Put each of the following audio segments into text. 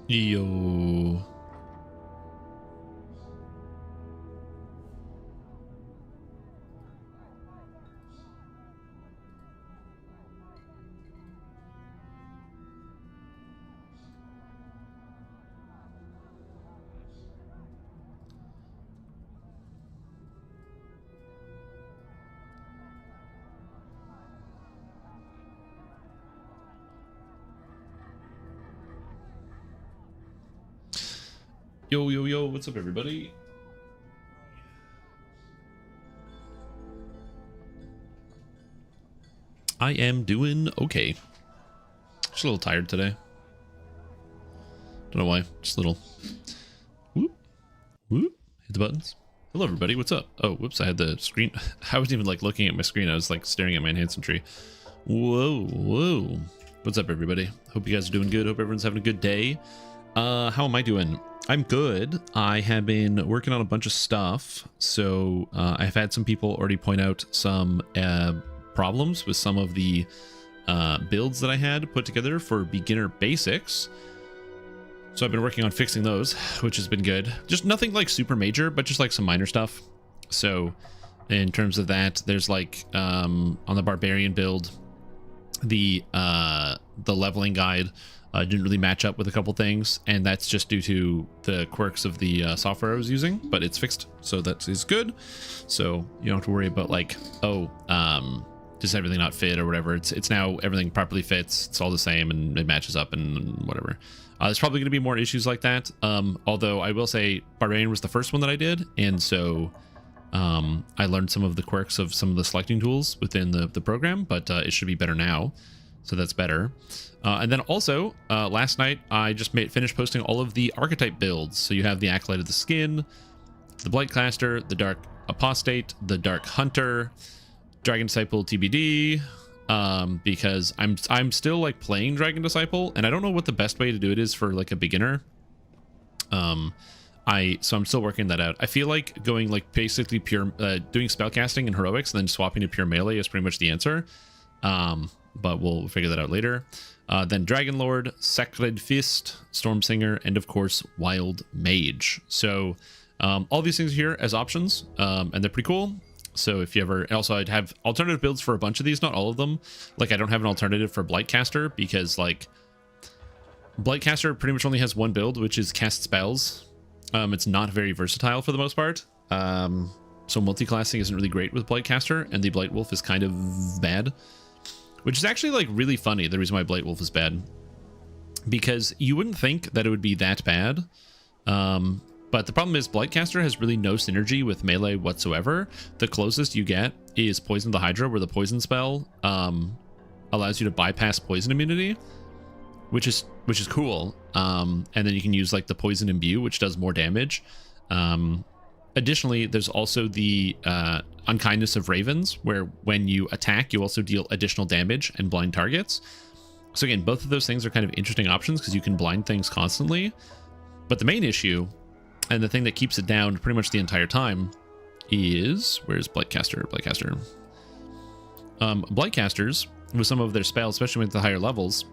Yo. Yo, yo, yo, what's up, everybody? I am doing okay. Just a little tired today. Don't know why. Just a little. Whoop. Whoop. Hit the buttons. Hello, everybody. What's up? Oh, whoops. I had the screen. I wasn't even like looking at my screen. I was like staring at my enhancement tree. Whoa, whoa. What's up, everybody? Hope you guys are doing good. Hope everyone's having a good day. How am I doing? I'm good. I have been working on a bunch of stuff. So I've had some people already point out some problems with some of the builds that I had put together for beginner basics. So I've been working on fixing those, which has been good. Just nothing like super major, but just like some minor stuff. So in terms of that, there's like on the barbarian build, the leveling guide didn't really match up with a couple things, and that's just due to the quirks of the software I was using, but it's fixed, so that is good. So you don't have to worry about like, oh, does everything not fit or whatever. It's now everything properly fits. It's all the same and it matches up and whatever. There's probably going to be more issues like that. Although I will say Barbarian was the first one that I did, and so I learned some of the quirks of some of the selecting tools within the program, but it should be better now. So that's better. And then also, last night, I just finished posting all of the archetype builds. So you have the Acolyte of the Skin, the Blightcaster, the Dark Apostate, the Dark Hunter, Dragon Disciple TBD, because I'm still like playing Dragon Disciple, and I don't know what the best way to do it is for like a beginner. So I'm still working that out. I feel like going like basically pure, doing spellcasting and heroics, and then swapping to pure melee is pretty much the answer. But we'll figure that out later. Then Dragon Lord, Sacred Fist, Stormsinger, and of course Wild Mage. So all these things here as options, and they're pretty cool. So if you ever, also I'd have alternative builds for a bunch of these, not all of them. Like I don't have an alternative for Blightcaster because like Blightcaster pretty much only has one build, which is cast spells. It's not very versatile for the most part. So multi-classing isn't really great with Blightcaster, and the Blight Wolf is kind of bad. Which is actually like really funny, the reason why Blight Wolf is bad. Because you wouldn't think that it would be that bad. But the problem is Blightcaster has really no synergy with melee whatsoever. The closest you get is Poison the Hydra, where the poison spell allows you to bypass poison immunity, which is cool. And then you can use like the Poison Imbue, which does more damage. Additionally, there's also the Unkindness of Ravens, where when you attack, you also deal additional damage and blind targets. So again, both of those things are kind of interesting options because you can blind things constantly. But the main issue, and the thing that keeps it down pretty much the entire time, is... Where's Blightcaster? Blightcasters, with some of their spells, especially with the higher levels,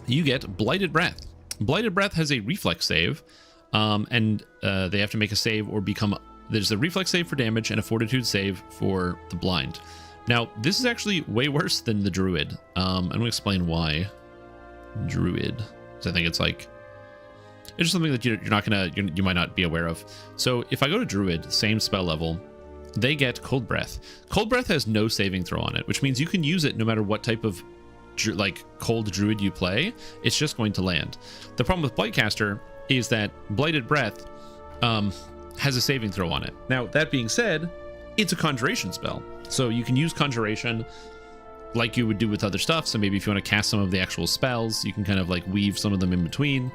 you get Blighted Breath. Blighted Breath has a reflex save, and they have to make a save or become... There's a reflex save for damage and a fortitude save for the blind. Now, this is actually way worse than the Druid. I'm going to explain why. Druid. Because I think it's like... It's just something that you might not be aware of. So if I go to Druid, same spell level, they get Cold Breath. Cold Breath has no saving throw on it, which means you can use it no matter what type of like cold Druid you play. It's just going to land. The problem with Blightcaster is that Blighted Breath has a saving throw on it. Now, that being said, it's a conjuration spell. So you can use conjuration like you would do with other stuff. So maybe if you want to cast some of the actual spells, you can kind of like weave some of them in between.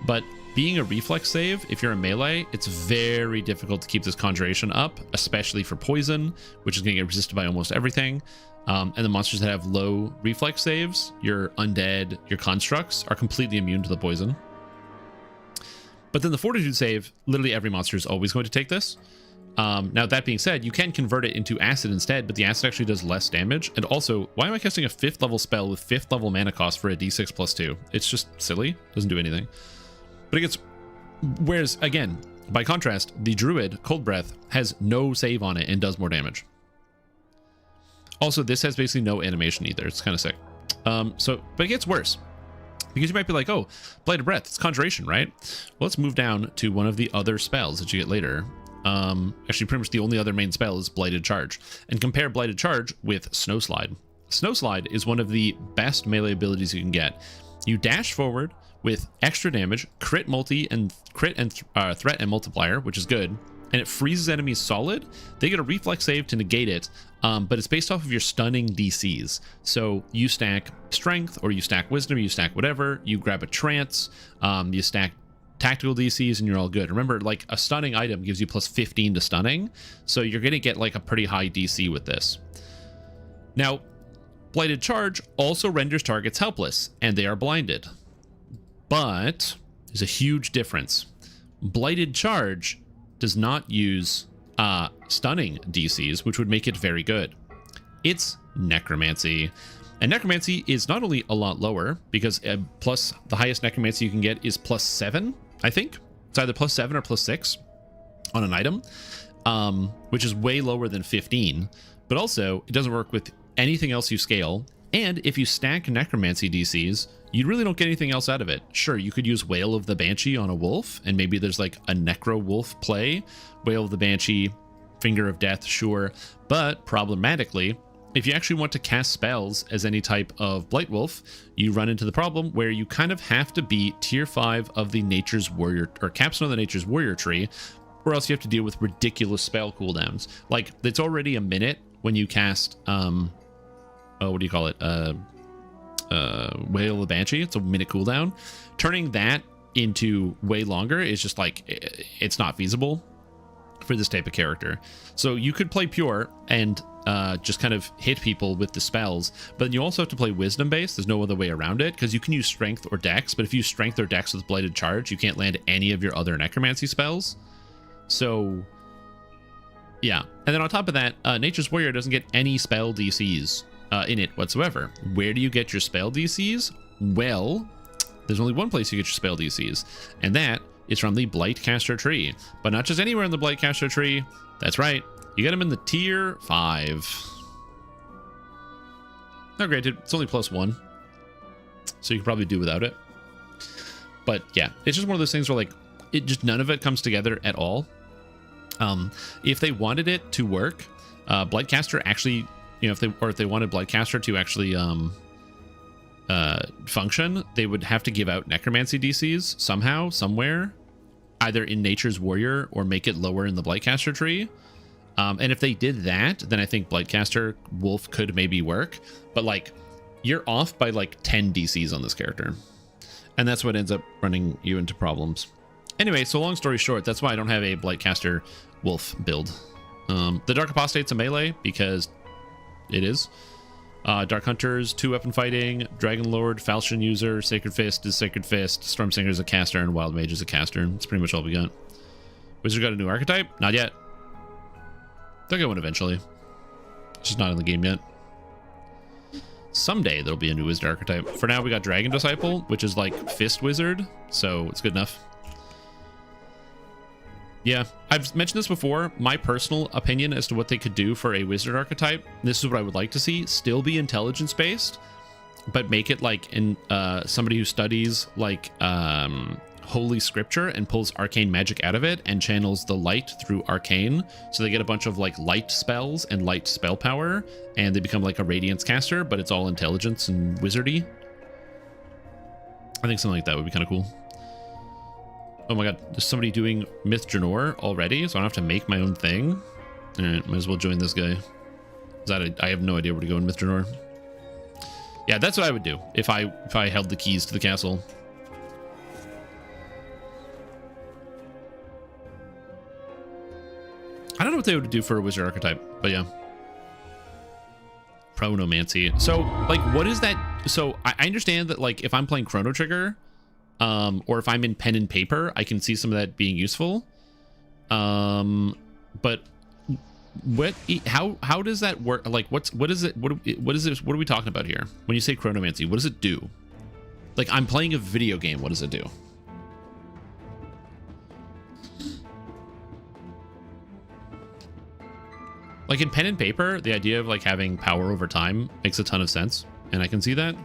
But being a reflex save, if you're a melee, it's very difficult to keep this conjuration up, especially for poison, which is going to get resisted by almost everything. And the monsters that have low reflex saves, your undead, your constructs, are completely immune to the poison. But then the fortitude save, literally every monster is always going to take this. Now, that being said, you can convert it into acid instead, but the acid actually does less damage. And also, why am I casting a 5th level spell with 5th level mana cost for a d6 +2? It's just silly. Doesn't do anything. But it gets, whereas again, by contrast, the Druid Cold Breath has no save on it and does more damage. Also, this has basically no animation either. It's kind of sick. But it gets worse. Because you might be like, oh, Blighted Breath, it's Conjuration, right? Well, let's move down to one of the other spells that you get later. Actually, pretty much the only other main spell is Blighted Charge. And compare Blighted Charge with Snowslide. Snowslide is one of the best melee abilities you can get. You dash forward with extra damage, crit multi and crit and threat and multiplier, which is good. And it freezes enemies solid. They get a reflex save to negate it, but it's based off of your stunning DCs. So you stack strength, or you stack wisdom, or you stack whatever. You grab a trance, you stack tactical DCs, and you're all good. Remember, like, a stunning item gives you plus 15 to stunning, so you're going to get like a pretty high DC with this. Now, Blighted Charge also renders targets helpless, and they are blinded. But there's a huge difference. Blighted Charge does not use stunning DCs, which would make it very good. It's Necromancy. And Necromancy is not only a lot lower, because plus the highest Necromancy you can get is +7, I think. It's either +7 or +6 on an item, which is way lower than 15. But also, it doesn't work with anything else you scale. And if you stack Necromancy DCs, you really don't get anything else out of it. Sure, you could use Wail of the Banshee on a wolf, and maybe there's like a Necro Wolf play. Wail of the Banshee, Finger of Death, sure. But problematically, if you actually want to cast spells as any type of Blight Wolf, you run into the problem where you kind of have to be tier 5 of the Nature's Warrior, or Capstone of the Nature's Warrior tree, or else you have to deal with ridiculous spell cooldowns. Like, it's already a minute when you cast, what do you call it? Wail of the Banshee. It's a minute cooldown. Turning that into way longer is just like, it's not feasible for this type of character. So you could play pure and just kind of hit people with the spells, but you also have to play wisdom based. There's no other way around it, because you can use strength or dex, but if you use strength or dex with Blighted Charge, you can't land any of your other necromancy spells. So yeah. And then on top of that, Nature's Warrior doesn't get any spell DCs in it whatsoever. Where do you get your spell DCs? Well, there's only one place you get your spell DCs, and that is from the Blightcaster tree. But not just anywhere in the Blightcaster tree. That's right, you get them in the tier 5. Now granted, it's only +1, so you can probably do without it. But yeah, it's just one of those things where like, it just, none of it comes together at all. If they wanted it to work, Blightcaster actually, you know, if they wanted Blightcaster to actually function, they would have to give out Necromancy DCs somehow, somewhere, either in Nature's Warrior or make it lower in the Blightcaster tree. And if they did that, then I think Blightcaster Wolf could maybe work. But like, you're off by like 10 DCs on this character, and that's what ends up running you into problems. Anyway, so long story short, that's why I don't have a Blightcaster Wolf build. The Dark Apostate's a melee because it is. Dark Hunter's 2-weapon fighting, Dragon Lord, Falchion user, Sacred Fist is Sacred Fist, Stormsinger is a caster, and Wild Mage is a caster. That's pretty much all we got. Wizard got a new archetype? Not yet. They'll get one eventually. It's just not in the game yet. Someday there'll be a new Wizard archetype. For now, we got Dragon Disciple, which is like Fist Wizard, so it's good enough. Yeah, I've mentioned this before. My personal opinion as to what they could do for a wizard archetype, this is what I would like to see, still be intelligence based, but make it like in somebody who studies like holy scripture and pulls arcane magic out of it and channels the light through arcane, so they get a bunch of like light spells and light spell power, and they become like a radiance caster, but it's all intelligence and wizardy. I think something like that would be kind of cool. Oh my god, there's somebody doing Myth Drannor already, so I don't have to make my own thing. Alright, might as well join this guy. I have no idea where to go in Myth Drannor. Yeah, that's what I would do if I held the keys to the castle. I don't know what they would do for a wizard archetype, but yeah. Chronomancy. So, like, what is that? So, I understand that, like, if I'm playing Chrono Trigger, or if I'm in pen and paper, I can see some of that being useful. But how does that work? Like, what is it? What is it? What are we talking about here? When you say chronomancy, what does it do? Like, I'm playing a video game. What does it do? Like in pen and paper, the idea of like having power over time makes a ton of sense, and I can see that.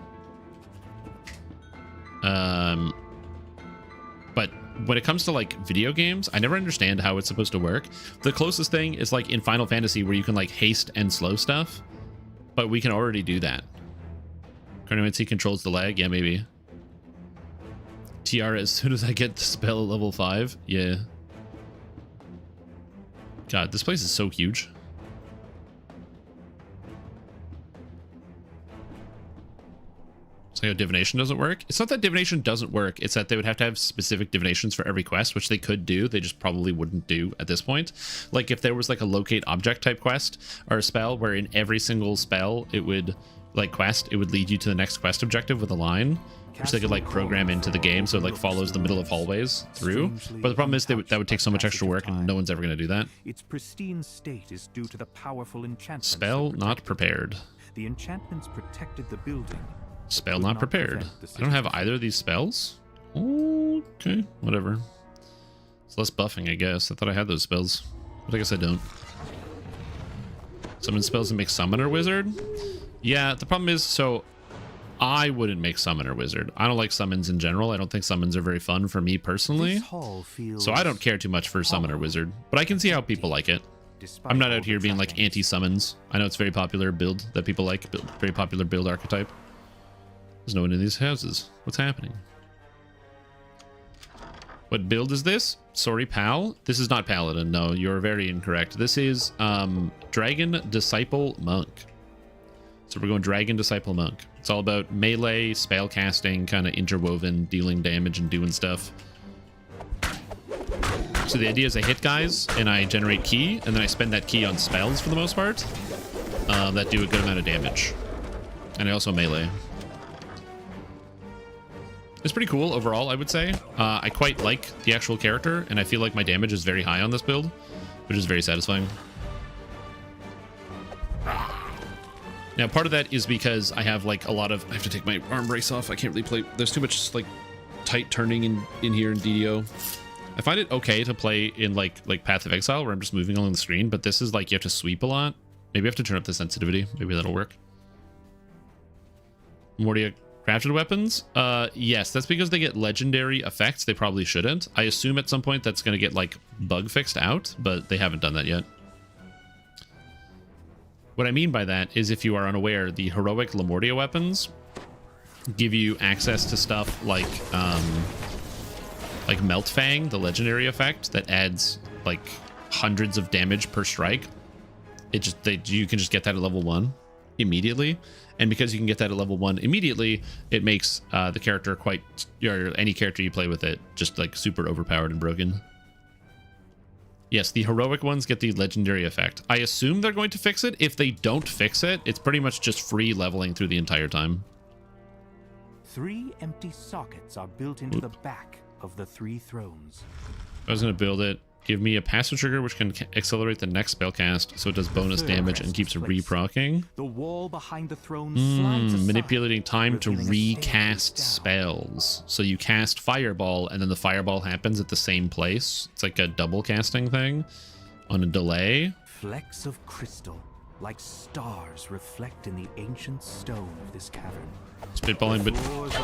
But when it comes to like video games, I never understand how it's supposed to work. The closest thing is like in Final Fantasy where you can like haste and slow stuff, but we can already do that. Chronomancy controls the lag. Yeah, maybe. Tiara as soon as I get the spell at level 5. Yeah. God, this place is so huge. So how divination doesn't work? It's not that divination doesn't work. It's that they would have to have specific divinations for every quest, which they could do. They just probably wouldn't do at this point. Like if there was like a locate object type quest or a spell where in every single spell it would like quest, it would lead you to the next quest objective with a line, which they could like program into the game so it like follows the middle of hallways through. But the problem is that would take so much extra work and no one's ever going to do that. Its pristine state is due to the powerful enchantments. Spell not prepared. The enchantments protected the building. Spell not prepared. I don't have either of these spells. Okay, whatever. It's less buffing, I guess. I thought I had those spells, but I guess I don't. Summon spells and make summoner wizard. Yeah, the problem is, so I wouldn't make summoner wizard. I don't like summons in general. I don't think summons are very fun for me personally. So I don't care too much for summoner wizard, but I can see how people like it. I'm not out here being like anti-summons. I know it's a very popular build that people like, very popular build archetype. There's no one in these houses. What's happening? What build is this? Sorry, pal. This is not paladin. No, you're very incorrect. This is Dragon Disciple Monk. So we're going Dragon Disciple Monk. It's all about melee, spell casting, kind of interwoven, dealing damage and doing stuff. So the idea is I hit guys and I generate ki, and then I spend that ki on spells for the most part that do a good amount of damage. And I also melee. It's pretty cool overall, I would say. I quite like the actual character, and I feel like my damage is very high on this build, which is very satisfying. Now, part of that is because I have like a lot of... I have to take my arm brace off. I can't really play... There's too much like tight turning in here in DDO. I find it okay to play in like Path of Exile, where I'm just moving along the screen, but this is like you have to sweep a lot. Maybe I have to turn up the sensitivity. Maybe that'll work. Mordia crafted weapons? Yes, that's because they get legendary effects. They probably shouldn't. I assume at some point that's going to get like bug fixed out, but they haven't done that yet. What I mean by that is, if you are unaware, the heroic Lamordia weapons give you access to stuff like Meltfang, the legendary effect that adds like hundreds of damage per strike. You can just get that at level 1 immediately, and because you can get that at level 1 immediately, it makes the character any character you play with it just like super overpowered and broken. Yes, the heroic ones get the legendary effect. I assume they're going to fix it. If they don't fix it, it's pretty much just free leveling through the entire time. 3 empty sockets are built into the back of the 3 thrones. I was going to build it. Give me a passive trigger which can accelerate the next spell cast, so it does bonus damage and keeps reprocking. The wall behind the throne slides aside, manipulating time to recast spells. So you cast Fireball, and then the Fireball happens at the same place. It's like a double casting thing on a delay. Flecks of crystal, like stars, reflect in the ancient stone of this cavern. Spitballing, but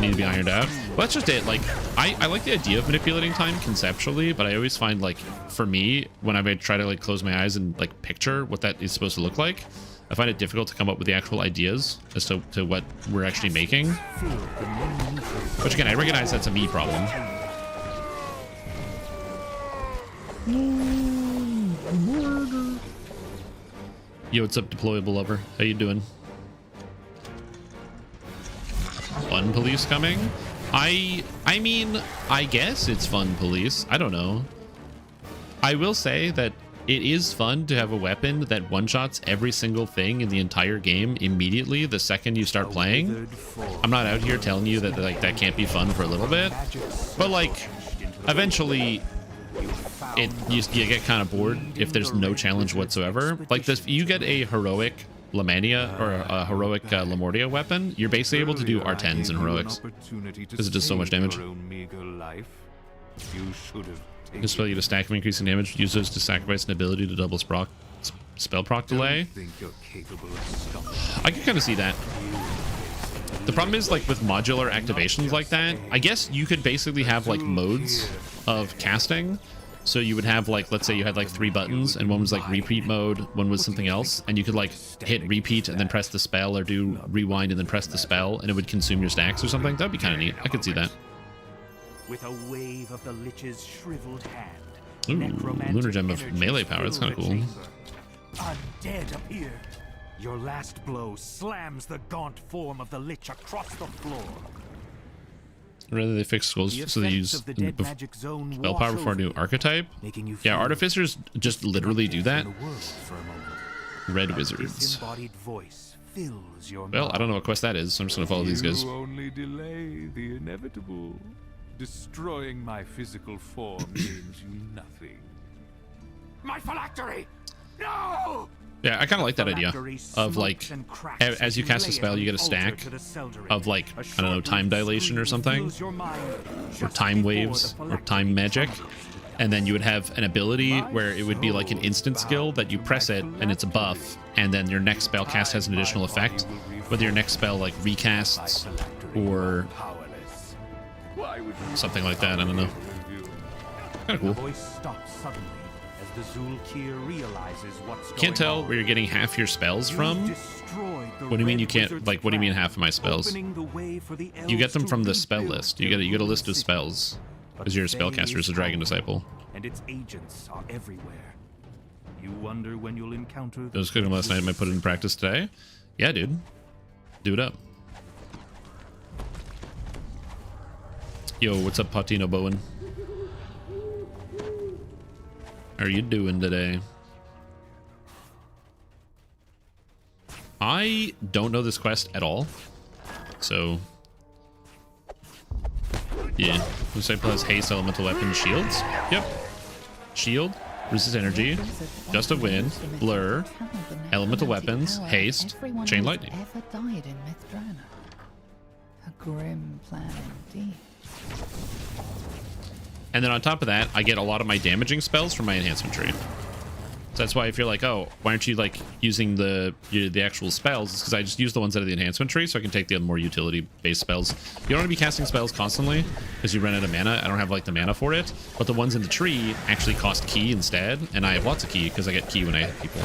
need to be ironed out. Well, that's just it. Like, I like the idea of manipulating time conceptually, but I always find, like, for me, when I try to like close my eyes and like picture what that is supposed to look like, I find it difficult to come up with the actual ideas as to what we're actually making. Which again, I recognize that's a me problem. Yo, what's up, deployable lover? How you doing? Fun police coming? I mean, I guess it's fun police. I don't know. I will say that it is fun to have a weapon that one-shots every single thing in the entire game immediately the second you start playing. I'm not out here telling you that like that can't be fun for a little bit, but like eventually you get kind of bored if there's no challenge whatsoever. Like this, you get a heroic Lamania or a heroic Lamordia weapon, you're basically able to do R10s in heroics because it does so much damage. You should have This spell you get a stack of increasing damage. Use those to sacrifice an ability to double spell proc delay. I can kind of see that. The problem is, like, with modular activations like that, I guess you could basically have, like, modes of casting. So you would have, like, let's say you had, like, 3 buttons, and one was, like, repeat mode, one was something else, and you could, like, hit repeat and then press the spell, or do rewind and then press the spell, and it would consume your stacks or something. That'd be kind of neat. I could see that. With a wave of the Lich's shriveled hand, Ooh, Lunar Gem of melee power. That's kind of cool. Undead appear. Your last blow slams the gaunt form of the Lich across the floor. Rather they fix skulls so they use spell power before a new archetype. Yeah, artificers just literally do that. Red wizards. Well, I don't know what quest that is, so I'm just gonna follow these guys. You only delay the inevitable. Destroying my physical form means nothing. My phylactery! No! Yeah, I kind of like that idea of, like, as you cast a spell, you get a stack of, like, I don't know, time dilation or something, or time waves, or time magic, and then you would have an ability where it would be like an instant skill that you press it and it's a buff, and then your next spell cast has an additional effect, whether your next spell, like, recasts or something like that. I don't know. Kind of cool. Can't tell where you're getting half your spells from. What do you mean you can't? Like, what do you mean half of my spells? You get them from the spell list. You get a list of spells because you're a spellcaster as a dragon disciple. And its agents are everywhere. You wonder when you'll encounter. I was cooking last night. I might put it in practice today. Yeah, dude. Do it up. Yo, what's up, Patino Bowen? How are you doing today? I don't know this quest at all, so yeah. Disciple has haste, elemental weapon, shields. Yep. Shield, resist energy, gust of wind, blur, elemental weapons, haste, chain lightning. Ever died in Mythdrana. A grim plan indeed. And then on top of that, I get a lot of my damaging spells from my enhancement tree. So that's why I feel like, oh, why aren't you, like, using the actual spells? It's because I just use the ones out of the enhancement tree, so I can take the more utility-based spells. You don't want to be casting spells constantly, because you run out of mana. I don't have, like, the mana for it. But the ones in the tree actually cost ki instead, and I have lots of ki, because I get ki when I hit people.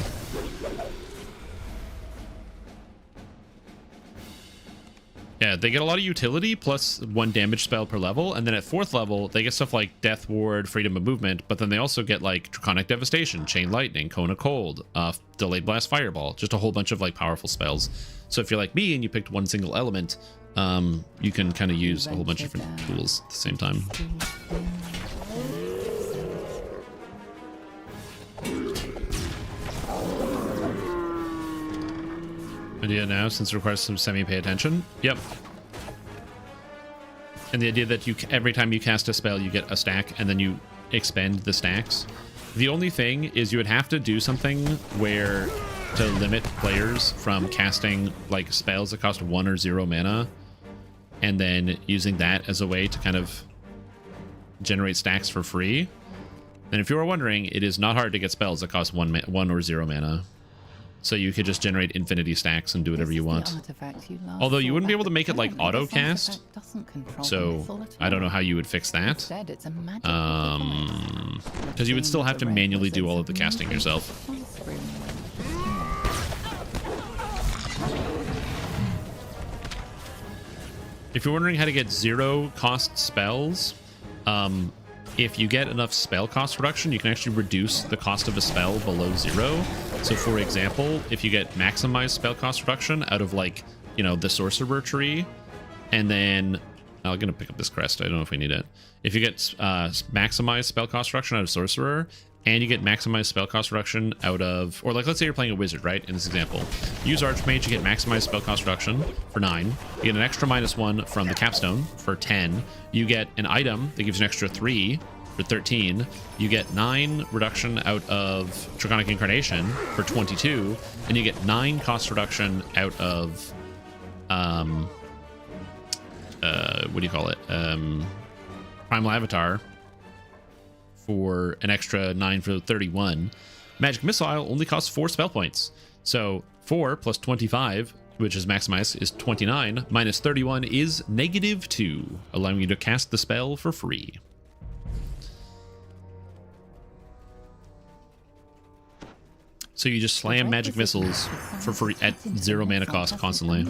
Yeah, they get a lot of utility plus 1 damage spell per level, and then at 4th level they get stuff like Death Ward, Freedom of Movement, but then they also get like Draconic Devastation, Chain Lightning, Cone of Cold, Delayed Blast Fireball, just a whole bunch of like powerful spells. So if you're like me and you picked one single element, you can kind of use a whole bunch of different tools at the same time. Idea now, since it requires some semi-pay attention. Yep. And the idea that you every time you cast a spell, you get a stack, and then you expend the stacks. The only thing is you would have to do something where to limit players from casting like spells that cost 1 or 0 mana, and then using that as a way to kind of generate stacks for free. And if you were wondering, it is not hard to get spells that cost 1 or 0 mana. So you could just generate infinity stacks and do whatever you want. Although you wouldn't be able to make it like auto cast. So I don't know how you would fix that. Because you would still have to manually do all of the casting yourself. If you're wondering how to get 0 cost spells, if you get enough spell cost reduction, you can actually reduce the cost of a spell below 0. So for example, if you get maximized spell cost reduction out of like, you know, the sorcerer tree, and then I'm gonna pick up this crest. I don't know if we need it. If you get maximized spell cost reduction out of sorcerer, and you get maximized spell cost reduction out of, or like let's say you're playing a wizard, right? In this example, use Archmage, you get maximized spell cost reduction for 9. You get an extra -1 from the capstone for 10. You get an item that gives you an extra 3 for 13. You get 9 reduction out of Draconic Incarnation for 22, and you get 9 cost reduction out of what do you call it? Primal Avatar for an extra 9 for 31. Magic Missile only costs 4 spell points. So 4 plus 25, which is maximized, is 29, minus 31 is -2, allowing you to cast the spell for free. So you just slam magic missiles for free at 0 mana cost constantly,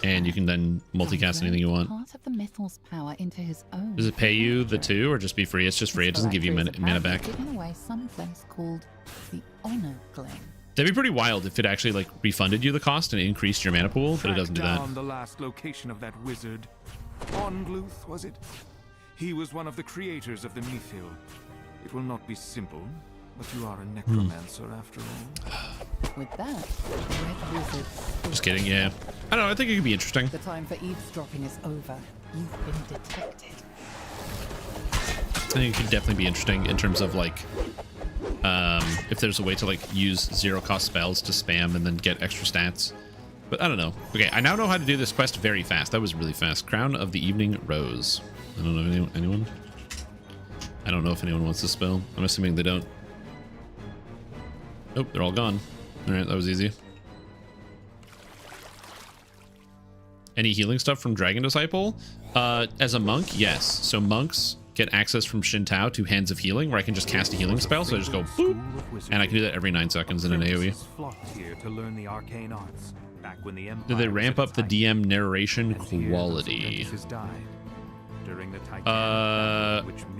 and you can then multicast anything you want. Part of the Mythal's power into his own. Does it pay you the 2 or just be free? It's just free. It doesn't give you mana back. Giving away some place called the Honor Glen. That'd be pretty wild if it actually like refunded you the cost and increased your mana pool, but it doesn't do that. Down the last location of that wizard. Ongluth, was it? He was one of the creators of the Mythil. It will not be simple, but you are a necromancer after all. With that, the Red Wizard. Just kidding, yeah. I don't know, I think it could be interesting. The time for eavesdropping is over. You've been detected. I think it could definitely be interesting in terms of like if there's a way to like use 0 cost spells to spam and then get extra stats. But I don't know. Okay, I now know how to do this quest very fast. That was really fast. Crown of the Evening Rose. I don't know anyone. I don't know if anyone wants this spell. I'm assuming they don't. Nope, they're all gone. All right, that was easy. Any healing stuff from Dragon Disciple? As a monk, yes. So monks get access from Shin'Tao to Hands of Healing, where I can just cast a healing spell. So I just go boop, and I can do that every 9 seconds in an AoE. Did they ramp up the DM narration quality?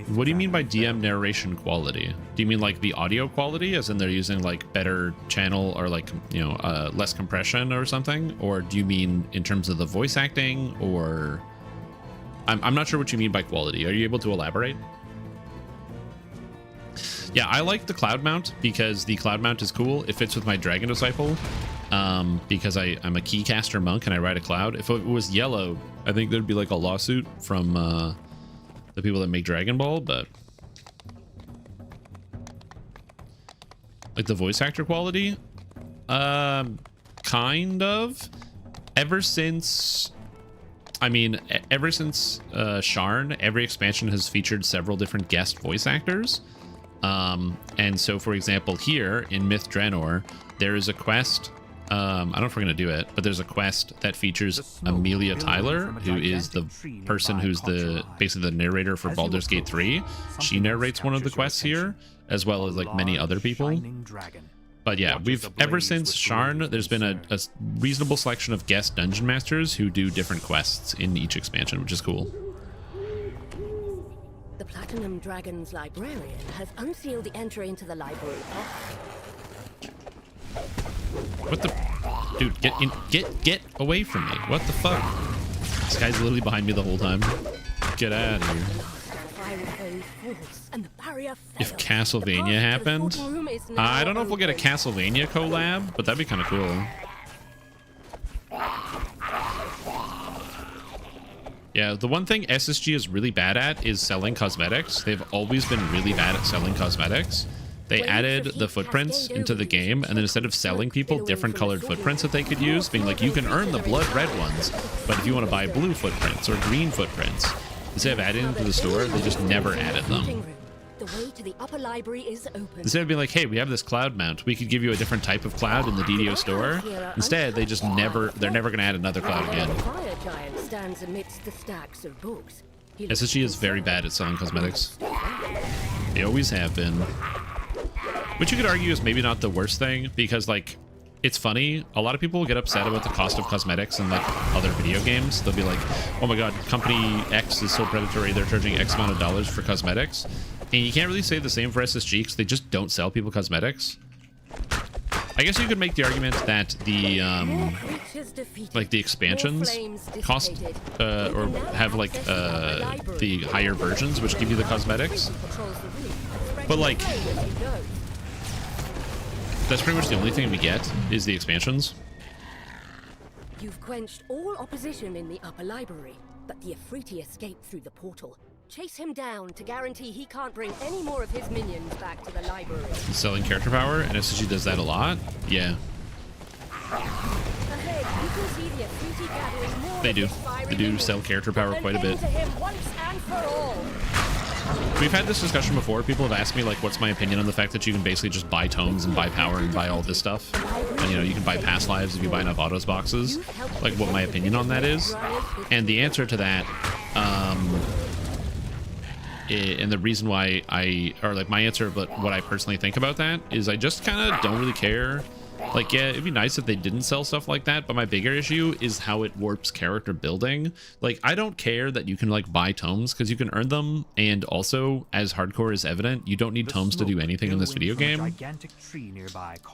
What do you mean by DM narration quality? Do you mean like the audio quality, as in they're using like better channel or like, you know, less compression or something? Or do you mean in terms of the voice acting, or I'm not sure what you mean by quality. Are you able to elaborate? Yeah, I like the cloud mount because the cloud mount is cool. It fits with my Dragon Disciple because I'm a keycaster monk and I ride a cloud. If it was yellow, I think there'd be like a lawsuit from the people that make Dragon Ball, but like the voice actor quality, kind of. Ever since Sharn, every expansion has featured several different guest voice actors. And so, for example, here in Myth Draenor, there is a quest. I don't know if we're going to do it, but there's a quest that features Amelia Tyler, who is the person who's basically the narrator for Baldur's Gate 3. She narrates one of the quests here, as well as like many other people. But yeah, ever since Sharn, there's been a reasonable selection of guest dungeon masters who do different quests in each expansion, which is cool. The Platinum Dragon's librarian has unsealed the entry into the library. What the? Dude, get away from me. What the fuck? This guy's literally behind me the whole time. Get out of here. If Castlevania happened, I don't know if we'll get a Castlevania collab, but that'd be kind of cool. Yeah, the one thing SSG is really bad at is selling cosmetics. They've always been really bad at selling cosmetics. They added the footprints into the game, and then instead of selling people different colored footprints that they could use, being like, you can earn the blood red ones, but if you want to buy blue footprints or green footprints, instead of adding them to the store, they just never added them. The way to the upper library is open. Instead of being like, hey, we have this cloud mount, we could give you a different type of cloud in the DDO store. Instead, they're never going to add another cloud again. Fire giant stands amidst the stacks of books. SSG is very bad at selling cosmetics. They always have been. Which you could argue is maybe not the worst thing, because like, it's funny, a lot of people get upset about the cost of cosmetics in like other video games. They'll be like, oh my god, company X is so predatory, they're charging X amount of dollars for cosmetics. And you can't really say the same for SSG because they just don't sell people cosmetics. I guess you could make the argument that the like the expansions cost or have like the higher versions which give you the cosmetics, but like that's pretty much the only thing we get is the expansions. You've quenched all opposition in the upper library, but the Ifriti escaped through the portal. Chase him down to guarantee he can't bring any more of his minions back to the library. Selling character power, and SSG does that a lot. Yeah. Ahead, you can see the Ifriti gathering more They do. of this fiery They do minion. sell character power Then quite a bit. end him once and for all. We've had this discussion before. People have asked me, like, what's my opinion on the fact that you can basically just buy tomes and buy power and buy all this stuff. And, you know, you can buy past lives if you buy enough autos boxes. Like, what my opinion on that is. And the answer to that, and the reason why my answer, but what I personally think about that is I just kind of don't really care. Like, yeah, it'd be nice if they didn't sell stuff like that, but my bigger issue is how it warps character building. Like, I don't care that you can, like, buy tomes, because you can earn them, and also, as hardcore is evident, you don't need tomes to do anything in this video game.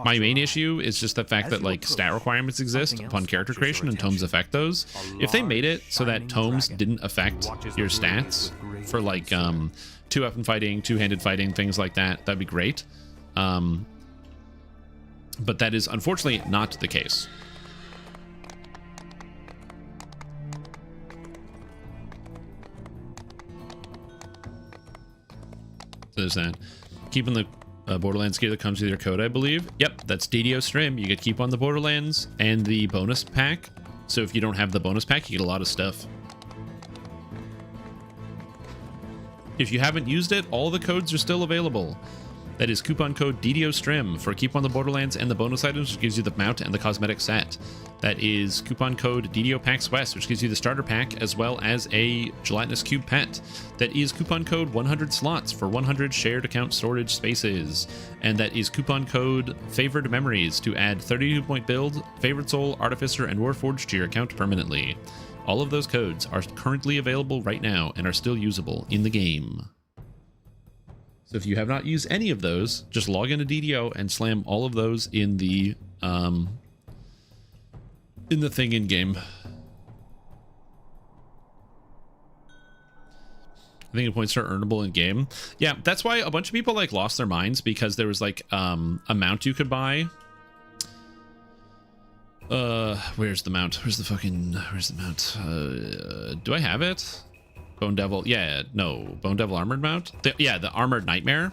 My main issue is just the fact that, like, stat requirements exist upon character creation, and tomes affect those. If they made it so that tomes didn't affect your stats for, like, two-weapon fighting, two-handed fighting, things like that, that'd be great. But that is unfortunately not the case. So there's that. Keeping the Borderlands gear that comes with your code, I believe. Yep, that's DDO Stream. You get keep on the Borderlands and the bonus pack. So if you don't have the bonus pack, you get a lot of stuff. If you haven't used it, all the codes are still available. That is coupon code DDOSTRIM for Keep on the Borderlands and the bonus items, which gives you the mount and the cosmetic set. That is coupon code DDO PAX West, which gives you the starter pack as well as a gelatinous cube pet. That is coupon code 100 slots for 100 shared account storage spaces. And that is coupon code Favored Memories to add 32-point build, Favorite Soul, Artificer, and Warforged to your account permanently. All of those codes are currently available right now and are still usable in the game. So if you have not used any of those, just log into DDO and slam all of those in the thing in game. I think the points are earnable in game. Yeah, that's why a bunch of people like lost their minds, because there was like a mount you could buy. Where's the mount? Where's the mount? Do I have it? Bone Devil, yeah, no, Bone Devil armored mount. The armored nightmare.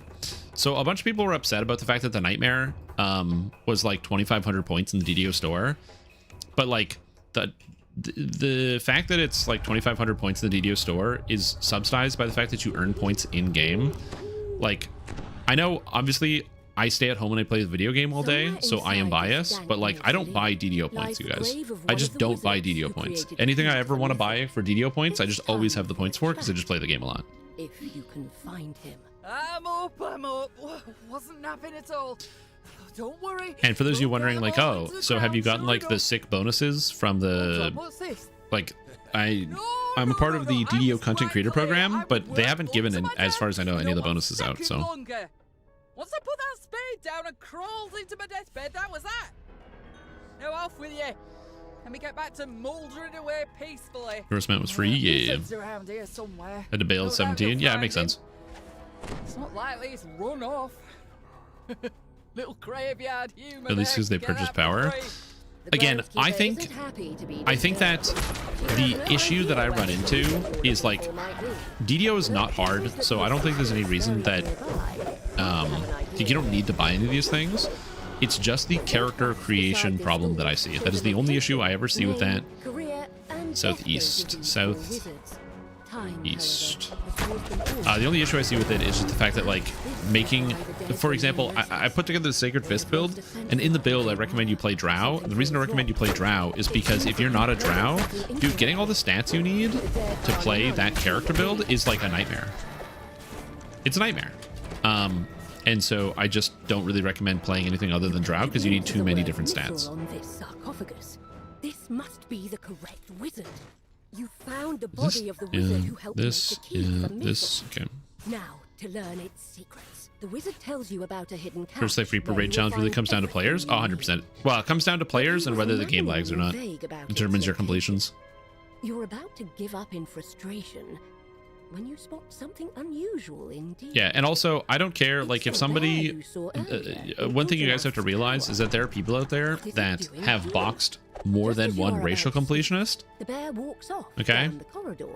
So a bunch of people were upset about the fact that the nightmare was like 2,500 points in the DDO store, but like the fact that it's like 2,500 points in the DDO store is subsidized by the fact that you earn points in game. Like, I know obviously I stay at home and I play the video game all day, so I am biased, but like, I don't buy DDO points, you guys. I just don't buy DDO points. Anything I ever want to buy for DDO points, I just always have the points for, because I just play the game a lot. If you can find him. I'm up. Wasn't napping at all. Don't worry. And for those of you wondering, like, oh, so have you gotten like the sick bonuses from the, like, I'm a part of the DDO content creator program, but they haven't given, as far as I know, any of the bonuses out, so. Once I put that spade down and crawled into my deathbed, that was that. Now off with you. Let me get back to mouldering away peacefully. First mount was free, yeah. Around here somewhere. Had to bail at 17, yeah, it makes sense. It's not likely it's run off. Little graveyard human. At least because they purchased power. Again, I think that the issue that I run into is like, DDO is not hard, so I don't think there's any reason that you don't need to buy any of these things. It's just the character creation problem that I see. That is the only issue I ever see with that. Southeast. The only issue I see with it is just the fact that, like, making, for example, I put together the Sacred Fist build, and in the build I recommend you play Drow. And the reason I recommend you play Drow is because if you're not a Drow, dude, getting all the stats you need to play that character build is like a nightmare. It's a nightmare. And so I just don't really recommend playing anything other than Drow, because you need too many different stats. On this sarcophagus. This must be the correct wizard. You found the body of the wizard who helped make the key for Mythos. Okay. Now, to learn its secrets, the wizard tells you about a hidden cache. First Life Reaper raid challenge really comes down to players? Oh, 100%. Well, it comes down to players and whether the game lags or not. Determines your completions. You're about to give up in frustration when you spot something unusual indeed. Yeah, and also, I don't care, like, if somebody... one thing you guys have to realize is that there are people out there that have boxed more than one racial completionist. The bear walks off okay? down the corridor.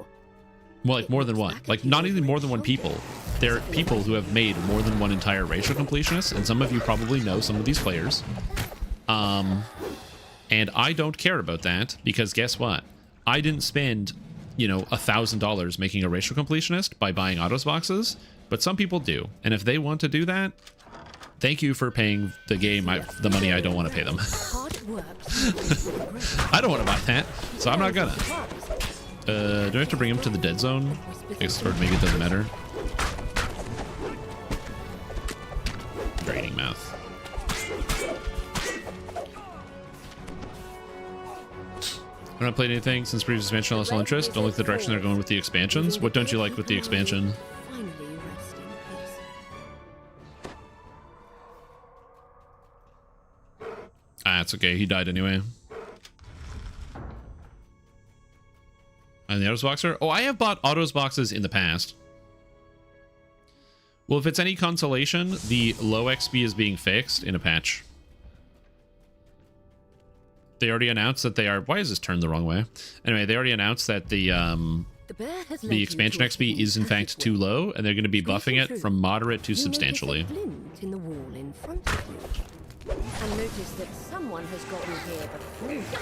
Well, like, more than one. Like, not even more than one people. There are people who have made more than one entire racial completionist, and some of you probably know some of these players. And I don't care about that, because guess what? I didn't spend you know, $1,000 making a racial completionist by buying autos boxes, but some people do. And if they want to do that, thank you for paying the game the money I don't want to pay them. I don't want to buy that, so I'm not gonna. Do I have to bring him to the dead zone? I guess maybe it doesn't matter. Draining mouth. I've not played anything since previous expansion. I lost all interest. Don't like the direction they're going with the expansions. What don't you like with the expansion? Ah, it's okay. He died anyway. And the Autos Boxer? Oh, I have bought Autos Boxes in the past. Well, if it's any consolation, the low XP is being fixed in a patch. They already announced that they are... Why is this turned the wrong way? Anyway, they already announced that the expansion XP is in fact too low, and they're going to be buffing it from moderate to substantially. In the wall in front of you. And notice that someone has gotten here before.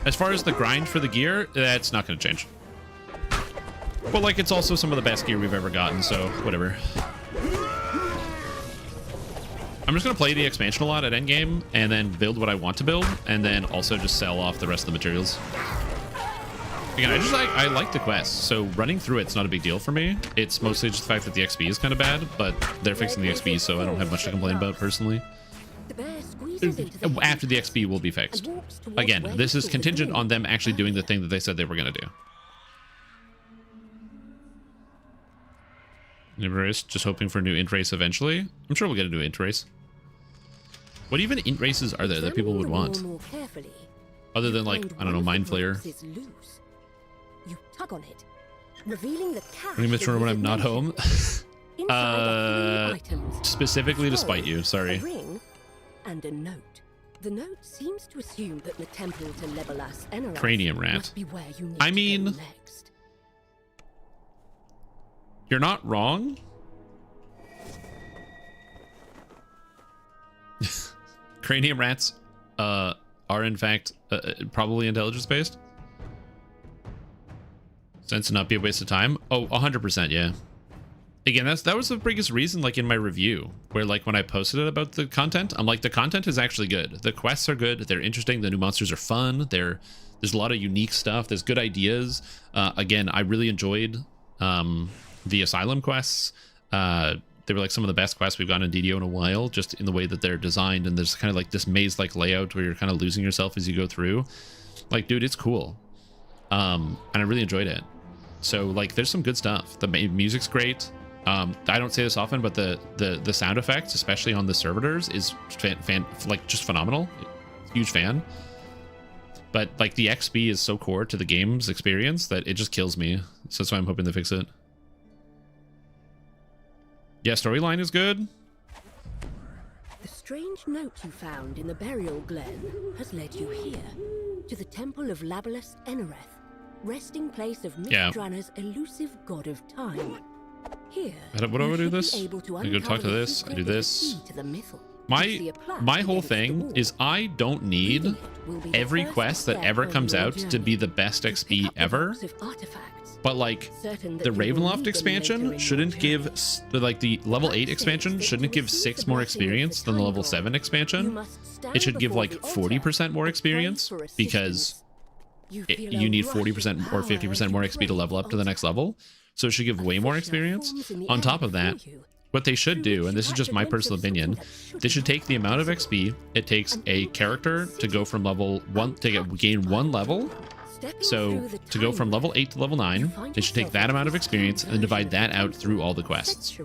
As far as the grind for the gear, that's not going to change. But like, it's also some of the best gear we've ever gotten, so whatever. I'm just going to play the expansion a lot at endgame, and then build what I want to build, and then also just sell off the rest of the materials. Again, I like the quest, so running through it's not a big deal for me. It's mostly just the fact that the XP is kind of bad, but they're fixing the XP, so I don't have much to complain about personally. After the XP will be fixed. Again, this is contingent on them actually doing the thing that they said they were going to do. Just hoping for a new int race eventually. I'm sure we'll get a new int race. What even int races are there that people would want? Other than, like, I don't know, Mind Flayer. You tug on it, revealing the cache. Bring Mitch when I'm not home. Specifically to spite you, sorry. A ring and a note. The note seems to assume that the temple to Legolas Enerath Cranium Rat. must be where you need I to mean, go next. You're not wrong. Cranium Rats are in fact probably intelligence based. Sense to not be a waste of time. Oh, 100%, yeah. Again, that was the biggest reason, like in my review, where like when I posted it about the content, I'm like, the content is actually good. The quests are good. They're interesting. The new monsters are fun. There's a lot of unique stuff. There's good ideas. Again, I really enjoyed the Asylum quests. They were like some of the best quests we've gotten in DDO in a while, just in the way that they're designed. And there's kind of like this maze-like layout where you're kind of losing yourself as you go through. Like, dude, it's cool. And I really enjoyed it. So like, there's some good stuff. The music's great. I don't say this often, but the sound effects, especially on the servitors, is like just phenomenal. Huge fan. But like, the XP is so core to the game's experience that it just kills me. So that's why I'm hoping to fix it. Yeah, storyline is good. The strange note you found in the burial glen has led you here, to the temple of Legolas Enerath, resting place of Mithranna's elusive god of time. Here, what do I do this? I go talk to this. I do this. My whole thing is I don't need every quest that ever comes out to be the best XP ever. But like, the Ravenloft expansion shouldn't give, like the level 8 expansion shouldn't give 6 more experience than the level 7 expansion. It should give like 40% more experience, because you need 40% or 50% more XP to level up to the next level. So it should give way more experience. On top of that, what they should do, and this is just my personal opinion, they should take the amount of XP it takes a character to go from level 1 to gain 1 level. So to go from level 8 to level 9, they should take that amount of experience and divide that out through all the quests.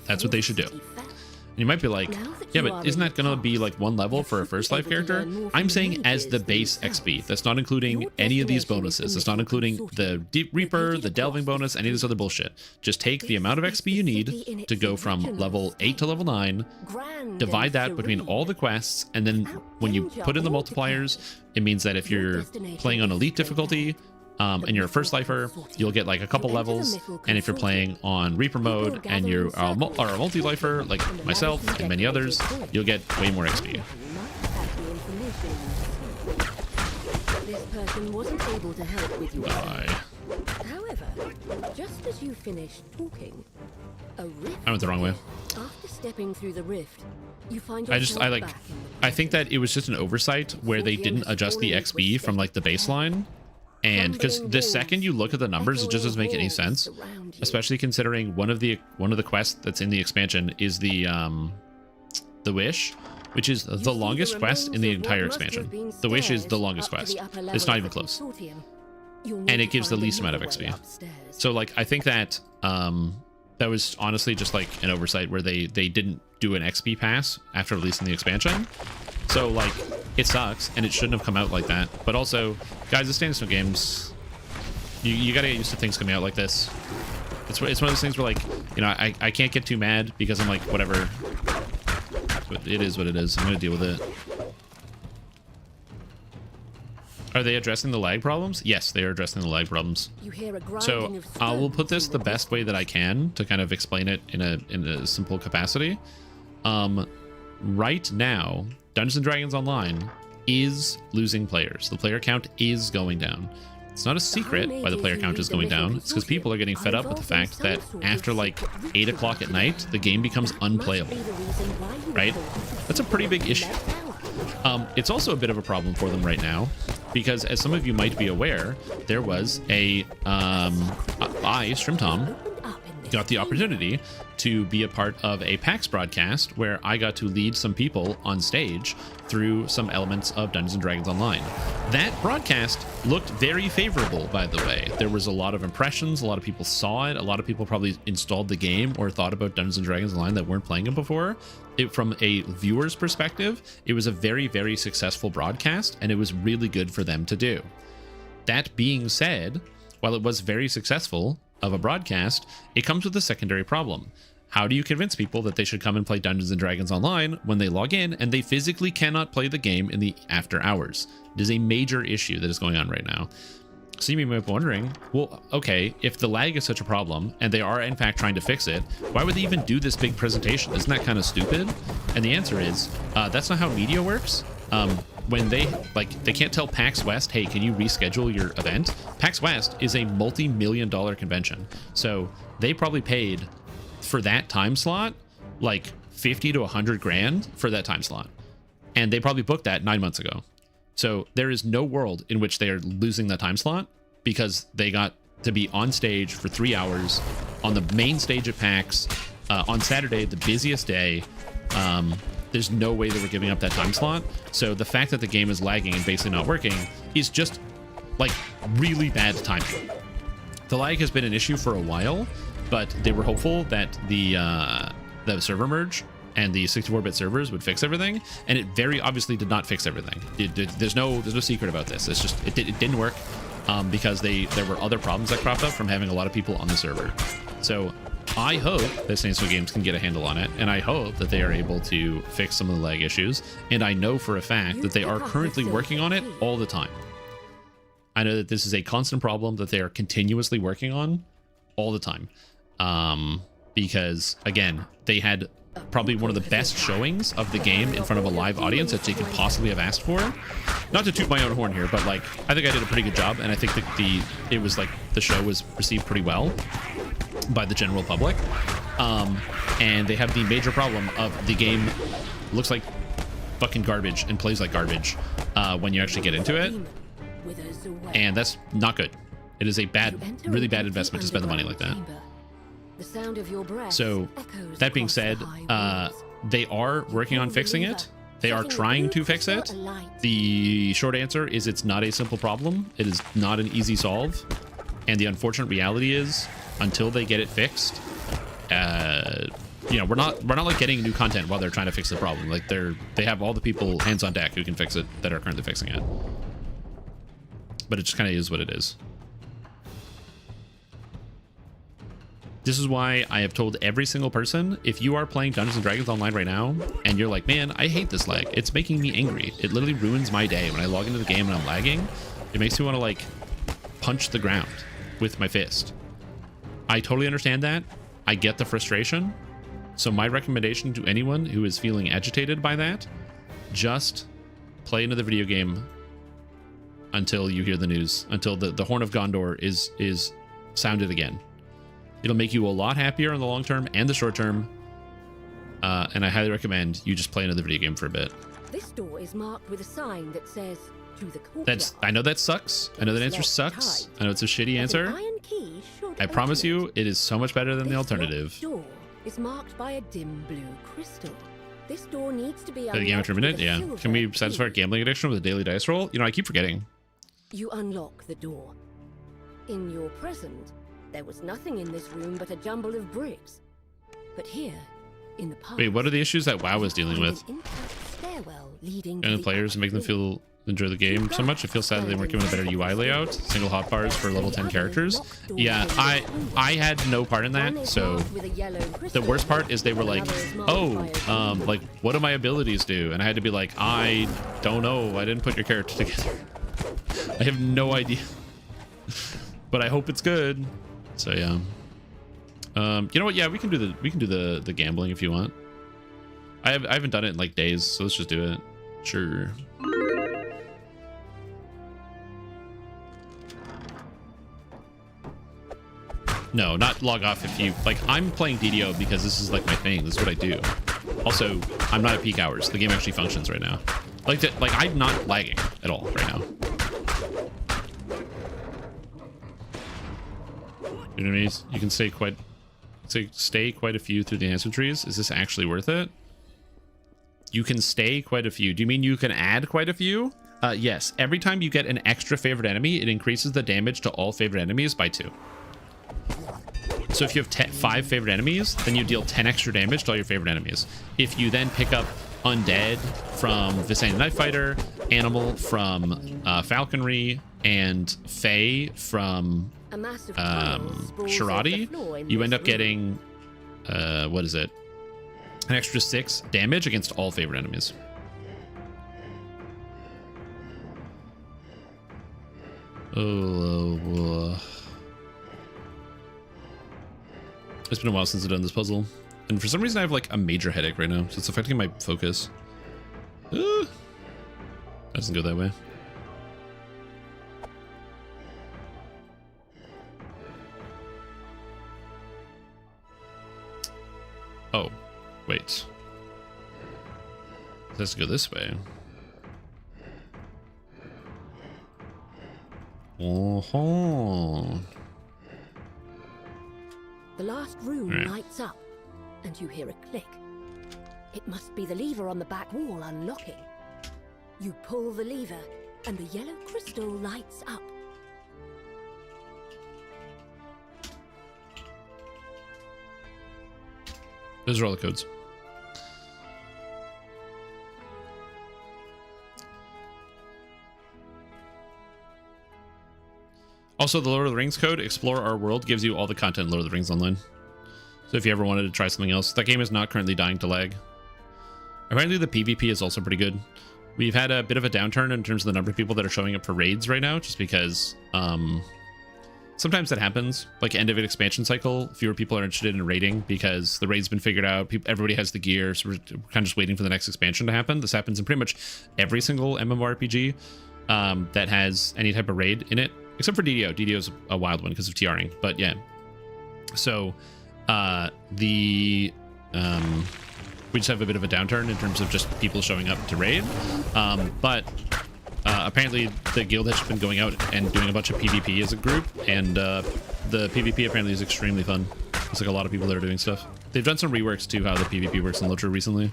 That's what they should do. And you might be like, yeah, but isn't that going to be like 1 level for a first life character? I'm saying as the base XP. That's not including any of these bonuses. That's not including the Deep Reaper, the Delving bonus, any of this other bullshit. Just take the amount of XP you need to go from level 8 to level 9, divide that between all the quests, and then when you put in the multipliers, it means that if you're playing on elite difficulty, and you're a first lifer, you'll get like a couple levels, and if you're playing on Reaper mode and you're a multi-lifer like myself and many others, you'll get way more XP. able to help with your Die. search. However, just as you finished talking, a rift. I went the wrong way. After stepping through the rift, you find I yourself like, back in the I think that it was just an oversight where they didn't adjust the XP from like the baseline. And because the second you look at the numbers, it just doesn't make any sense, especially considering one of the quests that's in the expansion is the Wish, which is the longest quest in the entire expansion. The Wish is the longest quest. It's not even close. And it gives the least amount of XP. So like, I think that that was honestly just like an oversight where they didn't do an XP pass after releasing the expansion. So like, it sucks and it shouldn't have come out like that. But also, guys, it's Standing Stone Games. You gotta get used to things coming out like this. It's one of those things where like, you know, I can't get too mad because I'm like, whatever. But it is what it is. I'm gonna deal with it. Are they addressing the lag problems? Yes, they are addressing the lag problems. So I will put this the best way that I can to kind of explain it in a simple capacity. Right now, Dungeons & Dragons Online is losing players. The player count is going down. It's not a secret why the player count is going down. It's because people are getting fed up with the fact that after like 8 o'clock at night, the game becomes unplayable. Right? That's a pretty big issue. It's also a bit of a problem for them right now because, as some of you might be aware, there was StrimTom, got the opportunity to be a part of a PAX broadcast where I got to lead some people on stage through some elements of Dungeons & Dragons Online. That broadcast looked very favorable, by the way. There was a lot of impressions, a lot of people saw it, a lot of people probably installed the game or thought about Dungeons & Dragons Online that weren't playing it before. From a viewer's perspective, it was a very, very successful broadcast, and it was really good for them to do. That being said, while it was very successful of a broadcast, it comes with a secondary problem. How do you convince people that they should come and play Dungeons & Dragons Online when they log in and they physically cannot play the game in the after hours? It is a major issue that is going on right now. So you may be wondering, well, okay, if the lag is such a problem and they are in fact trying to fix it, why would they even do this big presentation? Isn't that kind of stupid? And the answer is, that's not how media works. When they can't tell PAX West, hey, can you reschedule your event? PAX West is a multi-million-dollar convention. So they probably paid for that time slot, like 50 to 100 grand for that time slot. And they probably booked that 9 months ago. So there is no world in which they are losing that time slot because they got to be on stage for 3 hours on the main stage at PAX on Saturday, the busiest day. There's no way they were giving up that time slot. So the fact that the game is lagging and basically not working is just like really bad timing. The lag has been an issue for a while, but they were hopeful that the server merge and the 64-bit servers would fix everything, and it very obviously did not fix everything. There's no secret about this. It's just it didn't work because there were other problems that cropped up from having a lot of people on the server. So I hope that Standing Stone Games can get a handle on it, and I hope that they are able to fix some of the lag issues, and I know for a fact that they are currently working on it all the time. I know that this is a constant problem that they are continuously working on all the time. Because, again, they had probably one of the best showings of the game in front of a live audience that they could possibly have asked for. Not to toot my own horn here, but like, I think I did a pretty good job, and I think that the show was received pretty well by the general public. And they have the major problem of the game looks like fucking garbage and plays like garbage when you actually get into it, and that's not good. It is a really bad investment to spend the money like that. So that being said, they are working on fixing it. They are trying to fix it. The short answer is it's not a simple problem. It is not an easy solve. And the unfortunate reality is, until they get it fixed, you know, we're not like getting new content while they're trying to fix the problem. Like they have all the people hands on deck who can fix it that are currently fixing it. But it just kind of is what it is. This is why I have told every single person, if you are playing Dungeons & Dragons Online right now, and you're like, man, I hate this lag. It's making me angry. It literally ruins my day. When I log into the game and I'm lagging, it makes me want to, like, punch the ground with my fist. I totally understand that. I get the frustration. So my recommendation to anyone who is feeling agitated by that, just play another video game until you hear the news, until the Horn of Gondor is sounded again. It'll make you a lot happier in the long term and the short term. And I highly recommend you just play another video game for a bit. This door is marked with a sign that says to the courtyard. I know that sucks. I know that answer sucks. I know it's a shitty answer. I promise you, it is so much better than the alternative. This door is marked by a dim blue crystal. This door needs to be Play the game after a minute? Yeah. Can we satisfy our gambling addiction with a daily dice roll? You know, I keep forgetting. You unlock the door. In your present, there was nothing in this room but a jumble of bricks. But here, in the past... Wait, what are the issues that WoW is dealing with? And players make them enjoy the game so much. It feels sad that they weren't given a better UI layout. Single hotbars for level 10 characters. Yeah, I had no part in that. So the worst part is they were like, oh, like what do my abilities do? And I had to be like, I don't know. I didn't put your character together. I have no idea. But I hope it's good. So yeah. You know what? Yeah, we can do the gambling if you want. I haven't done it in like days, so let's just do it. Sure. No, not log off if you like. I'm playing DDO because this is like my thing. This is what I do. Also, I'm not at peak hours. The game actually functions right now. Like I'm not lagging at all right now. You know what I mean? You can stay quite a few through the enhancement trees. Is this actually worth it? You can stay quite a few. Do you mean you can add quite a few? Yes. Every time you get an extra favorite enemy, it increases the damage to all favorite enemies by 2. So if you have 5 favorite enemies, then you deal 10 extra damage to all your favorite enemies. If you then pick up Undead from Viscera Night Fighter, Animal from Falconry, and Fae from Shirati, you end up getting, what is it? An extra 6 damage against all favorite enemies. Oh, it's been a while since I've done this puzzle. And for some reason I have like a major headache right now, so it's affecting my focus. That doesn't go that way. Oh, wait. It has to go this way. Oh. The last room lights up, and you hear a click. It must be the lever on the back wall unlocking. You pull the lever, and the yellow crystal lights up. Those are all the codes. Also, the Lord of the Rings code, Explore Our World, gives you all the content in Lord of the Rings Online. So if you ever wanted to try something else, that game is not currently dying to lag. Apparently the PvP is also pretty good. We've had a bit of a downturn in terms of the number of people that are showing up for raids right now, just because sometimes that happens. Like end of an expansion cycle, fewer people are interested in raiding because the raid's been figured out. Everybody has the gear, so we're kind of just waiting for the next expansion to happen. This happens in pretty much every single MMORPG that has any type of raid in it. Except for DDO. DDO is a wild one because of TRing. But yeah. So we just have a bit of a downturn in terms of just people showing up to raid. But apparently the guild has been going out and doing a bunch of PvP as a group. And the PvP apparently is extremely fun. There's like a lot of people that are doing stuff. They've done some reworks to how the PvP works in Lotro recently.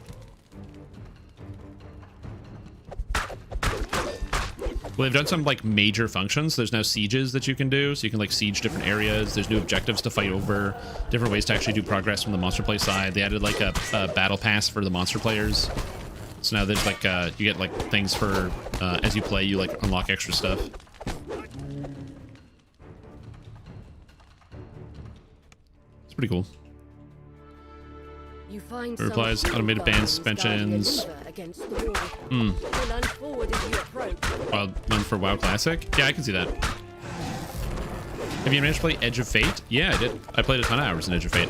Well, they've done some like major functions. There's now sieges that you can do, so you can like siege different areas. There's new objectives to fight over, different ways to actually do progress from the monster play side. They added like a battle pass for the monster players. So now there's like you get like things for as you play, you like unlock extra stuff. It's pretty cool. You find replies, automated ban suspensions. Wild one for WoW Classic. Yeah, I can see that. Have you managed to play Edge of Fate? Yeah, I did. I played a ton of hours in Edge of Fate.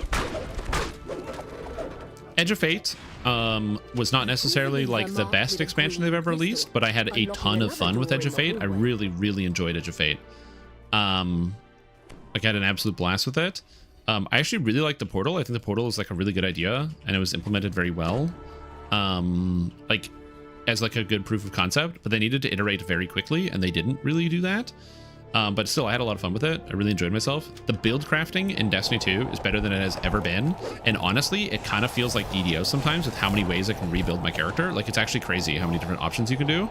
Edge of Fate was not necessarily like the best expansion they've ever released, but I had a ton of fun with Edge of Fate. I really, really enjoyed Edge of Fate. Like I had an absolute blast with it. I actually really like the portal. I think the portal is like a really good idea, and it was implemented very well. Like as like a good proof of concept, but they needed to iterate very quickly, and they didn't really do that. But still, I had a lot of fun with it. I really enjoyed myself. The build crafting in Destiny 2 is better than it has ever been. And honestly, it kind of feels like DDO sometimes with how many ways I can rebuild my character. Like, it's actually crazy how many different options you can do.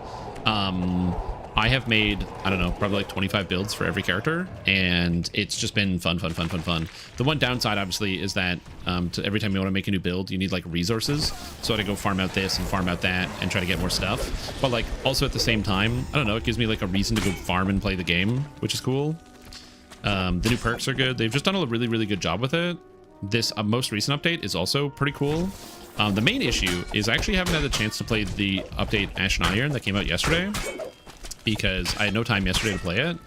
I have made, I don't know, probably like 25 builds for every character, and it's just been fun. The one downside, obviously, is that every time you want to make a new build, you need like resources. So I had to go farm out this and farm out that and try to get more stuff. But like also at the same time, I don't know, it gives me like a reason to go farm and play the game, which is cool. The new perks are good. They've just done a really, really good job with it. This most recent update is also pretty cool. The main issue is I actually haven't had the chance to play the update Ash and Iron that came out yesterday, because I had no time yesterday to play it.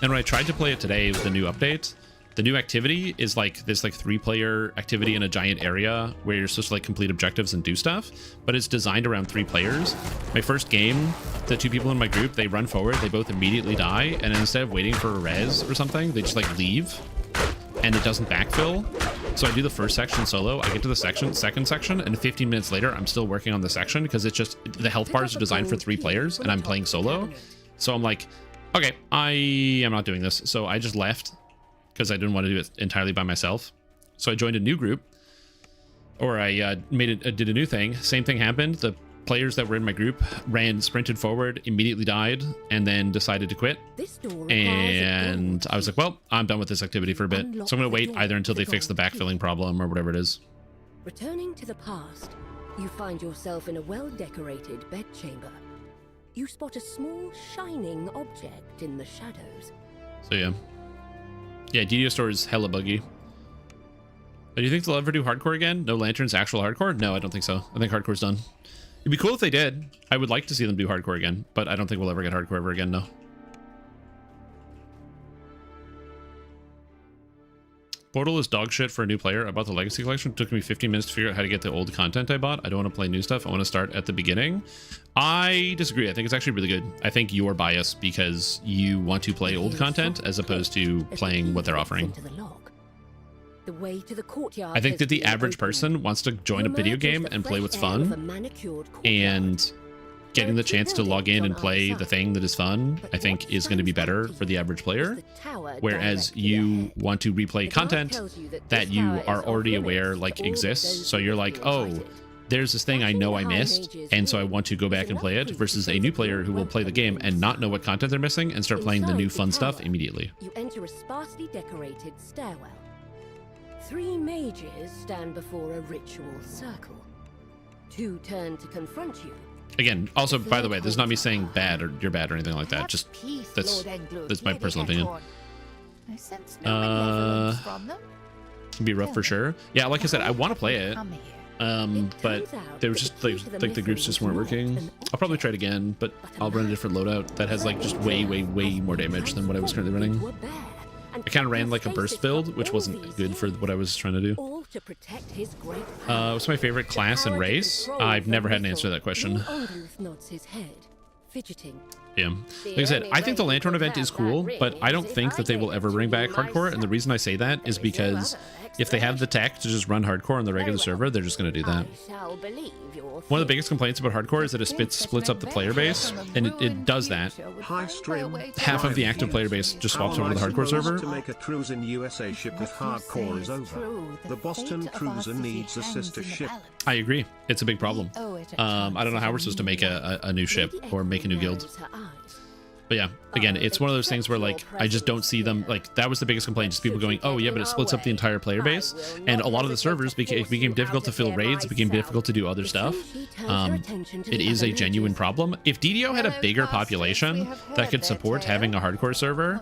And when I tried to play it today with the new update, the new activity is like this like 3-player activity in a giant area where you're supposed to like complete objectives and do stuff, but it's designed around 3 players. My first game, the 2 people in my group, they run forward, they both immediately die, and instead of waiting for a res or something, they just like leave, and it doesn't backfill. So I do the first section solo, I get to the second section, and 15 minutes later, I'm still working on the section because it's just, the health bars are designed for 3 players, and I'm playing solo. So I'm like, okay, I am not doing this. So I just left because I didn't want to do it entirely by myself. So I joined a new group, or I did a new thing. Same thing happened. The players that were in my group sprinted forward, immediately died, and then decided to quit. And I was like, well, I'm done with this activity for a bit. So I'm going to wait either until they fix the backfilling problem or whatever it is. Returning to the past, you find yourself in a well-decorated bedchamber. You spot a small, shining object in the shadows. So yeah. Yeah, DDO store is hella buggy. Do you think they'll ever do hardcore again? No lanterns, actual hardcore? No, I don't think so. I think hardcore's done. It'd be cool if they did. I would like to see them do hardcore again, but I don't think we'll ever get hardcore ever again, no. Portal is dog shit for a new player. I bought the Legacy Collection. It took me 15 minutes to figure out how to get the old content I bought. I don't want to play new stuff. I want to start at the beginning. I disagree. I think it's actually really good. I think you're biased because you want to play old content as opposed to playing what they're offering. The way to the courtyard. I think that the average person wants to join a video game and play what's fun, and getting the chance to log in and play the thing that is fun, I think, is going to be better for the average player. Whereas you want to replay content that you are already aware like exists. So you're like, oh, there's this thing I know I missed, and so I want to go back and play it, versus a new player who will play the game and not know what content they're missing and start playing the new fun stuff immediately. You enter a sparsely decorated stairwell. 3 mages stand before a ritual circle. 2 turn to confront you. Again, also, by the way, this is not me saying bad or you're bad or anything like that. Just that's my personal opinion. It'd be rough for sure. Yeah, like I said, I want to play it. But they were just like the groups just weren't working. I'll probably try it again, but I'll run a different loadout that has like just way more damage than what I was currently running. I kind of ran like a burst build, which wasn't good for what I was trying to do. What's my favorite class and race? I've never had an answer to that question. Yeah. Like I said, I think the Lantern event is cool, but I don't think that they will ever bring back hardcore. And the reason I say that is because if they have the tech to just run hardcore on the regular server, they're just going to do that. One of the biggest complaints about hardcore is that it splits up the player base, and it does that. Half of the active player base just swaps over to the hardcore server. To make a cruise in USA ship with hardcore is over. The Boston Cruiser needs a sister ship. I agree. It's a big problem. I don't know how we're supposed to make a new ship or make a new guild. But yeah, again, it's one of those things where like I just don't see them. Like that was the biggest complaint, just people going, oh yeah, but it splits up the entire player base, and a lot of the servers became difficult to fill raids, became difficult to do other stuff. It is a genuine problem. If DDO had a bigger population that could support having a hardcore server,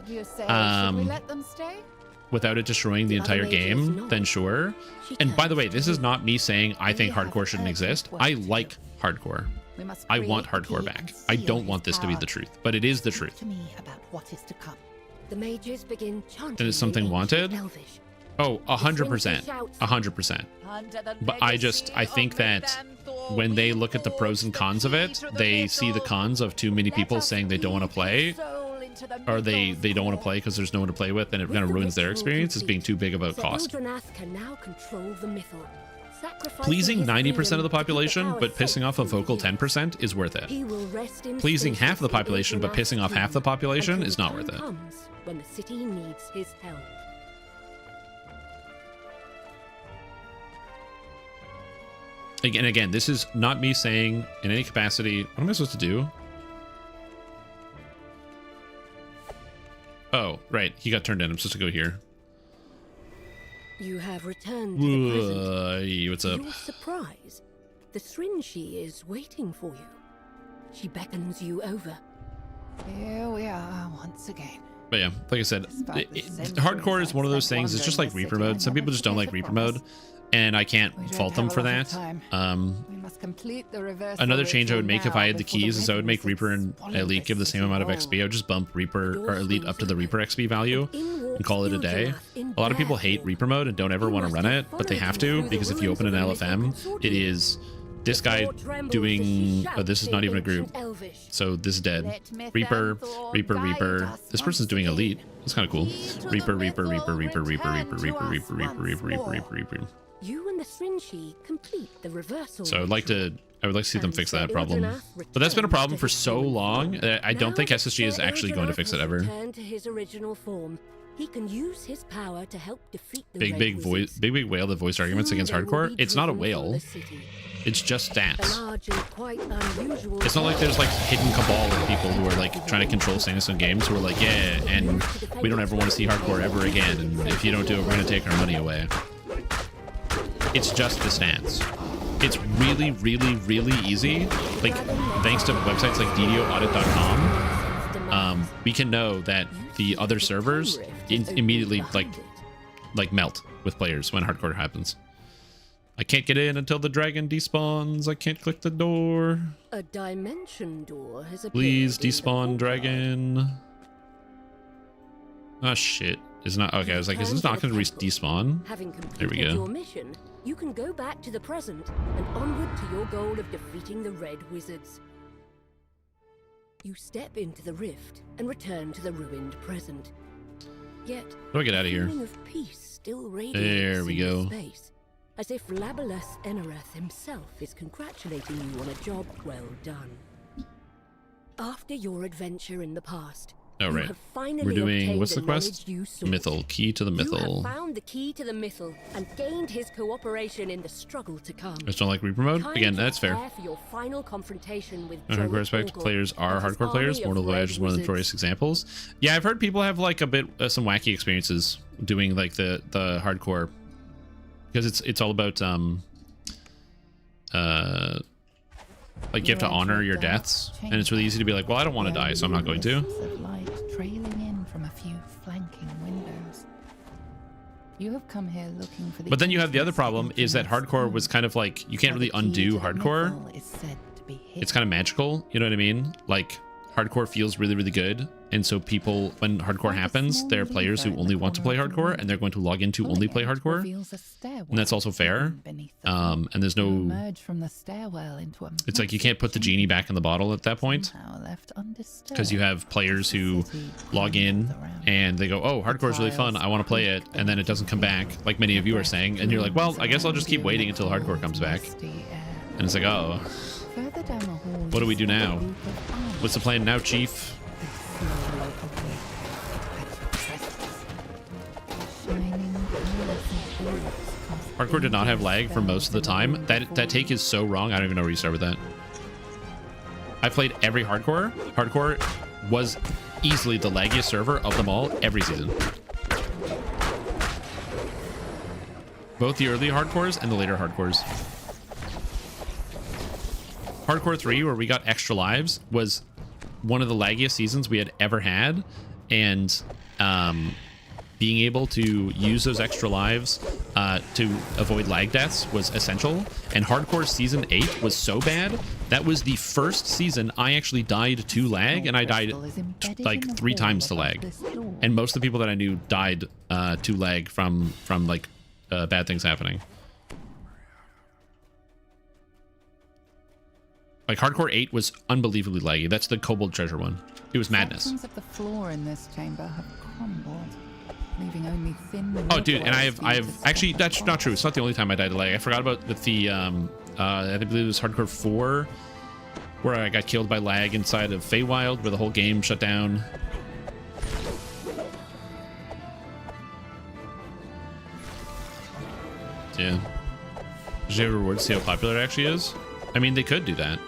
without it destroying the entire game, then sure. And by the way, this is not me saying I think hardcore shouldn't exist. I like hardcore. I want hardcore back. I don't want this to be the truth, but it is the truth. The mages begin chanting. Then is something wanted? Oh, 100%. 100%. But I think that when they look at the pros and cons of it, they see the cons of too many people saying they don't want to play, or they don't want to play because there's no one to play with, and it kind of ruins their experience as being too big about cost. Pleasing 90% of the population, but pissing off a vocal 10% is worth it. Pleasing half the population, but pissing off half the population is not worth it. When the city needs his help. And again, this is not me saying in any capacity, what am I supposed to do? Oh, right. He got turned in. I'm supposed to go here. You have returned to the present. What's up? To your surprise, the Srinshi is waiting for you. She beckons you over. Here we are once again. But yeah, like I said, hardcore is one of those things. It's just like Reaper mode. Some people just don't like Reaper mode, and I can't fault them for that. Another change I would make if I had the keys is I would make Reaper and Elite give the same amount of XP. I would just bump Reaper or Elite up to the Reaper XP value and call it a day. A lot of people hate Reaper mode and don't ever want to run it, but they have to, because if you open an LFM, it is this guy doing, oh, this is not even a group, so this is dead. Reaper, Reaper, Reaper. This person's doing Elite. That's kind of cool. Reaper, Reaper, Reaper, Reaper, Reaper, Reaper, Reaper, Reaper, Reaper, Reaper, Reaper, Reaper, Reaper. You and the Srinshi complete the reversal. So I would like to see them fix that problem. But that's been a problem for so long. I don't think SSG is actually going to fix it ever. To his original form. He can use his power to help defeat the big whale that voiced arguments against hardcore. It's not a whale. It's just stats. It's not like there's like hidden cabal of people who are like trying to control Sanderson games who are like, yeah, and we don't ever want to see hardcore ever again, and if you don't do it, we're gonna take our money away. It's just the stats. It's really, really, really easy. Like, thanks to websites like DDOaudit.com, we can know that the other servers immediately like melt with players when hardcore happens. I can't get in until the dragon despawns. I can't click the door. A dimension door has appeared. Please despawn dragon. Oh shit. It's not okay. I was like, is this not going to despawn? There we go. Your mission, you can go back to the present and onward to your goal of defeating the Red Wizards. You step into the rift and return to the ruined present. Yet, how do I get out of here? Of peace still there we go. Space, as if Labalus Enereth himself is congratulating you on a job well done. After your adventure in the past, oh right, we're doing, what's the quest? Mythal, key to the Mythal. You have found the key to the Mythal and gained his cooperation in the struggle to come. I just don't like Reaper mode. Again, that's fair. For your final confrontation with hardcore aspect players are hardcore players. Mortal Voyage is one of the notorious examples. Yeah, I've heard people have like a bit some wacky experiences doing like the hardcore, because it's all about like you have to honor your deaths, and it's really easy to be like, well, I don't want to die, so I'm not going to. Trailing in from a few flanking windows. You have come here looking for the. But then you have the other problem is that hardcore was kind of like, you can't really undo hardcore. It's kind of magical, you know what I mean? Like hardcore feels really, really good, and so people, when hardcore happens, there are players who only want to play hardcore, and they're going to log in to only play hardcore, and that's also fair. And there's no, it's like you can't put the genie back in the bottle at that point, because you have players who log in and they go, oh, hardcore is really fun, I want to play it, and then it doesn't come back, like many of you are saying, and you're like, well, I guess I'll just keep waiting until hardcore comes back. And it's like, oh, what do we do now? What's the plan now, Chief? Hardcore did not have lag for most of the time. That take is so wrong. I don't even know where you start with that. I played every hardcore. Hardcore was easily the laggiest server of them all every season. Both the early hardcores and the later hardcores. Hardcore 3, where we got extra lives, was one of the laggiest seasons we had ever had, and being able to use those extra lives to avoid lag deaths was essential. And Hardcore Season 8 was so bad, that was the first season I actually died to lag, and I died like 3 times to lag. And most of the people that I knew died to lag from like bad things happening. Like Hardcore 8 was unbelievably laggy. That's the Kobold treasure one. It was madness. Sections of the floor in this chamber have crumbled, leaving only thin. Oh, dude, and I have actually, that's not true. It's not the only time I died to lag. I forgot about the I believe it was Hardcore 4, where I got killed by lag inside of Feywild, where the whole game shut down. Yeah. Did you ever reward see how popular it actually is? I mean, they could do that.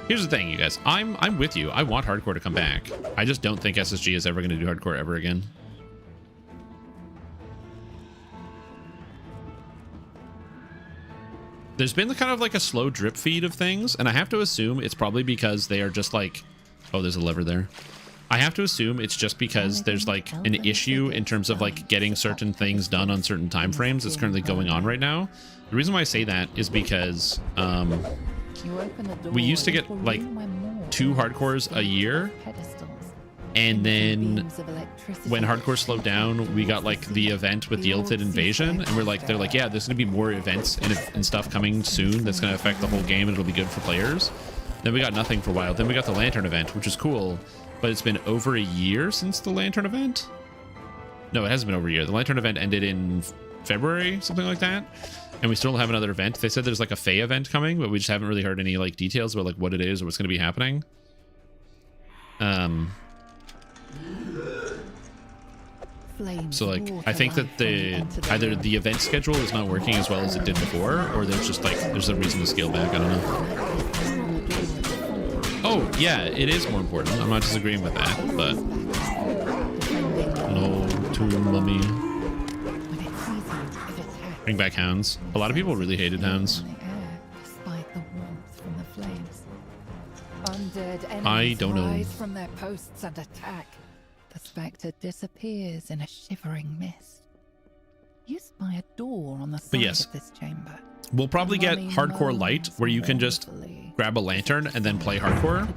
Here's the thing, you guys. I'm with you. I want Hardcore to come back. I just don't think SSG is ever going to do Hardcore ever again. There's been kind of like a slow drip feed of things, and I have to assume it's probably because they are just like, oh, there's a lever there. I have to assume it's just because there's like an issue in terms of like getting certain things done on certain time frames that's currently going on right now. The reason why I say that is because we used to get like 2 hardcores a year, and then when hardcore slowed down, we got like the event with the Illithid invasion, and they're like, yeah, there's gonna be more events and stuff coming soon that's gonna affect the whole game, and it'll be good for players. Then we got nothing for a while. Then we got the Lantern event, which is cool, but it's been over a year since the Lantern event. No, it hasn't been over a year. The Lantern event ended in February, something like that, and we still don't have another event. They said there's like a Fey event coming, but we just haven't really heard any like details about like what it is or what's going to be happening. So like I think that either the event schedule is not working as well as it did before, or there's a reason to scale back. I don't know. Oh yeah, it is more important. I'm not disagreeing with that, but no Tomb Mummy. Bring back hounds. A lot of people really hated hounds. I don't know. From their posts and attack. The spectre disappears in a shivering mist. You spy a door on the side of this chamber. We'll probably get Hardcore Light, where you can just grab a lantern and then play Hardcore.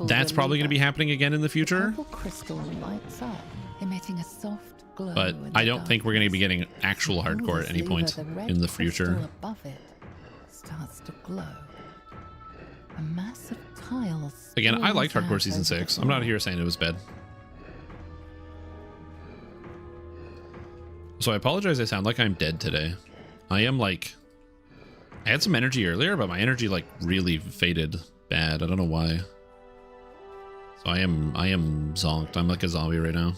That's probably going to be happening again in the future. Crystal lights up, emitting a soft glow. But I don't think we're going to be getting actual Hardcore at any point in the future. Above it starts to glow. A massive tiles. Again, I liked Hardcore Season 6. I'm not here saying it was bad. So I apologize, I sound like I'm dead today. I am like... I had some energy earlier, but my energy like really faded bad. I don't know why. So I am zonked. I'm like a zombie right now.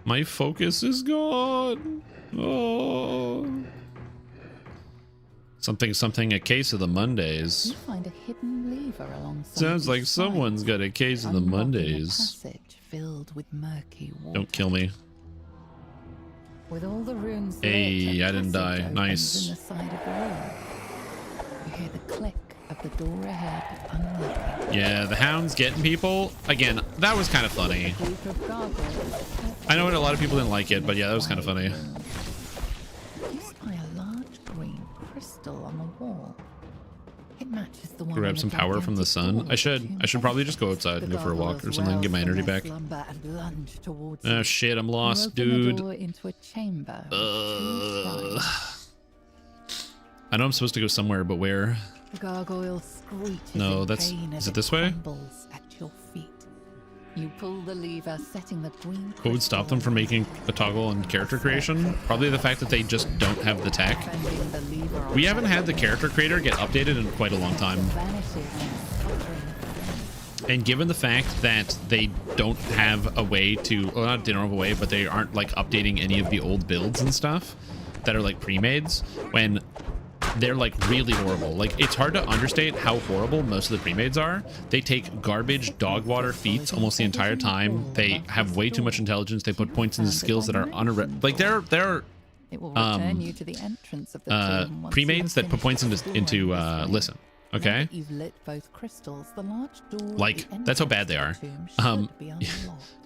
My focus is gone. Oh... Something, a case of the Mondays. You find a hidden lever alongside. Sounds like someone's got a case of the Mondays. Passage filled with murky water. Don't kill me. With all the runes hey, I didn't die. Nice. In the side of the room. You hear the click of the door ahead unlocking. Yeah, the hound's getting people. Again, that was kind of funny. I know a lot of people didn't like it, but yeah, that was kind of funny. You spy a large green crystal on the wall. It matches the one. Grab some power from the sun. I should probably just go outside and go for a walk or something, get my energy back. Oh shit, I'm lost, dude. Into a chamber. I know I'm supposed to go somewhere, but where? The gargoyle screeches. No, that's... Is it this way? At your feet. You pull the lever, setting the green. What would stop them from making a toggle on character creation? Probably the fact that they just don't have the tech. We haven't had the character creator get updated in quite a long time. And given the fact that they don't have a way to, well, not they don't have a way, but they aren't like updating any of the old builds and stuff that are like pre-mades, when they're like really horrible. Like, it's hard to understate how horrible most of the pre-mades are. They take garbage dog water feats almost the entire time. They have way too much intelligence. They put points into skills that are like they're pre-mades that put points into listen. Okay, like that's how bad they are. You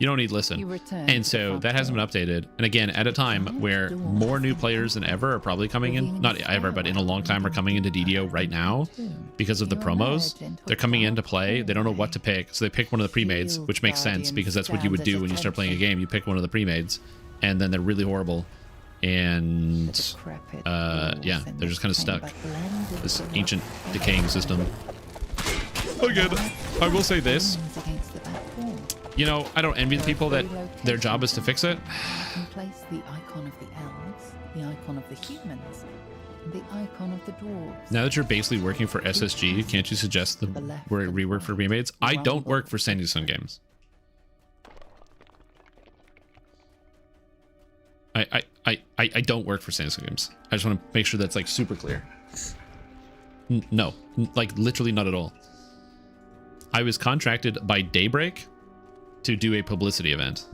don't need listen, and so that hasn't been updated. And again, at a time where more new players than ever are probably coming in, not ever, but in a long time, are coming into DDO right now because of the promos. They're coming in to play. They don't know what to pick, so they pick one of the pre-mades, which makes sense because that's what you would do when you start playing a game. You pick one of the pre-mades, and then they're really horrible. and yeah, they're just kind of stuck. This ancient decaying system. Again, I will say this. You know, I don't envy the people that their job is to fix it. Place the icon of the elves, the icon of the humans, and the icon of the dwarves. Now that you're basically working for SSG, can't you suggest the rework for remades? I don't work for Sandy Sun Games. I don't work for Sandy Sun Games. I just want to make sure that's like super clear. No, like literally not at all. I was contracted by Daybreak to do a publicity event.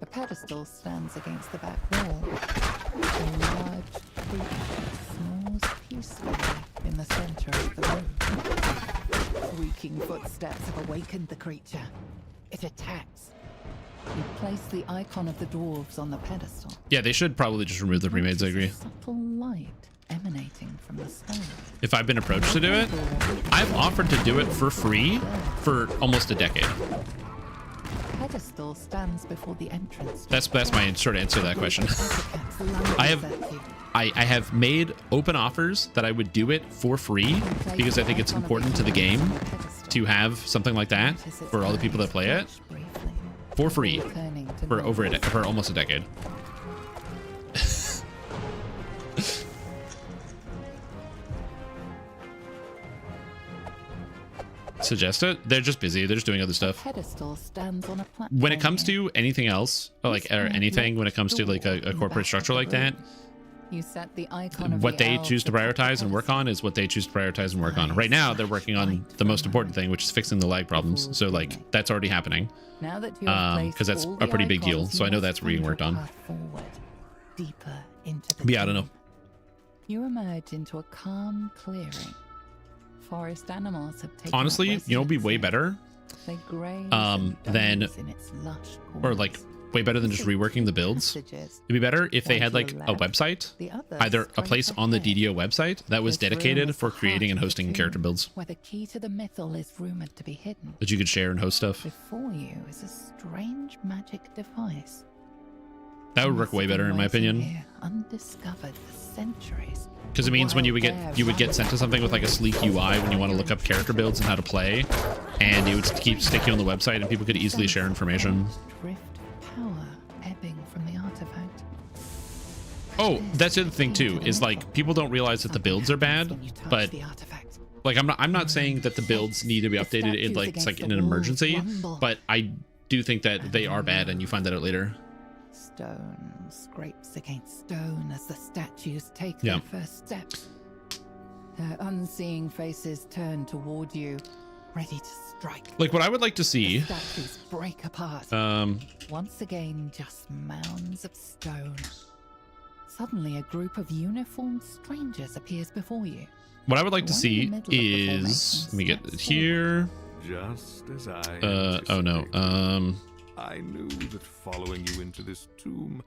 A pedestal stands against the back wall. A large creature snores peacefully in the center of the room. Creaking footsteps have awakened the creature. It attacks. You place the icon of the dwarves on the pedestal. Yeah, they should probably just remove the remades, I agree. Subtle light emanating from the stone. If I've been approached to do it, I've offered to do it for free for almost a decade. Pedestal stands before the entrance. That's my short answer to that question. I have made open offers that I would do it for free because I think it's important to the game to have something like that for all the people that play it for free for for almost a decade. Suggest it. They're just busy. They're just doing other stuff. Pedestal stands on a platform. When it comes to anything else, or anything, when it comes to like a corporate structure like that, you set the icon of what they choose to prioritize and work on is what they choose to prioritize and work on. Right now, they're working on the most important thing, which is fixing the lag problems. So like that's already happening. Because that's a pretty big deal. So I know that's being worked on. Deeper into the but yeah, I don't know. You emerge into a calm clearing. Forest animals have taken honestly, you know, it'd be way better than, or like way better than just reworking the builds. It'd be better if they had like a website, either a place on the DDO website that was dedicated for creating and hosting character builds, where the key to the mythal is rumored to be hidden, that you could share and host stuff. Before you is a strange magic device. That would work way better in my opinion. Undiscovered for centuries. Because it means when you would get sent to something with like a sleek UI when you want to look up character builds and how to play, and it would keep sticking on the website and people could easily share information. Drift power ebbing from the artifact. Oh, that's the other thing too, is like people don't realize that the builds are bad, but like I'm not saying that the builds need to be updated in like it's like in an emergency, but I do think that they are bad and you find that out later. Stone scrapes against stone as the statues take their first steps. Their unseeing faces turn toward you, ready to strike. Like what I would like to see. The statues break apart. Once again, just mounds of stone. Suddenly, a group of uniformed strangers appears before you. What I would like to see is, let me get it here. Just as I oh no. I knew that following you into this tomb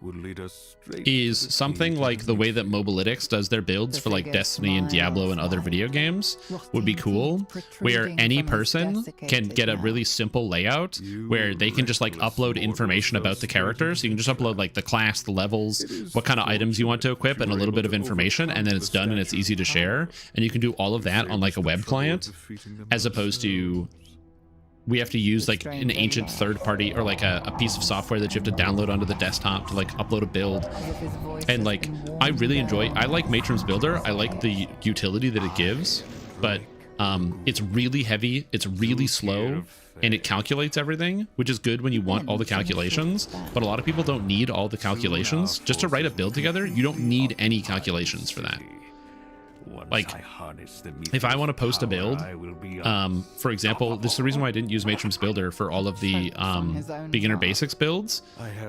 would lead us straight is something like the way that Mobalytics does their builds for like Destiny and Diablo and other video games would be cool, where any person can get a really simple layout where they can just like upload information about the character. So you can just upload like the class, the levels, what kind of items you want to equip, and a little bit of information, and then it's done and it's easy to share. And you can do all of that on like a web client, as opposed to we have to use like an ancient third party or like a piece of software that you have to download onto the desktop to like upload a build. And like I like Matron's Builder. I like the utility that it gives, but it's really heavy, it's really slow, and it calculates everything, which is good when you want all the calculations, but a lot of people don't need all the calculations. Just to write a build together, you don't need any calculations for that. Like, if I want to post a build, for example, this is the reason why I didn't use Matron's Builder for all of the beginner basics builds.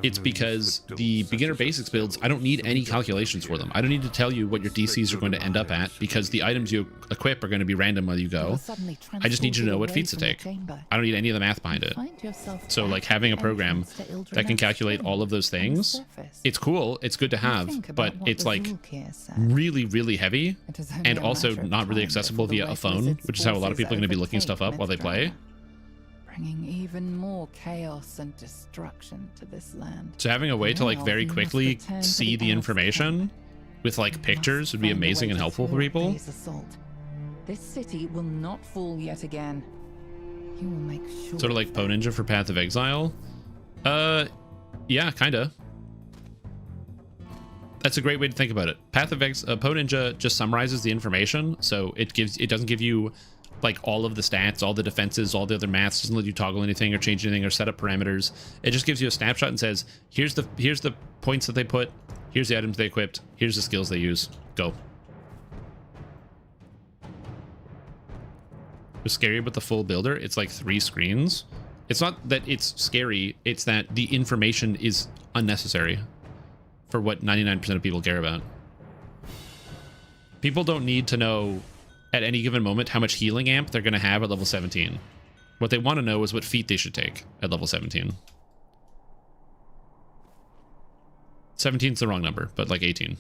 It's because the beginner basics builds, I don't need any calculations for them. I don't need to tell you what your DCs are going to end up at, because the items you equip are going to be random while you go. I just need you to know what feats to take. I don't need any of the math behind it. So like having a program that can calculate all of those things, it's cool, it's good to have, but it's like really, really heavy. And also not really accessible via a phone, which is how a lot of people are going to be looking stuff up while they play. bringing even more chaos and destruction to this land. So having a way to like very quickly see the information with like pictures would be amazing and helpful for people. This city will not fall yet again. You will make sure. Sort of like Poe Ninja for Path of Exile. Yeah, kinda. That's a great way to think about it. Path of Poe Ninja just summarizes the information, so it doesn't give you like all of the stats, all the defenses, all the other maths. Doesn't let you toggle anything or change anything or set up parameters. It just gives you a snapshot and says, here's the points that they put, here's the items they equipped, here's the skills they use. Go. What's scary about the full builder? It's like 3 screens. It's not that it's scary, it's that the information is unnecessary for what 99% of people care about. People don't need to know at any given moment how much healing amp they're going to have at level 17. What they want to know is what feat they should take at level 17. 17's the wrong number, but like 18.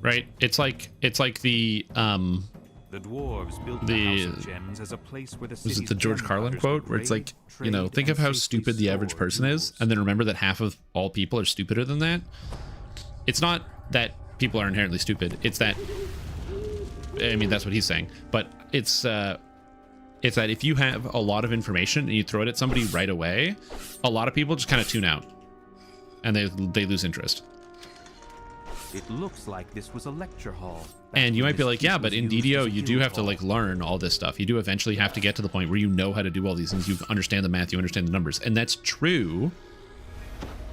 Right? It's like the dwarves built the House of Gems as a place where the was it the George Carlin quote where it's like, you know, think of how stupid the average person is and then remember that half of all people are stupider than that. It's not that people are inherently stupid, it's that, I mean, that's what he's saying, but it's that if you have a lot of information and you throw it at somebody right away, a lot of people just kind of tune out and they lose interest. It looks like this was a lecture hall. And you might be like, yeah, but in DDO, you do have to like learn all this stuff. You do eventually have to get to the point where you know how to do all these things. You understand the math, you understand the numbers. And that's true.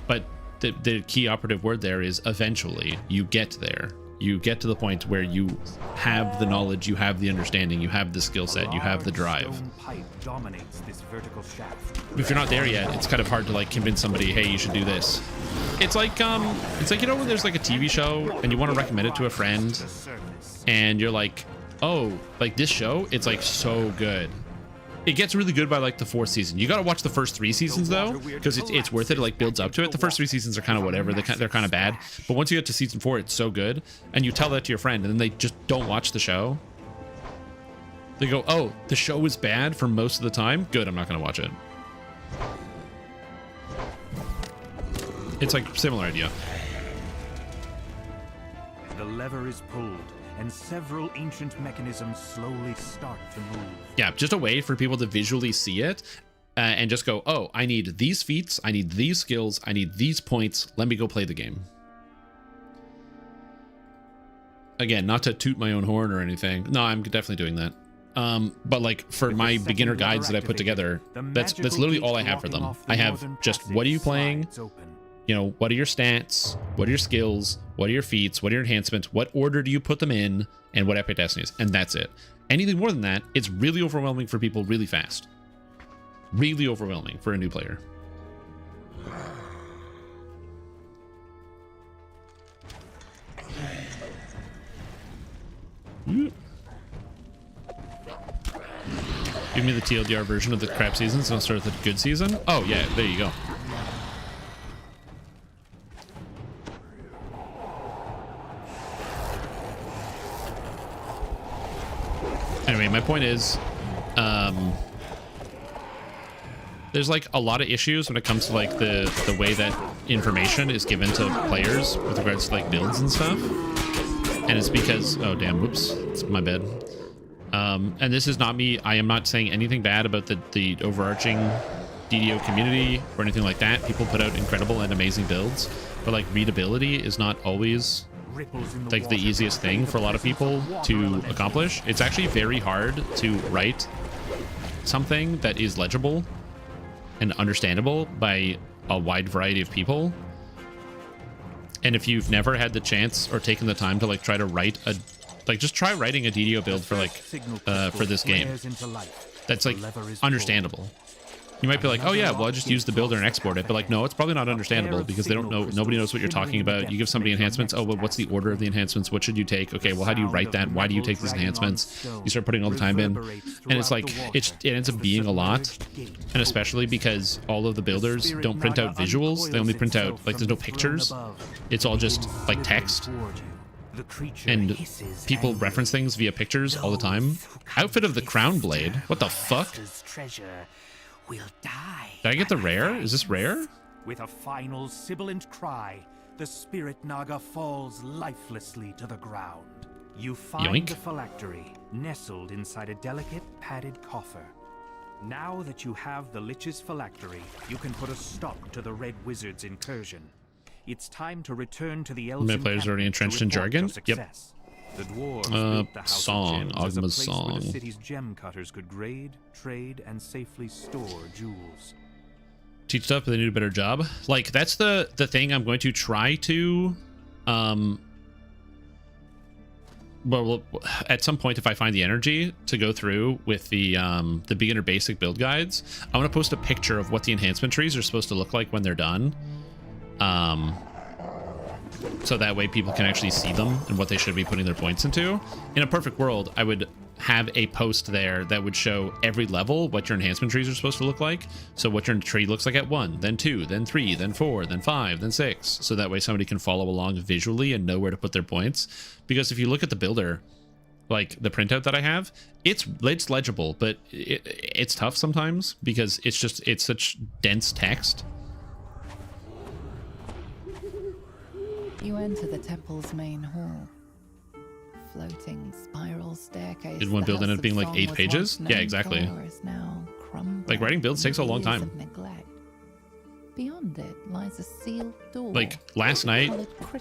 But the key operative word there is eventually. You get there. You get to the point where you have the knowledge, you have the understanding, you have the skill set, you have the drive. If you're not there yet, it's kind of hard to like convince somebody, hey, you should do this. It's like you know when there's like a TV show and you want to recommend it to a friend and you're like, oh, like this show, it's like so good. It gets really good by like the 4th season. You got to watch the first 3 seasons though, because it's worth it. It like builds up to it. The first 3 seasons are kind of whatever. They're kind of bad. But once you get to season 4, it's so good. And you tell that to your friend and then they just don't watch the show. They go, oh, the show was bad for most of the time. Good, I'm not going to watch it. It's like similar idea. The lever is pulled and several ancient mechanisms slowly start to move. Yeah, just a way for people to visually see it and just go, oh, I need these feats, I need these skills, I need these points. Let me go play the game. Again, not to toot my own horn or anything. No, I'm definitely doing that. But like for my beginner guides that I put together, that's literally all I have for them. I have just what are you playing? You know, what are your stats? What are your skills? What are your feats? What are your enhancements? What order do you put them in? And what epic destiny is? And that's it. Anything more than that, it's really overwhelming for people really fast. Really overwhelming for a new player. Give me the TLDR version of the crap season, so I'll start with the good season. Oh, yeah, there you go. Anyway, my point is, there's like a lot of issues when it comes to like the way that information is given to players with regards to like builds and stuff. And it's because, oh damn, whoops, it's my bad. And this is not me. I am not saying anything bad about the overarching DDO community or anything like that. People put out incredible and amazing builds, but like readability is not always like the easiest thing for a lot of people to accomplish. It's actually very hard to write something that is legible and understandable by a wide variety of people. And if you've never had the chance or taken the time to like try to write a, like just try writing a DDO build for like for this game that's like understandable. You might be like, oh yeah, well I just use the builder and export it, but like no, it's probably not understandable because they don't know. Nobody knows what you're talking about. You give somebody enhancements. Oh, well, what's the order of the enhancements? What should you take? Okay, well how do you write that? Why do you take these enhancements? You start putting all the time in, and it's like it ends up being a lot, and especially because all of the builders don't print out visuals. They only print out like there's no pictures. It's all just like text. And people reference things via pictures all the time. Outfit of the Crown Blade. What the fuck? Will die. Did I get the rare? Is this rare? With a final sibilant cry, the spirit Naga falls lifelessly to the ground. You find Yoink. the phylactery nestled inside a delicate padded coffer. Now that you have the Lich's phylactery, you can put a stop to the Red Wizard's incursion. It's time to return to the Elven Many players already entrenched in jargon. Yep. The dwarves built the House song, of Gems as a Ogma's place where the song. city's gem cutters could grade, trade, and safely store jewels. Teach stuff, but they need a better job. Like that's the thing I'm going to try to well at some point if I find the energy to go through with the beginner basic build guides, I want to post a picture of what the enhancement trees are supposed to look like when they're done. So that way people can actually see them and what they should be putting their points into. In a perfect world, I would have a post there that would show every level what your enhancement trees are supposed to look like. So what your tree looks like at 1, then 2, then 3, then 4, then 5, then 6. So that way somebody can follow along visually and know where to put their points. Because if you look at the builder, like the printout that I have, it's legible, but it's tough sometimes because it's such dense text. You enter the temple's main hall. Floating spiral staircase. Did one build end up being like 8 pages? Yeah, exactly. Like writing builds takes a long time. Beyond it lies a sealed door. Like last night,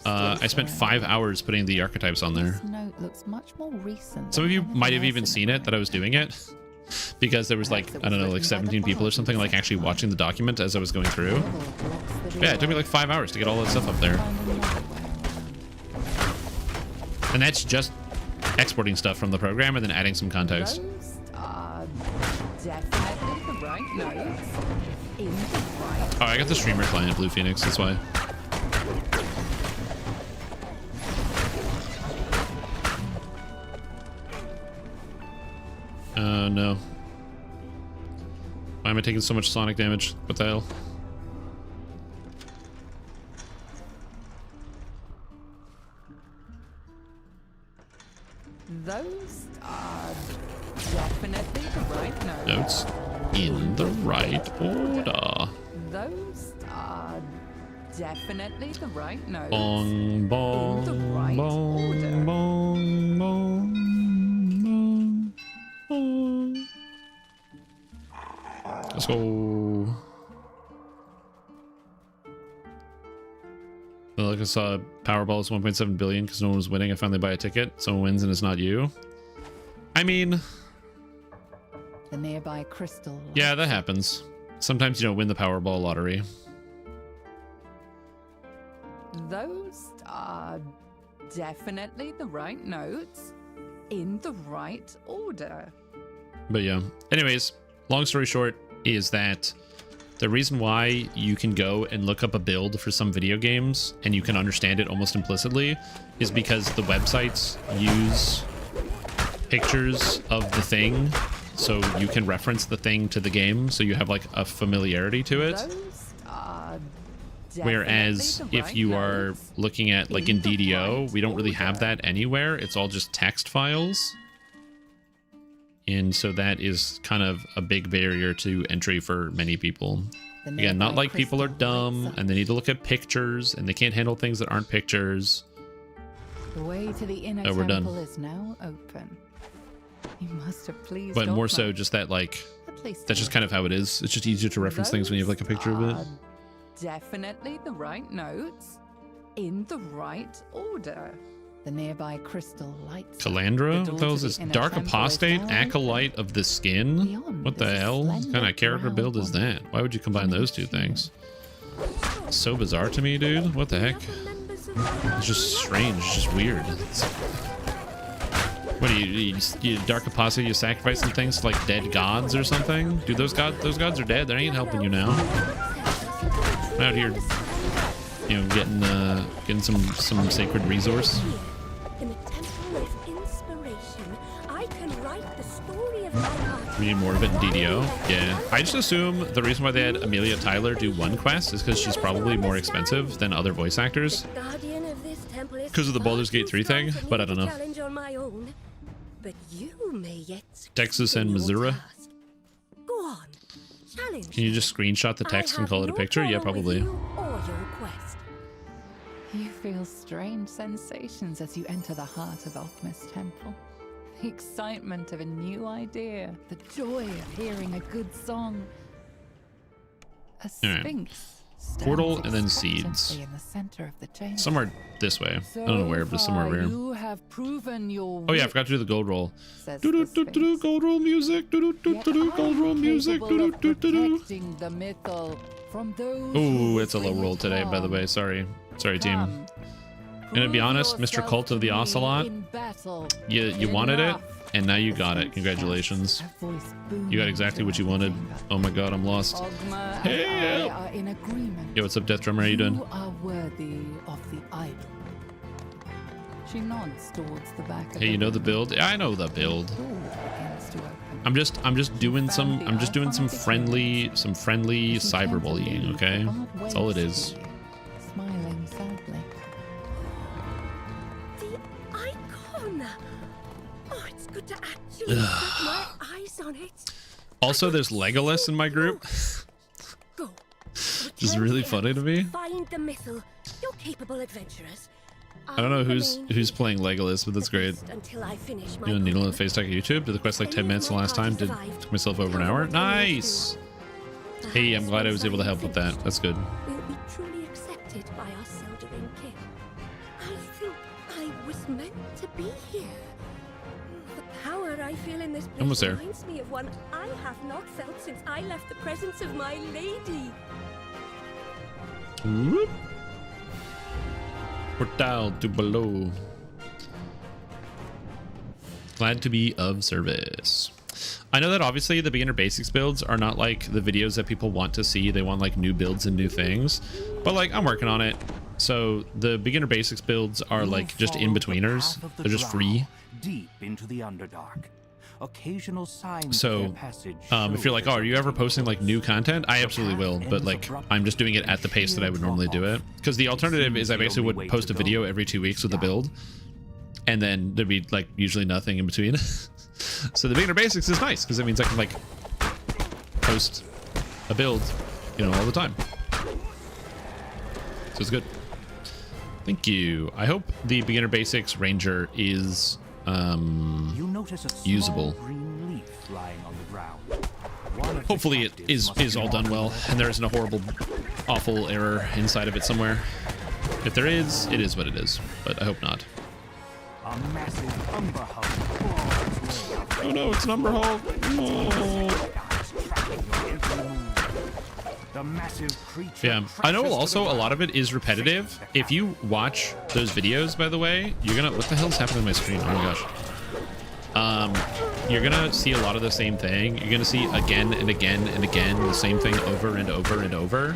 I spent 5 hours putting the archetypes on there. This note looks much more recent. Some of you might have even seen it that I was doing it because there was like, I don't know, like 17 people or something like actually watching the document as I was going through. Yeah, it took me like 5 hours to get all that stuff up there. And that's just exporting stuff from the program and then adding some context. Those are definitely the right notes. In the right. Oh, I got the streamer client, Blue Phoenix, that's why. No. Why am I taking so much sonic damage? What the hell? Those are definitely the right notes. Notes in the right order. Those are definitely the right notes. Bong, bong, In the right bong, order. bong, bong, bong, bong. Let's go. Well, like I saw Powerball is 1.7 billion because no one was winning. I finally buy a ticket. Someone wins and it's not you. I mean, The nearby crystal. yeah, that happens. Sometimes you don't win the Powerball lottery. Those are definitely the right notes. In the right order. But yeah. Anyways, long story short is that the reason why you can go and look up a build for some video games and you can understand it almost implicitly is because the websites use pictures of the thing so you can reference the thing to the game so you have like a familiarity to it. Those are Whereas definitely the if right you are notes. looking at like in In the DDO, right we don't really have that anywhere. It's all just text files. And so that is kind of a big barrier to entry for many people. The Again, not nearby like people are crystal dumb lights up. and they need to look at pictures and they can't handle things that aren't pictures. The way to the inner Oh, we're done. temple is now open. You must have pleased. But more so Ogma. just that like, At least that's just kind of how it is. It's just easier to reference things when you have like a picture of it. Those are definitely the right notes. In the right order. the nearby crystal lights. up. Calandra? The What the door hell to is the this? inner Dark temple is Apostate? now Acolyte of the Skin? Beyond What the is a hell? What kind splendid of character brown build is one. that? Why would you combine those two things? So bizarre to me, dude. What the heck? It's just strange. It's just weird. What do you Dark Apostle, you sacrifice some things to like dead gods or something? Dude, those gods are dead. They ain't helping you now. I'm out here, you know, getting some sacred resource. In the Temple of Inspiration, I can write the story of my heart. We need more of it in DDO. Yeah. I just assume the reason why they had Amelia Tyler do one quest is because she's probably more expensive than other voice actors. Because of the Baldur's Gate 3 thing, but I don't know. But you may yet Texas and Missouri. Go on. Challenge. Can you just screenshot the text and call it a picture? Yeah, probably. You feel strange sensations as you enter the heart of Alchemist Temple. The excitement of a new idea, the joy of hearing a good song. A sphinx. Portal and then seeds. In the center of the chamber. Somewhere this way. I don't know where, but somewhere where. You have proven your oh yeah, I forgot to do the gold roll. Gold roll music. Gold roll music. Ooh, it's a low roll today, by the way. Sorry, team. I'm gonna be honest, Mr. Cult of the Ocelot. You wanted it, and now you got it. Congratulations. You got exactly what you wanted. Oh my god, I'm lost. Hey! Yo, what's up, Death Drummer? How you doing? You are worthy of the idol. She nods towards the back of hey, you know the build? Yeah, I know the build. I'm just doing some friendly cyberbullying, okay? That's all it is. Smiling sadly. The icon. Oh, it's good to actually set my eyes on it. Also, there's Legolas in my group. Go. Which is really funny to me. Find the Mythal. You're capable adventurers. I don't know who's playing Legolas, but that's great. You know, needle in the face tech at YouTube. Did the quest like 10 minutes the last time? Took myself over an hour. Nice. Hey, I'm glad I was able to help with that. That's good. We'll be truly accepted by our Seldering kin. I think I was meant to be here. The power I feel in this place reminds me of one I have not felt since I left the presence of my lady. Whoop. Portal to below. Glad to be of service. I know that obviously the beginner basics builds are not like the videos that people want to see. They want like new builds and new things, but like I'm working on it. So the beginner basics builds are like just in-betweeners. They're just free. Deep into the Underdark. Occasional signs so if you're like, oh, are you ever posting like new content? I absolutely will, but like I'm just doing it at the pace that I would normally do it, because the alternative is I basically would post a video every 2 weeks with a build, and then there'd be like usually nothing in between. So the beginner basics is nice because it means I can like post a build, you know, all the time. So it's good. Thank you. I hope the beginner basics ranger is you notice a usable. Green leaf lying on the ground. Hopefully it is all done well and there isn't a horrible, awful error inside of it somewhere. If there is, it is what it is, but I hope not. A massive Umber Hulk. Oh no, it's an Umber Hulk. Oh. The massive creature. Yeah, I know also a lot of it is repetitive. If you watch those videos, by the way, you're gonna, what the hell's happening on my screen? Oh my gosh. You're gonna see a lot of the same thing. You're gonna see again and again and again the same thing over and over and over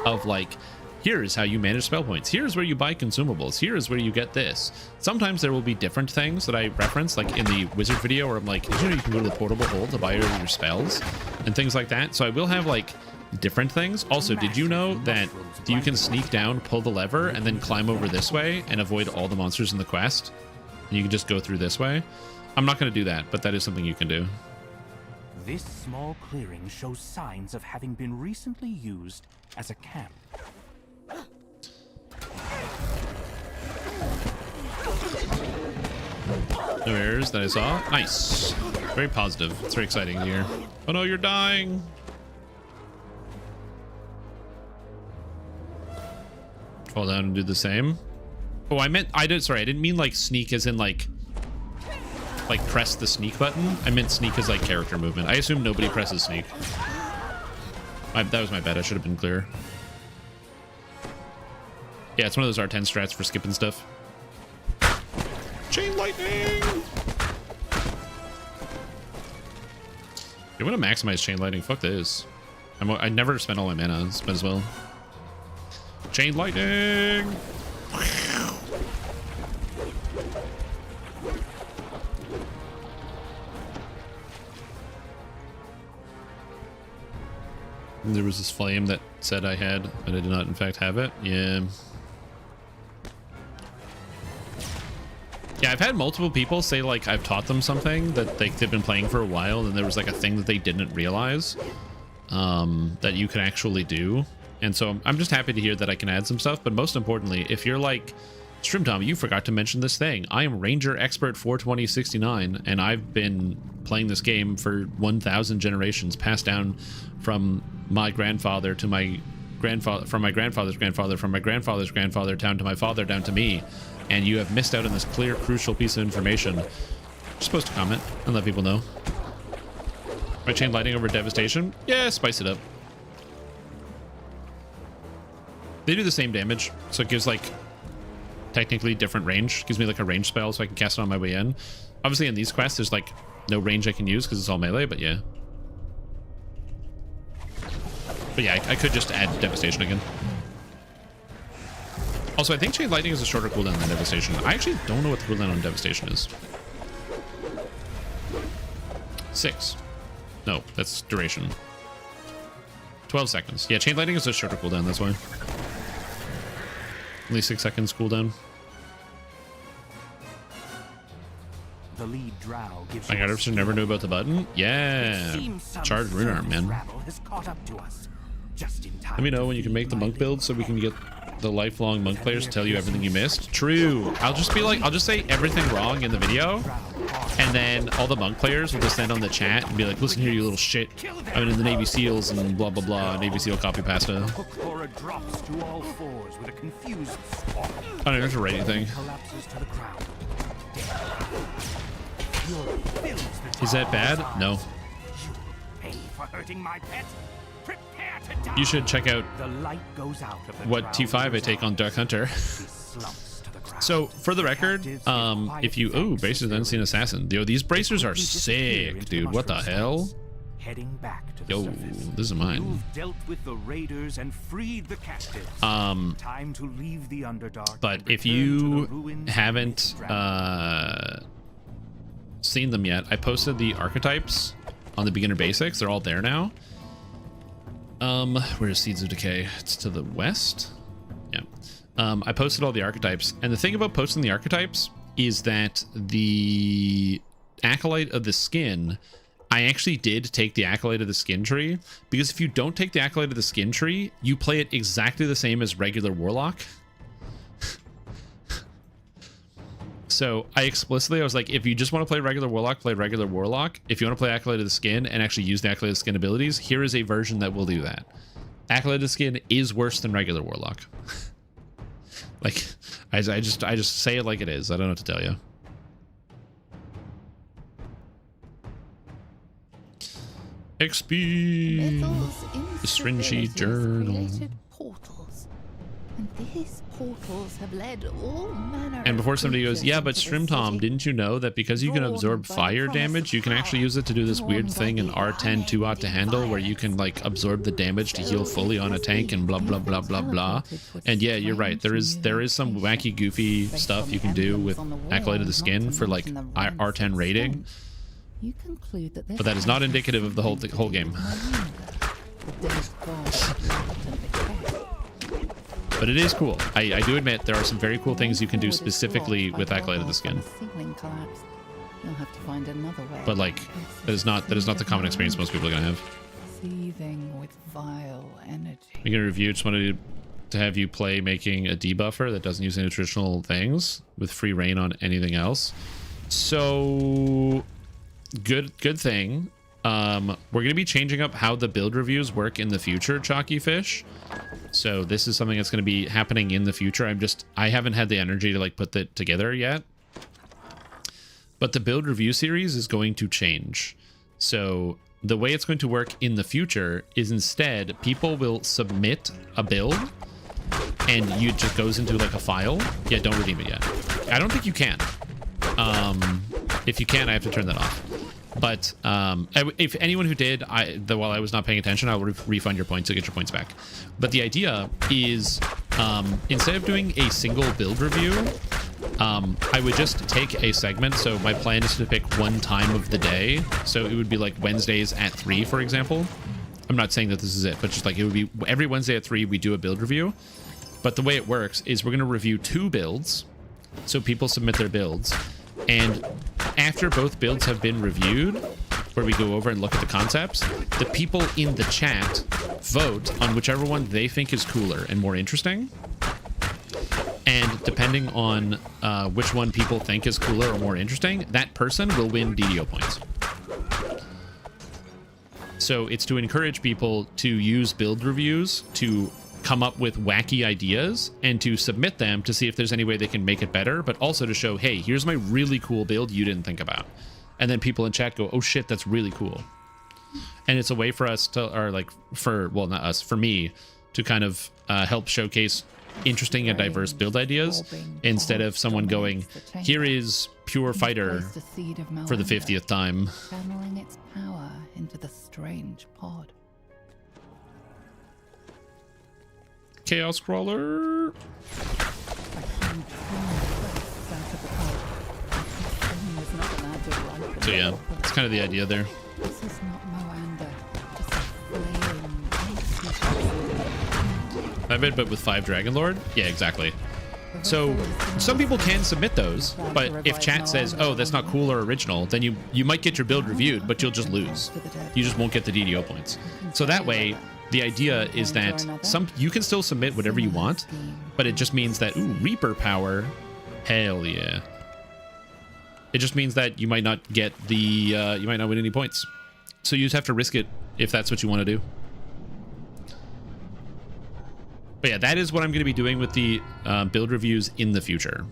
of like, here's how you manage spell points. Here's where you buy consumables. Here's where you get this. Sometimes there will be different things that I reference, like in the wizard video where I'm like, you know, you can go to the portable hole to buy your spells and things like that. So I will have like different things. Also, did you know that you can sneak down, pull the lever, and then climb over this way and avoid all the monsters in the quest? And you can just go through this way. I'm not going to do that, but that is something you can do. This small clearing shows signs of having been recently used as a camp. No errors that I saw. Nice. Very positive. It's very exciting here. Oh no, you're dying. Fall down and do the same. Oh, I didn't mean like sneak as in like press the sneak button. I meant sneak as like character movement. I assume nobody presses sneak. That was my bad. I should have been clear. Yeah, it's one of those R10 strats for skipping stuff. Chain lightning! You want to maximize chain lightning? Fuck this. I never spend all my mana. Might as well. Chain lightning. There was this flame that said I had, but I did not in fact have it. Yeah. Yeah, I've had multiple people say like I've taught them something that they've been playing for a while, and there was like a thing that they didn't realize that you can actually do. And so I'm just happy to hear that I can add some stuff. But most importantly, if you're like, StrimTom, you forgot to mention this thing. I am Ranger Expert 42069, and I've been playing this game for 1,000 generations, passed down from my grandfather to my grandfather, from my grandfather's grandfather, from my grandfather's grandfather, down to my father, down to me. And you have missed out on this clear, crucial piece of information. You're supposed to comment and let people know. My chain lightning over devastation? Yeah, spice it up. They do the same damage, so it gives like technically different range. It gives me like a range spell so I can cast it on my way in. Obviously in these quests there's like no range I can use because it's all melee, but yeah. But yeah, I could just add devastation again. Also, I think Chain Lightning is a shorter cooldown than Devastation. I actually don't know what the cooldown on Devastation is. 6. No, that's duration. 12 seconds. Yeah, Chain Lightning is a shorter cooldown, that's why. Only 6 seconds cooldown. The lead drow gives My god, I never knew about the button? Yeah. Charged Rune Arm, man. Has caught up to us. Just in time. Let me know when you can make the monk build so we can get the lifelong monk players to tell you everything you missed. True. I'll just say everything wrong in the video, and then all the monk players will just send on the chat and be like, listen here, you little shit. I'm in the Navy SEALs and blah blah blah. Navy SEAL copy pasta. Drops to all fours with a confused squawk. I don't have to write anything. Collapses to the ground. Is that bad? No. Pay for hurting my pet. Prepare to die. You should check out The light goes out of the what T5 I take on Dark Hunter. So, for the record, if you... Oh, Bracers Unseen Assassin. Yo, these bracers are sick, dude. What the hell? Heading back to the Yo, surface. this is mine. You've dealt with the raiders and freed the captives. Time to leave the Underdark. But and if return to you the ruins haven't seen them yet, I posted the archetypes on the beginner basics. They're all there now. Where's Seeds of Decay? It's to the west. Yeah. I posted all the archetypes, and the thing about posting the archetypes is that the Acolyte of the Skin, I actually did take the Acolyte of the Skin tree, because if you don't take the Acolyte of the Skin tree, you play it exactly the same as regular Warlock. So I was like, if you just want to play regular Warlock, play regular Warlock. If you want to play Acolyte of the Skin and actually use the Acolyte of the Skin abilities, here is a version that will do that. Acolyte of the Skin is worse than regular Warlock. Like, I just say it like it is. I don't know what to tell you. XP. The Stringy Journal. Portals. And these portals have led all manner. And before of somebody goes, creatures yeah, but into the StrimTom, city. didn't you know that because you can absorb fire damage, you can actually use it to do this weird thing in R10 2-aught to handle, where you can like absorb the damage to heal fully on a tank and blah blah blah blah blah. And yeah, you're right. There is some wacky goofy stuff you can do with Acolyte of the Skin for like R10 rating, You conclude that but that is not indicative of the whole game. But it is cool. I do admit there are some very cool things you can do specifically with Acolyte of the Skin. You'll have to find another way. But like, that is not the common experience most people are gonna have. Seething with vile energy. Making a review, just wanted to have you play making a debuffer that doesn't use any traditional things with free reign on anything else. So good thing. We're gonna be changing up how the build reviews work in the future, Chalky Fish. So this is something that's going to be happening in the future. I haven't had the energy to like put that together yet. But the build review series is going to change. So the way it's going to work in the future is instead people will submit a build and it just goes into like a file. Yeah, don't redeem it yet. I don't think you can. If you can, I have to turn that off. But if anyone who did, while I was not paying attention, I will refund your points to get your points back. But the idea is, instead of doing a single build review, I would just take a segment. So my plan is to pick one time of the day. So it would be like Wednesdays at 3, for example. I'm not saying that this is it, but just like it would be every Wednesday at 3, we do a build review. But the way it works is we're going to review 2 builds. So people submit their builds. And after both builds have been reviewed, where we go over and look at the concepts, the people in the chat vote on whichever one they think is cooler and more interesting. And depending on which one people think is cooler or more interesting, that person will win DDO points. So it's to encourage people to use build reviews to come up with wacky ideas and to submit them to see if there's any way they can make it better, but also to show, hey, here's my really cool build you didn't think about. And then people in chat go, oh shit, that's really cool. And it's a way for us to, or like for, well, not us, for me to kind of help showcase interesting and diverse build ideas instead of someone going, here is pure fighter for the 50th time. Channeling its power into the strange pod. Chaos Crawler. So yeah, it's kind of the idea there. This is not Moanda, just a flame. I bet, but with 5 Dragon Lord? Yeah, exactly. So some people can submit those, but if chat says, oh, that's not cool or original, then you might get your build reviewed, but you'll just lose. You just won't get the DDO points. So that way, the idea is that you can still submit whatever you want, but it just means that, ooh, Reaper power, hell yeah. It just means that you might not get the, you might not win any points. So you just have to risk it if that's what you want to do. But yeah, that is what I'm going to be doing with the build reviews in the future.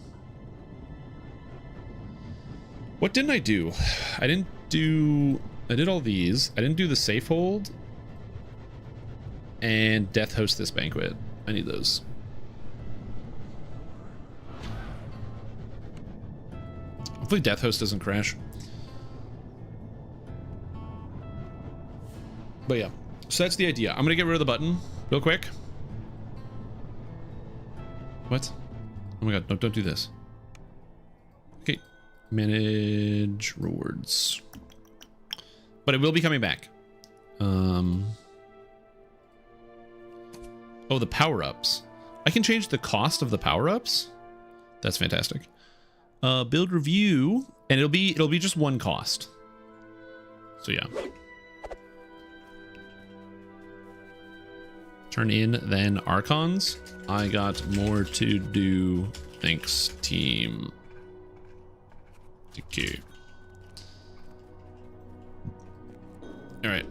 What didn't I do? I did all these. I didn't do the safe hold and Death Hostess Banquet. I need those. Hopefully Death Host doesn't crash. But yeah, so that's the idea. I'm going to get rid of the button real quick. What? Oh my god, no, don't do this. Okay, manage rewards. But it will be coming back. Oh, the power-ups. I can change the cost of the power-ups. That's fantastic. Build review, and it'll be just one cost. So yeah. Turn in then Archons. I got more to do. Thanks, team. Okay. All right.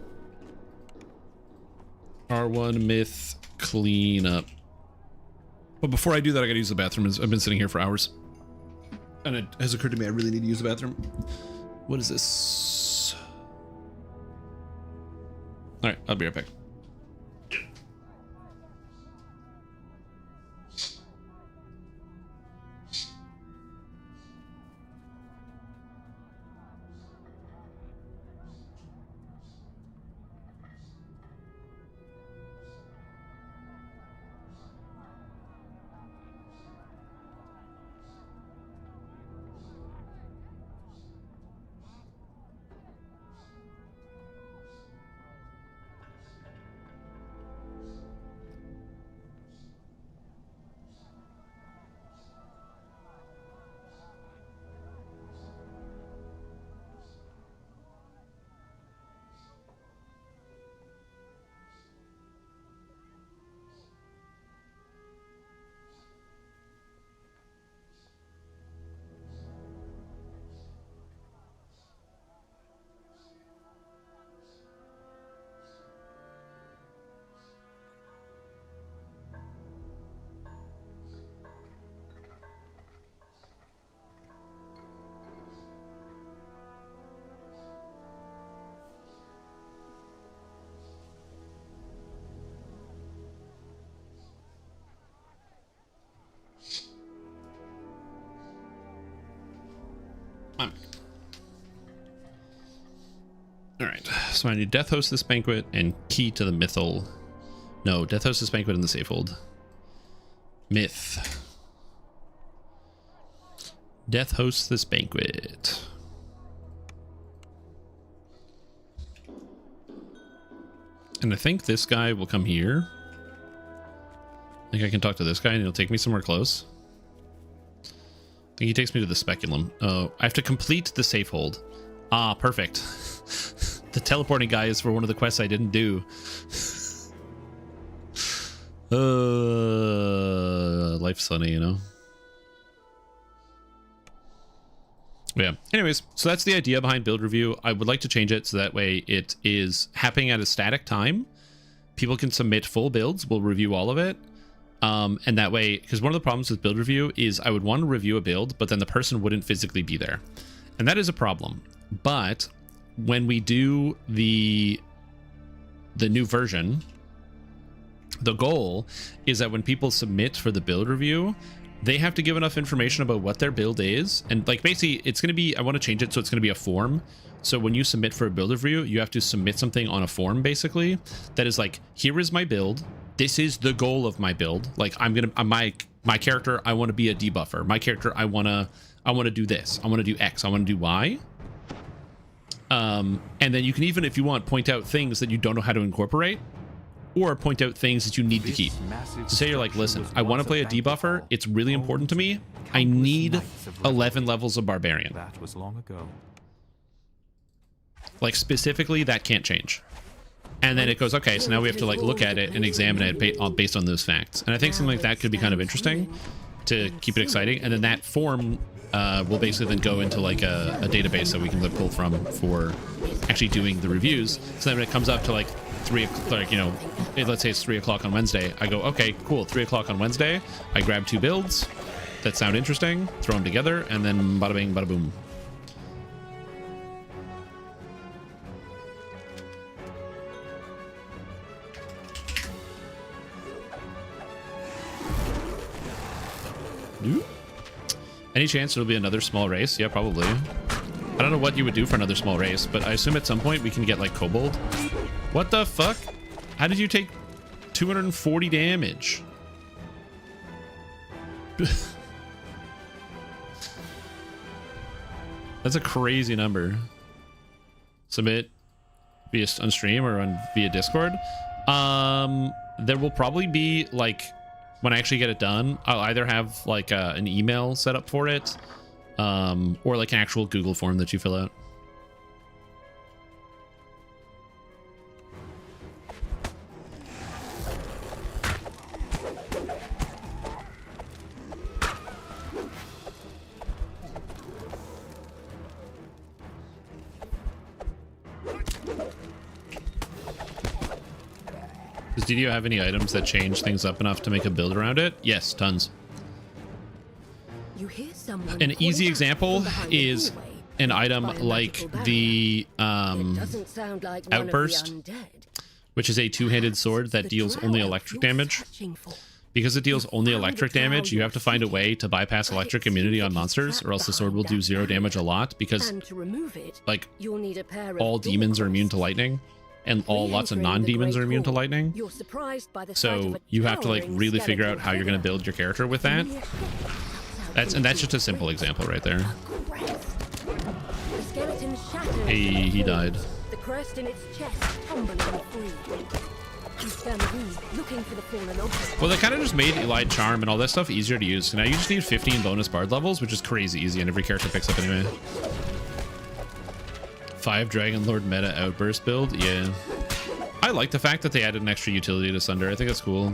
R1 myth cleanup. But before I do that, I gotta use the bathroom. I've been sitting here for hours. And it has occurred to me I really need to use the bathroom. What is this? All right, I'll be right back. All right, so I need Death Hostess Banquet and key to the Mythal. No, Death Hostess Banquet in the Safehold. Myth. Death Hostess Banquet. And I think this guy will come here. I think I can talk to this guy and he'll take me somewhere close. I think he takes me to the Speculum. Oh, I have to complete the Safehold. Ah, perfect. The teleporting guy is for one of the quests I didn't do. Life's funny, you know. Yeah. Anyways, so that's the idea behind build review. I would like to change it so that way it is happening at a static time. People can submit full builds. We'll review all of it. And that way, because one of the problems with build review is I would want to review a build, but then the person wouldn't physically be there. And that is a problem. But when we do the new version, the goal is that when people submit for the build review, they have to give enough information about what their build is. And like basically it's going to be, I want to change it so it's going to be a form. So when you submit for a build review, you have to submit something on a form basically that is like, here is my build. This is the goal of my build. Like my character, I want to be a debuffer. My character, I want to do this. I want to do X. I want to do Y. And then you can even, if you want, point out things that you don't know how to incorporate, or point out things that you need to keep. So say you're like, listen, I want to play a debuffer. It's really important to me. I need 11 levels of Barbarian. That was long ago. Like specifically, that can't change. And then it goes, okay, so now we have to like look at it and examine it based on those facts. And I think something like that could be kind of interesting to keep it exciting. And then that form will basically then go into like a database that we can pull from for actually doing the reviews. So then when it comes up to like 3 o'clock, like, you know, let's say it's 3 o'clock on Wednesday, I go, okay, cool, 3 o'clock on Wednesday, I grab 2 builds that sound interesting, throw them together, and then bada bing, bada boom. Any chance it'll be another small race? Yeah, probably. I don't know what you would do for another small race, but I assume at some point we can get like Kobold. What the fuck? How did you take 240 damage? That's a crazy number. Submit via on stream or via Discord. There will probably be like, when I actually get it done, I'll either have like an email set up for it, or like an actual Google form that you fill out. Does DDO have any items that change things up enough to make a build around it? Yes, tons. You hear someone An easy example is an item like the Outburst, which is a two-handed sword that deals only electric damage. Because it deals only electric damage, you have to find a way to bypass electric immunity on monsters, or else the sword will do 0 damage a lot, because like all demons are immune to lightning, and lots of non-demons are immune to lightning. So you have to like really figure out how you're going to build your character with that. That's just a simple example right there. Hey, he died. The crest in its chest tumbling free. Well, they kind of just made Elite Charm and all that stuff easier to use. So now you just need 15 bonus bard levels, which is crazy easy, and every character picks up anyway. 5 Dragon Lord meta Outburst build, yeah. I like the fact that they added an extra utility to Sunder. I think that's cool.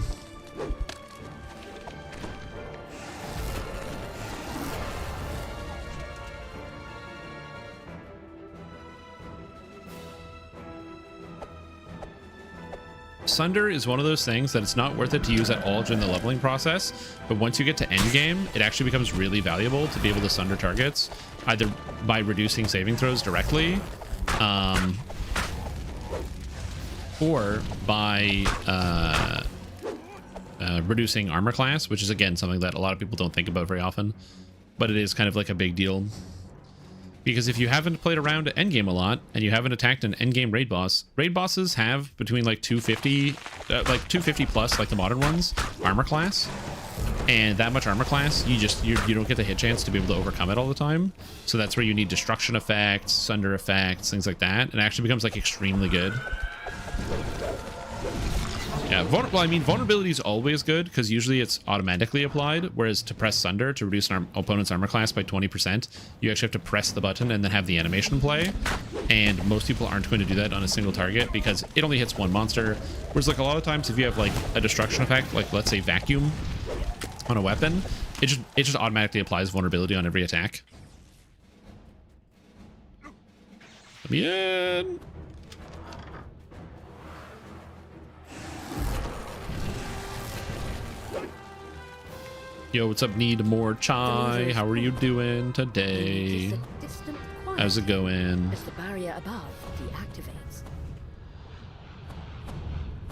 Sunder is one of those things that it's not worth it to use at all during the leveling process, but once you get to endgame, it actually becomes really valuable to be able to Sunder targets, either by reducing saving throws directly, or by reducing armor class, which is again something that a lot of people don't think about very often, but it is kind of like a big deal. Because if you haven't played around at endgame a lot and you haven't attacked an endgame raid bosses have between like 250 plus, like the modern ones, armor class. And that much armor class, you don't get the hit chance to be able to overcome it all the time. So that's where you need destruction effects, sunder effects, things like that. And it actually becomes like extremely good. Yeah, well, I mean, vulnerability is always good because usually it's automatically applied, whereas to press Sunder to reduce an opponent's armor class by 20%, you actually have to press the button and then have the animation play. And most people aren't going to do that on a single target because it only hits one monster. Whereas like a lot of times if you have like a destruction effect, like let's say vacuum on a weapon, it just automatically applies vulnerability on every attack. Let me in. Yo, what's up? Need more chai? How are you doing today? How's it going? As the barrier above deactivates.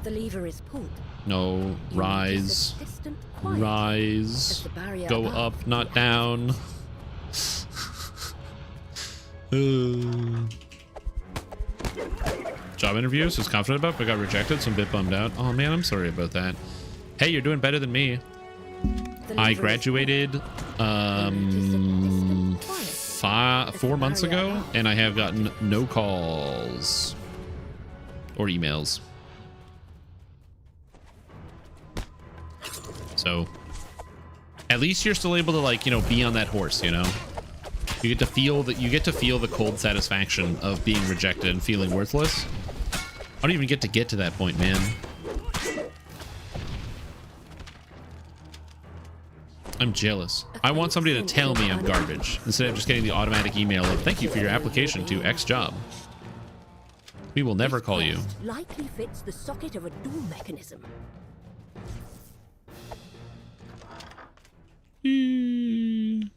The lever is pulled. No, rise. Rise. Go up, not down. Job interviews, was confident about, but got rejected, so I'm a bit bummed out. Oh man, I'm sorry about that. Hey, you're doing better than me. I graduated 4 months ago, and I have gotten no calls or emails. So at least you're still able to, like, you know, be on that horse, you know. You get to feel the cold satisfaction of being rejected and feeling worthless. I don't even get to that point, man. I'm jealous. I want somebody to tell me I'm garbage instead of just getting the automatic email of thank you for your application to X job. We will never call you. Likely fits the socket of a door mechanism. Did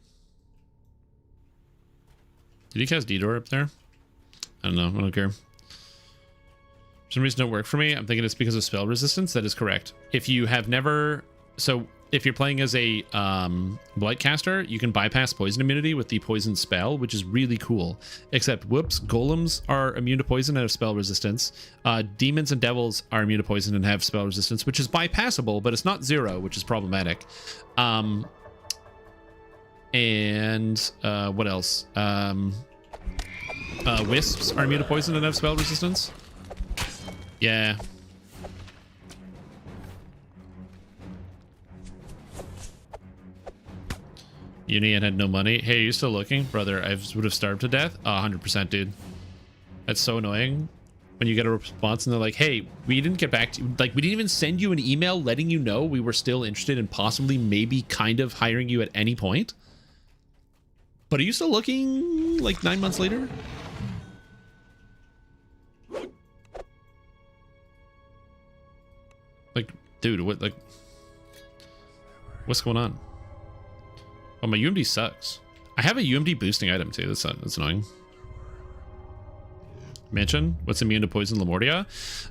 he cast D-Door up there? I don't know. I don't care. For some reason it don't work for me. I'm thinking it's because of spell resistance. That is correct. If you have never... So if you're playing as a Blight caster, you can bypass poison immunity with the poison spell, which is really cool. Except, whoops, golems are immune to poison and have spell resistance. Demons and devils are immune to poison and have spell resistance, which is bypassable, but it's not 0, which is problematic. And what else? Wisps are immune to poison and have spell resistance. Yeah. Uni and had no money. Hey, are you still looking? Brother, I would have starved to death. 100%, dude. That's so annoying when you get a response and they're like, hey, we didn't get back to you. Like, we didn't even send you an email letting you know we were still interested in possibly maybe kind of hiring you at any point. But are you still looking like 9 months later? Like, dude, what, like, what's going on? Oh, my UMD sucks. I have a UMD boosting item too. That's annoying. Mansion, what's immune to poison? Lamortia.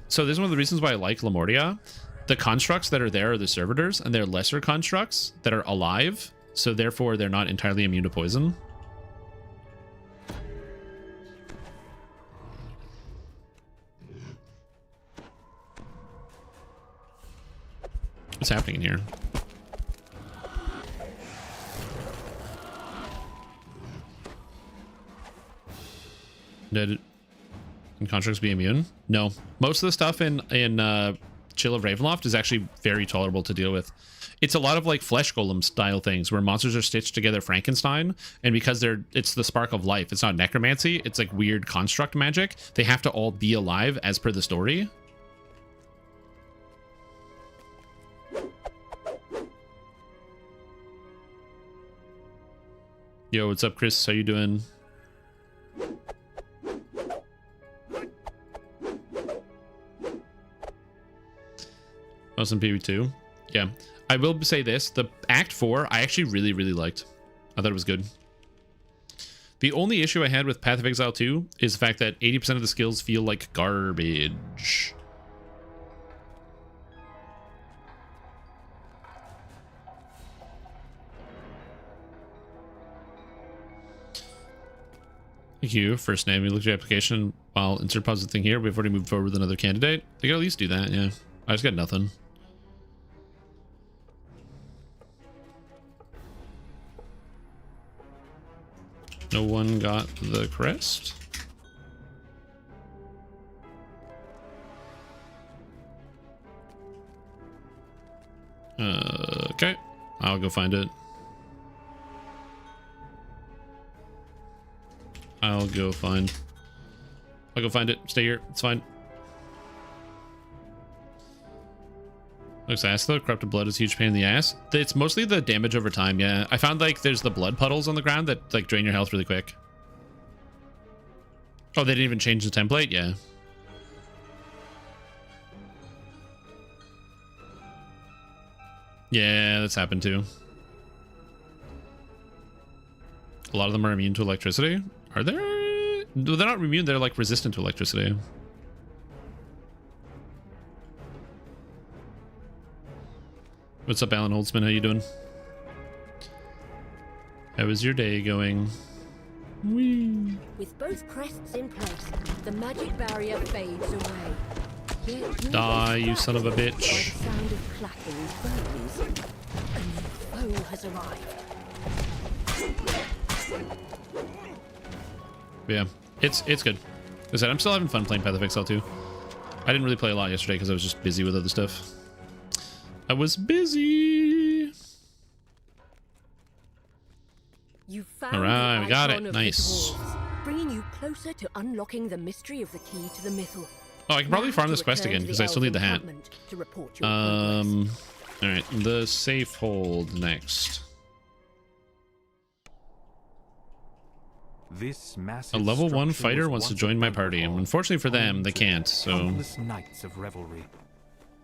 So this is one of the reasons why I like Lamortia. The constructs that are there are the servitors, and they're lesser constructs that are alive. So therefore, they're not entirely immune to poison. What's happening in here? Did constructs be immune? No. Most of the stuff in Chill of Ravenloft is actually very tolerable to deal with. It's a lot of like flesh golem style things where monsters are stitched together Frankenstein, and because it's the spark of life, it's not necromancy, it's like weird construct magic. They have to all be alive as per the story. Yo, what's up, Chris? How you doing? Awesome PB2. Yeah. I will say this. The Act 4, I actually really, really liked. I thought it was good. The only issue I had with Path of Exile 2 is the fact that 80% of the skills feel like garbage. Thank you. First name. We looked at your application while insert positive thing here. We've already moved forward with another candidate. They could at least do that, yeah. I just got nothing. No one got the crest. Okay. I'll go find it. I'll go find it. Stay here. It's fine. Looks ass though. Corrupted blood is a huge pain in the ass. It's mostly the damage over time, yeah. I found like there's the blood puddles on the ground that like drain your health really quick. Oh, they didn't even change the template? Yeah. Yeah, that's happened too. A lot of them are immune to electricity. Are there? No, they're not immune. They're like resistant to electricity. What's up, Alan Holtzman? How you doing? How is your day going? Whee. With both crests in place, the magic barrier fades away. Yet Die, you son of a bitch. By the sound of clacking bones, a new foe has arrived. Yeah, it's good. As I said, I'm still having fun playing Path of Exile 2. I didn't really play a lot yesterday because I was just busy with other stuff. I was busy. You found All right, we got it. the Nice. dwarves, bringing you closer to unlocking the mystery of the key to the mythal. Oh, I can probably farm this quest again because I still need the hat. To report your progress. All right, the safe hold next. This massive A level 1 structure fighter was wants to once join my a party, and hall, unfortunately for them, home they to can't. So countless nights of revelry.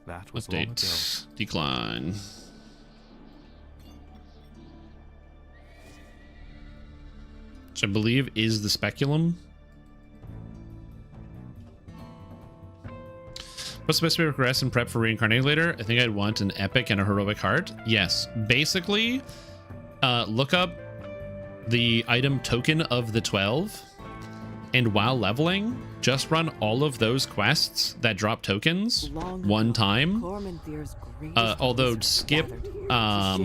That was long ago. update decline. Which I believe is the speculum. What's the best way to progress and prep for reincarnating later? I think I'd want an epic and a heroic heart. Yes, basically, look up the item token of the 12, and while leveling, just run all of those quests that drop tokens one time. Although skip, I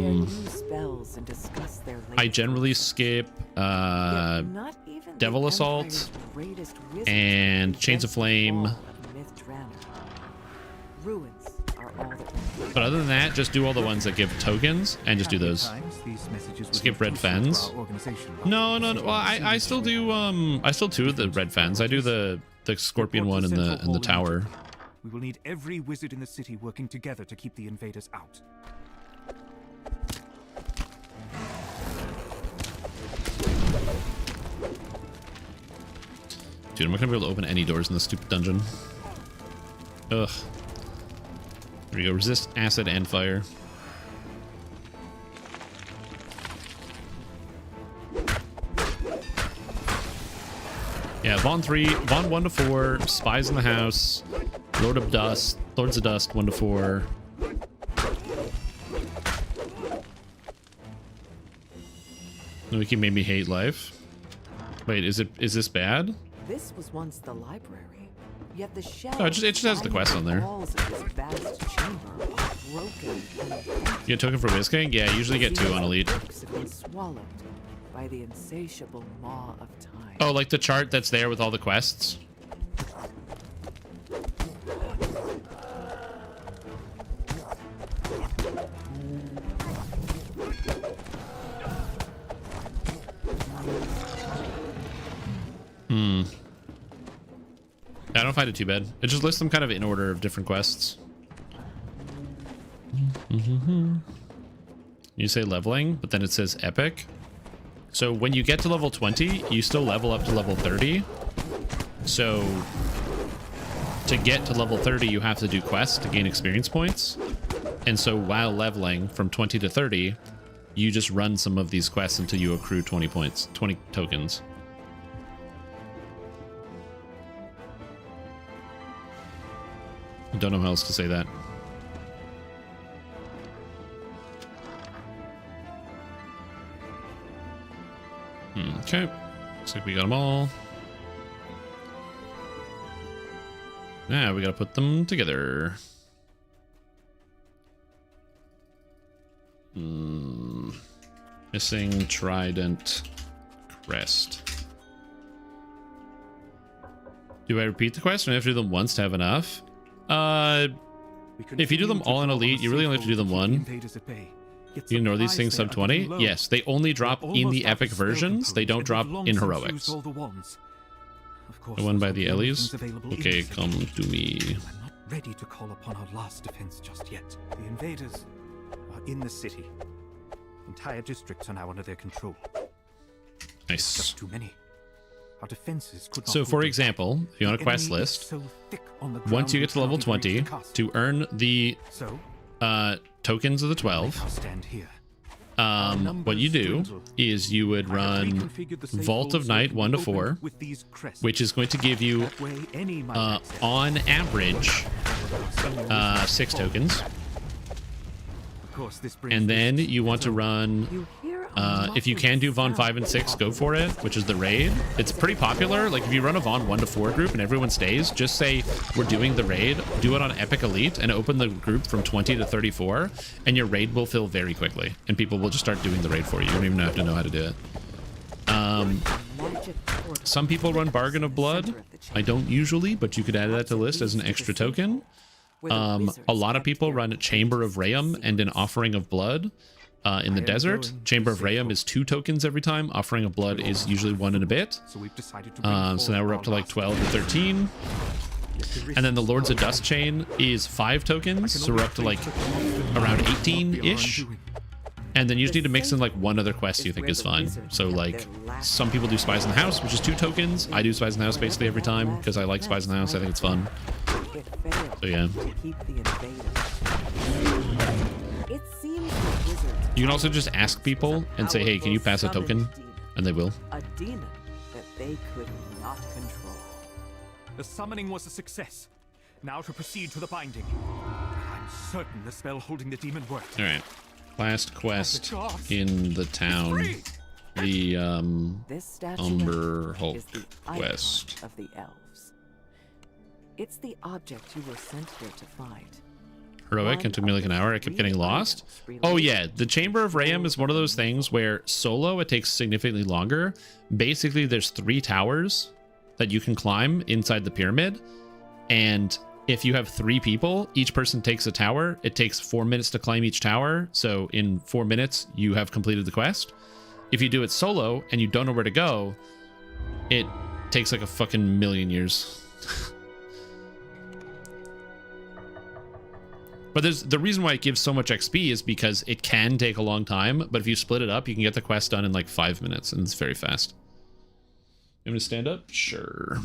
generally skip Devil Assault and Chains of Flame. But other than that, just do all the ones that give tokens and just do those. Skip Red Fens. No. Well, I still do I still do the Red Fens. I do the Scorpion one in the tower. We will need every wizard in the city working together to keep the invaders out. Dude, I'm not gonna be able to open any doors in this stupid dungeon. Ugh. There we go. Resist acid and fire. Yeah, Vaughn 3, Vaughn 1 to 4, Spies in the House, Lords of Dust 1 to 4. Wiki made me hate life. Wait, is this bad? This was once the library. Yet the No, it just has the quest on there. You get a token for Whiskey? Yeah, I usually get 2 on Elite. Swallowed by the insatiable maw of time. Oh, like the chart that's there with all the quests? I don't find it too bad. It just lists them kind of in order of different quests. You say leveling, but then it says epic. So when you get to level 20, you still level up to level 30. So to get to level 30, you have to do quests to gain experience points. And so while leveling from 20 to 30, you just run some of these quests until you accrue 20 points, 20 tokens. I don't know how else to say that. Okay. Looks like we got them all. Now we gotta put them together. Missing trident crest. Do I repeat the quest? Do I have to do them once to have enough? If you do them all in Elite, you really only have to do them one. You ignore these things sub 20? Yes, they only drop in the epic versions. They don't drop in heroics. The one by the Ellies? Okay, come to me. I'm not ready to call upon our last defense just yet. The invaders are in the city. Entire districts are now under their control. Nice. Just too many. Our defenses could not So, hold for them. example, if you want a The quest enemy is list, so thick on the once you ground get to level we cannot 20, even reach the castle. to earn the So, tokens of the 12, I'll stand here. what you do is you would run Vault of Night 1 to 4, With these crests. which is going to give you, That way any might access on average, 6 tokens. Of course, this brings And then risks. you want to run, You hear a if you can do Von 5 and 6, go for it, which is the raid. It's pretty popular. Like, if you run a Von 1 to 4 group and everyone stays, just say, we're doing the raid, do it on Epic Elite, and open the group from 20 to 34, and your raid will fill very quickly. And people will just start doing the raid for you. You don't even have to know how to do it. Some people run Bargain of Blood. I don't usually, but you could add that to the list as an extra token. A lot of people run Chamber of Rayum and an Offering of Blood in the desert. Chamber of Rayum is 2 tokens every time. Offering of Blood is usually 1 and a bit. So we've decided to bring So now we're up to like 12 or 13. And then the Lords of Dust Chain is 5 tokens. So we're up to like around 18-ish. And then you just need to mix in like one other quest you think is fine. So like some people do Spies in the House, which is 2 tokens. I do Spies in the House basically every time because I like Spies in the House. I think it's fun. So yeah. It seems the wizards You can also just ask people and say, hey, can you pass a token? And they will. a demon that they could not control. The summoning was a success. Now to proceed to the binding. I'm certain the spell holding the demon worked. All right. Last quest in the town. The This statue Umber Hulk is the icon quest. of the elves. It's the object you were sent here to find. Heroic, and took me like an hour. I kept getting lost. Oh yeah, the Chamber of Rayum is one of those things where solo it takes significantly longer. Basically, there's 3 towers that you can climb inside the pyramid, and if you have 3 people, each person takes a tower. It takes 4 minutes to climb each tower, so in 4 minutes you have completed the quest. If you do it solo and you don't know where to go, it takes like a fucking million years. But there's the reason why it gives so much XP is because it can take a long time, but if you split it up, you can get the quest done in like 5 minutes, and it's very fast. You want me to stand up? Sure.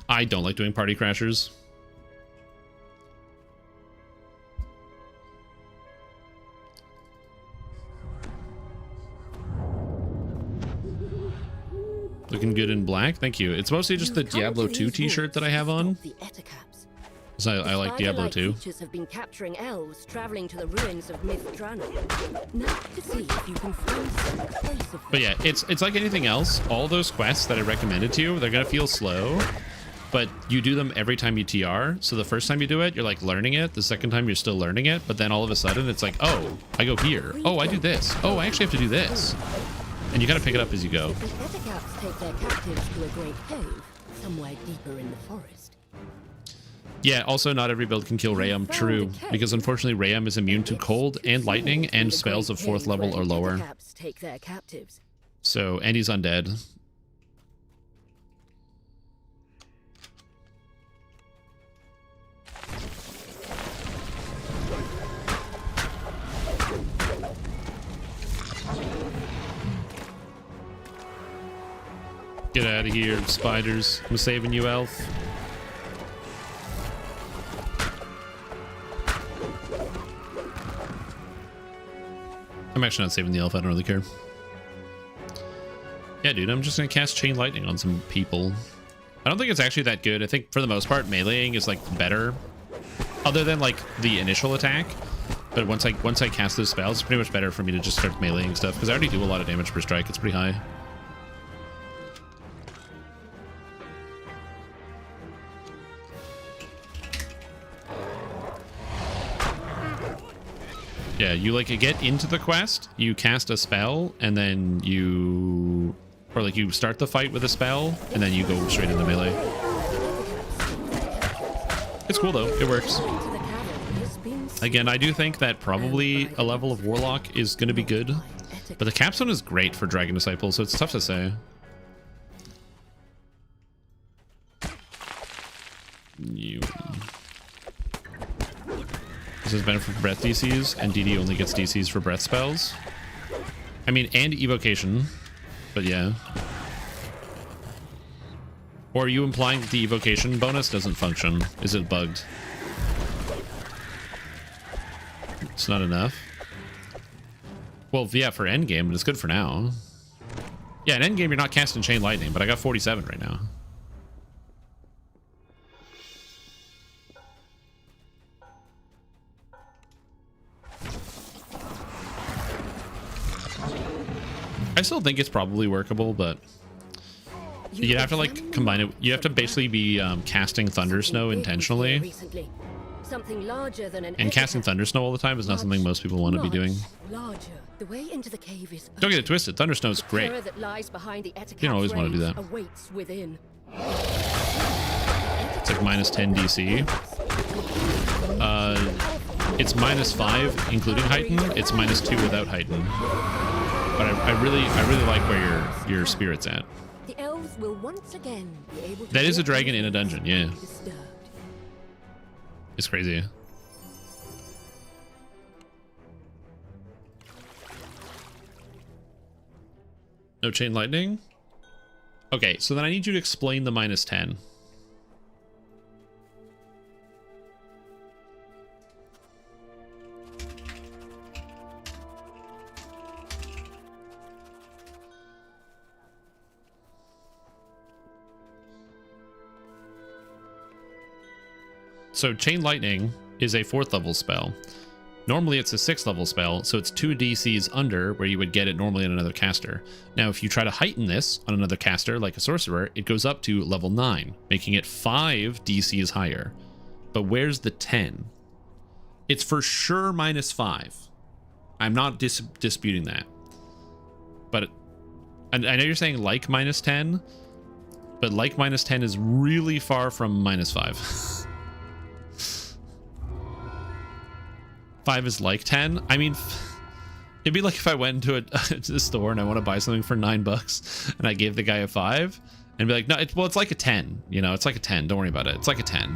I don't like doing party crashers. Looking good in black. Thank you. It's mostly just the Diablo 2 t-shirt that I have on. Because I like Diablo 2. Creatures have been capturing elves traveling to the ruins of Myth Drana. Now to see if you can find some place of But yeah, it's like anything else. All those quests that I recommended to you, they're going to feel slow. But you do them every time you TR. So the first time you do it, you're like learning it. The second time you're still learning it. But then all of a sudden it's like, oh, I go here. Oh, I do this. Oh, I actually have to do this. And you got to pick it up as you go. The Eticaps take their captives to a great cave, somewhere deeper in the forest. Yeah, also not every build can kill Rayum. True, because unfortunately Rayum is immune to cold and lightning and spells of 4th level or lower. Eticaps take their captives. So, and he's undead. Get out of here, spiders. I'm saving you, elf. I'm actually not saving the elf. I don't really care. Yeah, dude, I'm just gonna cast Chain Lightning on some people. I don't think it's actually that good. I think for the most part, meleeing is like better. other than like the initial attack. But once I cast those spells, it's pretty much better for me to just start meleeing stuff because I already do a lot of damage per strike. It's pretty high. Yeah, you like get into the quest, you cast a spell, and then you, or like you start the fight with a spell, and then you go straight into melee. It's cool though, it works. Again, I do think that probably a level of Warlock is going to be good, but the capstone is great for Dragon Disciple, so it's tough to say. This is better for breath DCs, and DD only gets DCs for breath spells. I mean, and evocation, but yeah. Or are you implying that the evocation bonus doesn't function? Is it bugged? It's not enough. Well, yeah, for endgame, but it's good for now. Yeah, in endgame, you're not casting Chain Lightning, but I got 47 right now. I still think it's probably workable, but you'd have to like combine it. You have to basically be casting Thunder Snow intentionally. Something larger than an and casting Thunder Snow all the time is not something most people want to be doing. Larger. The way into the cave is Don't get it twisted. Thunder Snow is great. that lies behind the You don't always want to do that. Awaits within. It's like minus 10 DC. It's minus 5 including heighten. It's minus 2 without heighten. But I really like where your spirit's at. The elves will once again be able to That is a dragon in a dungeon, yeah. disturbed. It's crazy. No Chain Lightning? Okay, so then I need you to explain the minus 10. So Chain Lightning is a 4th level spell. Normally it's a 6th level spell, so it's 2 DCs under where you would get it normally on another caster. Now if you try to heighten this on another caster like a sorcerer, it goes up to level 9, making it 5 DCs higher. But where's the 10? It's for sure minus 5. I'm not disputing that. But I know you're saying like minus 10, but like minus 10 is really far from minus 5. 5 is like 10. I mean, it'd be like if I went into to the store and I want to buy something for $9 and I gave the guy a 5 and be like, no, it's like a 10. You know, it's like a 10. Don't worry about it. It's like a 10.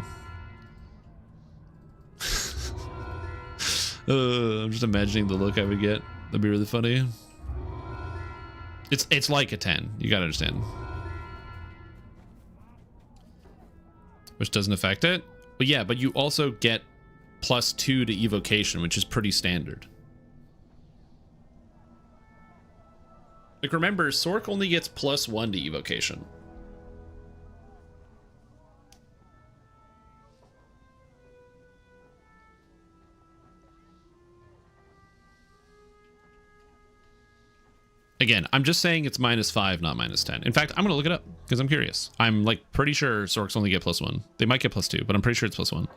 I'm just imagining the look I would get. That'd be really funny. It's like a 10. You gotta understand. Which doesn't affect it. But yeah, but you also get plus 2 to evocation, which is pretty standard. Like remember, Sorc only gets plus 1 to evocation. Again, I'm just saying it's minus 5, not minus 10. In fact, I'm gonna look it up because I'm curious. I'm like pretty sure Sorcs only get plus 1. They might get plus 2, but I'm pretty sure it's plus 1.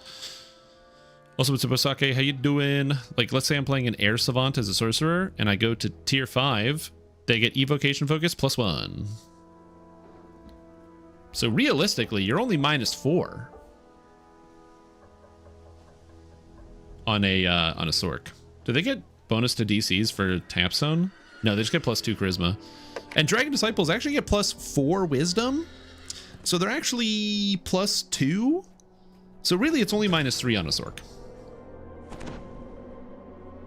Also, what's up, Osake? How you doing? Like, let's say I'm playing an Air Savant as a sorcerer, and I go to tier 5. They get evocation focus plus 1. So realistically, you're only minus 4 on a Sorc. Do they get bonus to DCs for Tap Zone? No, they just get plus 2 charisma. And Dragon Disciples actually get plus 4 wisdom. So they're actually plus 2. So really, it's only minus 3 on a Sorc.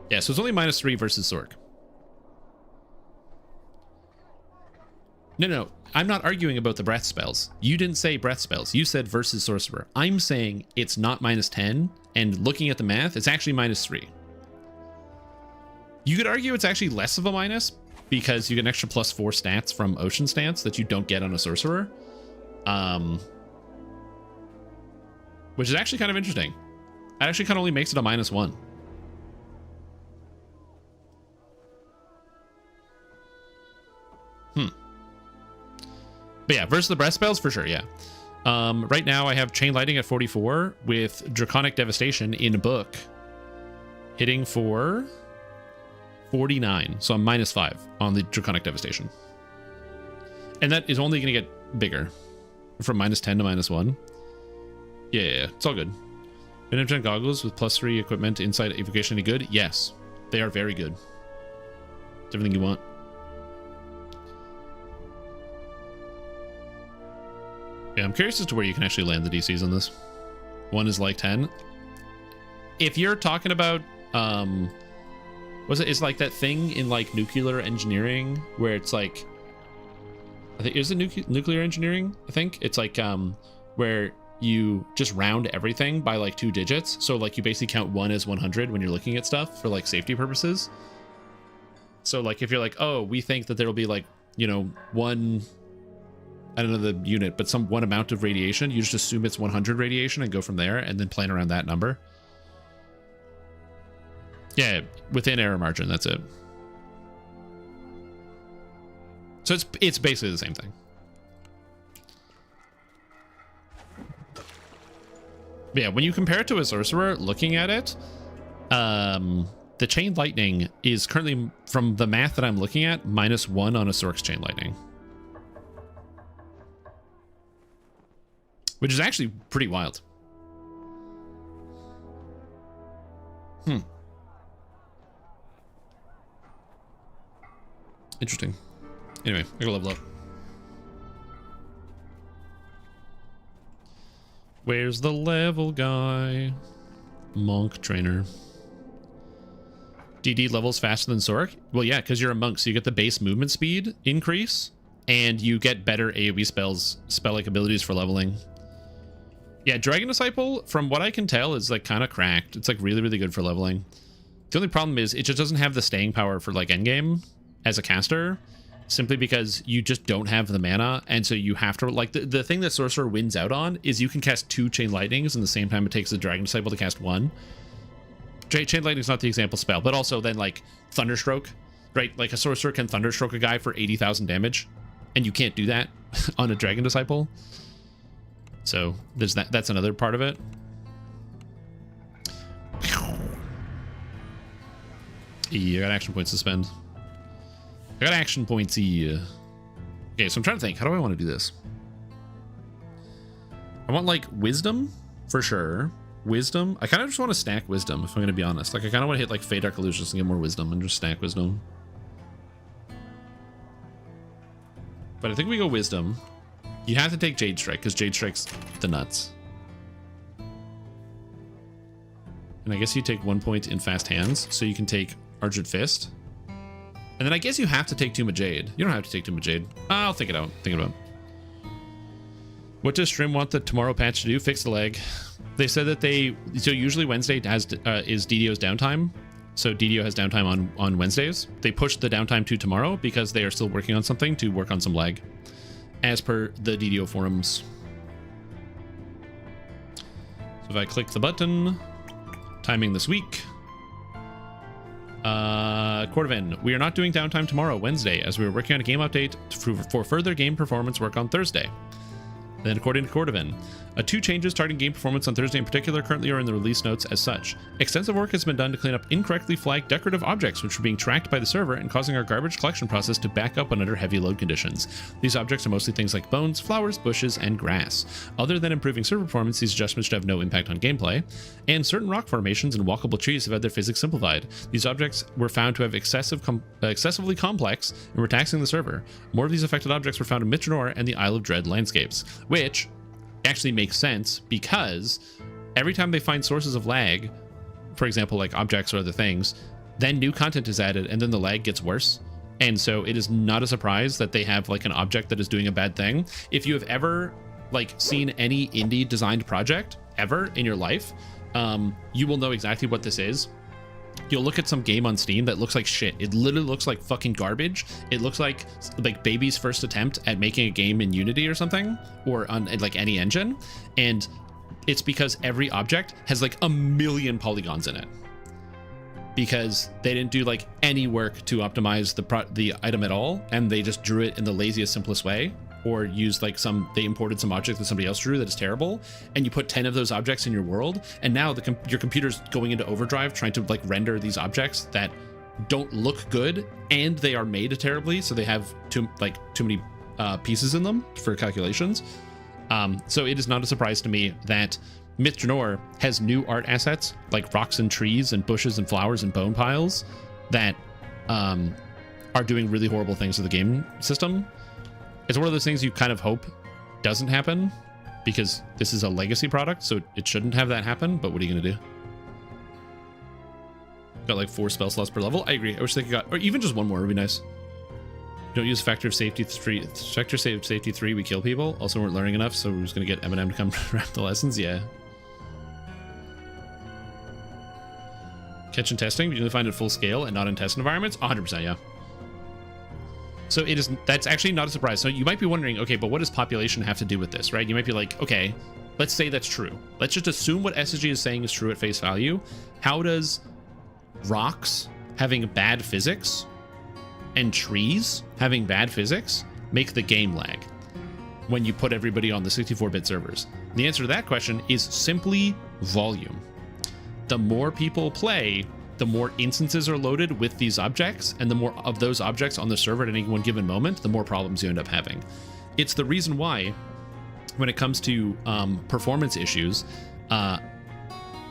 Yeah, so it's only minus 3 versus Sorc. No, I'm not arguing about the breath spells. You didn't say breath spells. You said versus sorcerer. I'm saying it's not minus 10, and looking at the math, it's actually minus 3. You could argue it's actually less of a minus because you get an extra plus 4 stats from Ocean Stance that you don't get on a sorcerer. Which is actually kind of interesting. That actually kind of only makes it a -1. But yeah, versus the breath spells for sure, yeah. Right now I have Chain Lightning at 44 with Draconic Devastation in a book hitting for 49. So I'm -5 on the Draconic Devastation. And that is only going to get bigger from -10 to -1. Yeah, it's all good. Venom goggles with +3 equipment inside evocation any good? Yes, they are very good. It's everything you want. Yeah, I'm curious as to where you can actually land the DCs on this. One is like 10. If you're talking about, it's like that thing in like nuclear engineering where it's like, I think is it nuclear engineering? I think it's like where you just round everything by like 2 digits. So like you basically count 1 as 100 when you're looking at stuff for like safety purposes. So like if you're like, oh, we think that there will be like, you know, one, I don't know the unit, but one amount of radiation, you just assume it's 100 radiation and go from there and then plan around that number. Yeah, within error margin, that's it. So it's basically the same thing. But yeah, when you compare it to a sorcerer, looking at it, the Chain Lightning is currently, from the math that I'm looking at, -1 on a Sork's Chain Lightning. Which is actually pretty wild. Interesting. Anyway, I gotta level up. Where's the level guy? Monk trainer. DD levels faster than Sork? Well, yeah, because you're a monk, so you get the base movement speed increase, and you get better AoE spell-like abilities for leveling. Yeah, Dragon Disciple, from what I can tell, is like kind of cracked. It's like really, really good for leveling. The only problem is it just doesn't have the staying power for like endgame as a caster, simply because you just don't have the mana, and so you have to, like, the thing that Sorcerer wins out on is you can cast 2 Chain Lightnings in the same time it takes the Dragon Disciple to cast 1. Chain Lightning is not the example spell, but also then like Thunderstroke, right? Like a Sorcerer can Thunderstroke a guy for 80,000 damage, and you can't do that on a Dragon Disciple. So there's that. That's another part of it. I got action points to spend. I got action points here. Okay, so I'm trying to think. How do I want to do this? I want like wisdom for sure. Wisdom. I kind of just want to stack wisdom, if I'm going to be honest. Like I kind of want to hit like Fey Dark Illusions and get more wisdom and just stack wisdom. But I think we go wisdom. You have to take Jade Strike because Jade Strike's the nuts. And I guess you take 1 point in fast hands, so you can take Argent Fist. And then I guess you have to take Tomb of Jade. You don't have to take Tomb of Jade. I'll think it out. Think it out. What does Strim want the tomorrow patch to do? Fix the lag. They said that so usually Wednesday is DDO's downtime. So DDO has downtime on Wednesdays. They pushed the downtime to tomorrow because they are still working on something to work on some lag, as per the DDO forums. So if I click the button, timing this week. Cordovan, we are not doing downtime tomorrow, Wednesday, as we are working on a game update for further game performance work on Thursday. Then according to Cordovan, 2 changes targeting game performance on Thursday in particular currently are in the release notes as such. Extensive work has been done to clean up incorrectly flagged decorative objects which were being tracked by the server and causing our garbage collection process to back up under heavy load conditions. These objects are mostly things like bones, flowers, bushes, and grass. Other than improving server performance, these adjustments should have no impact on gameplay, and certain rock formations and walkable trees have had their physics simplified. These objects were found to have excessively complex and were taxing the server. More of these affected objects were found in Mitranor and the Isle of Dread landscapes, which actually makes sense because every time they find sources of lag, for example like objects or other things, then new content is added and then the lag gets worse. And so it is not a surprise that they have like an object that is doing a bad thing. If you have ever like seen any indie designed project ever in your life, you will know exactly what this is. You'll look at some game on Steam that looks like shit. It literally looks like fucking garbage. It looks like baby's first attempt at making a game in Unity or something, or on like any engine. And it's because every object has like a million polygons in it, because they didn't do like any work to optimize the item at all, and they just drew it in the laziest, simplest way, or used like they imported some object that somebody else drew that is terrible, and you put 10 of those objects in your world, and now your computer's going into overdrive trying to like render these objects that don't look good, and they are made terribly, so they have too many pieces in them for calculations. So it is not a surprise to me that Myth Drannor has new art assets like rocks and trees and bushes and flowers and bone piles that are doing really horrible things to the game system. It's one of those things you kind of hope doesn't happen, because this is a legacy product, so it shouldn't have that happen, but what are you going to do? Got like 4 spell slots per level. I agree. I wish they got, or even just one more would be nice. Don't use factor of safety 3. Factor of safety 3, we kill people. Also, weren't learning enough, so we're just going to get Eminem to come wrap the lessons. Yeah. Catch and testing, you can find it full scale and not in test environments. 100%, yeah. So that's actually not a surprise. So you might be wondering, okay, but what does population have to do with this, right? You might be like, okay, let's say that's true. Let's just assume what SSG is saying is true at face value. How does rocks having bad physics and trees having bad physics make the game lag when you put everybody on the 64-bit servers? The answer to that question is simply volume. The more people play, the more instances are loaded with these objects, and the more of those objects on the server at any one given moment, the more problems you end up having. It's the reason why, when it comes to performance issues,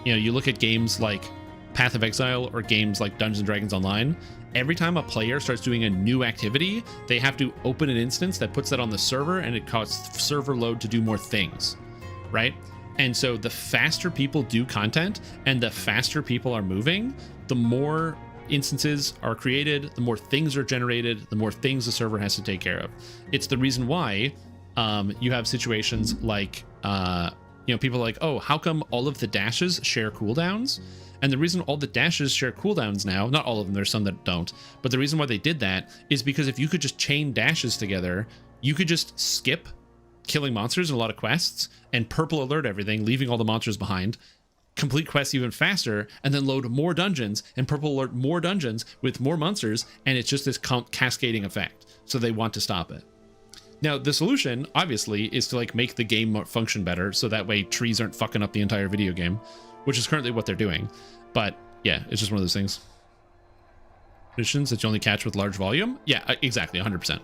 you look at games like Path of Exile or games like Dungeons & Dragons Online, every time a player starts doing a new activity, they have to open an instance that puts that on the server, and it costs server load to do more things, right? And so the faster people do content and the faster people are moving, the more instances are created, the more things are generated, the more things the server has to take care of. It's the reason why you have situations like, people are like, oh, how come all of the dashes share cooldowns? And the reason all the dashes share cooldowns now, not all of them, there's some that don't, but the reason why they did that is because if you could just chain dashes together, you could just skip killing monsters in a lot of quests and purple alert everything, leaving all the monsters behind, complete quests even faster, and then load more dungeons and purple alert more dungeons with more monsters, and it's just this cascading effect. So they want to stop it. Now, the solution, obviously, is to like make the game function better, so that way trees aren't fucking up the entire video game, which is currently what they're doing. But yeah, it's just one of those things. Missions that you only catch with large volume? Yeah, exactly, 100%.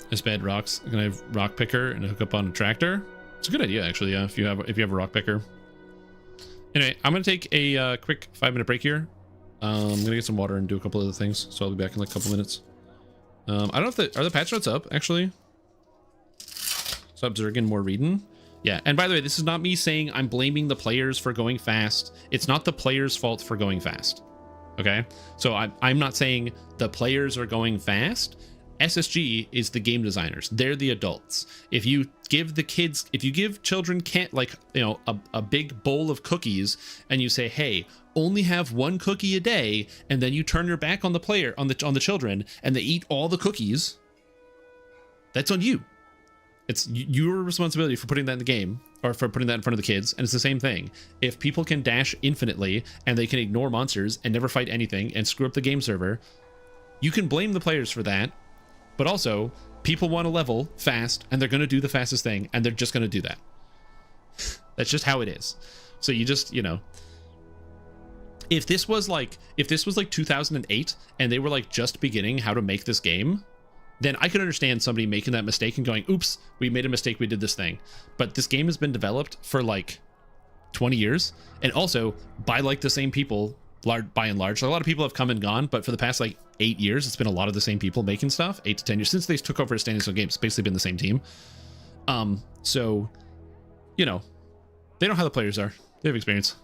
It's bad rocks. I'm gonna have rock picker and hook up on a tractor. It's a good idea, actually. Yeah, if you have a rock picker. Anyway, I'm gonna take a quick 5-minute break here. I'm gonna get some water and do a couple other things, so I'll be back in like a couple minutes. I don't know if are the patch notes up actually. So Zergan more reading. Yeah, and by the way, this is not me saying I'm blaming the players for going fast. It's not the players' fault for going fast. Okay, so I'm not saying the players are going fast. SSG is the game designers. They're the adults. If you give children a big bowl of cookies and you say, hey, only have one cookie a day, and then you turn your back on the player, on the children, and they eat all the cookies, that's on you. It's your responsibility for putting that in the game, or for putting that in front of the kids. And it's the same thing. If people can dash infinitely and they can ignore monsters and never fight anything and screw up the game server, you can blame the players for that. But also, people want to level fast, and they're going to do the fastest thing, and they're just going to do that. That's just how it is. So you just, if this was like 2008 and they were like just beginning how to make this game, then I could understand somebody making that mistake and going, oops, we made a mistake, we did this thing. But this game has been developed for like 20 years, and also by like the same people, by and large. A lot of people have come and gone, but for the past like 8 years, it's been a lot of the same people making stuff. 8 to 10 years since they took over Standing Stone Games. It's basically been the same team. So, they know how the players are. They have experience.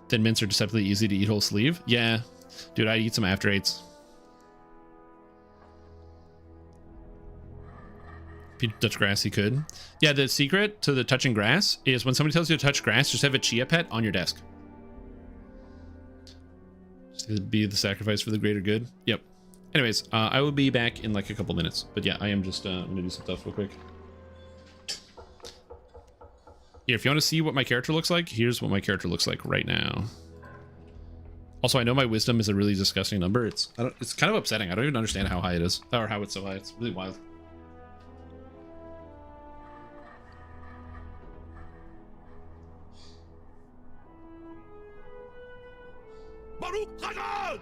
Thin mints are deceptively easy to eat whole sleeve. Yeah, dude, I eat some after eights. If you touch grass, you could. Yeah, the secret to the touching grass is when somebody tells you to touch grass, just have a chia pet on your desk. Be the sacrifice for the greater good. Yep. Anyways, I will be back in like a couple minutes. But yeah, I am just I'm gonna do some stuff real quick. Here, if you want to see what my character looks like, here's what my character looks like right now. Also, I know my wisdom is a really disgusting number. It's kind of upsetting. I don't even understand how high it is, or how it's so high. It's really wild. Baruch Zagad!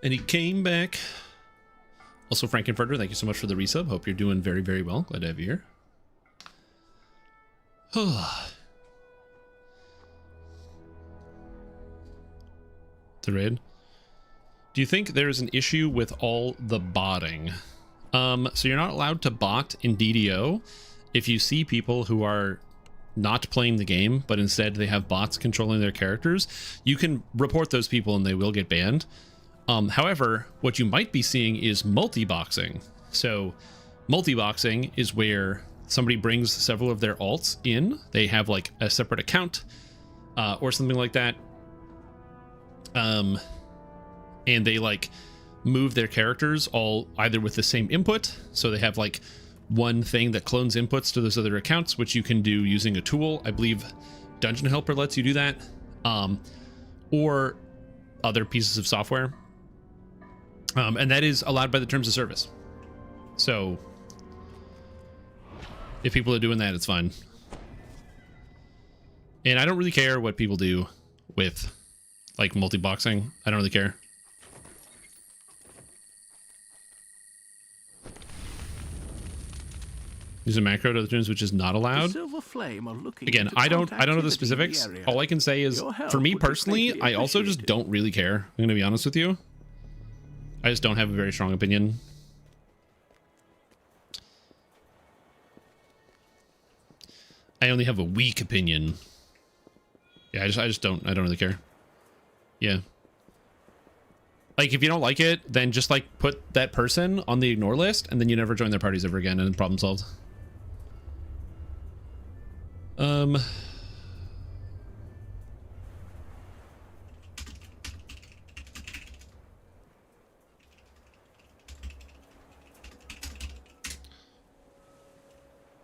And he came back. Also, Frankenfurter, thank you so much for the resub. Hope you're doing very, very well. Glad to have you here. The raid. Do you think there's an issue with all the botting? So you're not allowed to bot in DDO if you see people who are not playing the game, but instead they have bots controlling their characters. You can report those people and they will get banned. However, what you might be seeing is multi-boxing. So multi-boxing is where somebody brings several of their alts in. They have like a separate account or something like that. And they like move their characters all either with the same input. So they have like one thing that clones inputs to those other accounts, which you can do using a tool. I believe Dungeon Helper lets you do that. Or other pieces of software. And that is allowed by the terms of service. So if people are doing that, it's fine. And I don't really care what people do with like multi-boxing. I don't really care. Use a macro to the tunes, which is not allowed. Again, I don't know the specifics. All I can say is, for me personally, I also just don't really care. I'm gonna be honest with you. I just don't have a very strong opinion. I only have a weak opinion. Yeah, I don't really care. Yeah. Like, if you don't like it, then just like put that person on the ignore list and then you never join their parties ever again and problem solved.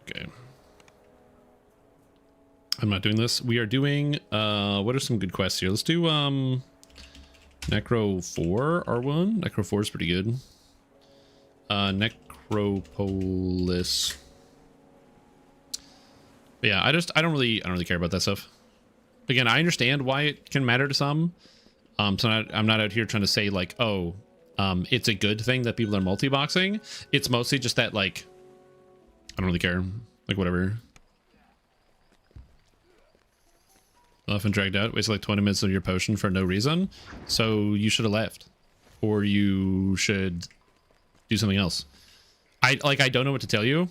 Okay. I'm not doing this. We are doing, what are some good quests here? Let's do, Necro 4 R1. Necro 4 is pretty good. Necropolis. But yeah, I don't really care about that stuff. Again, I understand why it can matter to some. So I'm not out here trying to say like, oh, it's a good thing that people are multi-boxing. It's mostly just that like, I don't really care. Like whatever. Often dragged out, wasted like 20 minutes of your potion for no reason. So you should have left, or you should do something else. I don't know what to tell you.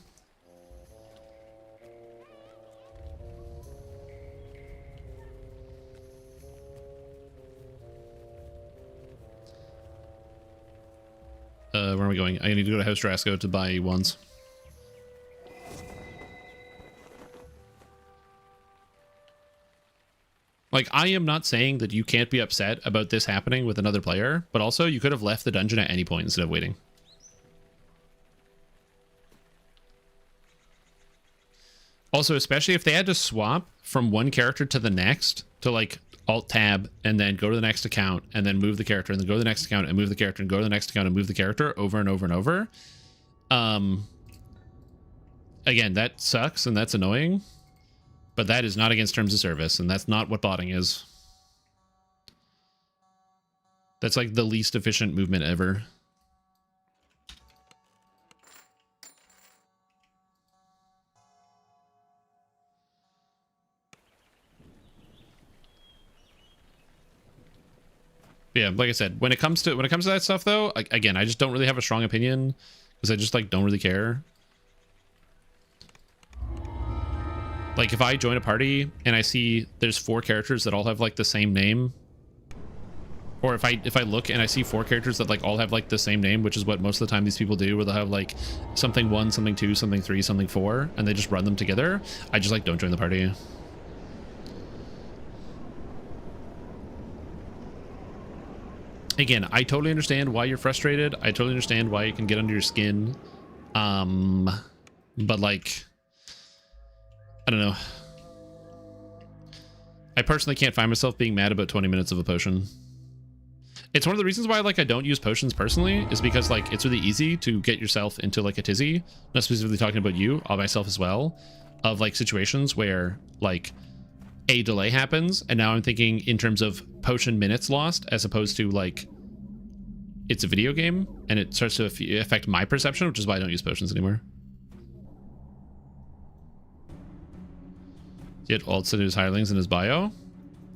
Where am I going? I need to go to House Drasco to buy ones. Like, I am not saying that you can't be upset about this happening with another player, but also you could have left the dungeon at any point instead of waiting. Also, especially if they had to swap from one character to the next to like alt tab and then go to the next account and then move the character and then go to the next account and move the character and go to the next account and move the character over and over and over. Again, that sucks and that's annoying. But that is not against terms of service, and that's not what botting is. That's like the least efficient movement ever. Yeah, like I said, when it comes to that stuff though, again, I just don't really have a strong opinion because I just like don't really care. Like, if I join a party and I see there's 4 characters that all have like the same name, or if I look and I see 4 characters that like all have like the same name, which is what most of the time these people do, where they'll have like something 1, something 2, something 3, something 4, and they just run them together, I just like don't join the party. Again, I totally understand why you're frustrated. I totally understand why it can get under your skin. But like, I don't know. I personally can't find myself being mad about 20 minutes of a potion. It's one of the reasons why like I don't use potions personally, is because like it's really easy to get yourself into like a tizzy. Not specifically talking about you, myself as well, of like situations where like a delay happens and now I'm thinking in terms of potion minutes lost as opposed to like it's a video game and it starts to affect my perception, which is why I don't use potions anymore. Yet also his hirelings in his bio.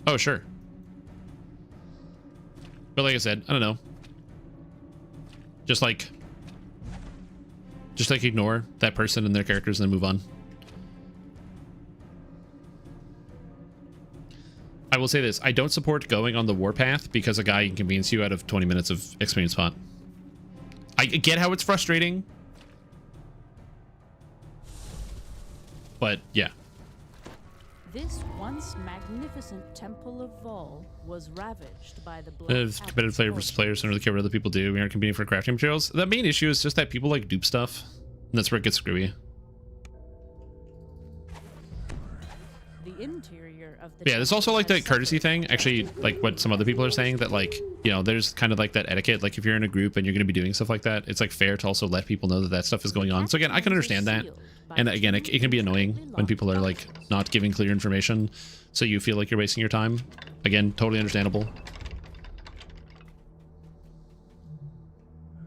Oh, sure. But like I said, I don't know. Just like ignore that person and their characters and then move on. I will say this. I don't support going on the warpath because a guy can convince you out of 20 minutes of experience pot. I get how it's frustrating. But yeah. This once magnificent temple of Vol was ravaged by the blood. Competitive player versus players don't really care what other people do. We aren't competing for crafting materials. The main issue is just that people like dupe stuff. And that's where it gets screwy. The interior of the Yeah, there's also like that courtesy thing. Actually, like what some other people are saying, that like, you know, there's kind of like that etiquette. Like if you're in a group and you're going to be doing stuff like that, it's like fair to also let people know that that stuff is going on. So again, I can understand that. And again, it can be annoying when people are like not giving clear information, so you feel like you're wasting your time. Again, totally understandable.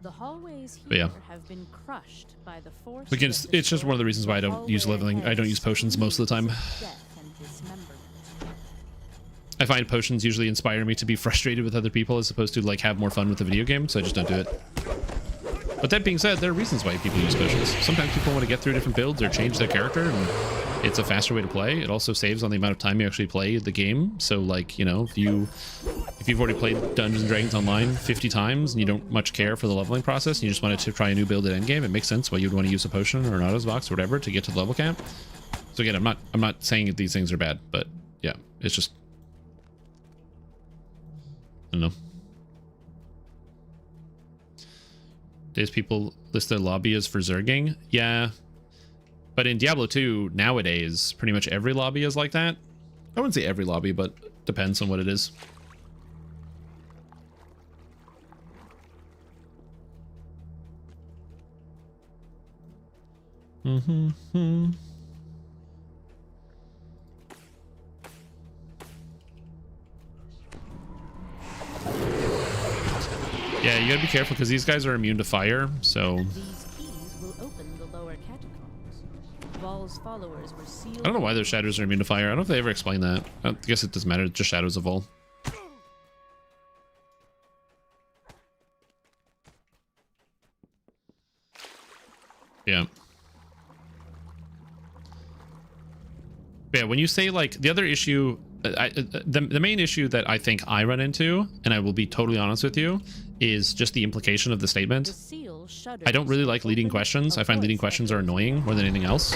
The hallways here But yeah. have been crushed by the force. Again, it's just one of the reasons why I don't use leveling. I don't use potions most of the time. I find potions usually inspire me to be frustrated with other people as opposed to like have more fun with the video game, so I just don't do it. But that being said, there are reasons why people use potions. Sometimes people want to get through different builds or change their character, and it's a faster way to play. It also saves on the amount of time you actually play the game. So like, you know, if you've already played Dungeons & Dragons Online 50 times and you don't much care for the leveling process and you just wanted to try a new build at endgame, it makes sense why you'd want to use a potion or an autos box or whatever to get to the level cap. So again, I'm not saying that these things are bad, but yeah, it's just, I don't know. Days people list their lobby as for zerging. Yeah. But in Diablo 2, nowadays, pretty much every lobby is like that. I wouldn't say every lobby, but depends on what it is. Yeah, you gotta be careful because these guys are immune to fire, so... These keys will open the lower catacombs. Vol's followers were sealed. I don't know why those shadows are immune to fire. I don't know if they ever explain that. I guess it doesn't matter. It's just shadows of Vol. Yeah. Yeah, when you say like the other issue, the main issue that I think I run into, and I will be totally honest with you, is just the implication of the statement. I don't really like leading questions. I find leading questions are annoying more than anything else.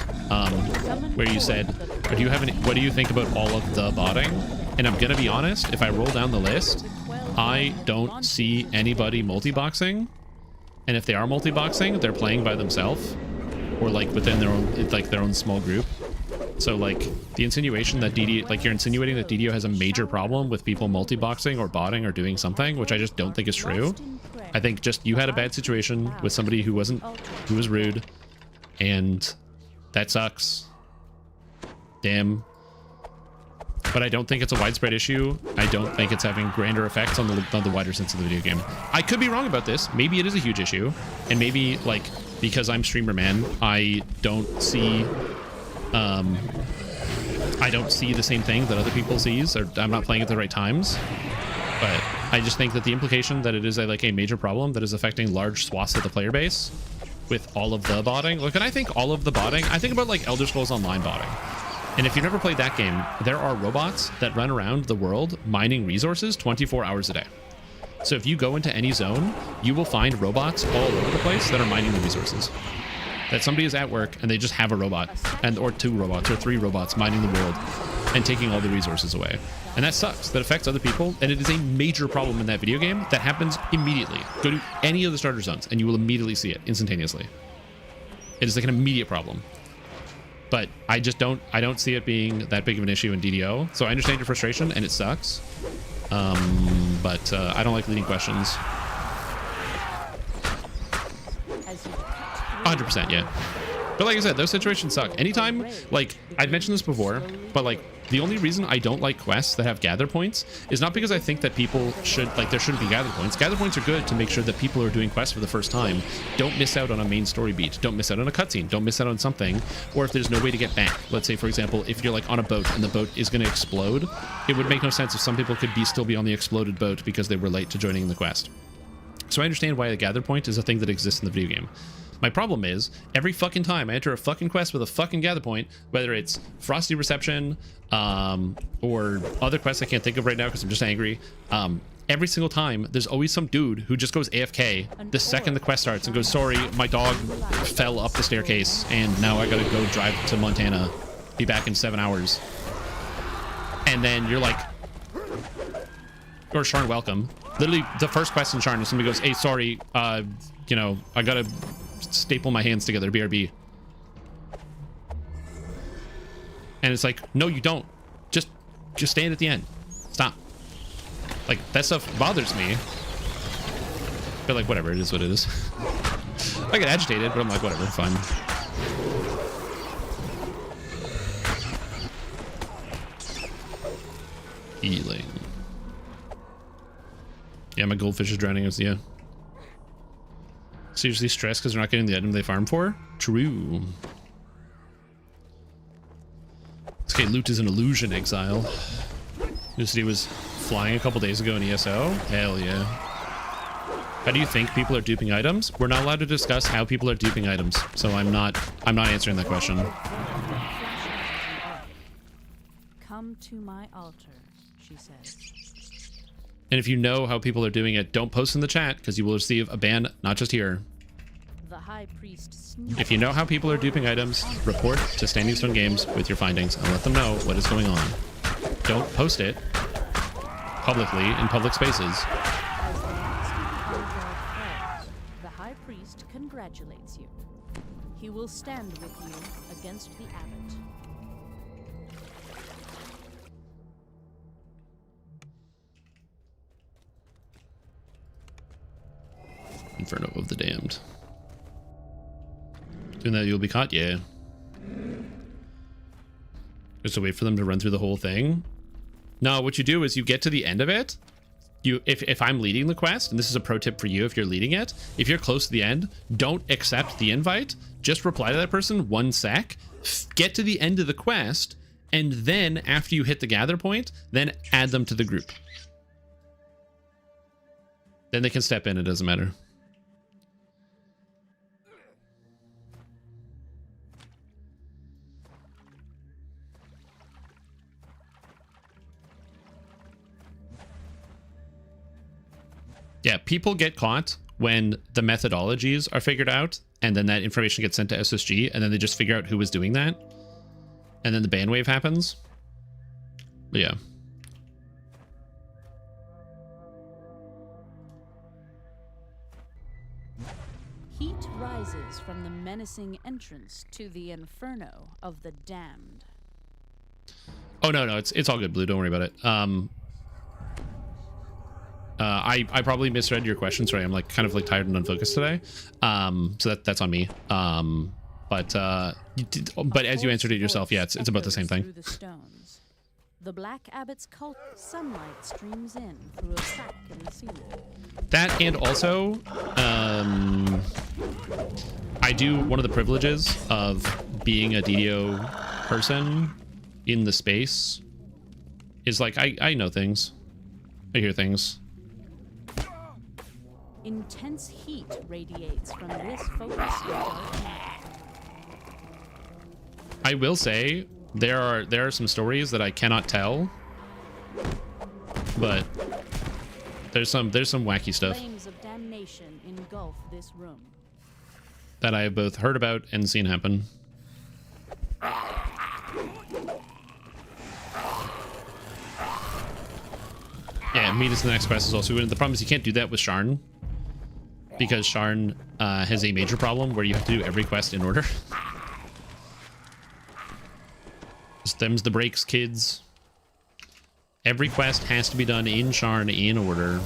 Where you said, what do you think about all of the botting? And I'm gonna be honest, if I roll down the list, I don't see anybody multi-boxing. And if they are multi-boxing, they're playing by themselves or like within their own small group. So like the insinuation that DD, like you're insinuating that DDO has a major problem with people multi-boxing or botting or doing something, which I just don't think is true. I think just you had a bad situation with somebody who was rude, and that sucks. Damn. But I don't think it's a widespread issue. I don't think it's having grander effects on the wider sense of the video game. I could be wrong about this. Maybe it is a huge issue, and maybe like because I'm streamer man, I don't see the same thing that other people sees, or I'm not playing at the right times. But I just think that the implication that it is a major problem that is affecting large swaths of the player base with all of the botting. Look, and I think all of the botting, I think about like Elder Scrolls Online botting. And if you've never played that game, there are robots that run around the world mining resources 24 hours a day. So if you go into any zone, you will find robots all over the place that are mining the resources. That somebody is at work and they just have a robot, or 2 robots or 3 robots mining the world and taking all the resources away. And that sucks. That affects other people, and it is a major problem in that video game that happens immediately. Go to any of the starter zones and you will immediately see it instantaneously. It is like an immediate problem. But I don't see it being that big of an issue in DDO. So I understand your frustration and it sucks. But I don't like leading questions. 100%, yeah. But like I said, those situations suck. Anytime, like, I've mentioned this before, but like, The only reason I don't like quests that have gather points is not because I think that people should, like, there shouldn't be gather points. Gather points are good to make sure that people who are doing quests for the first time don't miss out on a main story beat, don't miss out on a cutscene, don't miss out on something, or if there's no way to get back. Let's say, for example, if you're like on a boat and the boat is going to explode, it would make no sense if some people could still be on the exploded boat because they were late to joining the quest. So I understand why a gather point is a thing that exists in the video game. My problem is, every fucking time I enter a fucking quest with a fucking gather point, whether it's Frosty Reception, or other quests I can't think of right now because I'm just angry, every single time, there's always some dude who just goes AFK the second the quest starts and goes, sorry, my dog fell up the staircase and now I gotta go drive to Montana, be back in 7 hours. And then you're like, or Sharn, welcome. Literally, the first quest in Sharn is somebody goes, hey, sorry, you know, I gotta staple my hands together, BRB. And it's like, no, you don't. Just stand at the end. Stop. Like, that stuff bothers me. But like, whatever, it is what it is. I get agitated, but I'm like, whatever, fine. Healing. Yeah, my goldfish is drowning us, yeah. Seriously stressed because they're not getting the item they farm for? True. Okay, loot is an illusion, Exile. New City was flying a couple days ago in ESO? Hell yeah. How do you think people are duping items? We're not allowed to discuss how people are duping items, so I'm not answering that question. Come to my altar, she says. And if you know how people are doing it, don't post in the chat because you will receive a ban, not just here. The High Priest if you know how people are duping items, report to Standing Stone Games with your findings and let them know what is going on. Don't post it publicly in public spaces. The High Priest congratulates you. He will stand with you against the abbot. Inferno of the Damned. Doing that, you'll be caught? Yeah. Just to wait for them to run through the whole thing? No, what you do is you get to the end of it. If I'm leading the quest, and this is a pro tip for you if you're leading it, if you're close to the end, don't accept the invite. Just reply to that person 1 sec, get to the end of the quest, and then after you hit the gather point, then add them to the group. Then they can step in, it doesn't matter. Yeah, people get caught when the methodologies are figured out, and then that information gets sent to SSG, and then they just figure out who was doing that, and then the ban wave happens. But yeah. Heat rises from the menacing entrance to the Inferno of the Damned. Oh no, it's all good, Blue. Don't worry about it. I probably misread your question. Sorry, I'm like kind of like tired and unfocused today. So that's on me. But as you answered it yourself, yeah, it's about the same thing. The Black Abbot's cult sunlight streams in through a crack in the ceiling. That, and also, I do one of the privileges of being a DDO person in the space is like I know things, I hear things. Intense heat radiates from this focus. I will say there are some stories that I cannot tell, but there's some wacky stuff Flames of damnation engulf this room. that I have both heard about and seen happen. Yeah, meet us in the next quest is also good. The problem is you can't do that with Sharn, because Sharn has a major problem where you have to do every quest in order. Just them's the breaks, kids. Every quest has to be done in Sharn in order.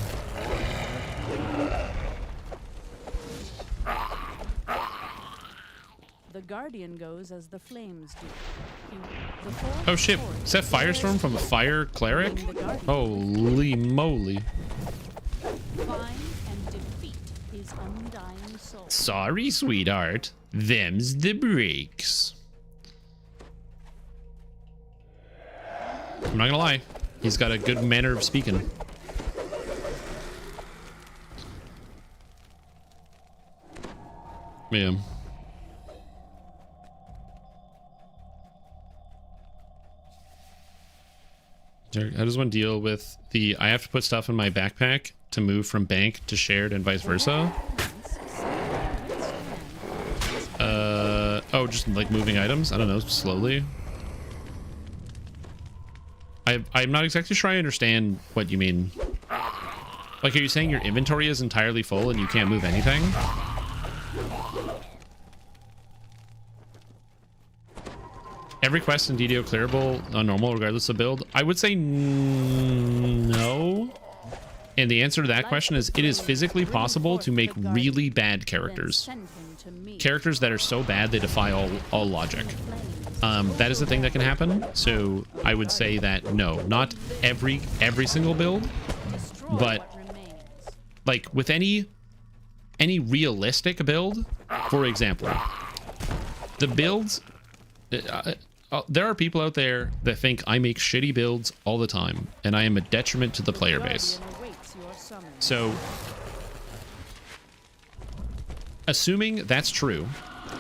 The Guardian goes as the flames do. Oh shit, is that Firestorm from a fire cleric? Holy moly. Find and defeat his undying soul. Sorry, sweetheart. Them's the breaks. I'm not gonna lie. He's got a good manner of speaking. Yeah. How does one deal with the I have to put stuff in my backpack to move from bank to shared and vice versa? Oh, just like moving items? I don't know, slowly. I'm not exactly sure I understand what you mean. Like, are you saying your inventory is entirely full and you can't move anything? Every quest in DDO clearable on normal regardless of build? I would say no. And the answer to that question is it is physically possible to make really bad characters. Characters that are so bad they defy all logic. That is the thing that can happen. So I would say that no, not every single build, but like with any realistic build, for example, the builds, there are people out there that think I make shitty builds all the time and I am a detriment to the player base. So assuming that's true,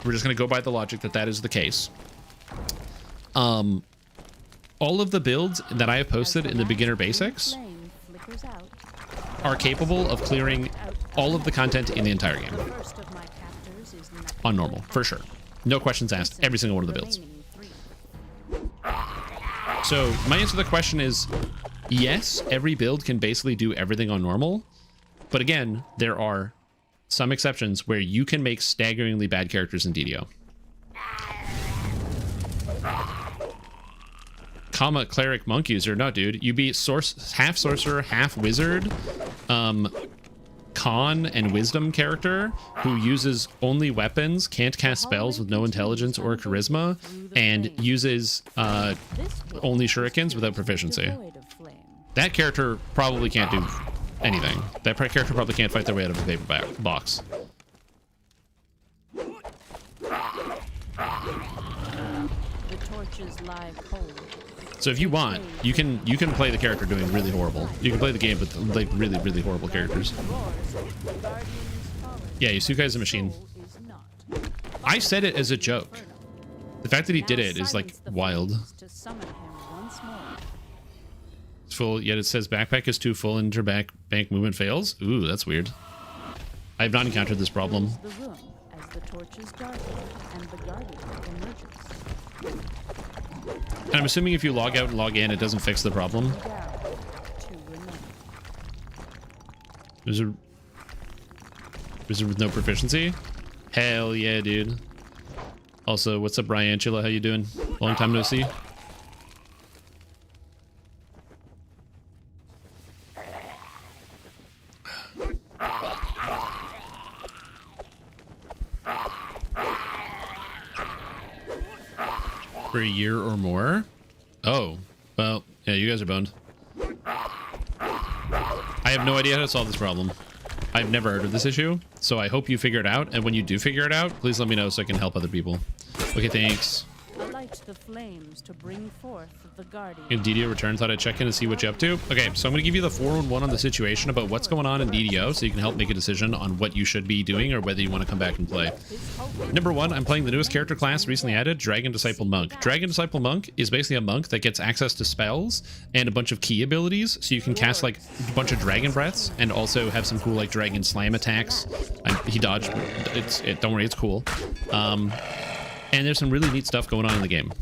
we're just going to go by the logic that that is the case. All of the builds that I have posted in the beginner basics are capable of clearing all of the content in the entire game on normal, for sure. No questions asked, every single one of the builds. So my answer to the question is yes, every build can basically do everything on normal. But again, there are some exceptions where you can make staggeringly bad characters in DDO. Comma cleric monk user. No, dude. You be half sorcerer, half wizard, con and wisdom character who uses only weapons, can't cast spells with no intelligence or charisma, and uses only shurikens without proficiency. That character probably can't do anything. That character probably can't fight their way out of a paper box. The torches lie cold. So if you want, you can play the character doing really horrible. You can play the game with like really horrible characters. Yeah, Yusuke is a machine. I said it as a joke. The fact that he did it is like wild. It's full, yet it says backpack is too full and bank movement fails. Ooh, that's weird. I have not encountered this problem. And I'm assuming if you log out and log in, it doesn't fix the problem. Wizard with no proficiency? Hell yeah, dude. Also, what's up, Ryantula? How you doing? Long time no see. For a year or more? Oh, well, yeah, you guys are boned. I have no idea how to solve this problem. I've never heard of this issue, so I hope you figure it out, and when you do figure it out, please let me know so I can help other people. Okay, thanks. Alight the flames to bring forth the Guardian. In DDO return, thought I'd check in and see what you're up to. Okay, so I'm going to give you the 4-on-1 on the situation about what's going on in DDO so you can help make a decision on what you should be doing or whether you want to come back and play. Number 1, I'm playing the newest character class recently added, Dragon Disciple Monk. Dragon Disciple Monk is basically a monk that gets access to spells and a bunch of key abilities, so you can cast like a bunch of dragon breaths and also have some cool like dragon slam attacks. He dodged. Don't worry, it's cool. And there's some really neat stuff going on in the game.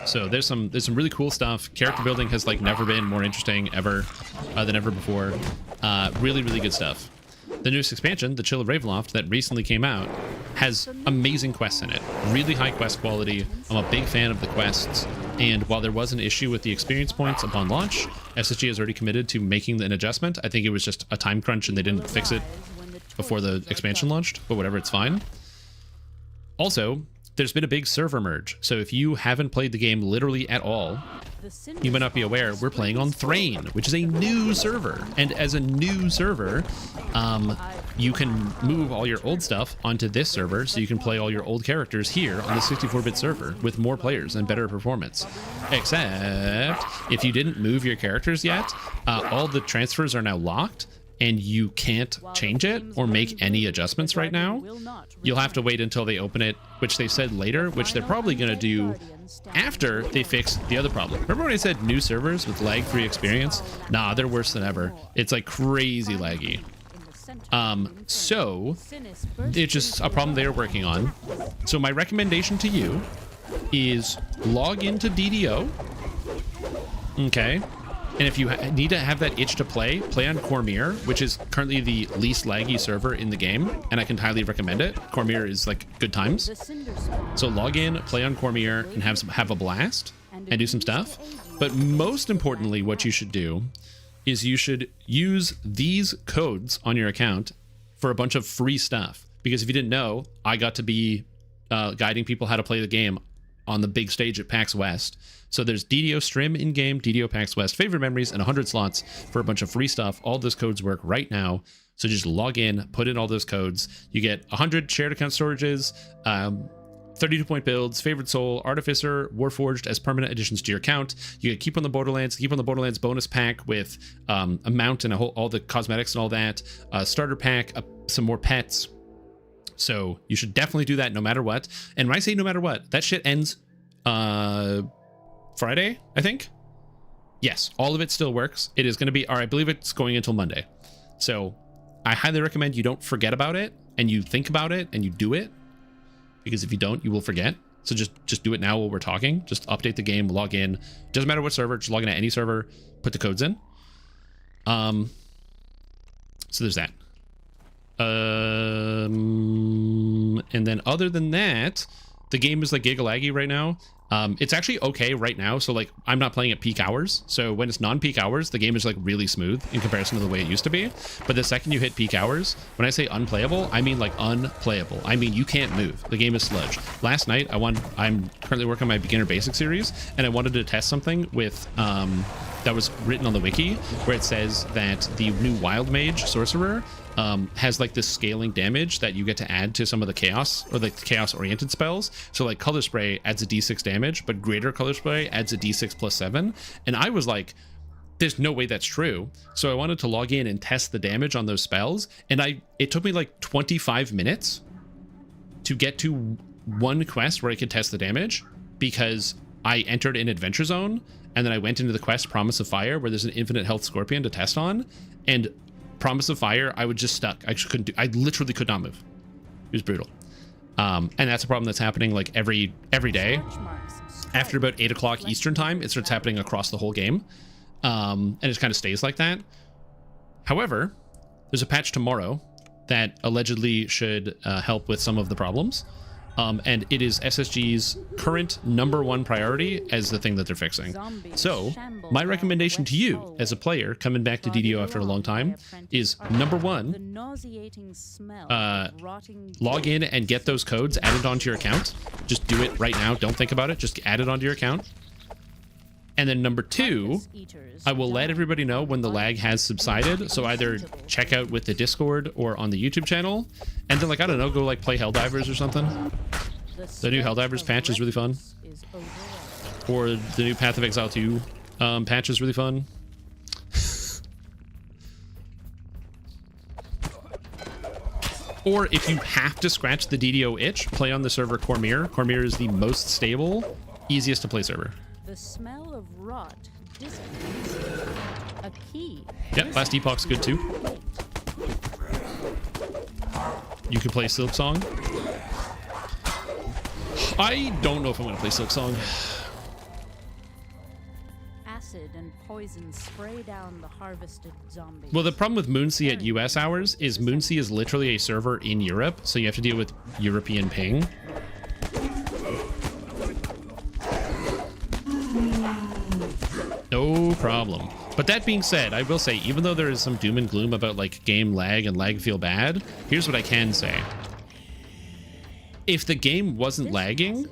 So there's some really cool stuff. Character building has like never been more interesting ever than ever before. Really good stuff. The newest expansion, the Chill of Ravenloft, that recently came out, has amazing quests in it. Really high quest quality. I'm a big fan of the quests. And while there was an issue with the experience points upon launch, SSG has already committed to making an adjustment. I think it was just a time crunch and they didn't fix it before the expansion launched, but whatever, it's fine. Also, there's been a big server merge. So if you haven't played the game literally at all, you might not be aware, we're playing on Thrain, which is a new server. And as a new server, you can move all your old stuff onto this server, so you can play all your old characters here on the 64-bit server with more players and better performance. Except, if you didn't move your characters yet, all the transfers are now locked, and you can't change it or make any adjustments right now. You'll have to wait until they open it, which they said later, which they're probably going to do after they fix the other problem. Remember when I said new servers with lag-free experience? Nah, they're worse than ever. It's like crazy laggy. So it's just a problem they're working on. So my recommendation to you is log into DDO. Okay. And if you need to have that itch to play on Cormier, which is currently the least laggy server in the game, and I can highly recommend it. Cormier is like good times. So log in, play on Cormier, and have a blast and do some stuff. But most importantly, what you should do is you should use these codes on your account for a bunch of free stuff. Because if you didn't know, I got to be guiding people how to play the game on the big stage at PAX West. So there's DDO Stream in-game, DDO PAX West, favorite memories, and 100 slots for a bunch of free stuff. All those codes work right now. So just log in, put in all those codes. You get 100 shared account storages, 32-point builds, Favorite Soul, Artificer, Warforged as permanent additions to your account. You get Keep on the Borderlands bonus pack with a mount and all the cosmetics and all that. Starter pack, some more pets. So you should definitely do that no matter what. And when I say no matter what, that shit ends Friday, I think. Yes, all of it still works. It is going to be, or I believe it's going until Monday. So I highly recommend you don't forget about it and you think about it and you do it. Because if you don't, you will forget. So just do it now while we're talking. Just update the game, log in. Doesn't matter what server, just log in at any server, put the codes in. So there's that. And then other than that, the game is like giga laggy right now. It's actually okay right now. So like I'm not playing at peak hours. So when it's non-peak hours, the game is like really smooth in comparison to the way it used to be. But the second you hit peak hours, when I say unplayable, I mean like unplayable. I mean, you can't move. The game is sludge. Last night I'm currently working on my beginner basic series and I wanted to test something with, that was written on the wiki where it says that the new Wild Mage sorcerer has like this scaling damage that you get to add to some of the chaos or like the chaos oriented spells. So like Color Spray adds a d6 damage, but Greater Color Spray adds a d6 plus 7. And I was like, there's no way that's true. So I wanted to log in and test the damage on those spells. And it took me like 25 minutes to get to one quest where I could test the damage because I entered an adventure zone and then I went into the quest Promise of Fire where there's an infinite health scorpion to test on. And Promise of Fire, I was just stuck. I just couldn't do. I literally could not move. It was brutal. And that's a problem that's happening like every day. After about 8 o'clock Eastern time, it starts happening across the whole game. And it kind of stays like that. However, there's a patch tomorrow that allegedly should help with some of the problems. And it is SSG's current #1 priority as the thing that they're fixing. So my recommendation to you as a player coming back to DDO after a long time is #1, log in and get those codes added onto your account. Just do it right now. Don't think about it. Just add it onto your account. And then #2, I will let everybody know when the lag has subsided. So either check out with the Discord or on the YouTube channel. And then like, I don't know, go like play Helldivers or something. The new Helldivers patch is really fun. Or the new Path of Exile 2 patch is really fun. Or if you have to scratch the DDO itch, play on the server Cormier. Cormier is the most stable, easiest to play server. The smell of rot dissipates. A key. Yep, Last Epoch's good too. You could play Silksong. I don't know if I'm going to play Silksong. Acid and poison spray down the harvested zombies. Well, the problem with Moonsea at US hours is Moonsea is literally a server in Europe, so you have to deal with European ping. No problem. But that being said, I will say, even though there is some doom and gloom about like game lag and lag feel bad, here's what I can say. if the game wasn't lagging,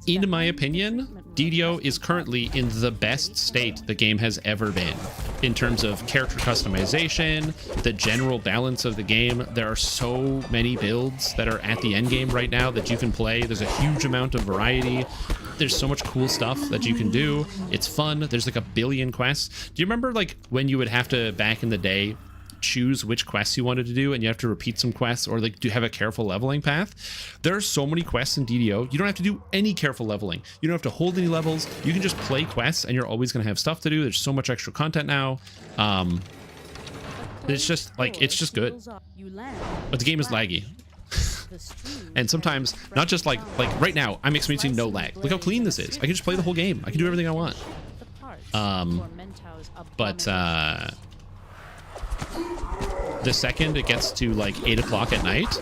in my opinion, DDO is currently in the best state the game has ever been in terms of character customization, the general balance of the game. There are so many builds that are at the end game right now that you can play. There's a huge amount of variety. There's so much cool stuff that you can do. It's fun. There's like a billion quests. Do you remember like when you would have to, back in the day, choose which quests you wanted to do and you have to repeat some quests or like do have a careful leveling path? There are so many quests in DDO. You don't have to do any careful leveling. You don't have to hold any levels. You can just play quests and you're always going to have stuff to do. There's so much extra content now. It's just like, it's just good. But the game is laggy. And sometimes, not just like right now, I'm experiencing no lag. Look how clean this is. I can just play the whole game. I can do everything I want. But the second it gets to like 8 o'clock at night,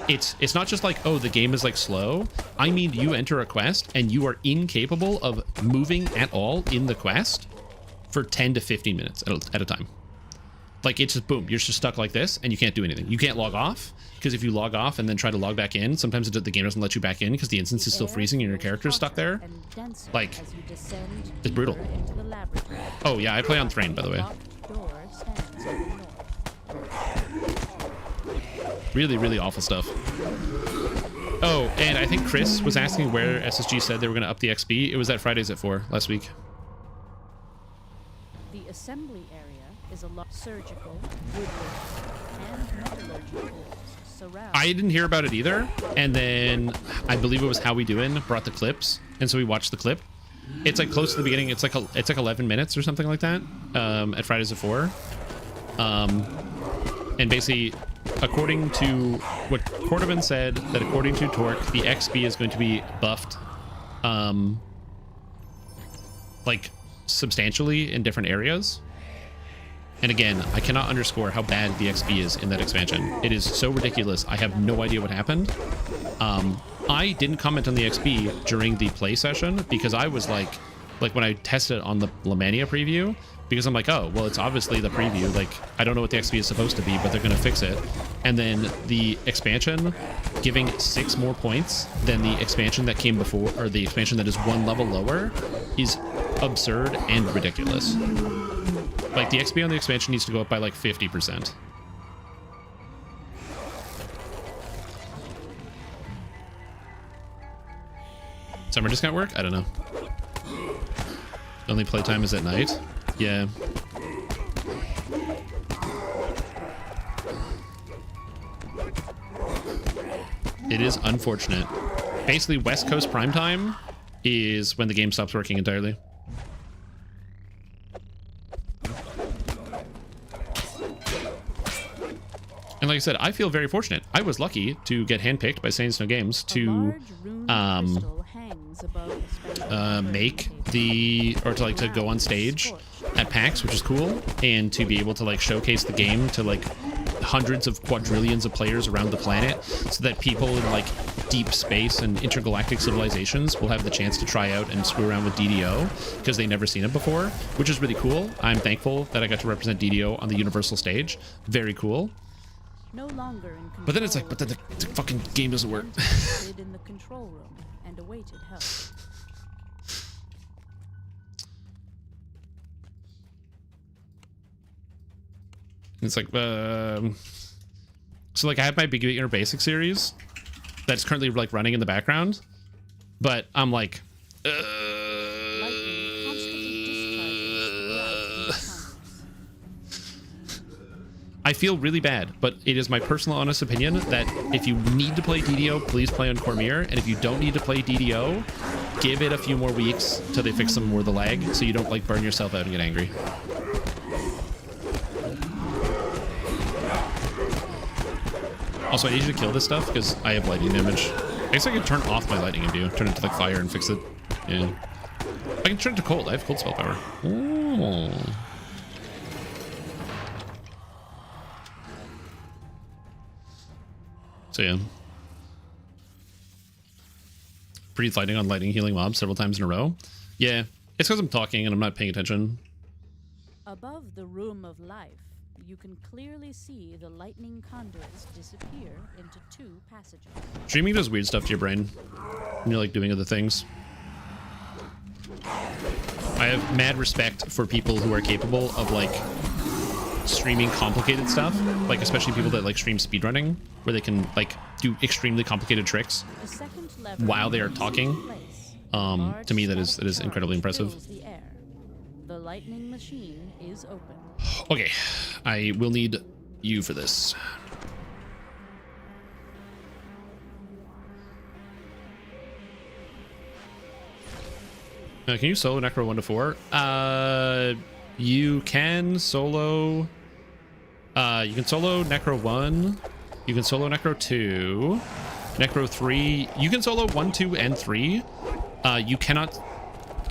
it's not just like, oh, the game is like slow. I mean, you enter a quest and you are incapable of moving at all in the quest for 10 to 15 minutes at a time. Like, it's just boom, you're just stuck like this and you can't do anything. You can't log off, because if you log off and then try to log back in, sometimes the game doesn't let you back in because the instance is still freezing and your character is stuck there. Like, it's brutal. Oh yeah, I play on Thrain, by the way. Really, really awful stuff. Oh, and I think Chris was asking where SSG said they were going to up the XP. It was at Fridays at 4 last week. The assembly area is a lot surgical, woodwork, and metallurgical surround. I didn't hear about it either, and then I believe it was How We Doing brought the clips, and so we watched the clip. It's like close to the beginning. It's like 11 minutes or something like that. At Fridays at 4. And basically, according to what Cordovan said, that according to Torque, the XP is going to be buffed, like substantially in different areas. And again, I cannot underscore how bad the XP is in that expansion. It is so ridiculous. I have no idea what happened. I didn't comment on the XP during the play session because I was like when I tested it on the Lamania preview, because I'm like, oh, well, it's obviously the preview. Like, I don't know what the XP is supposed to be, but they're going to fix it. And then the expansion giving 6 more points than the expansion that came before, or the expansion that is 1 level lower, is absurd and ridiculous. Like, the XP on the expansion needs to go up by like 50%. Summer discount work? I don't know. Only playtime is at night? Yeah. It is unfortunate. Basically, West Coast primetime is when the game stops working entirely. And like I said, I feel very fortunate. I was lucky to get handpicked by Saints No Games to make the, or to like to go on stage at PAX, which is cool, and to be able to like showcase the game to like hundreds of quadrillions of players around the planet, so that people in like deep space and intergalactic civilizations will have the chance to try out and screw around with DDO because they've never seen it before, which is really cool. I'm thankful that I got to represent DDO on the Universal stage. Very cool. No longer in control. But then it's like, but then the fucking game doesn't work. In the control room and awaited help. It's like, so like I have my Beginner Basic series that's currently like running in the background, but I'm like, I feel really bad, but it is my personal honest opinion that if you need to play DDO, please play on Cormier, and if you don't need to play DDO, give it a few more weeks till they fix some more of the lag, so you don't like burn yourself out and get angry. Also, I need you to kill this stuff because I have lightning damage. I guess I can turn off my lightning imbu, turn it to like fire and fix it. Yeah. I can turn it to cold. I have cold spell power. Ooh. So yeah. Breathe lightning on lightning healing mobs several times in a row. Yeah. It's because I'm talking and I'm not paying attention. Above the room of life you can clearly see the lightning conduits disappear into 2 passages. Streaming does weird stuff to your brain when you're like doing other things. I have mad respect for people who are capable of like streaming complicated stuff, like especially people that like stream speedrunning, where they can like do extremely complicated tricks while they are talking. To me, that is incredibly impressive. The lightning machine is open. Okay, I will need you for this. Can you solo Necro 1 to 4? You can solo. You can solo Necro 1. You can solo Necro 2. Necro 3. You can solo 1, 2, and 3. You cannot.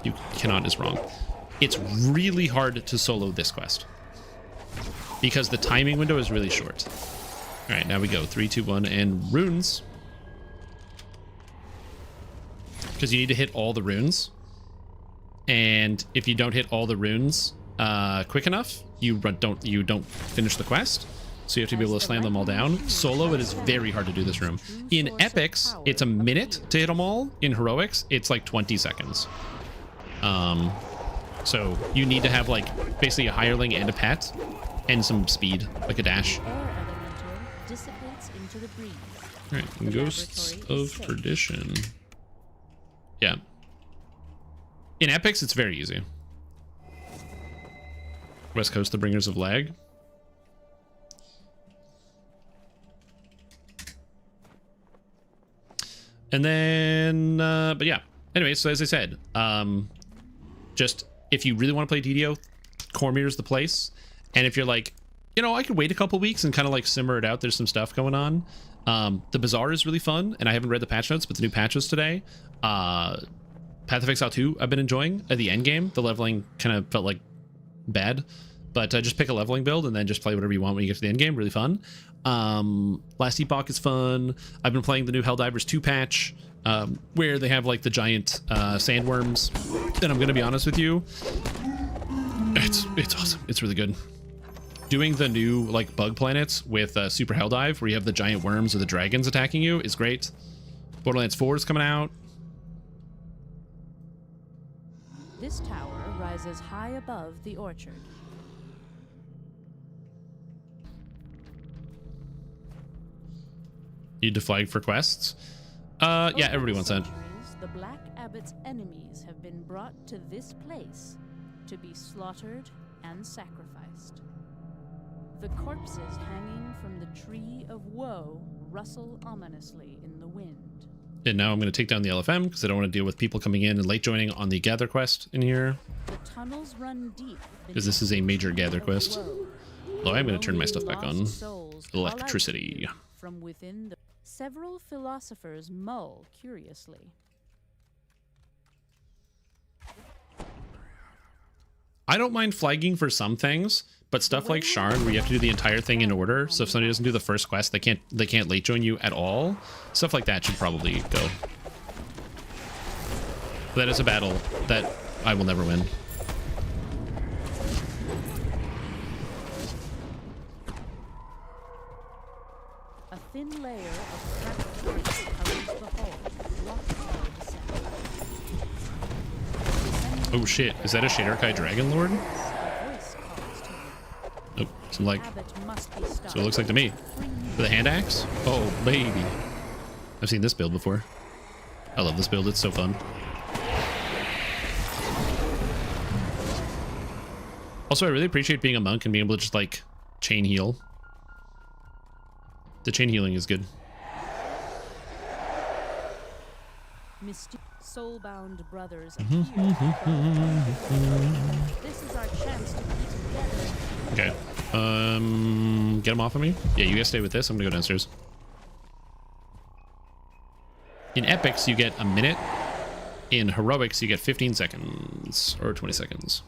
You cannot is wrong. It's really hard to solo this quest because the timing window is really short. All right, now we go 3, 2, 1, and runes. Because you need to hit all the runes. And if you don't hit all the runes quick enough, you don't finish the quest. So you have to be able to slam them all down. Solo, it is very hard to do this room. In epics, it's a minute to hit them all. In heroics, it's like 20 seconds. So you need to have like basically a hireling and a pet and some speed, like a dash. All right, Ghosts of Perdition. Yeah. In epics, it's very easy. West Coast, the Bringers of Lag. And then, but yeah. Anyway, so as I said, just if you really want to play DDO, Cormyr's the place. And if you're like, you know, I could wait a couple weeks and kind of like simmer it out. There's some stuff going on. The Bazaar is really fun, and I haven't read the patch notes, but the new patches today. Path of Exile 2 I've been enjoying. At the end game, the leveling kind of felt like bad, but just pick a leveling build and then just play whatever you want when you get to the end game. Really fun. Last Epoch is fun. I've been playing the new Helldivers 2 patch, where they have like the giant sandworms. And I'm gonna be honest with you, it's awesome. It's really good. Doing the new like bug planets with Super Helldive, where you have the giant worms or the dragons attacking you, is great. Borderlands 4 is coming out. This tower rises high above the orchard. Need to flag for quests? Yeah, everybody wants that. The Black Abbot's enemies have been brought to this place to be slaughtered and sacrificed. The corpses hanging from the Tree of Woe rustle ominously in the wind. And now I'm going to take down the LFM because I don't want to deal with people coming in and late joining on the gather quest in here. The tunnels run deep because this is a major gather quest. Although I'm going to turn my stuff back on. Electricity. From within the several philosophers mull curiously. I don't mind flagging for some things, but stuff like Sharn, where you have to do the entire thing in order, so if somebody doesn't do the first quest, they can't late join you at all. Stuff like that should probably go. That is a battle that I will never win. A thin layer of cracked ice covers the hull, blocking the descent. Oh shit, is that a Shadar-kai Dragon Lord? Nope, some like. So it looks like to me. With a hand axe? Oh baby. I've seen this build before. I love this build, it's so fun. Also, I really appreciate being a monk and being able to just like chain heal. The chain healing is good. Mystic soulbound brothers appear. This is our chance to be together. Okay. Get him off of me? Yeah, you guys stay with this. I'm gonna go downstairs. In epics, you get a minute. In heroics, you get 15 seconds or 20 seconds.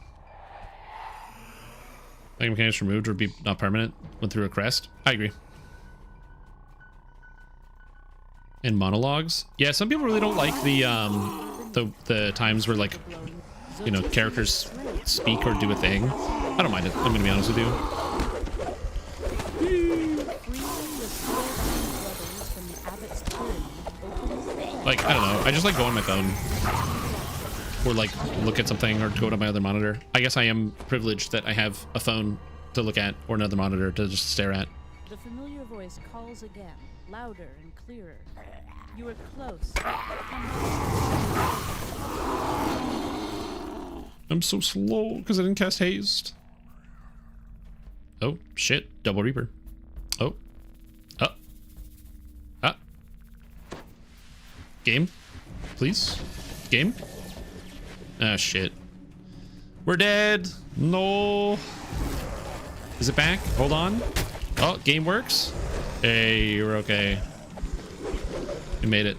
Like mechanics removed would be not permanent. Went through a crest. I agree. And monologues. Yeah, some people really don't like the times where like, you know, characters speak or do a thing. I don't mind it. I'm gonna be honest with you. Like, I don't know. I just like go on my phone. Or like look at something or go to my other monitor. I guess I am privileged that I have a phone to look at or another monitor to just stare at. The familiar voice calls again, louder and clearer. You are close. I'm so slow because I didn't cast haste. Oh, shit. Double Reaper. Oh. Oh. Ah. Game. Please. Game. Ah, shit. We're dead. No. Is it back? Hold on. Oh, game works. Hey, you're okay. We made it.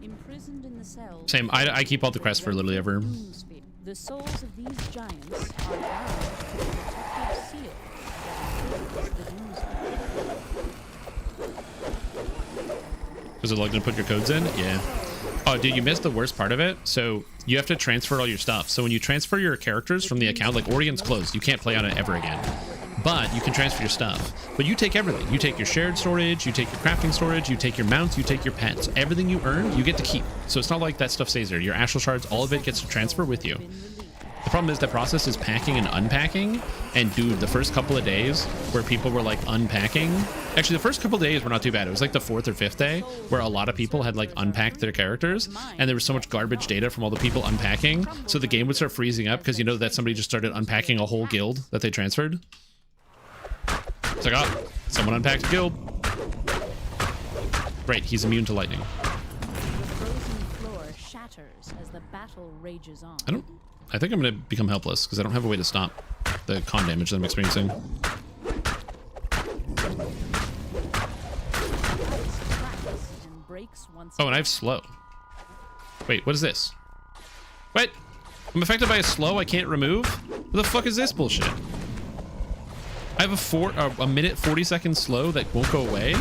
Imprisoned in the cells. Same. I keep all the quests for literally ever. The souls of these giants are bound to the protective seal that encircles the Doomsday. Was it logged in to put your codes in? Yeah. Oh, dude, you missed the worst part of it. So you have to transfer all your stuff. So when you transfer your characters from the account, like Orion's closed, you can't play on it ever again. But you can transfer your stuff. But you take everything. You take your shared storage, you take your crafting storage, you take your mounts, you take your pets. Everything you earn, you get to keep. So it's not like that stuff stays there. Your astral shards, all of it gets to transfer with you. The problem is the process is packing and unpacking. And dude, the first couple of days where people were like unpacking, actually the first couple of days were not too bad. It was like the 4th or 5th day where a lot of people had like unpacked their characters and there was so much garbage data from all the people unpacking. So the game would start freezing up because you know that somebody just started unpacking a whole guild that they transferred. It's like, oh, someone unpacked a guild. Right, he's immune to lightning. The frozen floor shatters as the battle rages on. I think I'm going to become helpless because I don't have a way to stop the con damage that I'm experiencing. Oh, and I have slow. Wait, what is this? What? I'm affected by a slow I can't remove? What the fuck is this bullshit? I have a minute 40-second slow that won't go away?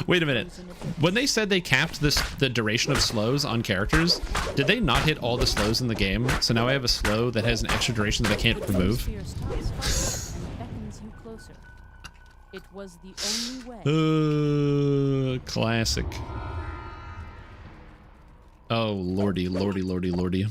Wait a minute. When they said they capped the duration of slows on characters, did they not hit all the slows in the game? So now I have a slow that has an extra duration that I can't remove. It was the only way. Classic. Oh, lordy, lordy, lordy, lordy.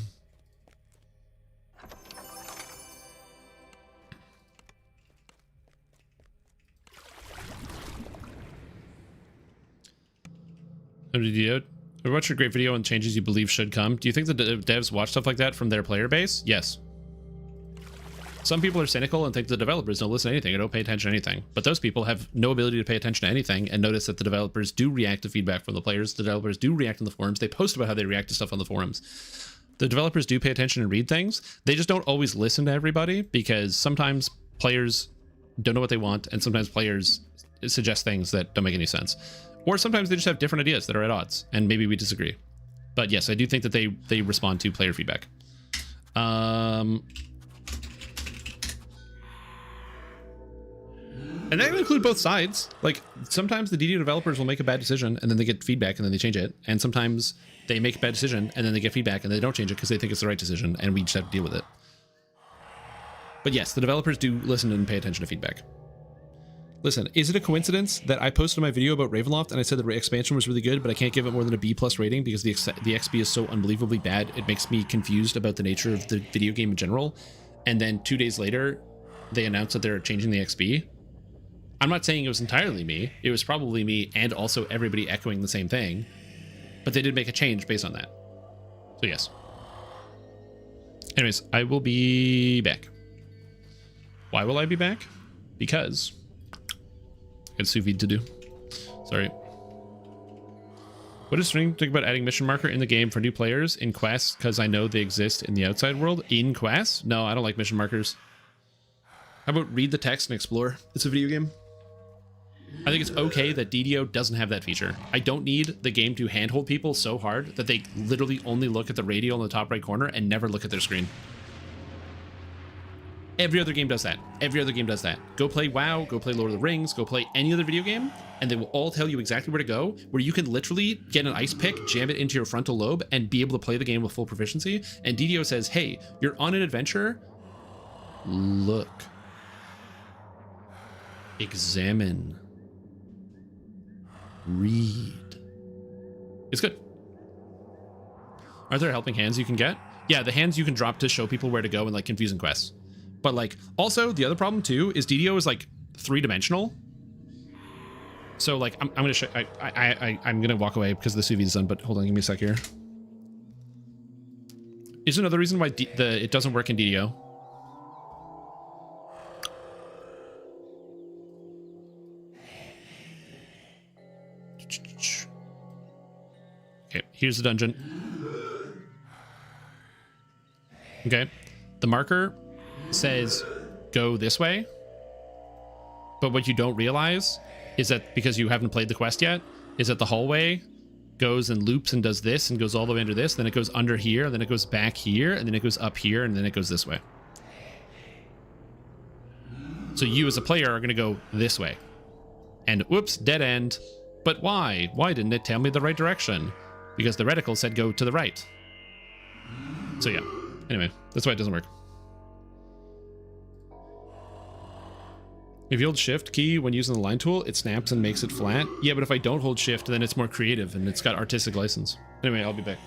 I watched your great video on changes you believe should come. Do you think the devs watch stuff like that from their player base? Yes. Some people are cynical and think the developers don't listen to anything or don't pay attention to anything. But those people have no ability to pay attention to anything and notice that the developers do react to feedback from the players. The developers do react on the forums. They post about how they react to stuff on the forums. The developers do pay attention and read things. They just don't always listen to everybody because sometimes players don't know what they want and sometimes players suggest things that don't make any sense. Or sometimes they just have different ideas that are at odds, and maybe we disagree. But yes, I do think that they respond to player feedback. And that will include both sides. Like, sometimes the DDO developers will make a bad decision, and then they get feedback, and then they change it. And sometimes they make a bad decision, and then they get feedback, and they don't change it because they think it's the right decision, and we just have to deal with it. But yes, the developers do listen and pay attention to feedback. Listen, is it a coincidence that I posted my video about Ravenloft and I said the expansion was really good, but I can't give it more than a B+ rating because the XP is so unbelievably bad, it makes me confused about the nature of the video game in general. And then 2 days later, they announced that they're changing the XP. I'm not saying it was entirely me. It was probably me and also everybody echoing the same thing. But they did make a change based on that. So yes. Anyways, I will be Why will I be back? Because I got sous vide to do. Sorry. What does String think about adding mission marker in the game for new players in quests because I know they exist in the outside world? In quests? No, I don't like mission markers. How about read the text and explore? It's a video game. I think it's okay that DDO doesn't have that feature. I don't need the game to handhold people so hard that they literally only look at the radio in the top right corner and never look at their screen. Every other game does that. Every other game does that. Go play WoW, go play Lord of the Rings, go play any other video game, and they will all tell you exactly where to go, where you can literally get an ice pick, jam it into your frontal lobe, and be able to play the game with full proficiency. And DDO says, hey, you're on an adventure. Look. Examine. Read. It's good. Are there helping hands you can get? Yeah, the hands you can drop to show people where to go in like confusing quests. But like, also the other problem too is DDO is like 3-dimensional. So like, I'm gonna show. I'm gonna walk away because the sous vide is done. But hold on, give me a sec here. Is another reason why it doesn't work in DDO. Okay, here's the dungeon. Okay, the marker says go this way, but what you don't realize is that because you haven't played the quest yet, is that the hallway goes and loops and does this and goes all the way under this, then it goes under here, then it goes back here, and then it goes up here, and then it goes this way. So you as a player are going to go this way. And whoops, dead end. But why? Why didn't it tell me the right direction? Because the reticle said go to the right. So yeah, anyway, that's why it doesn't work. If you hold shift key when using the line tool, it snaps and makes it flat. Yeah, but if I don't hold shift, then it's more creative and it's got artistic license. Anyway, I'll be back.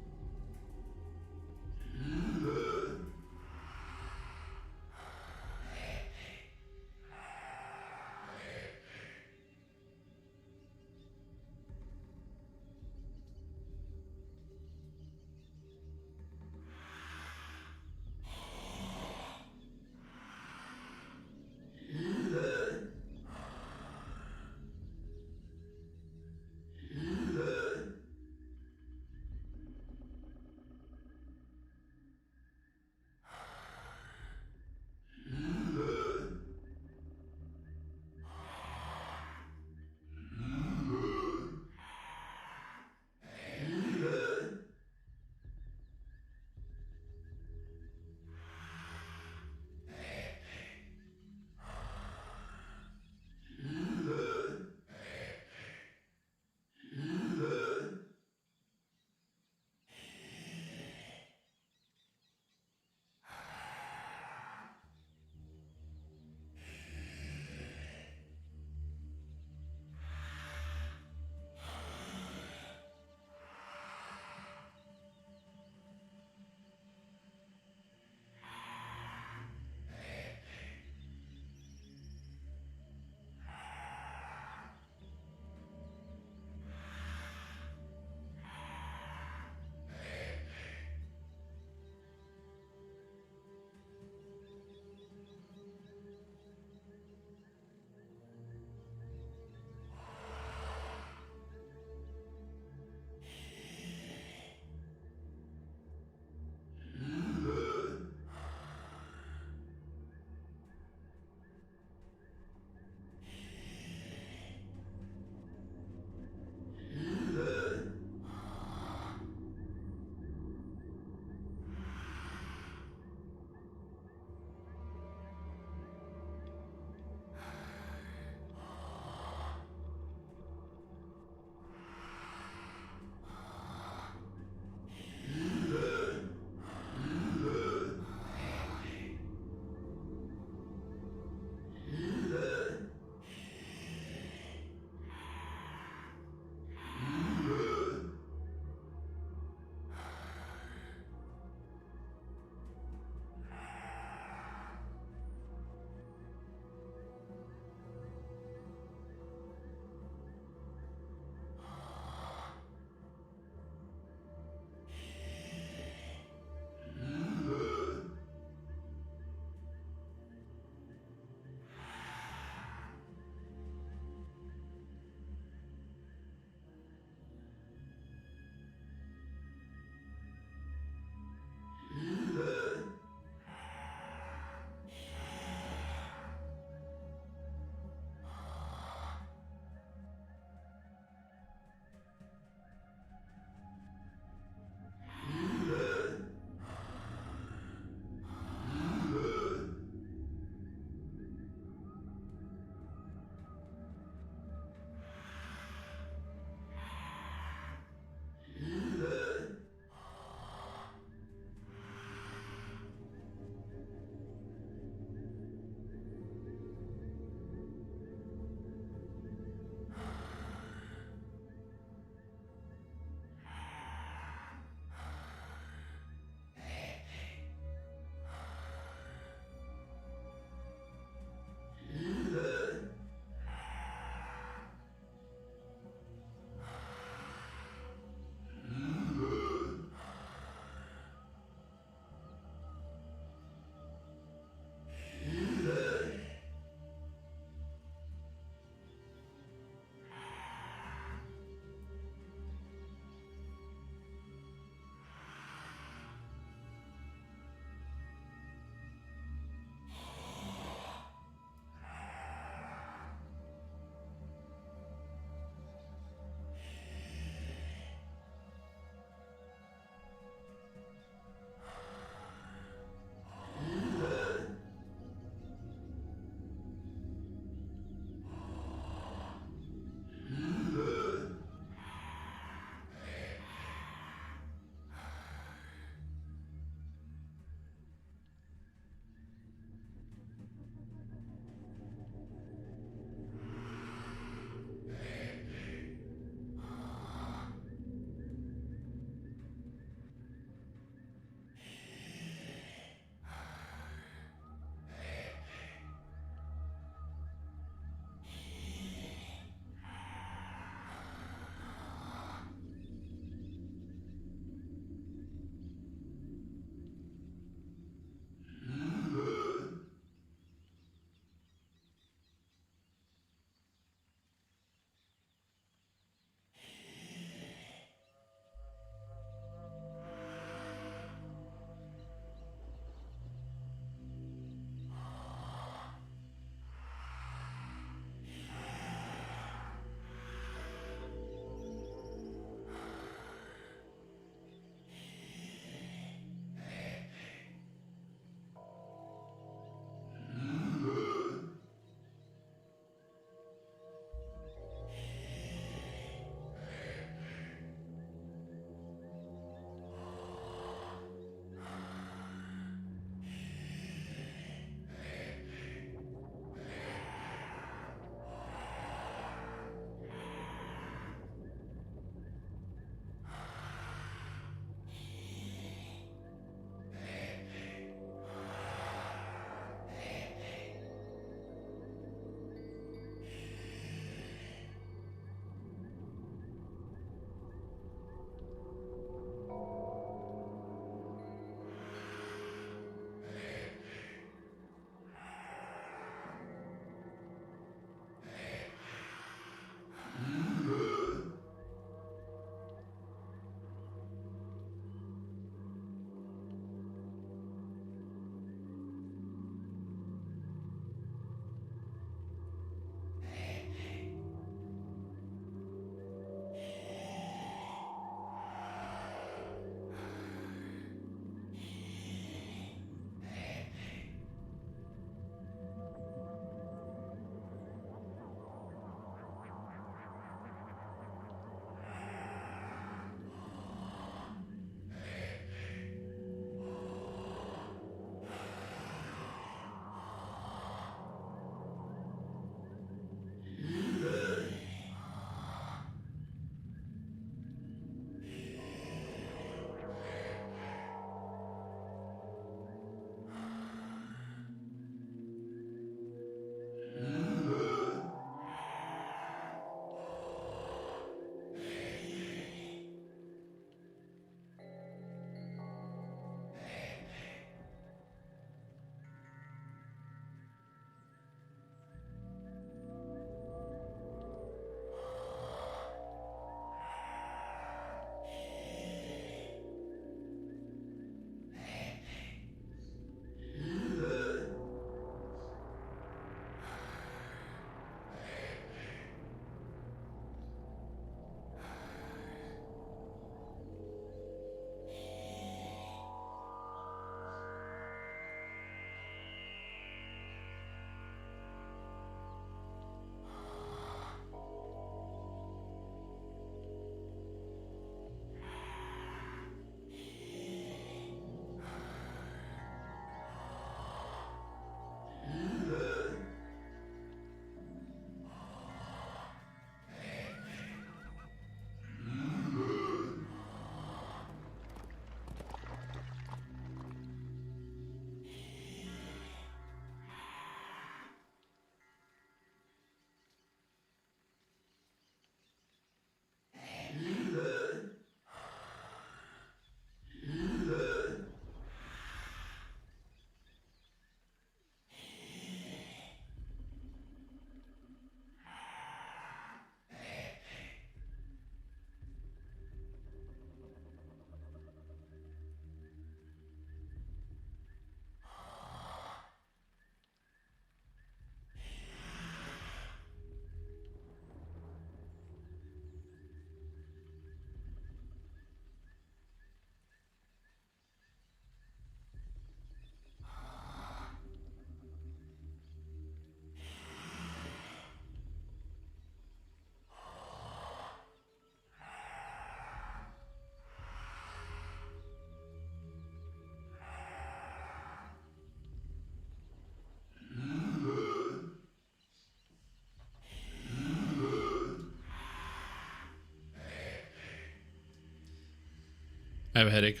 I have a headache.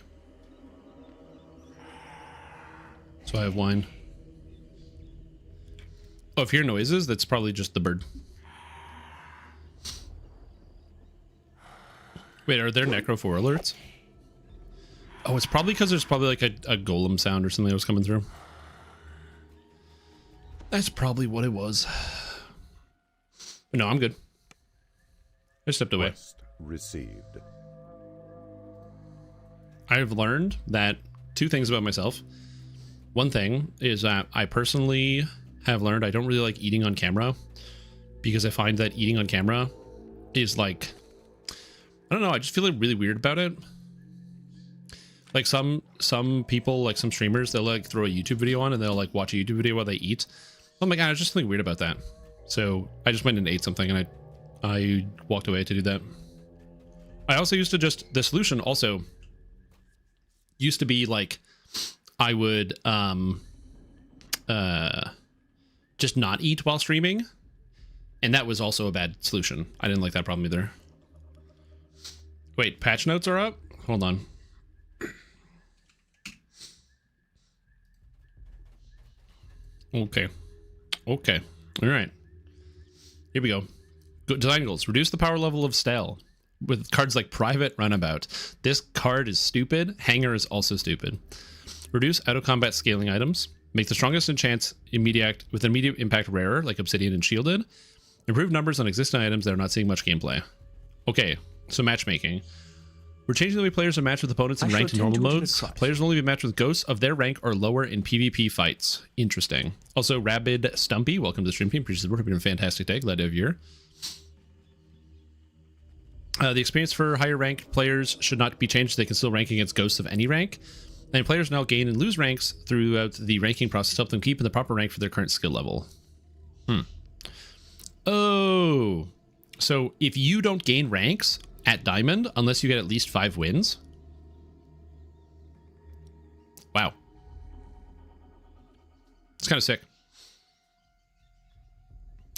So I have wine. Oh, if you hear noises, that's probably just the bird. Wait, are there Necro 4 alerts? Oh, it's probably because there's probably like a golem sound or something that was coming through. That's probably what it was. But no, I'm good. I stepped away. Received. I've learned that 2 things about myself. One thing is that I personally have learned I don't really like eating on camera because I find that eating on camera is like, I don't know, I just feel like really weird about it. Like some people, like some streamers, they'll like throw a YouTube video on and they'll like watch a YouTube video while they eat. Oh my god, there's just something weird about that. So I just went and ate something and I walked away to do that. I also used to just, the solution also used to be like, I would just not eat while streaming. And that was also a bad solution. I didn't like that problem either. Wait, patch notes are up? Hold on. Okay. Okay. All right. Here we go. Design goals. Reduce the power level of Stell with cards like Private Runabout. This card is stupid. Hanger is also stupid. Reduce auto-combat scaling items. Make the strongest enchants immediate with immediate impact rarer, like Obsidian and Shielded. Improve numbers on existing items that are not seeing much gameplay. Okay, so matchmaking. We're changing the way players are matched with opponents in ranked and normal modes. Players will only be matched with ghosts of their rank or lower in PvP fights. Interesting. Also, Rabid Stumpy, welcome to the stream team. Appreciate the work. Hope you're having a fantastic day. Glad to have you here. The experience for higher ranked players should not be changed. They can still rank against ghosts of any rank. And players now gain and lose ranks throughout the ranking process to help them keep in the proper rank for their current skill level. Oh. So if you don't gain ranks at Diamond unless you get at least 5 wins. Wow. It's kind of sick.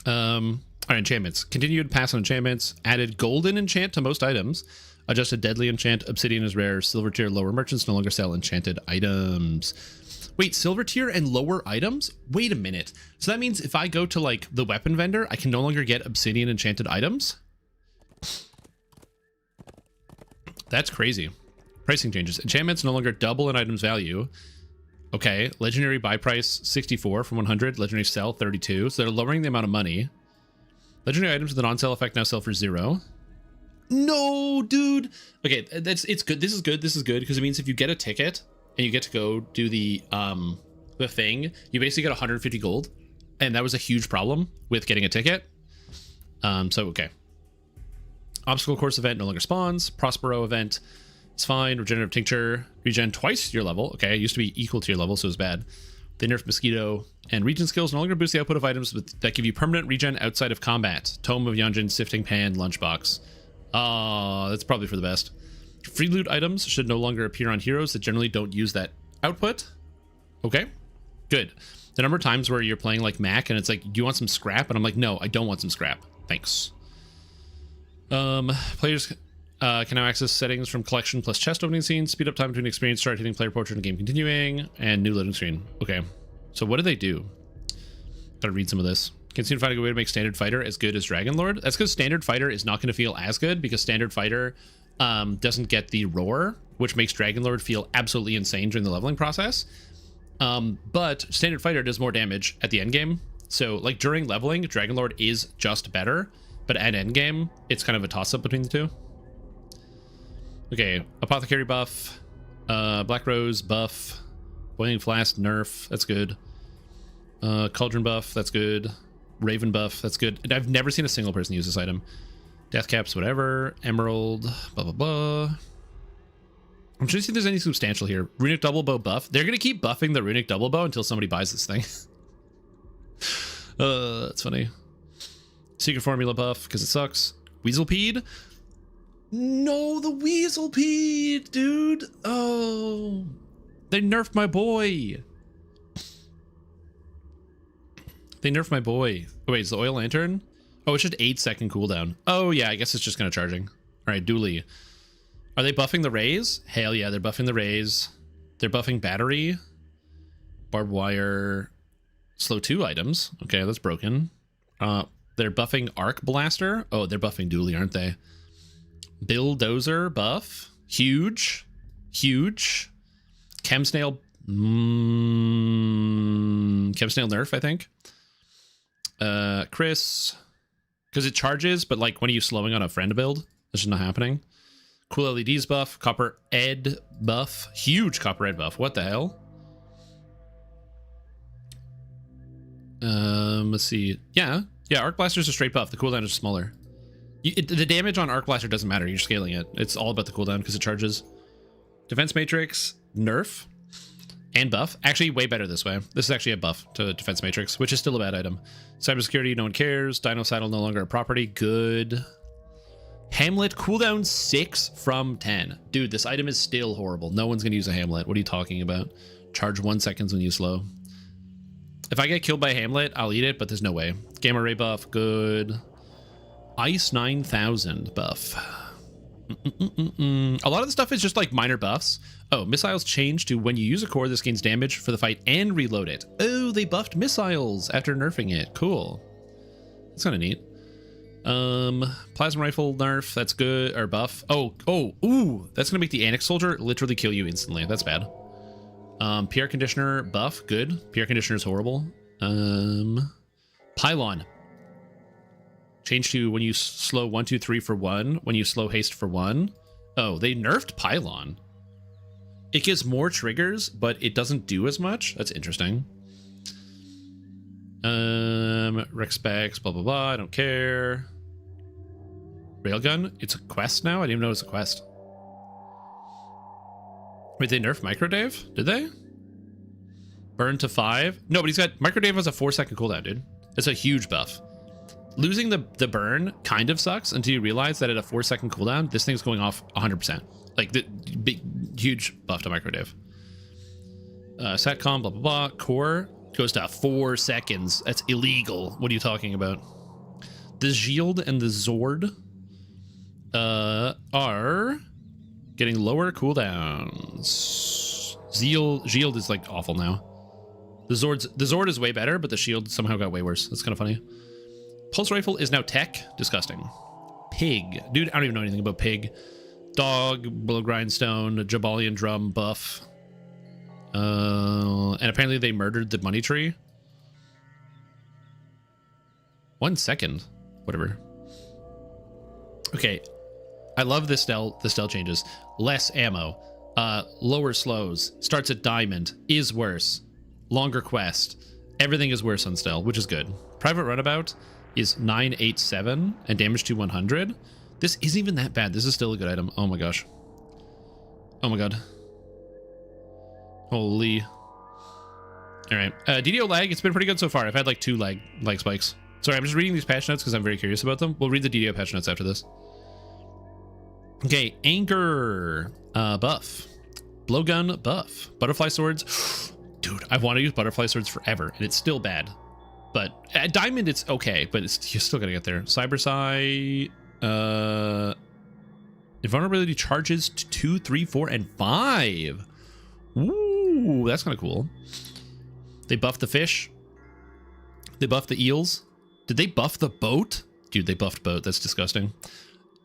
All right, enchantments. Continued pass on enchantments. Added golden enchant to most items. Adjusted deadly enchant. Obsidian is rare. Silver tier lower merchants no longer sell enchanted items. Wait, silver tier and lower items? Wait a minute. So that means if I go to like the weapon vendor, I can no longer get obsidian enchanted items? That's crazy. Pricing changes. Enchantments no longer double an item's value. Okay. Legendary buy price 64 from 100. Legendary sell 32. So they're lowering the amount of money. Legendary items with a non-sell effect now sell for 0. No, dude. Okay, it's good. This is good. This is good because it means if you get a ticket and you get to go do the thing, you basically get 150 gold, and that was a huge problem with getting a ticket. So okay. Obstacle course event no longer spawns. Prospero event, it's fine. Regenerative tincture, regen twice your level. Okay, it used to be equal to your level, so it's bad. They nerfed mosquito, and regen skills no longer boost the output of items that give you permanent regen outside of combat. Tome of Yunjin, sifting pan, lunchbox. That's probably for the best. Free loot items should no longer appear on heroes that generally don't use that output. Okay, good. The number of times where you're playing like Mac and it's like, do you want some scrap? And I'm like, no, I don't want some scrap. Thanks. Players can now access settings from collection plus chest opening scenes, speed up time between experience, start hitting player portrait and game continuing, and new loading screen. Okay, so what do they do? Gotta read some of this. Continue to find a good way to make Standard Fighter as good as Dragon Lord. That's because Standard Fighter is not going to feel as good because Standard Fighter doesn't get the roar, which makes Dragon Lord feel absolutely insane during the leveling process. But Standard Fighter does more damage at the end game. So like during leveling, Dragon Lord is just better, but at end game, it's kind of a toss-up between the two. Okay, Apothecary buff, Black Rose buff, Boiling Flask nerf, that's good. Cauldron buff, that's good. Raven buff, that's good. And I've never seen a single person use this item. Death caps, whatever. Emerald, blah, blah, blah. I'm trying to see if there's anything substantial here. Runic double bow buff. They're going to keep buffing the runic double bow until somebody buys this thing. That's funny. Secret formula buff, because it sucks. Weaselpede. No, the Weaselpede, dude. Oh, they nerfed my boy. They nerfed my boy. Oh, wait, is the oil lantern? Oh, it's just 8-second cooldown. Oh, yeah, I guess it's just kind of charging. All right, Dooley. Are they buffing the rays? Hell yeah, they're buffing the rays. They're buffing battery, barbed wire, slow 2 items. Okay, that's broken. They're buffing arc blaster. Oh, they're buffing dually, aren't they? Bulldozer buff. Huge. Huge. Chemsnail. Chemsnail nerf, I think. Chris. Because it charges, but like when are you slowing on a friend build? This is not happening. Cool LEDs buff. Copper Ed buff. Huge Copper Ed buff. What the hell? Let's see. Yeah, Arc Blaster's a straight buff. The cooldown is smaller. The damage on Arc Blaster doesn't matter. You're scaling it. It's all about the cooldown because it charges. Defense Matrix, nerf, and buff. Actually, way better this way. This is actually a buff to Defense Matrix, which is still a bad item. Cybersecurity, no one cares. Dino Saddle, no longer a property. Good. Hamlet, cooldown 6 from 10. Dude, this item is still horrible. No one's going to use a Hamlet. What are you talking about? Charge 1 second when you slow. If I get killed by Hamlet, I'll eat it, but there's no way. Gamma Ray buff, good. Ice 9000 buff. A lot of the stuff is just like minor buffs. Oh, missiles change to when you use a core, this gains damage for the fight and reload it. Oh, they buffed missiles after nerfing it. Cool. That's kind of neat. Plasma rifle nerf, that's good. Or buff. Ooh, that's gonna make the Annex Soldier literally kill you instantly. That's bad. PR Conditioner buff, good. PR Conditioner is horrible. Pylon. Change to when you slow 1, 2, 3 for 1. When you slow haste for 1. Oh, they nerfed Pylon. It gives more triggers, but it doesn't do as much. That's interesting. Rec specs, blah, blah, blah. I don't care. Railgun. It's a quest now? I didn't even know it was a quest. Wait, they nerfed Microdave? Did they? Burn to 5? No, but he's got... Microdave has a 4-second cooldown, dude. It's a huge buff. Losing the burn kind of sucks until you realize that at a 4-second cooldown, this thing's going off 100%. Like, the big, huge buff to Microdave. Satcom, blah, blah, blah. Core goes to 4 seconds. That's illegal. What are you talking about? The Shield and the Zord are getting lower cooldowns. Shield is like awful now. The Zord is way better, but the Shield somehow got way worse. That's kind of funny. Pulse Rifle is now tech. Disgusting. Pig. Dude, I don't even know anything about Pig. Dog, Blow Grindstone, Jabalian Drum buff. And apparently they murdered the money tree. 1 second. Whatever. Okay. I love the stealth changes. Less ammo. Lower slows. Starts at diamond. Is worse. Longer quest. Everything is worse on stealth, which is good. Private Runabout is 987 and damage to 100. This isn't even that bad. This is still a good item. Oh my gosh. Oh my god. Holy. All right. DDO lag, it's been pretty good so far. I've had like 2 lag spikes. Sorry, I'm just reading these patch notes because I'm very curious about them. We'll read the DDO patch notes after this. Okay, Anchor buff. Blowgun buff. Butterfly swords. Dude, I want to use butterfly swords forever, and it's still bad. But at Diamond, it's okay, but you're still gonna get there. Cyber Psy. Invulnerability charges to 2, 3, 4, and 5. Ooh, that's kind of cool. They buffed the fish. They buffed the eels. Did they buff the boat? Dude, they buffed boat. That's disgusting.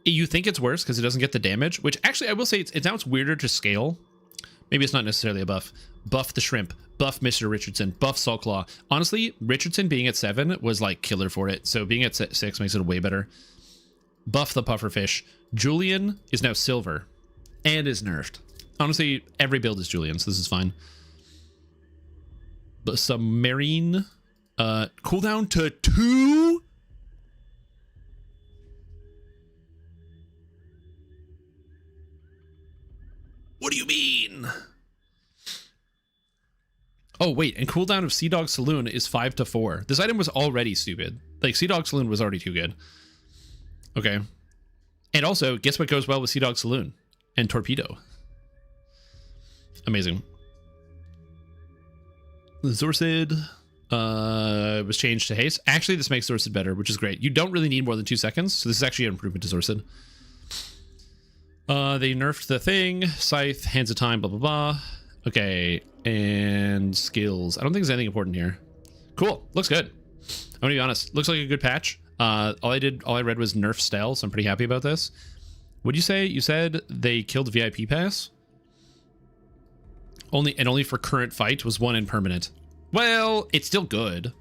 You think it's worse because it doesn't get the damage, which actually I will say it's now it's weirder to scale. Maybe it's not necessarily a buff. Buff the shrimp. Buff Mr. Richardson. Buff Saltclaw. Honestly, Richardson being at 7 was like killer for it. So being at 6 makes it way better. Buff the pufferfish. Julian is now silver and is nerfed. Honestly, every build is Julian, so this is fine. But submarine cooldown to 2. What do you mean? Oh, wait, and cooldown of Sea Dog Saloon is 5 to 4. This item was already stupid. Like, Sea Dog Saloon was already too good. Okay. And also, guess what goes well with Sea Dog Saloon? And Torpedo. Amazing. The Zorcid was changed to haste. Actually, this makes Zorcid better, which is great. You don't really need more than 2 seconds, so this is actually an improvement to Zorcid. They nerfed the thing. Scythe, Hands of Time, blah, blah, blah. Okay, and skills. I don't think there's anything important here. Cool, looks good. I'm gonna be honest, looks like a good patch. All I read was nerf style, so I'm pretty happy about this. What'd you say? You said they killed VIP pass? Only for current fight was 1 in permanent. Well, it's still good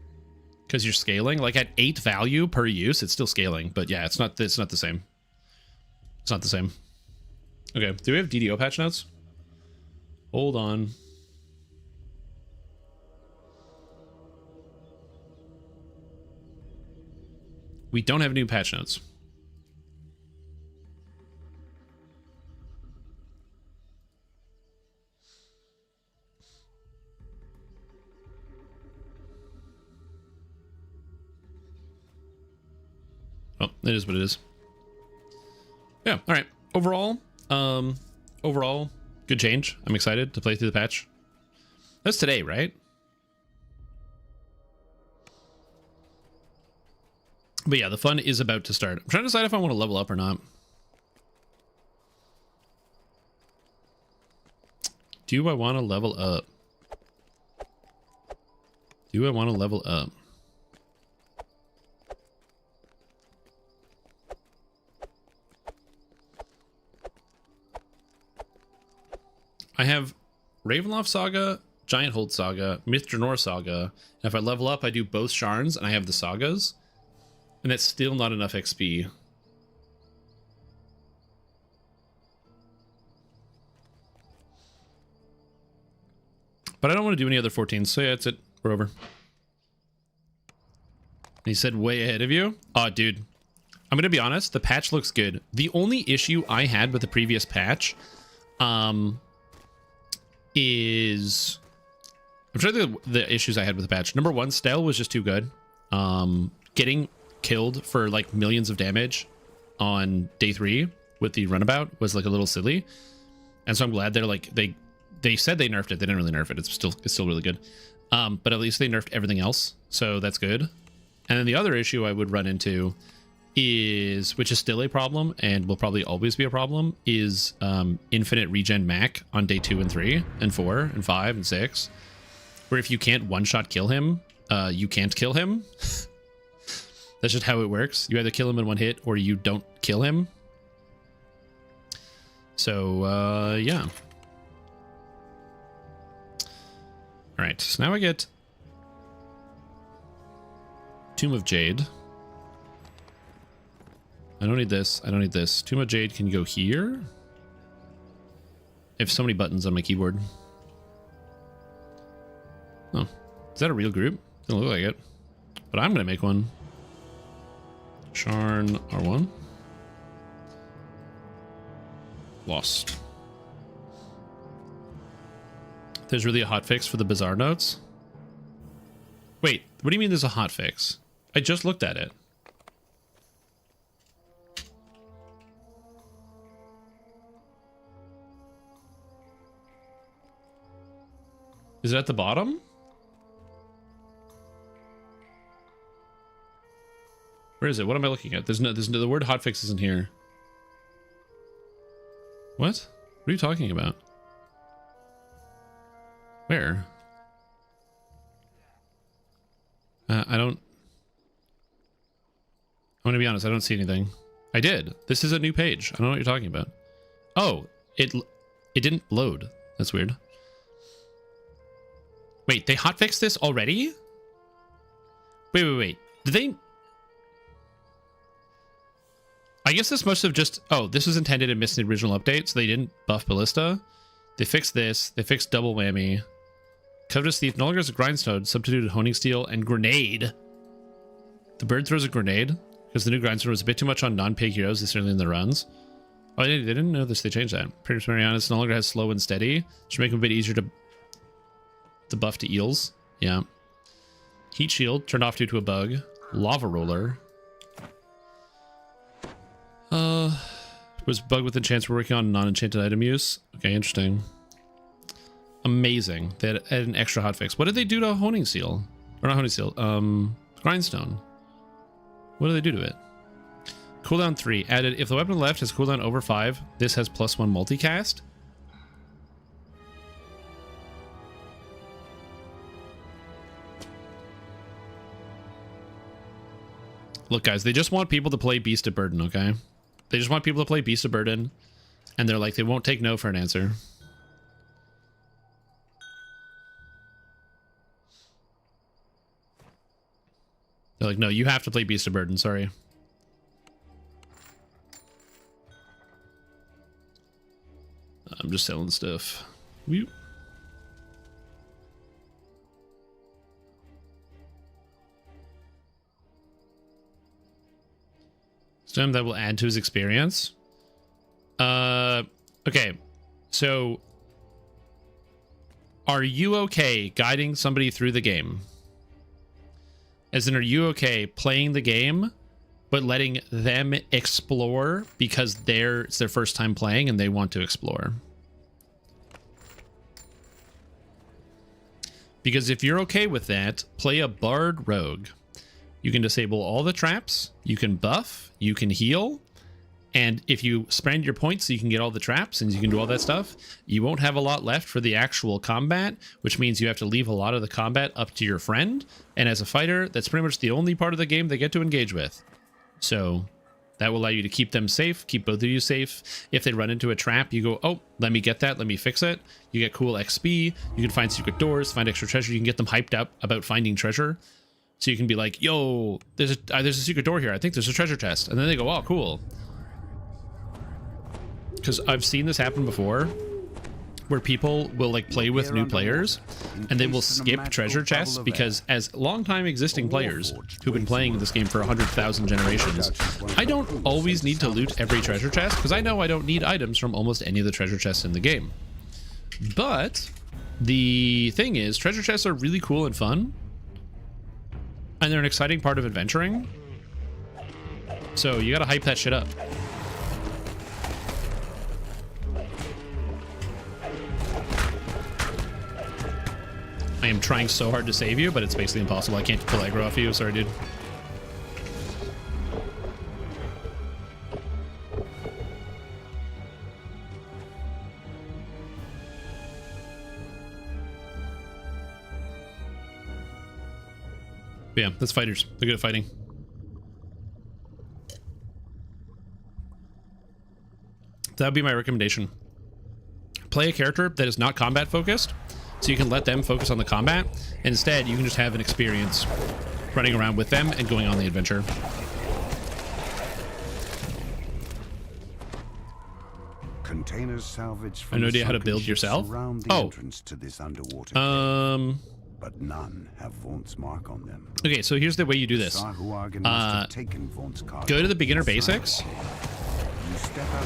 because you're scaling. Like at 8 value per use, it's still scaling. But yeah, it's not the same. It's not the same. Okay, do we have DDO patch notes? Hold on. We don't have new patch notes. Oh, it is what it is. Yeah, all right. Overall, good change. I'm excited to play through the patch. That's today, right? But yeah, the fun is about to start. I'm trying to decide if I want to level up or not. Do I want to level up? Do I want to level up? I have Ravenloft Saga, Giant Hold Saga, Myth Draenor Saga. And if I level up, I do both Sharns and I have the Sagas. And that's still not enough XP. But I don't want to do any other 14s, so yeah, that's it. We're over. He said way ahead of you? Oh, dude. I'm going to be honest, the patch looks good. The only issue I had with the previous patch is... I'm trying to think of the issues I had with the patch. Number 1, Stell was just too good. Getting killed for like millions of damage on day 3 with the runabout was like a little silly, and so I'm glad they're like they said they nerfed it. They didn't really nerf it. It's still really good, but at least they nerfed everything else, so that's good. And then the other issue I would run into is, which is still a problem and will probably always be a problem, is infinite regen Mac on day 2 and 3 and 4 and 5 and 6, where if you can't one-shot kill him, you can't kill him. That's just how it works. You either kill him in 1 hit or you don't kill him. So, yeah. All right, so now I get Tomb of Jade. I don't need this. I don't need this. Tomb of Jade can go here. I have so many buttons on my keyboard. Oh, is that a real group? Doesn't look like it. But I'm going to make one. Sharn R1. Lost. There's really a hotfix for the bizarre notes? Wait, what do you mean there's a hotfix? I just looked at it. Is it at the bottom? Where is it? What am I looking at? There's no, the word hotfix isn't here. What? What are you talking about? Where? I don't... I'm gonna be honest, I don't see anything. I did. This is a new page. I don't know what you're talking about. Oh, it didn't load. That's weird. Wait, they hotfixed this already? Wait. Did they... I guess this must have just... Oh, this was intended and missed the original update, so they didn't buff Ballista. They fixed this. They fixed Double Whammy. Covetous Thief no longer has a Grindstone, substituted Honing Steel, and Grenade. The bird throws a grenade, because the new Grindstone was a bit too much on non-pig heroes this early in the runs. Oh, they didn't know this. They changed that. Princess Marianas no longer has Slow and Steady. Should make them a bit easier to buff to eels. Yeah. Heat Shield, turned off due to a bug. Lava Roller. Was bug with enchants we're working on non-enchanted item use. Okay, interesting. Amazing. They had an extra hotfix. What did they do to Honing Seal? Or not Honing Seal, Grindstone. What did they do to it? Cooldown 3. Added, if the weapon left has cooldown over 5, this has +1 multicast. Look, guys, they just want people to play Beast of Burden, okay? They just want people to play Beast of Burden, and they're like, they won't take no for an answer. They're like, no, you have to play Beast of Burden, sorry. I'm just selling stuff. Whoop. Stone that will add to his experience. Okay. So are you okay guiding somebody through the game? As in, are you okay playing the game, but letting them explore because it's their first time playing and they want to explore? Because if you're okay with that, play a Bard Rogue. You can disable all the traps, you can buff, you can heal, and if you spend your points so you can get all the traps and you can do all that stuff, you won't have a lot left for the actual combat, which means you have to leave a lot of the combat up to your friend, and as a fighter, that's pretty much the only part of the game they get to engage with. So that will allow you to keep them safe, keep both of you safe. If they run into a trap, you go, oh, let me get that, let me fix it. You get cool XP, you can find secret doors, find extra treasure, you can get them hyped up about finding treasure. So you can be like, yo, there's a secret door here. I think there's a treasure chest. And then they go, oh, cool. Because I've seen this happen before, where people will like play with new players and they will skip treasure chests because as long-time existing players who've been playing this game for 100,000 generations, I don't always need to loot every treasure chest because I know I don't need items from almost any of the treasure chests in the game. But the thing is, treasure chests are really cool and fun. And they're an exciting part of adventuring. So you gotta hype that shit up. I am trying so hard to save you, but it's basically impossible. I can't pull aggro off you. Sorry, dude. But yeah, that's fighters. They're good at fighting. That would be my recommendation. Play a character that is not combat focused, so you can let them focus on the combat. Instead, you can just have an experience running around with them and going on the adventure. Containers salvaged I from have no idea how to build yourself. Oh. To this underwater but none have Vaunt's mark on them. Okay, so here's the way you do this. Go to the beginner basics. You step out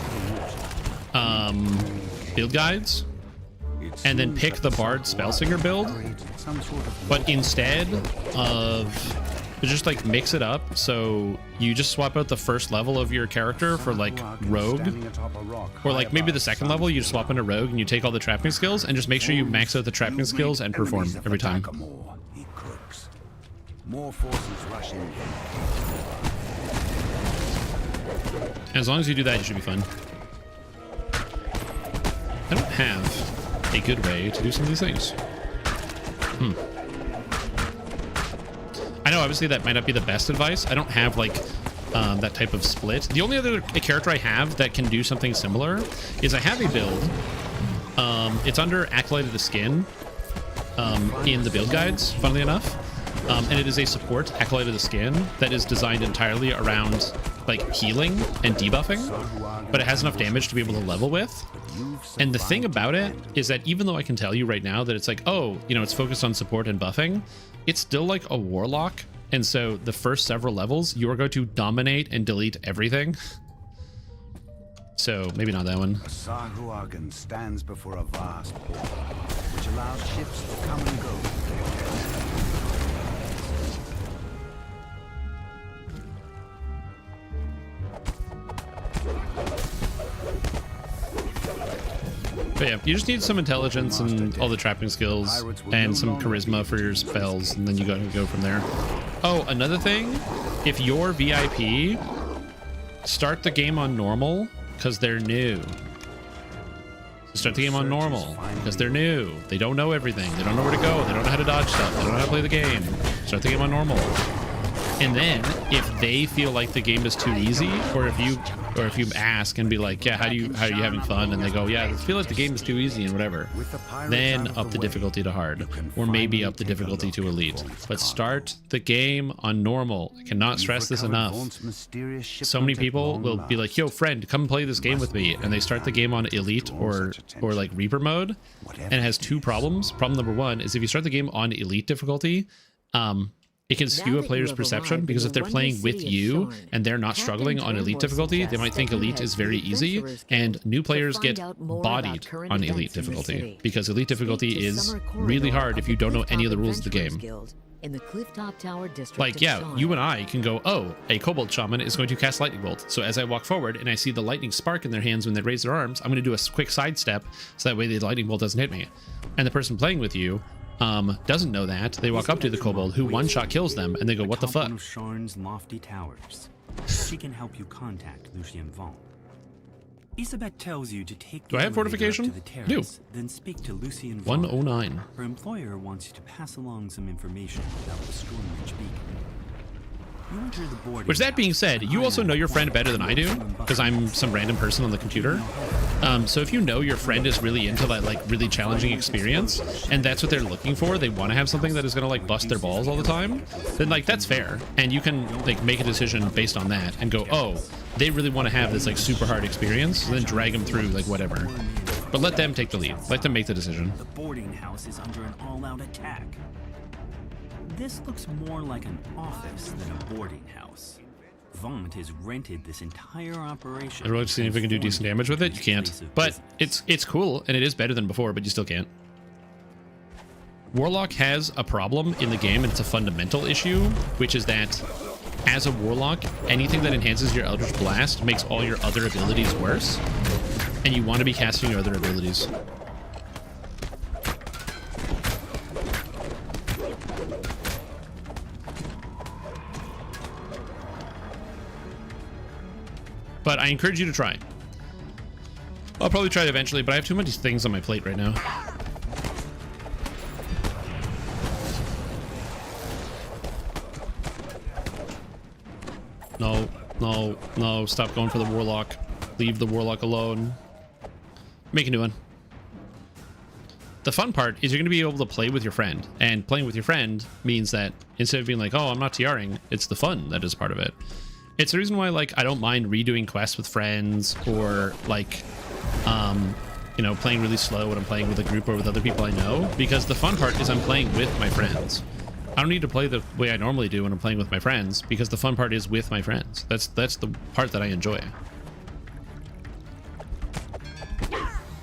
of the water. Build guides. And then pick the Bard Spellsinger build. But instead of just like mix it up, so you just swap out the first level of your character for like Rogue, or like maybe the second level you just swap into Rogue and you take all the trapping skills and just make sure you max out the trapping skills and perform every time. More forces rush in. As long as you do that, you should be fine. I don't have a good way to do some of these things. I know obviously that might not be the best advice. I don't have like that type of split. The only other character I have that can do something similar is I have a build. It's under Acolyte of the Skin in the build guides, funnily enough. And it is a support, Acolyte of the Skin, that is designed entirely around like healing and debuffing, but it has enough damage to be able to level with. And the thing about it is that even though I can tell you right now that it's like, oh, you know, it's focused on support and buffing, it's still like a warlock. And so the first several levels, you are going to dominate and delete everything. So maybe not that one. Sahuagin stands before a vast port, which allows ships to come and go. But yeah, you just need some intelligence and all the trapping skills and some charisma for your spells, and then you go from there. Oh, another thing, if you're VIP, start the game on normal because they're new. Start the game on normal because they're new. They don't know everything. They don't know where to go. They don't know how to dodge stuff. They don't know how to play the game. Start the game on normal. And then if they feel like the game is too easy, or if you ask and be like, yeah, how are you having fun? And they go, yeah, I feel like the game is too easy and whatever. Then up the difficulty to hard, or maybe up the difficulty to elite. But start the game on normal. I cannot stress this enough. So many people will be like, yo, friend, come play this game with me. And they start the game on elite or like Reaper mode, and it has two problems. Problem number one is if you start the game on elite difficulty, it can skew a player's perception, because if they're playing with you and they're not struggling on elite difficulty, they might think elite is very easy, and new players get bodied on elite difficulty, because elite difficulty is really hard if you don't know any of the rules of the game. In the Clifftop Tower district. Like, yeah, you and I can go, oh, a Kobold Shaman is going to cast Lightning Bolt. So as I walk forward and I see the lightning spark in their hands when they raise their arms, I'm going to do a quick sidestep so that way the Lightning Bolt doesn't hit me. And the person playing with you doesn't know that. They walk up to the Kobold, who one-shot kills them, and they go, what the fuck? Of Sharn's lofty towers. She can help you contact Lucien Vaughn. Isabet tells you to take Do I have fortification? to the terrace, then speak to Lucien Vaughn. 109. Her employer wants you to pass along some information about the Stormreach beacon. You enter the boarding Which, that being said, you also know your friend better than I do, because I'm some random person on the computer. So if you know your friend is really into that, like, really challenging experience, and that's what they're looking for, they want to have something that is going to, like, bust their balls all the time, then, like, that's fair. And you can, like, make a decision based on that and go, oh, they really want to have this, like, super hard experience, and then drag them through, like, whatever. But let them take the lead. Let them make the decision. The boarding house is under an all-out attack. This looks more like an office than a boarding house. Vaunt has rented this entire operation. I'd really see if we can do decent damage with it. You can't. But it's cool, and it is better than before, but you still can't. Warlock has a problem in the game, and it's a fundamental issue, which is that as a Warlock, anything that enhances your Eldritch Blast makes all your other abilities worse, and you want to be casting your other abilities. But I encourage you to try. I'll probably try it eventually, but I have too many things on my plate right now. No, no, no. Stop going for the Warlock. Leave the Warlock alone. Make a new one. The fun part is you're going to be able to play with your friend. And playing with your friend means that instead of being like, oh, I'm not TRing, it's the fun that is part of it. It's the reason why, like, I don't mind redoing quests with friends, or like, you know, playing really slow when I'm playing with a group or with other people I know, because the fun part is I'm playing with my friends. I don't need to play the way I normally do when I'm playing with my friends, because the fun part is with my friends. That's the part that I enjoy.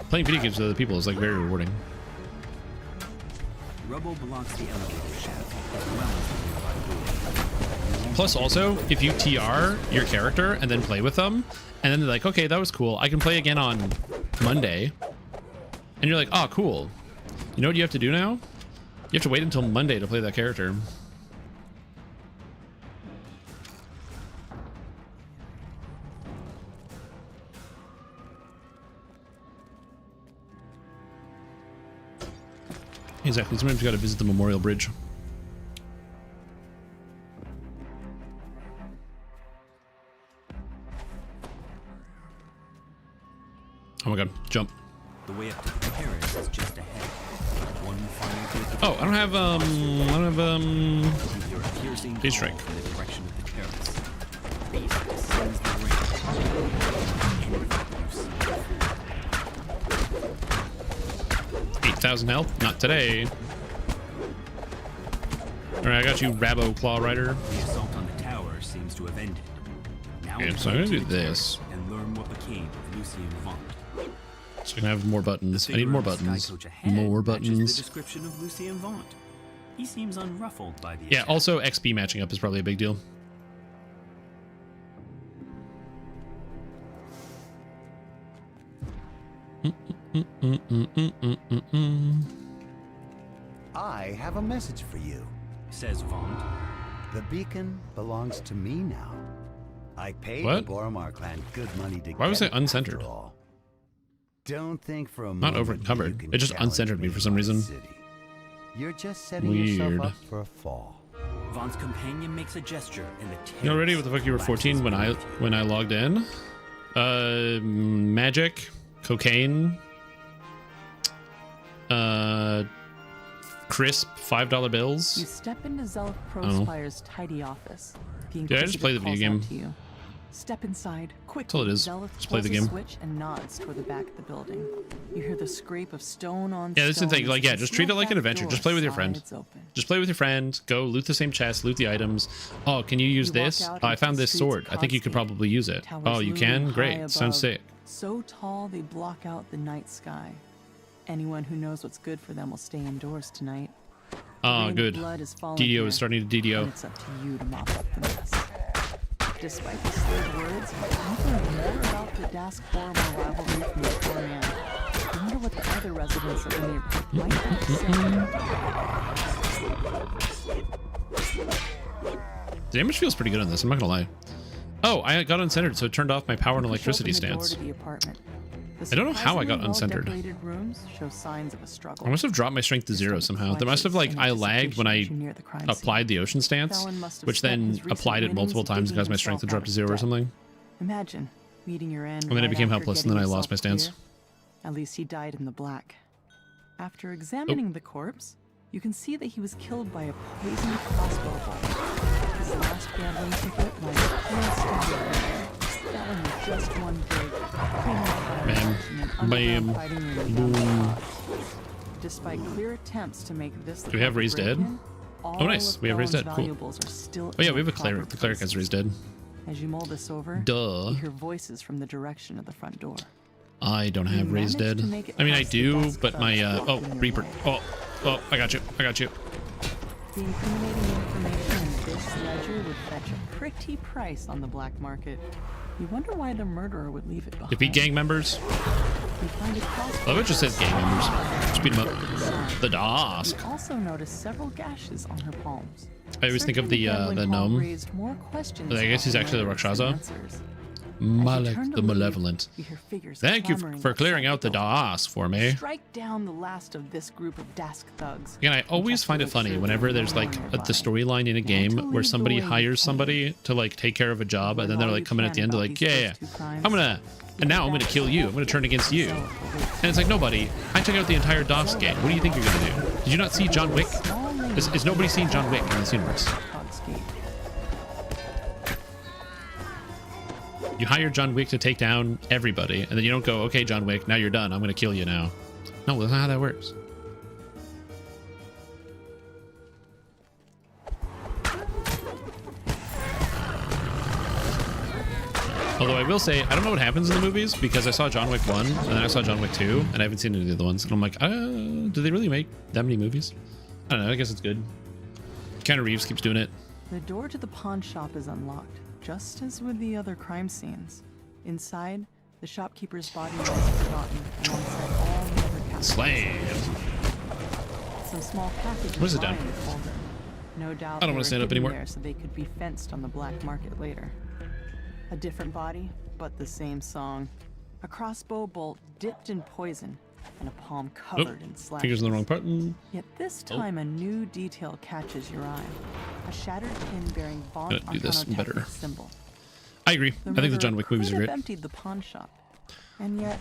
Playing video games with other people is, like, very rewarding. Rubble blocks the elevator shaft as well as the nearby door. Plus, also, if you TR your character and then play with them, and then they're like, okay, that was cool, I can play again on Monday, and you're like, oh, cool. You know what you have to do now? You have to wait until Monday to play that character. Exactly. Sometimes you gotta visit the Memorial Bridge. Oh my god, jump. The way up to the terrace is just ahead. One final oh, I don't have Phase Strike. in the direction of the terrace. 8,000 health? Not today. Alright, I got you, Rabo Claw Rider. The assault on the tower seems to have ended. Now Okay, so I'm gonna do this. And learn what became of Lucien Vaunt. So I can have more buttons. I need more buttons. More buttons. The description of Lucien Vaunt. He seems unruffled by the Yeah, also XP matching up is probably a big deal. I have a message for you, says Vaunt. The beacon belongs to me now. I paid What? the Boromar clan good money to Why was get it uncentered? after all. Don't think for a Not moment over that you encumbered. can It just challenge uncentered me for some my reason. city. You're just setting Weird. yourself up for a fall. Vaughn's companion makes a gesture, and the You know, already? What the fuck? You were 14 when I logged in. Magic, cocaine, crisp $5 bills. You step into Zelf I don't know. Prospire's tidy office. The Yeah, I just Inquisitor play the video calls game. out to you. Step inside quickly. That's all it is. Zelf Just play the pulls a game. switch and nods toward the back of the building. You hear the scrape of stone on Yeah, this is the thing. stone Like, as yeah, the just treat it like an back adventure. door Just play with your friend. slides open. Just play with your friend. Go loot the same chest, loot the items. Oh, can you use You walk this? out Oh, I into found the this streets sword. of I think you could Cogsgate. probably use it. Towers Oh, you loom can? high Great. above, Sounds sick. So tall they block out the night sky. Anyone who knows what's good for them will stay indoors tonight. Oh, Rain of good. blood is falling DDO here, is starting to and DDO. it's up to you to mop up the mess. Despite the slurred words, you learn more about the Dask Boromar rivalry from the poor man. I wonder what the other residents of the neighborhood might have to say. The damage feels pretty good on this. I'm not gonna lie. Oh, I got uncentered, so it turned off my power and electricity Push open the door stance. to the apartment. The I don't know how I got surprisingly uncentered. well-decorated rooms show signs of a struggle. I must have dropped my strength to 0 somehow. There must have, like, I lagged when I applied the ocean stance, Fallon must have which spent then his recent applied it multiple winnings times and caused my digging strength to himself drop out to of 0 or debt. something. Imagine meeting your end. And then it right became after helpless, and then getting I lost my yourself stance. clear. At least he died in the black. After examining the corpse, you can see that he was killed by a poisoned crossbow bolt. His last gambling ticket lies clear. That one was just one big, Bam. Boom. Despite clear attempts to make this Do we have Raised Dead? Oh, nice. We have Raised Dead. Cool. Oh, yeah, we have a cleric. The cleric has Raised Dead. As you mull this over, Duh. you hear voices from the direction of the front door. I don't have Raised Dead. I mean, I do, but my, oh, Reaper. Oh, I got you. I got you. The incriminating information in this ledger would fetch a pretty price on the black market. You wonder why the murderer would leave it behind. Defeat gang members. You find a crossbow. Oh, it just says gang members. Speed them up. The Dask. You also notice several gashes on her palms. I always think of the Gambling hall gnome. raised more questions But I guess he's about actually the murderers than Rakshasa. answers. Malek turn to the leave, Malevolent. you hear figures Thank you clamoring for clearing outside out the the Dask for me. Strike down the last of this group of Dask thugs. Again, I always find it funny whenever there's like the storyline in a game where somebody hires somebody to like take care of a job, and then they're like coming at the end, they're like, yeah, and now I'm gonna kill you. I'm gonna turn against you. And it's like, nobody. I took out the entire Dask gang. What do you think you're gonna do? Did you not see John Wick? Is nobody seen John Wick in this universe? You hire John Wick to take down everybody, and then you don't go, okay, John Wick, now you're done. I'm gonna kill you now. No, that's not how that works. Although I will say, I don't know what happens in the movies because I saw John Wick 1 and then I saw John Wick 2 and I haven't seen any of the other ones. And I'm like, do they really make that many movies? I don't know. I guess it's good. Keanu Reeves keeps doing it. The door to the pawn shop is unlocked, just as with the other crime scenes. Inside, the shopkeeper's body lies forgotten alongside all the other captives. Slave. Some small packages Where's it lie done? in the folder. No doubt I don't they wanna were stand up hidden anymore. there so they could be fenced on the black market later. A different body, but the same song. A crossbow bolt dipped in poison, and a palm covered in slashes. Fingers in the wrong button. Yet this time, a new detail catches your eye. A shattered pin bearing Von Gotta do this Arcano better. Technic's symbol. I agree. I think the John Wick movies are could have great. emptied the pawn shop, and yet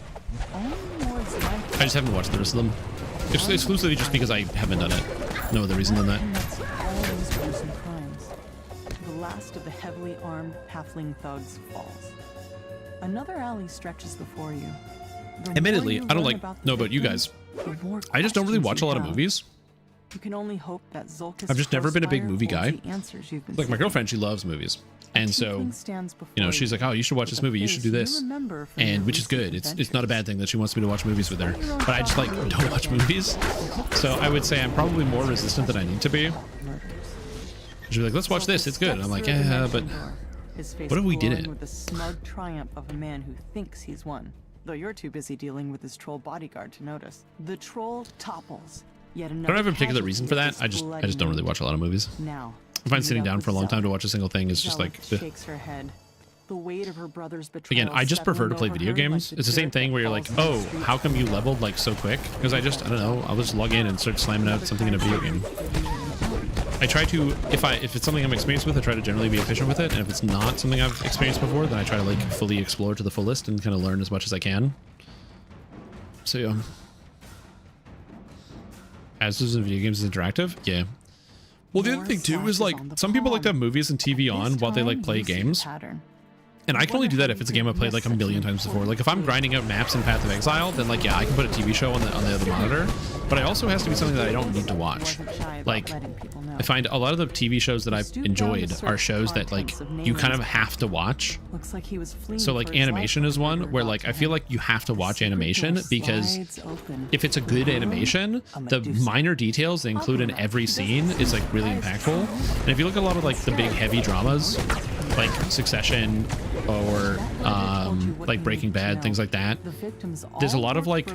only Lord's Knight I just haven't watched the rest of them. It's exclusively just because I haven't done it. No other reason than that. commits all these gruesome crimes. The last of the heavily armed halfling thugs falls. Another alley stretches before you. The more Admittedly, you I don't learn like about the know about you victims, guys. the more I just don't really questions watch a you lot of have. movies. You can only hope that Zulkas I've just never been a big Prospire movie guy. holds the answers you've been Like my seeking. girlfriend, she loves movies, and so tiefling stands before you know she's like, "Oh, you should watch this movie. You should do this," remember from and your which is recent good. It's not a bad thing that she wants me to watch movies with her. But I just like Your own don't watch movies, so I would say I'm probably more resistant than I need to be. She'd be like, "Let's watch this. It's good." And I'm like, "Yeah, but His face what if we glowing didn't?" with the smug triumph of a man who thinks he's won, though you're too busy dealing with his troll bodyguard to notice. The troll topples. Yet I another don't have a particular casualty reason for of that. this I just bloody don't really night. watch a lot of movies. Now, I find meet sitting up down with for a long time to Zelda. watch a single thing is just Zelda like, ugh. shakes her head. The weight of her brother's betrayal. Again, I just prefer to play video games. It's the same thing where you're like, oh, how come you leveled like so quick? Because I don't know, I'll just log in and start slamming out something in a video game. I try to, if it's something I'm experienced with, I try to generally be efficient with it. And if it's not something I've experienced before, then I try to like fully explore to the fullest and kind of learn as much as I can. So yeah. As is in video games is interactive? Yeah. Well, the other thing too is like some people like to have movies and TV on while they like play games. And I can only do that if it's a game I've played like a million times before. Like if I'm grinding out maps in Path of Exile, then like yeah, I can put a TV show on the other monitor. But it also has to be something that I don't need to watch. Like I find a lot of the TV shows that I've enjoyed are shows that like you kind of have to watch. So like animation is one where like I feel like you have to watch animation because if it's a good animation, the minor details they include in every scene is like really impactful. And if you look at a lot of like the big heavy dramas, like Succession or like Breaking Bad, things like that, there's a lot of like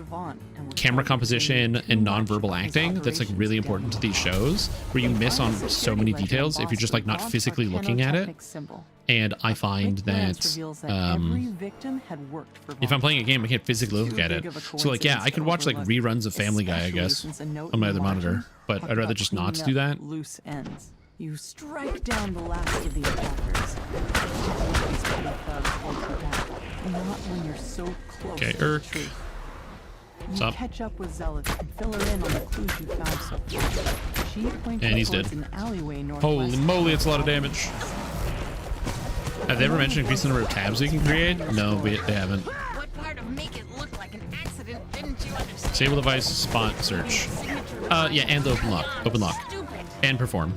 camera composition and non-verbal acting that's like really important to these shows where you miss on so many details if you're just like not physically looking at it. And I find that if I'm playing a game, I can't physically look at it. So like, yeah, I could watch like reruns of Family Guy, I guess, on my other monitor, but I'd rather just not do that. Loose ends. You strike down the last of the attackers. Not when you're so close okay, to the truth. You catch up with Zealots and fill her in on the clues you found so far. She points and he's dead. An alleyway holy moly, it's a lot of damage. Have they ever mentioned increase the number of tabs we can create? No, they haven't. What part of make it look like an accident didn't you understand? Disable device, spot, search. Yeah, and open lock. And perform.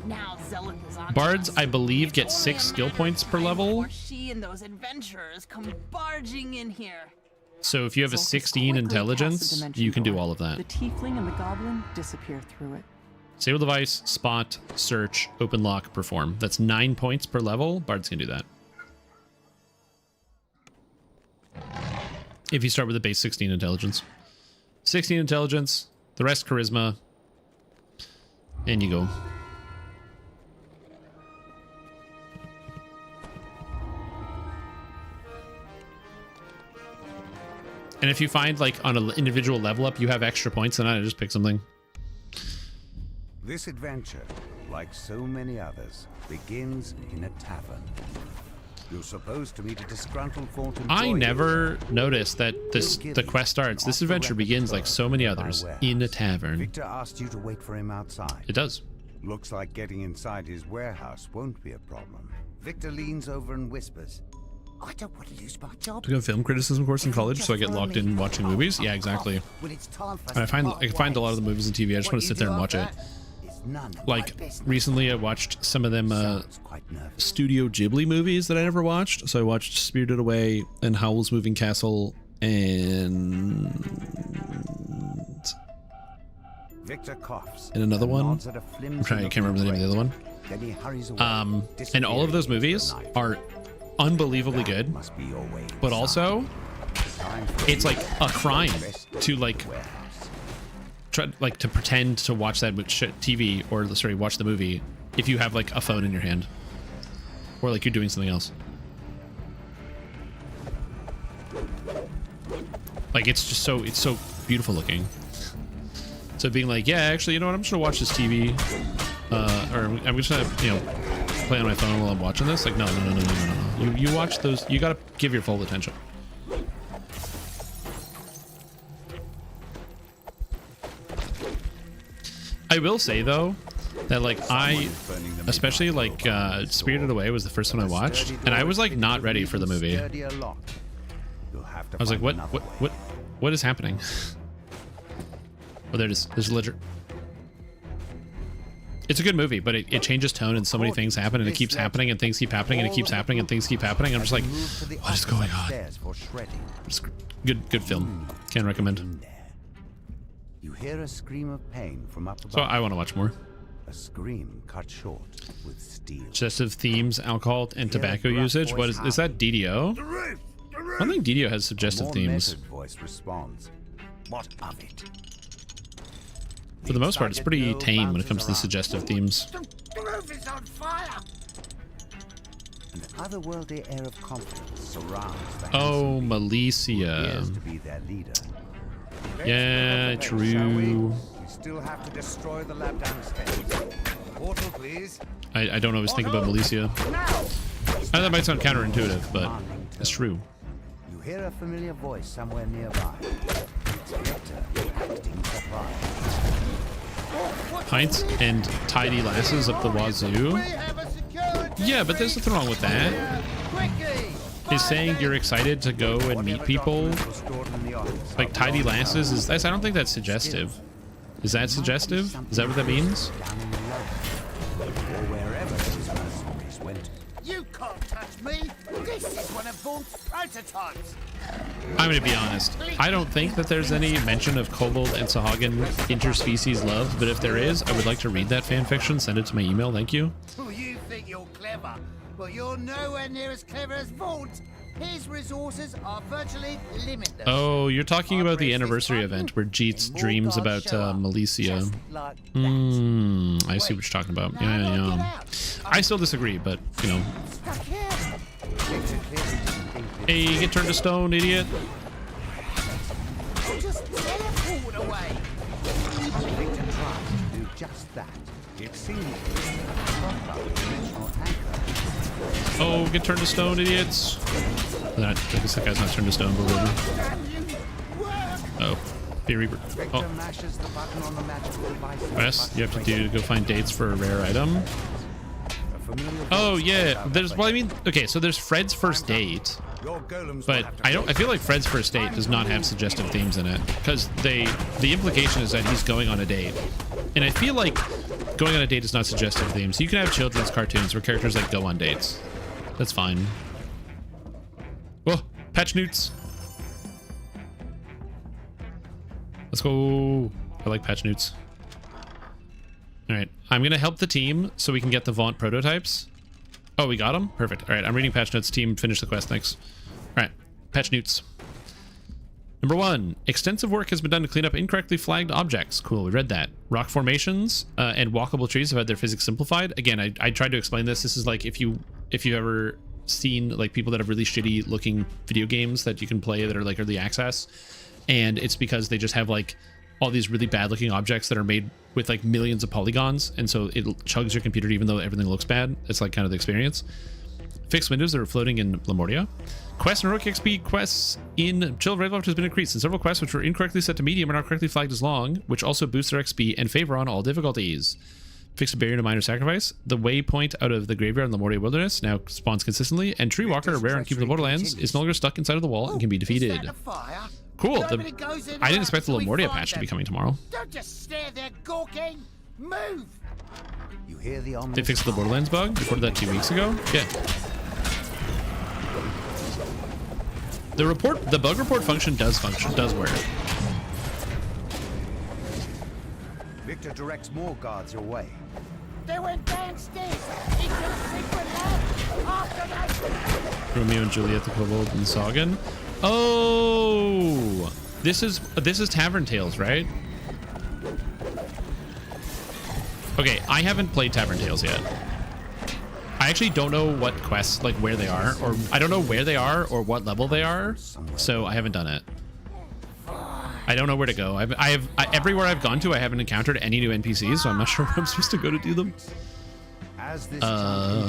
Bards, I believe, get 6 skill points per level. She and those adventurers come barging in here. So if you have a 16 intelligence, you can do all of that. The tiefling and the goblin disappear through it. Disable device, spot, search, open lock, perform. That's 9 points per level. Bards can do that. If you start with a base 16 intelligence. 16 intelligence, the rest charisma, and you go. And if you find like on an individual level up you have extra points, then I just pick something. This adventure, like so many others, begins in a tavern. You're supposed to meet a disgruntled Thornton. I never noticed that the quest starts. This adventure begins like so many others in a tavern. Victor asked you to wait for him outside. It does. Looks like getting inside his warehouse won't be a problem. Victor leans over and whispers, I don't want to lose my job. Took a film criticism course in college, so I get locked in watching movies. Yeah, exactly. And I find a lot of the movies on TV. I just want to sit there and watch it. Like recently, I watched some of them Studio Ghibli movies that I never watched. So I watched Spirited Away and Howl's Moving Castle and Victor coughs. And another one. I can't remember the name of the other one. And all of those movies are unbelievably good, but also it's like a crime to like try like to pretend to watch that TV or sorry watch the movie if you have like a phone in your hand or like you're doing something else. Like it's so beautiful looking. So being like, yeah, actually, you know what, I'm just gonna watch this TV or I'm just gonna, you know, play on my phone while I'm watching this. Like, no. You watch those. You gotta give your full attention. I will say though that like especially like Spirited Away was the first one I watched, and I was like not ready for the movie. I was like, what is happening? Oh, there it is. There's a ledger. It's a good movie, but it changes tone and so many things happen and it keeps happening and things keep happening and it keeps happening and things keep happening. I'm just like, what is going on? Just good film. Can recommend. You hear a scream of pain from up above. So I want to watch more. A scream cut short with steel. Suggestive themes, alcohol and tobacco usage. What is that DDO? I don't think DDO has suggestive themes. Voice responds. What of it? For the most part, it's pretty tame when it comes to the suggestive themes. The roof is on fire. An otherworldly air of confidence surrounds the Oh, handsome Malicia. who appears to be their leader. Yeah, true. We still have to destroy the lab downstairs. Portal, please. I don't always think about Malicia. I know that might sound counterintuitive, but it's true. You hear a familiar voice somewhere nearby. It's Victor, acting surprised. Pints and tidy lasses up the wazoo. Yeah, but there's nothing wrong with that. Is saying you're excited to go and meet people like tidy lasses is I don't think that's suggestive. Is that suggestive? Is that what that means? You can't touch me. This is one of Vaunt's prototypes. I'm gonna be honest. I don't think that there's any mention of Kobold and Sahagin interspecies love, but if there is, I would like to read that fanfiction. Send it to my email. Thank you. You think you're clever, but you're nowhere near as clever as Vaunt. His resources are virtually limitless. Oh, you're talking about the anniversary event where Jeets dreams about Malicia. I see what you're talking about. Yeah. I still disagree, but, you know. Hey, get turned to stone, idiot. Just teleport away. Victor tried to do just that. It seemed a dimensional anchor. Oh, get turned to stone, idiots. I guess that guy's not turned to stone, but whatever. Oh, Fear Reaper. Oh. Best you have to do to go find dates for a rare item. Oh yeah, there's. Well, I mean, okay, so there's Fred's first date, but I feel like Fred's first date does not have suggestive themes in it because the implication is that he's going on a date, and I feel like going on a date is not suggestive themes. You can have children's cartoons where characters like go on dates. That's fine. Oh, patch newts. Let's go. I like patch newts. All right, I'm gonna help the team so we can get the Vaunt prototypes. Oh, we got them? Perfect. All right, I'm reading patch notes. Team, finish the quest. Thanks. All right, patch newts. Number 1, extensive work has been done to clean up incorrectly flagged objects. Cool, we read that. Rock formations and walkable trees have had their physics simplified. Again, I tried to explain this. This is like if you ever seen like people that have really shitty looking video games that you can play that are like early access, and it's because they just have like all these really bad looking objects that are made with like millions of polygons, and so it chugs your computer even though everything looks bad. It's like kind of the experience. Fixed windows that are floating in Lemuria. Quests and heroic XP quests in Chill of Ravenloft has been increased, and several quests which were incorrectly set to medium are now correctly flagged as long, which also boosts their XP and favor on all difficulties. Fixed a barrier to minor sacrifice. The waypoint out of the graveyard in Lemuria Wilderness now spawns consistently, and Tree Walker, a rare and keeper of the Borderlands, is no longer stuck inside of the wall and can be defeated. Cool. I didn't expect the Lemuria patch to be coming tomorrow. Don't just stare there gawking. Move. You hear the They fixed the Borderlands bug? Reported that 2 weeks ago? Yeah. The bug report function does work. Victor directs more guards your way. They went downstairs into the secret lab. After that. Romeo and Juliet, the Kobold, and Sahagin. Oh, this is Tavern Tales, right? Okay, I haven't played Tavern Tales yet. I actually don't know what quests, like where they are, or I don't know where they are or what level they are, so I haven't done it. I don't know where to go. Everywhere I've gone to, I haven't encountered any new NPCs, so I'm not sure where I'm supposed to go to do them.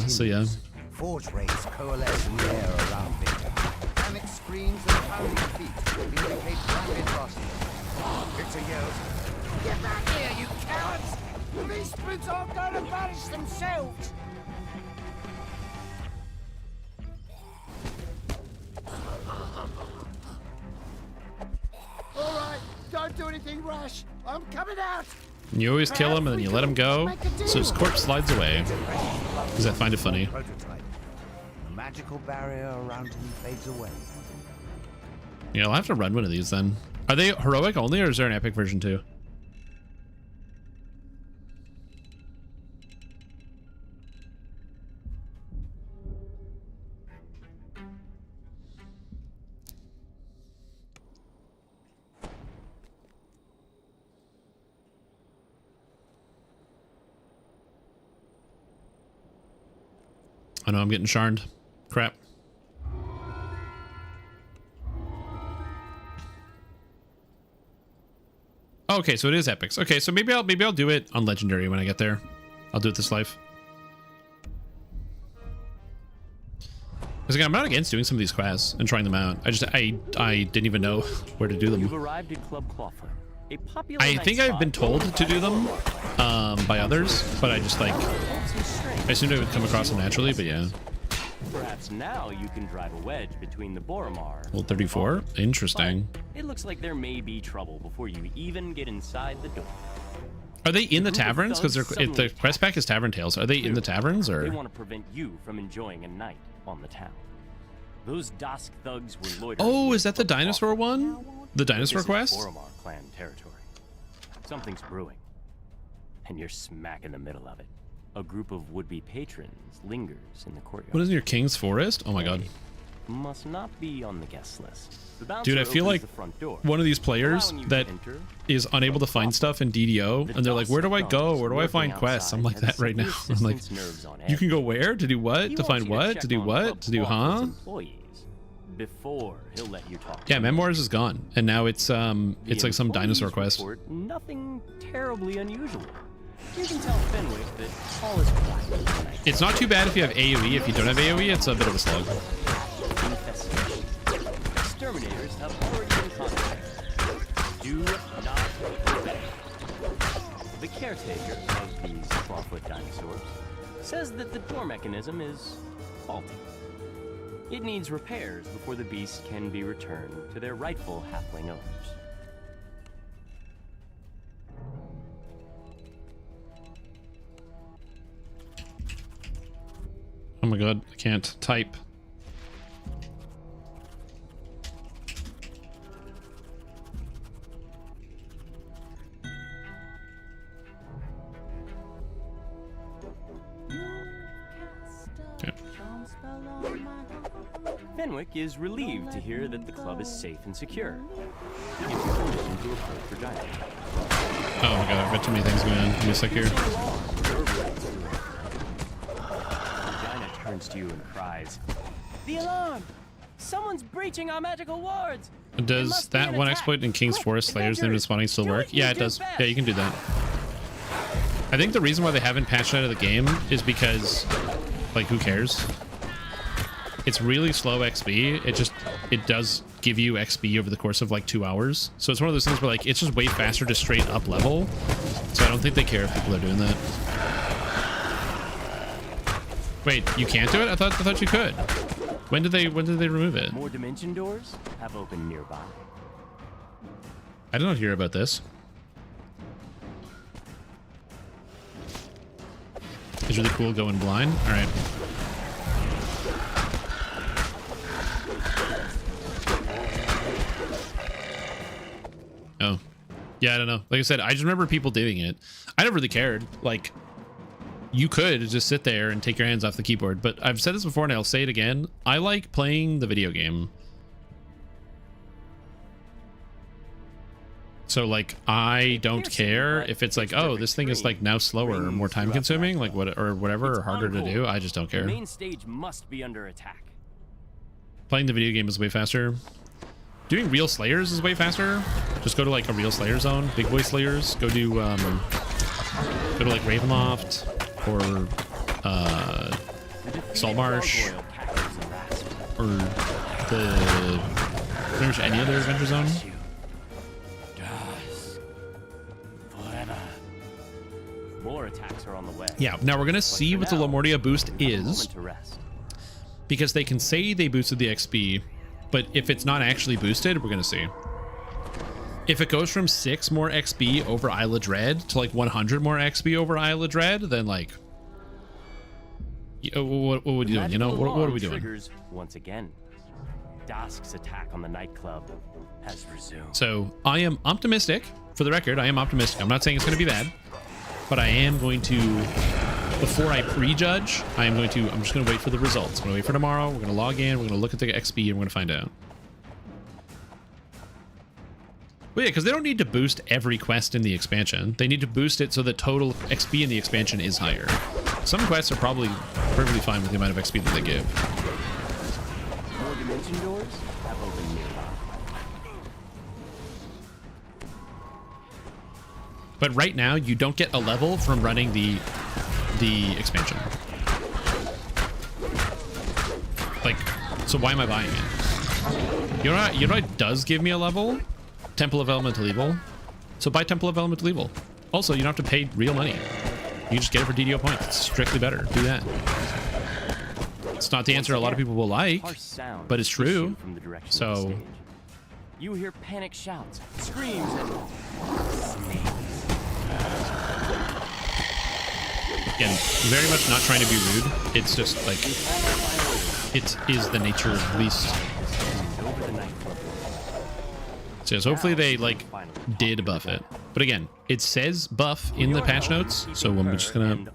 So yeah. Forge raids coalesce in the air around Victor. Panic screams and pounding feet indicate rapid crossing. Victor yells, Get back here, you cowards! These brutes aren't going to vanish themselves. All right, don't do anything rash. I'm coming out. You always kill him and then you let him go, so his corpse slides away. Because I find it funny. The magical barrier around him fades away. Yeah, I'll have to run one of these then. Are they heroic only, or is there an epic version too? I know I'm getting sharned. Crap. Okay, so it is epics. Okay, so maybe I'll do it on legendary when I get there. I'll do it this life. Because again, I'm not against doing some of these quests and trying them out. I didn't even know where to do them. You've arrived at Club Clawfoot, a popular I think I've been told to do them by others, but I just like I assumed it would come across them naturally, but yeah. Perhaps now you can drive a wedge between the Boromar. Well, 34. Interesting. But it looks like there may be trouble before you even get inside the door. Are they in the taverns? Because the quest pack is Tavern Tales. Are they in the taverns or? They want to prevent you from enjoying a night on the town. Those Dusk thugs were loitering. Oh, is that the dinosaur one? The dinosaur quest? Boromar clan territory. Something's brewing, and you're smack in the middle of it. A group of would-be patrons lingers in the courtyard. What is in your King's Forest? Oh my god. Must not be on the guest list. Dude, I feel like one of these players that is unable to find stuff in DDO, and they're like, where do I go? Where do I find quests? I'm like that right now. I'm like, you can go where? To do what? To find what? To do what? To do huh? Before he'll let you talk. Yeah, Memoirs is gone, and now it's like some dinosaur quest. Nothing terribly unusual. You can tell Fenwick that all is quiet. It's not too bad if you have AoE. If you don't have AoE, it's a bit of a slug. Exterminators have already been contacted. Do not obey. The caretaker of these clawfoot dinosaurs says that the door mechanism is faulty. It needs repairs before the beast can be returned to their rightful halfling owners. Oh my god, I can't type. Okay. Fenwick is relieved to hear that the club is safe and secure. He gives you permission to approach Regina. Oh my god, I've got too many things going on. Give me a sec here. Regina turns to you and cries, "The alarm! Someone's breaching our magical wards!" Does that one exploit in King's Forest Slayer's name respawning still work? Yeah, it does. Yeah, you can do that. I think the reason why they haven't patched out of the game is because, like, who cares? It's really slow XP. It does give you XP over the course of like 2 hours. So it's one of those things where like it's just way faster to straight up level. So I don't think they care if people are doing that. Wait, you can't do it? I thought you could. When did they remove it? More dimension doors have opened nearby. I did not hear about this. It's really cool going blind. All right. Oh, yeah, I don't know. Like I said, I just remember people doing it. I never really cared. Like, you could just sit there and take your hands off the keyboard. But I've said this before and I'll say it again. I like playing the video game. So like, I don't care if it's like, oh, this thing is like now slower or more time consuming, like what or whatever, or harder to do. I just don't care. The main stage must be under attack. Playing the video game is way faster. Doing real Slayers is way faster. Just go to like a real Slayer zone, big boy Slayers. Go to like Ravenloft or Saltmarsh or the pretty much any other adventure zone. More attacks are on the way. Yeah, now we're gonna see what the Lamortia boost is, because they can say they boosted the XP, but if it's not actually boosted, we're gonna see. If it goes from 6 more XP over Isle of Dread to like 100 more XP over Isle of Dread, then like, what are we doing? You know, what are we doing? Triggers once again. Dusk's attack on the nightclub has resumed. So I am optimistic. For the record, I am optimistic. I'm not saying it's gonna be bad, but I am going to, before I prejudge, I'm just going to wait for the results. I'm going to wait for tomorrow. We're going to log in. We're going to look at the XP and we're going to find out. Well, yeah, because they don't need to boost every quest in the expansion. They need to boost it so the total XP in the expansion is higher. Some quests are probably perfectly fine with the amount of XP that they give. expansion doors have opened nearby. But right now, you don't get a level from running the expansion. Like, so why am I buying it? You know what does give me a level? Temple of Elemental Evil. So buy Temple of Elemental Evil. Also, you don't have to pay real money. You just get it for DDO points. It's strictly better. Do that. It's not the answer a lot of people will like, but it's true. So you hear panic shouts, screams, and snakes. Again, very much not trying to be rude. It's just like it is the nature of the beast. So hopefully they like did buff it. But again, it says buff in the patch notes, so I'm just gonna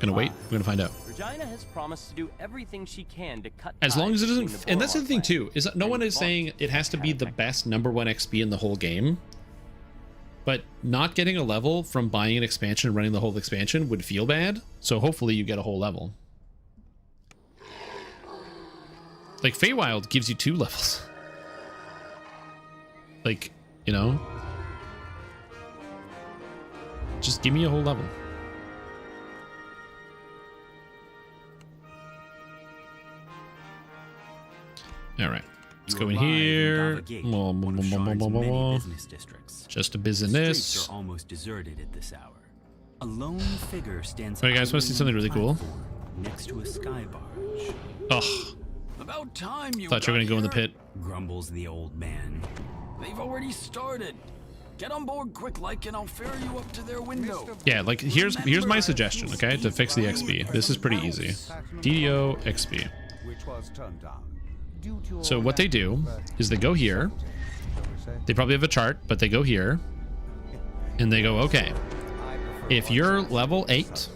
wait. We're gonna find out. Regina has promised to do everything she can to cut As long as it doesn't, and that's the thing too, is that no one is saying it has to be the best #1 XP in the whole game. But not getting a level from buying an expansion and running the whole expansion would feel bad. So hopefully you get a whole level. Like Feywild gives you 2 levels. Like, you know, just give me a whole level. All right, let's go in here. Just a business. Streets are almost deserted at this hour. A lone figure stands. All right, guys, want to see something really cool? Next to a sky barge. Ugh. About time you Thought you were gonna go in the pit. Grumbles the old man. They've already started. Get on board quick, like, and I'll ferry you up to their window. Yeah, like here's my suggestion, okay, to fix the XP. This is pretty easy. DDO XP. So what they do is they go here. They probably have a chart, but they go here and they go, okay, if you're level 8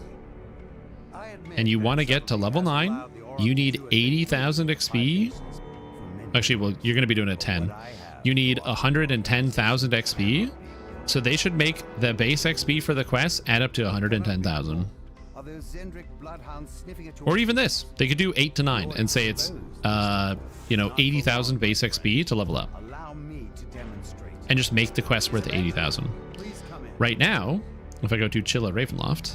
and you want to get to level 9, you need 80,000 XP. Actually, well, you're going to be doing it at 10. You need 110,000 XP. So they should make the base XP for the quest add up to 110,000. Or even this. They could do 8 to 9 and say it's, you know, 80,000 base XP to level up. And just make the quest worth 80,000. Right now, if I go to Chill at Ravenloft,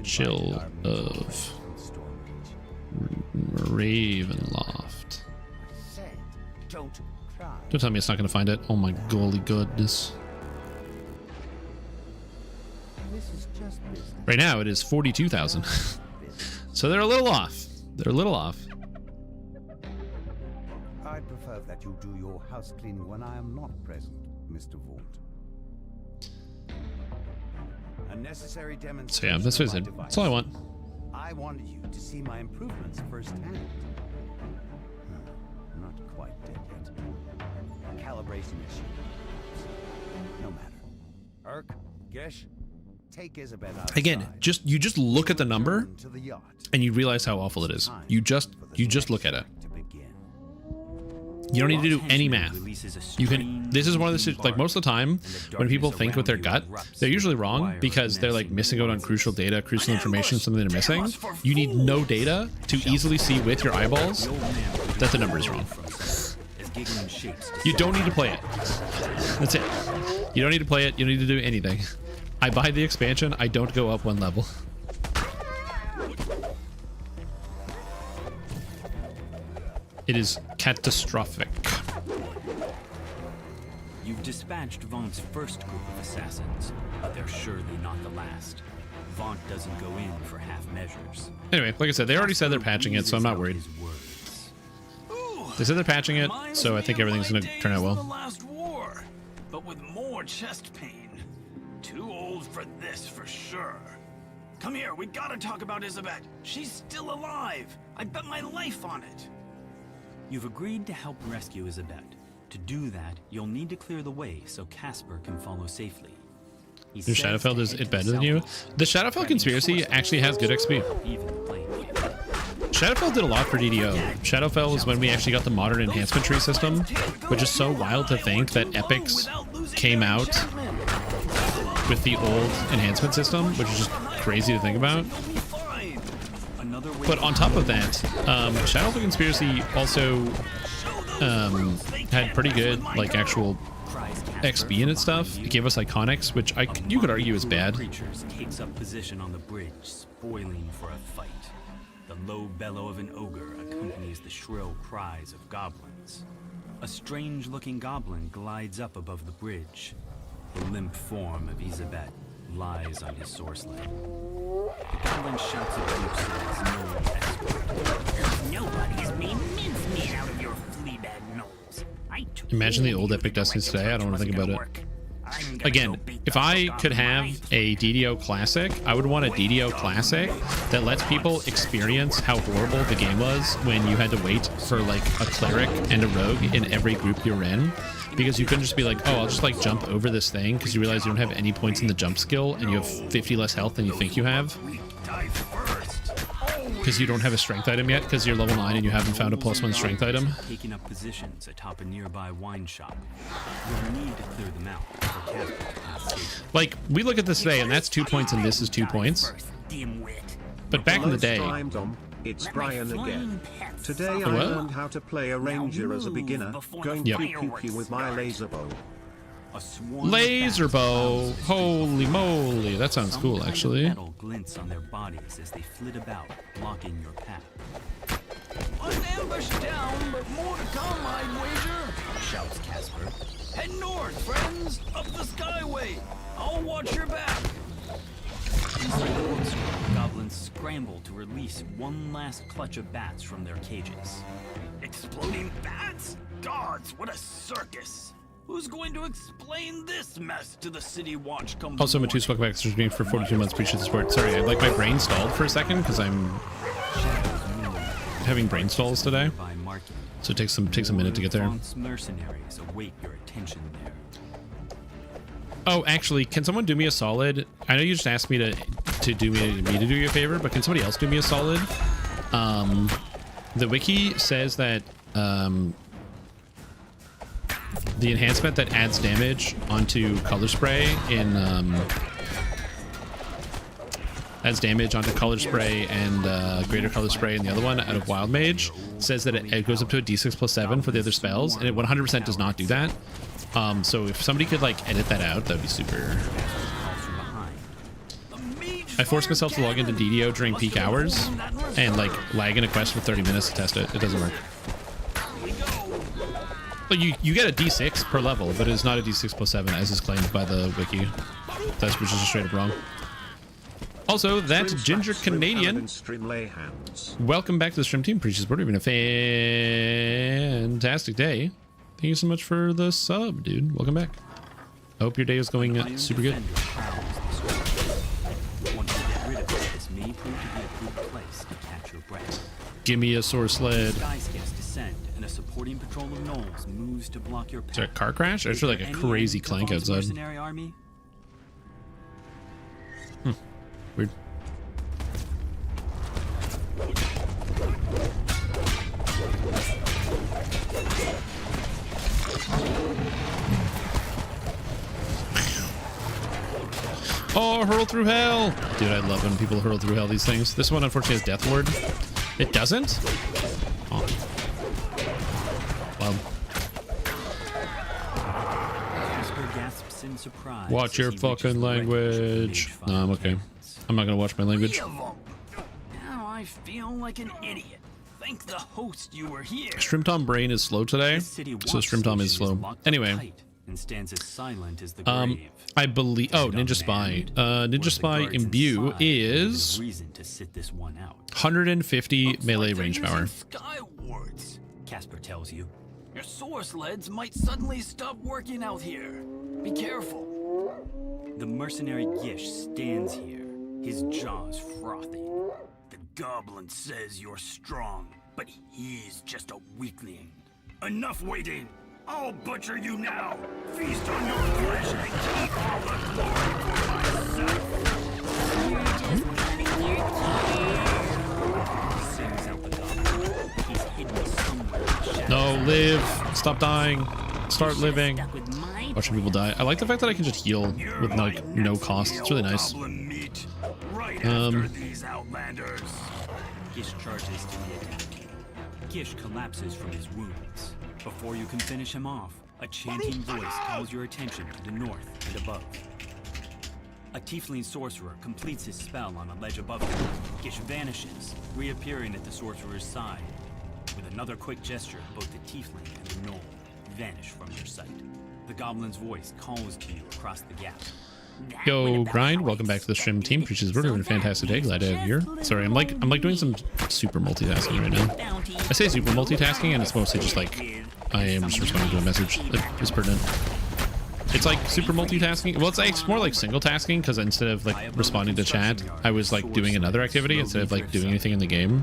Chill of Ravenloft. Don't tell me it's not going to find it. Oh my golly goodness. Right now it is 42,000. So they're a little off. They're a little off. I'd prefer that you do your house cleaning when I am not present, Mr. Vaunt. A necessary demonstration. So yeah, that's what I said. That's all I want. I wanted you to see my improvements firsthand. Not quite dead yet. A calibration issue. No matter. Urk, Gesh, take Isabet outside. Again, you just look at the number and you realize how awful it is. You just look at it. You don't need to do any math. You can. This is one of the, like, most of the time when people think with their gut, they're usually wrong because they're like missing out on crucial data, crucial information, something they're missing. You need no data to easily see with your eyeballs that the number is wrong. You don't need to play it. That's it. You don't need to play it. You don't need to do anything. I buy the expansion. I don't go up 1 level. It is catastrophic. You've dispatched Vaunt's first group of assassins, but they're surely not the last. Vaunt doesn't go in for half measures. Anyway, like I said, they already said they're patching it, so I'm not worried. They said they're patching it, so I think everything's going to turn out well. The last war, but with more chest pain. Too old for this, for sure. Come here, we gotta talk about Isabet. She's still alive. I bet my life on it. You've agreed to help rescue Isabet. To do that, you'll need to clear the way so Casper can follow safely. Your Shadowfell does it better than you? The Shadowfell Conspiracy actually has good XP. Shadowfell did a lot for DDO. Shadowfell was when we actually got the modern enhancement tree system, which is so wild to think that Epics came out with the old enhancement system, which is just crazy to think about. But on top of that, Shadow of the Conspiracy also had pretty good like actual XP in its stuff. It gave us iconics, which you could argue is bad. Creatures takes up position on the bridge, spoiling for a fight. The low bellow of an ogre accompanies the shrill cries of goblins. A strange-looking goblin glides up above the bridge. The limp form of Isabet lies on his source leg. The goblin shouts abuse at his gnome escort. Nobody's made mincemeat out of your fleabag gnolls. Imagine the old Epic Destiny today. I don't want to think about it. Again, if I could have a DDO Classic, I would want a DDO Classic that lets people experience how horrible the game was when you had to wait for like a cleric and a rogue in every group you're in. Because you couldn't just be like, oh, I'll just like jump over this thing because you realize you don't have any points in the jump skill and you have 50 less health than you think you have. Because you don't have a strength item yet because you're level 9 and you haven't found a +1 strength item. Taking up positions atop a nearby wine shop. You'll need to clear them out for Casper to pass. Like, we look at this today and that's 2 points and this is 2 points. But back in the day... It's Brian again. Today I learned how to play a ranger as a beginner, going pew-pew with my laser bow. Laser bow! Holy moly, that sounds cool actually. Metal glints on their bodies as they flit about, blocking your path. An ambush down, but more to come, I'd wager, shouts Casper. Head north, friends, up the skyway. I'll watch your back. Inside the bookstore, goblins scramble to release one last clutch of bats from their cages. Exploding bats? Gods, what a circus! Who's going to explain this mess to the City Watch come Also, Matus, welcome back to streaming for 42 months. Appreciate the support. Sorry, I, like my brain stalled for a second because I'm having brain stalls today. So it takes a minute to get there. Mercenaries await your attention there. Oh, actually, can someone do me a solid? I know you just asked me to do you a favor, but can somebody else do me a solid? The wiki says that the enhancement that adds damage onto color spray in adds damage onto color spray and greater color spray in the other one out of Wild Mage says that it goes up to a d6 + 7 for the other spells, and it 100% does not do that. So if somebody could like edit that out, that'd be super. I forced myself to log into DDO during peak hours and like lag in a quest for 30 minutes to test it. It doesn't work. But you get a d6 per level, but it's not a d6 + 7 as is claimed by the wiki. That's which is just straight up wrong. Also, that Ginger Canadian. Welcome back to the stream team. Appreciate support. It's been a fantastic day. Thank you so much for the sub, dude. Welcome back. I hope your day is going super good. Give me a source sled. Is there a car crash? Or is there like a crazy clank outside? Weird. Oh, hurl through hell! Dude, I love when people hurl through hell these things. This one unfortunately has Death Ward. It doesn't? Oh. Wow. Watch your fucking language. No, I'm okay. I'm not gonna watch my language. Now I feel like an idiot. Thank the host you were here. Strimtom brain is slow today, so Strimtom is slow. Anyway. And stands as silent as the grave. I believe. Oh, Ninja Spy. Ninja Spy Imbue is 150 melee range power. Skywards. Casper tells you. Your source sleds might suddenly stop working out here. Be careful. The mercenary Gish stands here, his jaws frothing. The goblin says you're strong, but he's just a weakling. Enough waiting. I'll butcher you now. Feast on your flesh and keep all the glory for myself. No, live. Stop dying. Start living. Watching people die. I like the fact that I can just heal with like no cost. It's really nice. Gish charges to the attack. Gish collapses from his wounds. Before you can finish him off, a chanting voice calls your attention to the north and above. A tiefling sorcerer completes his spell on a ledge above him. Gish vanishes, reappearing at the sorcerer's side. With another quick gesture, both the tiefling and the gnoll vanish from your sight. The goblin's voice calls to you across the gap. Yo, Grind, welcome back to the stream. Team Preaches, we're doing a fantastic day. Glad to have you here. Sorry, I'm like doing some super multitasking right now. I say super multitasking, and it's mostly just like I am just responding to a message that is pertinent. It's like super multitasking. Well, it's more like single tasking, because instead of like responding to chat, I was like doing another activity instead of like doing anything in the game.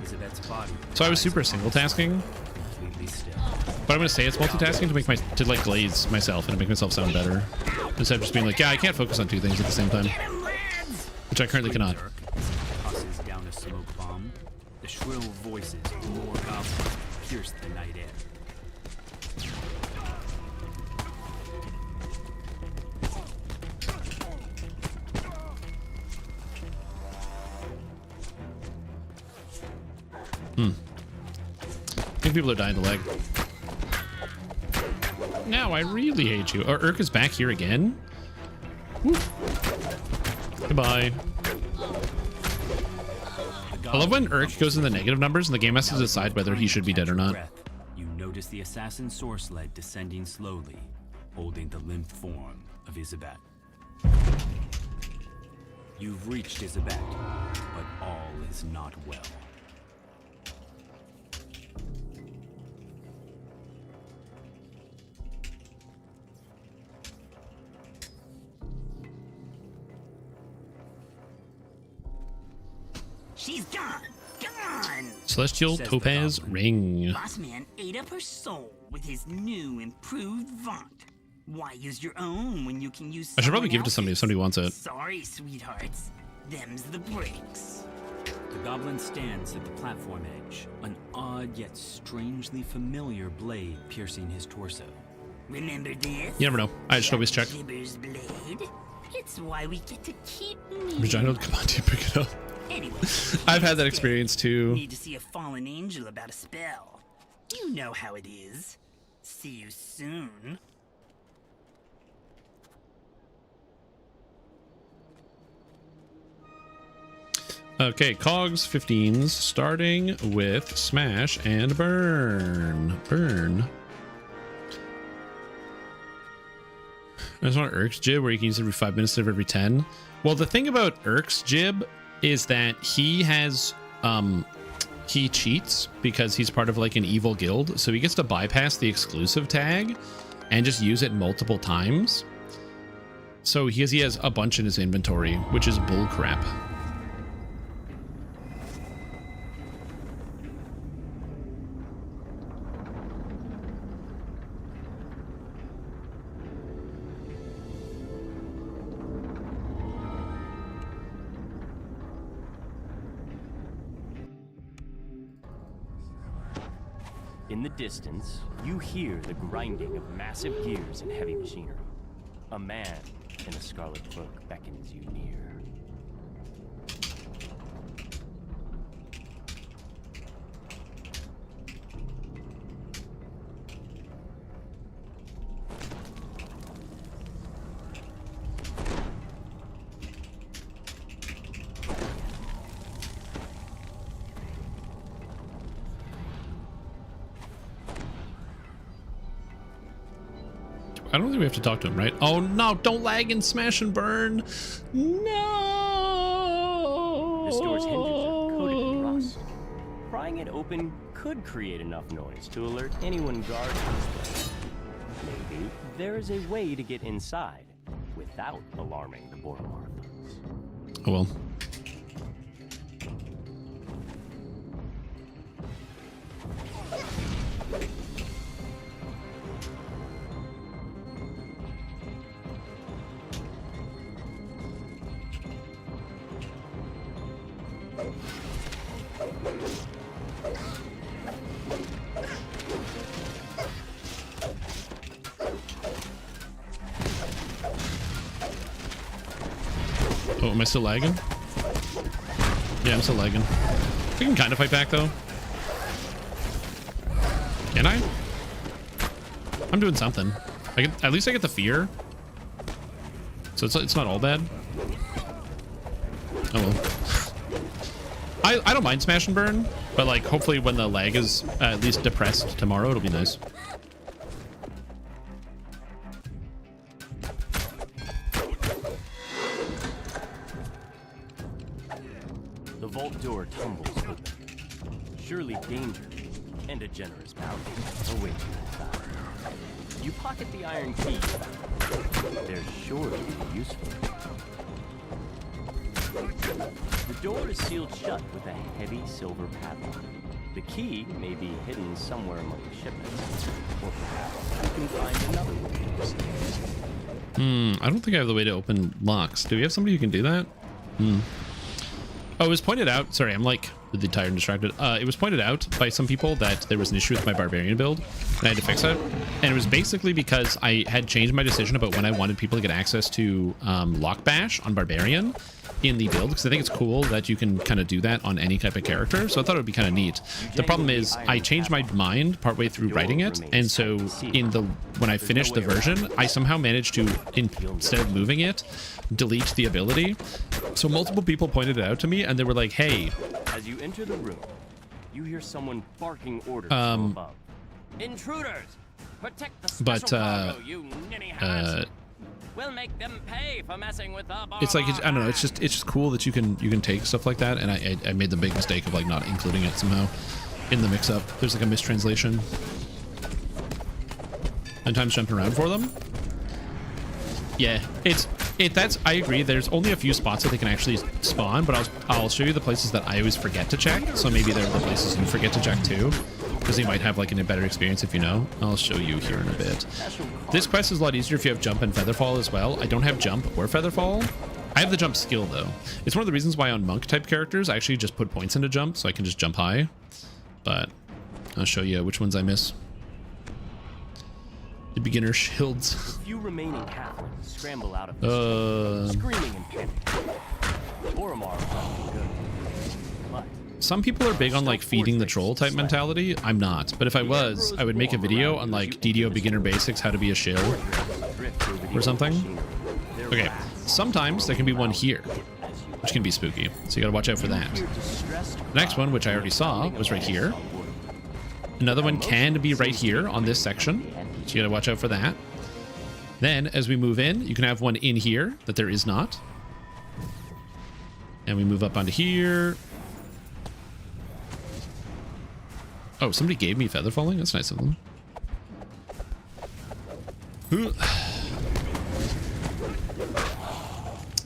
So I was super single tasking. But I'm gonna say it's multitasking to like glaze myself and to make myself sound better, instead of just being like, yeah, I can't focus on two things at the same time, which I currently cannot. Tosses down a smoke bomb. The shrill voices of more goblins pierce the night air. I think people are dying to lag. Now I really hate you. Oh, Urk is back here again? Woo. Goodbye. I love when Urk goes in the negative numbers and the game has to decide whether he should be dead or not. You notice the assassin source sled descending slowly, holding the limp form of Izabat. You've reached Izabat, but all is not well. She's gone! Gone! Celestial Topaz Ring. Boss man ate up her soul with his new improved vaunt. Why use your own when you can use I should probably someone give it to somebody if somebody wants it. Sorry, sweethearts. Them's the breaks. The goblin stands at the platform edge, an odd yet strangely familiar blade piercing his torso. Remember this? You never know. I should always check. Gibber's blade? It's why we get to keep me. Regina, come on, dude, pick it up. Anyway, I've had that experience too. Need to see a fallen angel about a spell. You know how it is. See you soon. Okay, Cogs 15s, starting with Smash and Burn. Burn. I just want Urk's Jib, where you can use it every 5 minutes instead of every 10. Well, the thing about Urk's Jib is that he has he cheats because he's part of like an evil guild, so he gets to bypass the exclusive tag and just use it multiple times. So he has a bunch in his inventory, which is bull crap. In the distance, you hear the grinding of massive gears and heavy machinery. A man in a scarlet cloak beckons you near. I don't think we have to talk to him, right? Oh no, don't lag and Smash and Burn. No. This door's hinges are coated in rust. Prying it open could create enough noise to alert anyone guarding this place. Maybe there is a way to get inside without alarming the Bordermarthans. Oh well. Oh, am I still lagging? Yeah, I'm still lagging. We can kind of fight back though. Can I? I'm doing something. I get, at least I get the fear. So it's not all bad. Oh well. I don't mind smash and burn, but like hopefully when the lag is at least depressed tomorrow, it'll be nice. The vault door tumbles open. Surely danger and a generous bounty await you. You pocket the iron key. They're sure to be useful. The door is sealed shut with a heavy silver padlock. The key may be hidden somewhere among the shipments, or perhaps you can find another way. I don't think I have the way to open locks. Do we have somebody who can do that? Oh, it was pointed out. Sorry, I'm like really tired and distracted. It was pointed out by some people that there was an issue with my barbarian build, and I had to fix it. And it was basically because I had changed my decision about when I wanted people to get access to lock bash on barbarian in the build, because I think it's cool that you can kind of do that on any type of character. So I thought it would be kind of neat. The problem is I changed my mind partway through writing it, and so when I finished the version, I somehow managed to, instead of moving it, delete the ability. So multiple people pointed it out to me, and they were like, hey, as you enter the room, you hear someone barking orders from above. Intruders! Protect the special cargo, you ninny hammers. We'll make them pay for messing with the bar. It's like, I don't know, it's just cool that you can take stuff like that, and I made the big mistake of like not including it somehow in the mix-up. There's like a mistranslation. Sometimes jumping around for them. Yeah, that's, I agree. There's only a few spots that they can actually spawn, but I'll show you the places that I always forget to check. So maybe they're the places you forget to check too, because you might have like a better experience if you know. I'll show you here in a bit. This quest is a lot easier if you have jump and featherfall as well. I don't have jump or featherfall. I have the jump skill though. It's one of the reasons why on monk type characters I actually just put points into jump, so I can just jump high. But I'll show you which ones I miss. The beginner shields. A few remaining halflings scramble out of the screaming in panic. Oromar is good. But some people are big on like feeding the troll type mentality. I'm not, but if I was, I would make a video on like DDO beginner basics, how to be a shill or something. Okay, sometimes there can be one here, which can be spooky, so you gotta watch out for that. The next one, which I already saw, was right here. Another one can be right here on this section, so you gotta watch out for that. Then as we move in, you can have one in here that there is not. And we move up onto here. Oh, somebody gave me feather falling. That's nice of them.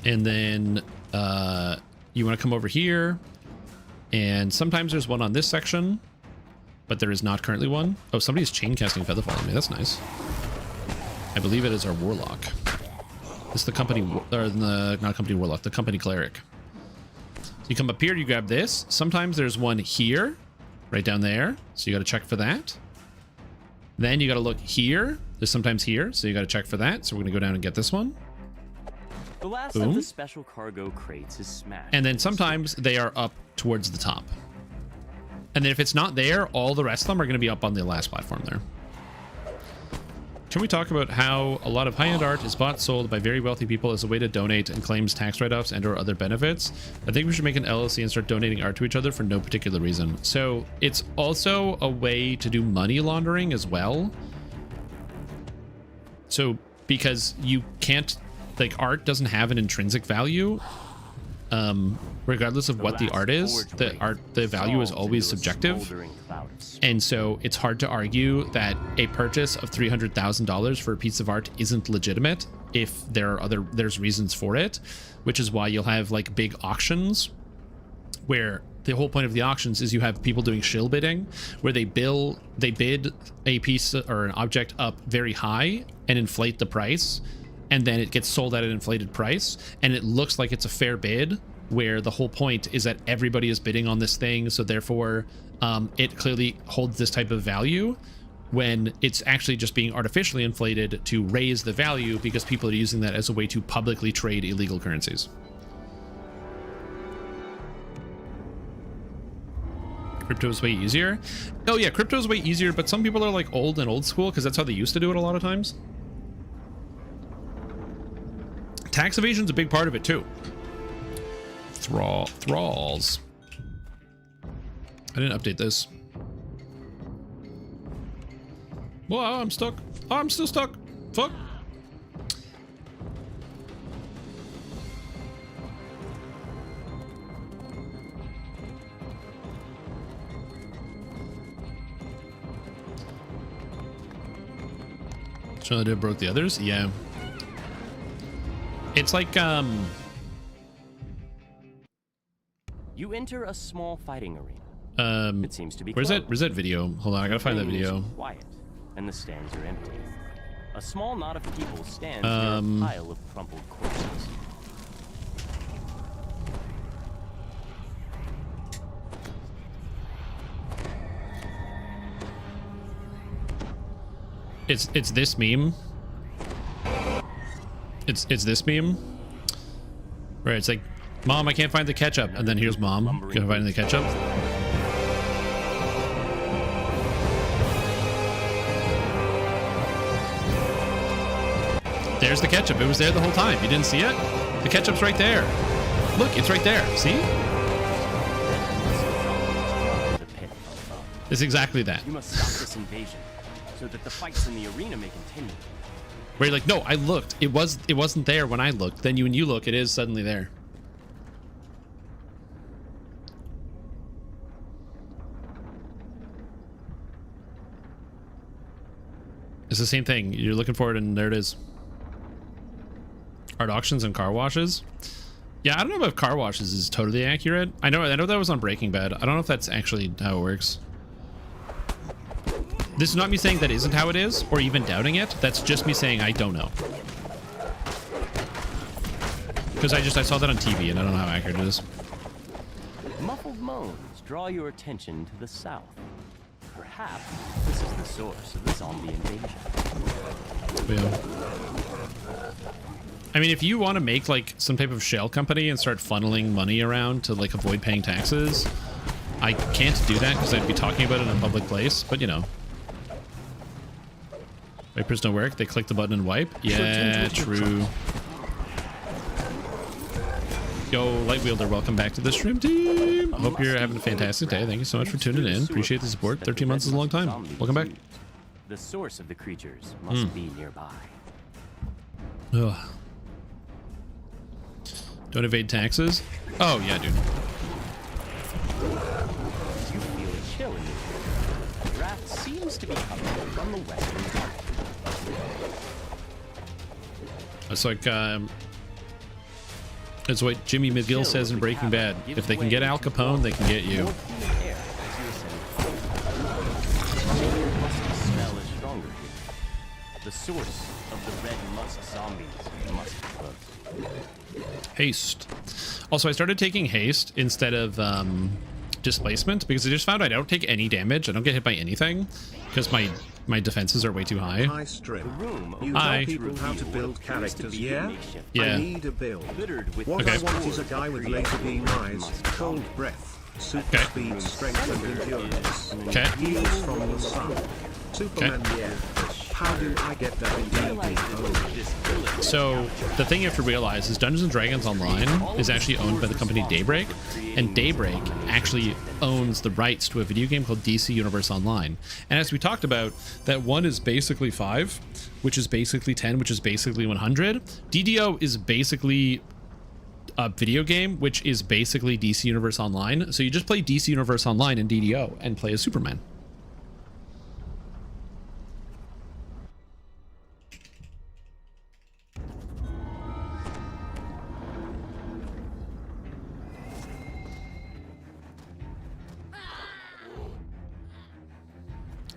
And then you want to come over here. And sometimes there's one on this section, but there is not currently one. Oh, somebody's chain casting feather falling me. That's nice. I believe it is our warlock. It's the company, or not company warlock, the company cleric. So you come up here, you grab this. Sometimes there's one here. Right down there, so you got to check for that. Then you got to look here. There's sometimes here, so you got to check for that. So we're gonna go down and get this one. The last of the special cargo crates is smashed. And then sometimes they are up towards the top. And then if it's not there, all the rest of them are going to be up on the last platform there. Can we talk about how a lot of high-end art is bought, sold by very wealthy people as a way to donate and claims tax write-offs and or other benefits? I think we should make an LLC and start donating art to each other for no particular reason. So it's also a way to do money laundering as well. So because you can't, like, art doesn't have an intrinsic value. Regardless of what the art is, the value is always subjective. And so it's hard to argue that a purchase of $300,000 for a piece of art isn't legitimate if there's reasons for it, which is why you'll have like big auctions where the whole point of the auctions is you have people doing shill bidding, where they bid a piece or an object up very high and inflate the price, and then it gets sold at an inflated price, and it looks like it's a fair bid, where the whole point is that everybody is bidding on this thing, so therefore it clearly holds this type of value, when it's actually just being artificially inflated to raise the value because people are using that as a way to publicly trade illegal currencies. Crypto is way easier. Oh yeah, crypto is way easier, but some people are like old and old school because that's how they used to do it a lot of times. Tax evasion's a big part of it too. Thralls. I didn't update this. Well, I'm stuck. I'm still stuck. Fuck. So they broke the others? Yeah. It's like, You enter a small fighting arena. It seems to be where's closed. that? Where's that video? Hold on, I gotta find that video. Quiet, and the stands are empty. A small knot of people stands near a pile of crumpled corpses. It's this meme. It's this meme. Right, it's like, Mom, I can't find the ketchup, and then here's Mom gonna find the ketchup. There's the ketchup. It was there the whole time. You didn't see it? The ketchup's right there. Look, it's right there. See? It's exactly that. You must stop this invasion so that the fights in the arena may continue. Where you're like, no, I looked. It wasn't there when I looked. Then when you look, it is suddenly there. It's the same thing. You're looking for it, and there it is. Art auctions and car washes. Yeah, I don't know if car washes is totally accurate. I know that was on Breaking Bad. I don't know if that's actually how it works. This is not me saying that isn't how it is, or even doubting it. That's just me saying I don't know. Because I saw that on TV, and I don't know how accurate it is. Muffled moans draw your attention to the south. Perhaps this is the source of the zombie invasion. Yeah. I mean, if you want to make like some type of shell company and start funneling money around to like avoid paying taxes, I can't do that because I'd be talking about it in a public place, but you know. Wipers don't work. They click the button and wipe. Yeah, true. Yo, Lightwielder, welcome back to the stream team. Hope you're having a fantastic day. Thank you so much for tuning in. Appreciate the support. 13 months is a long time. Welcome back. The source of the creatures must be nearby. Ugh. Don't evade taxes. Oh yeah, dude. You feel a chill in the air. Draft seems to be coming from the western front. It's like it's what Jimmy McGill says in Breaking Bad. If they can get Al Capone, they can get you. The source of the red musk zombies must be close. Haste. Also, I started taking haste instead of displacement because I just found I don't take any damage. I don't get hit by anything because my defenses are way too high. Hi, Strim. You Hi. tell people how to build characters, yeah? Yeah. I need a build. What Okay. I want is a guy with laser beam eyes, cold breath, super speed, strength, and endurance. Okay. Heals from the sun. Superman, yeah. How do I get that in D&D? So the thing you have to realize is Dungeons & Dragons Online is actually owned by the company Daybreak, and Daybreak actually owns the rights to a video game called DC Universe Online. And as we talked about, that 1 is basically 5, which is basically 10, which is basically 100. DDO is basically a video game, which is basically DC Universe Online. So you just play DC Universe Online in DDO and play as Superman.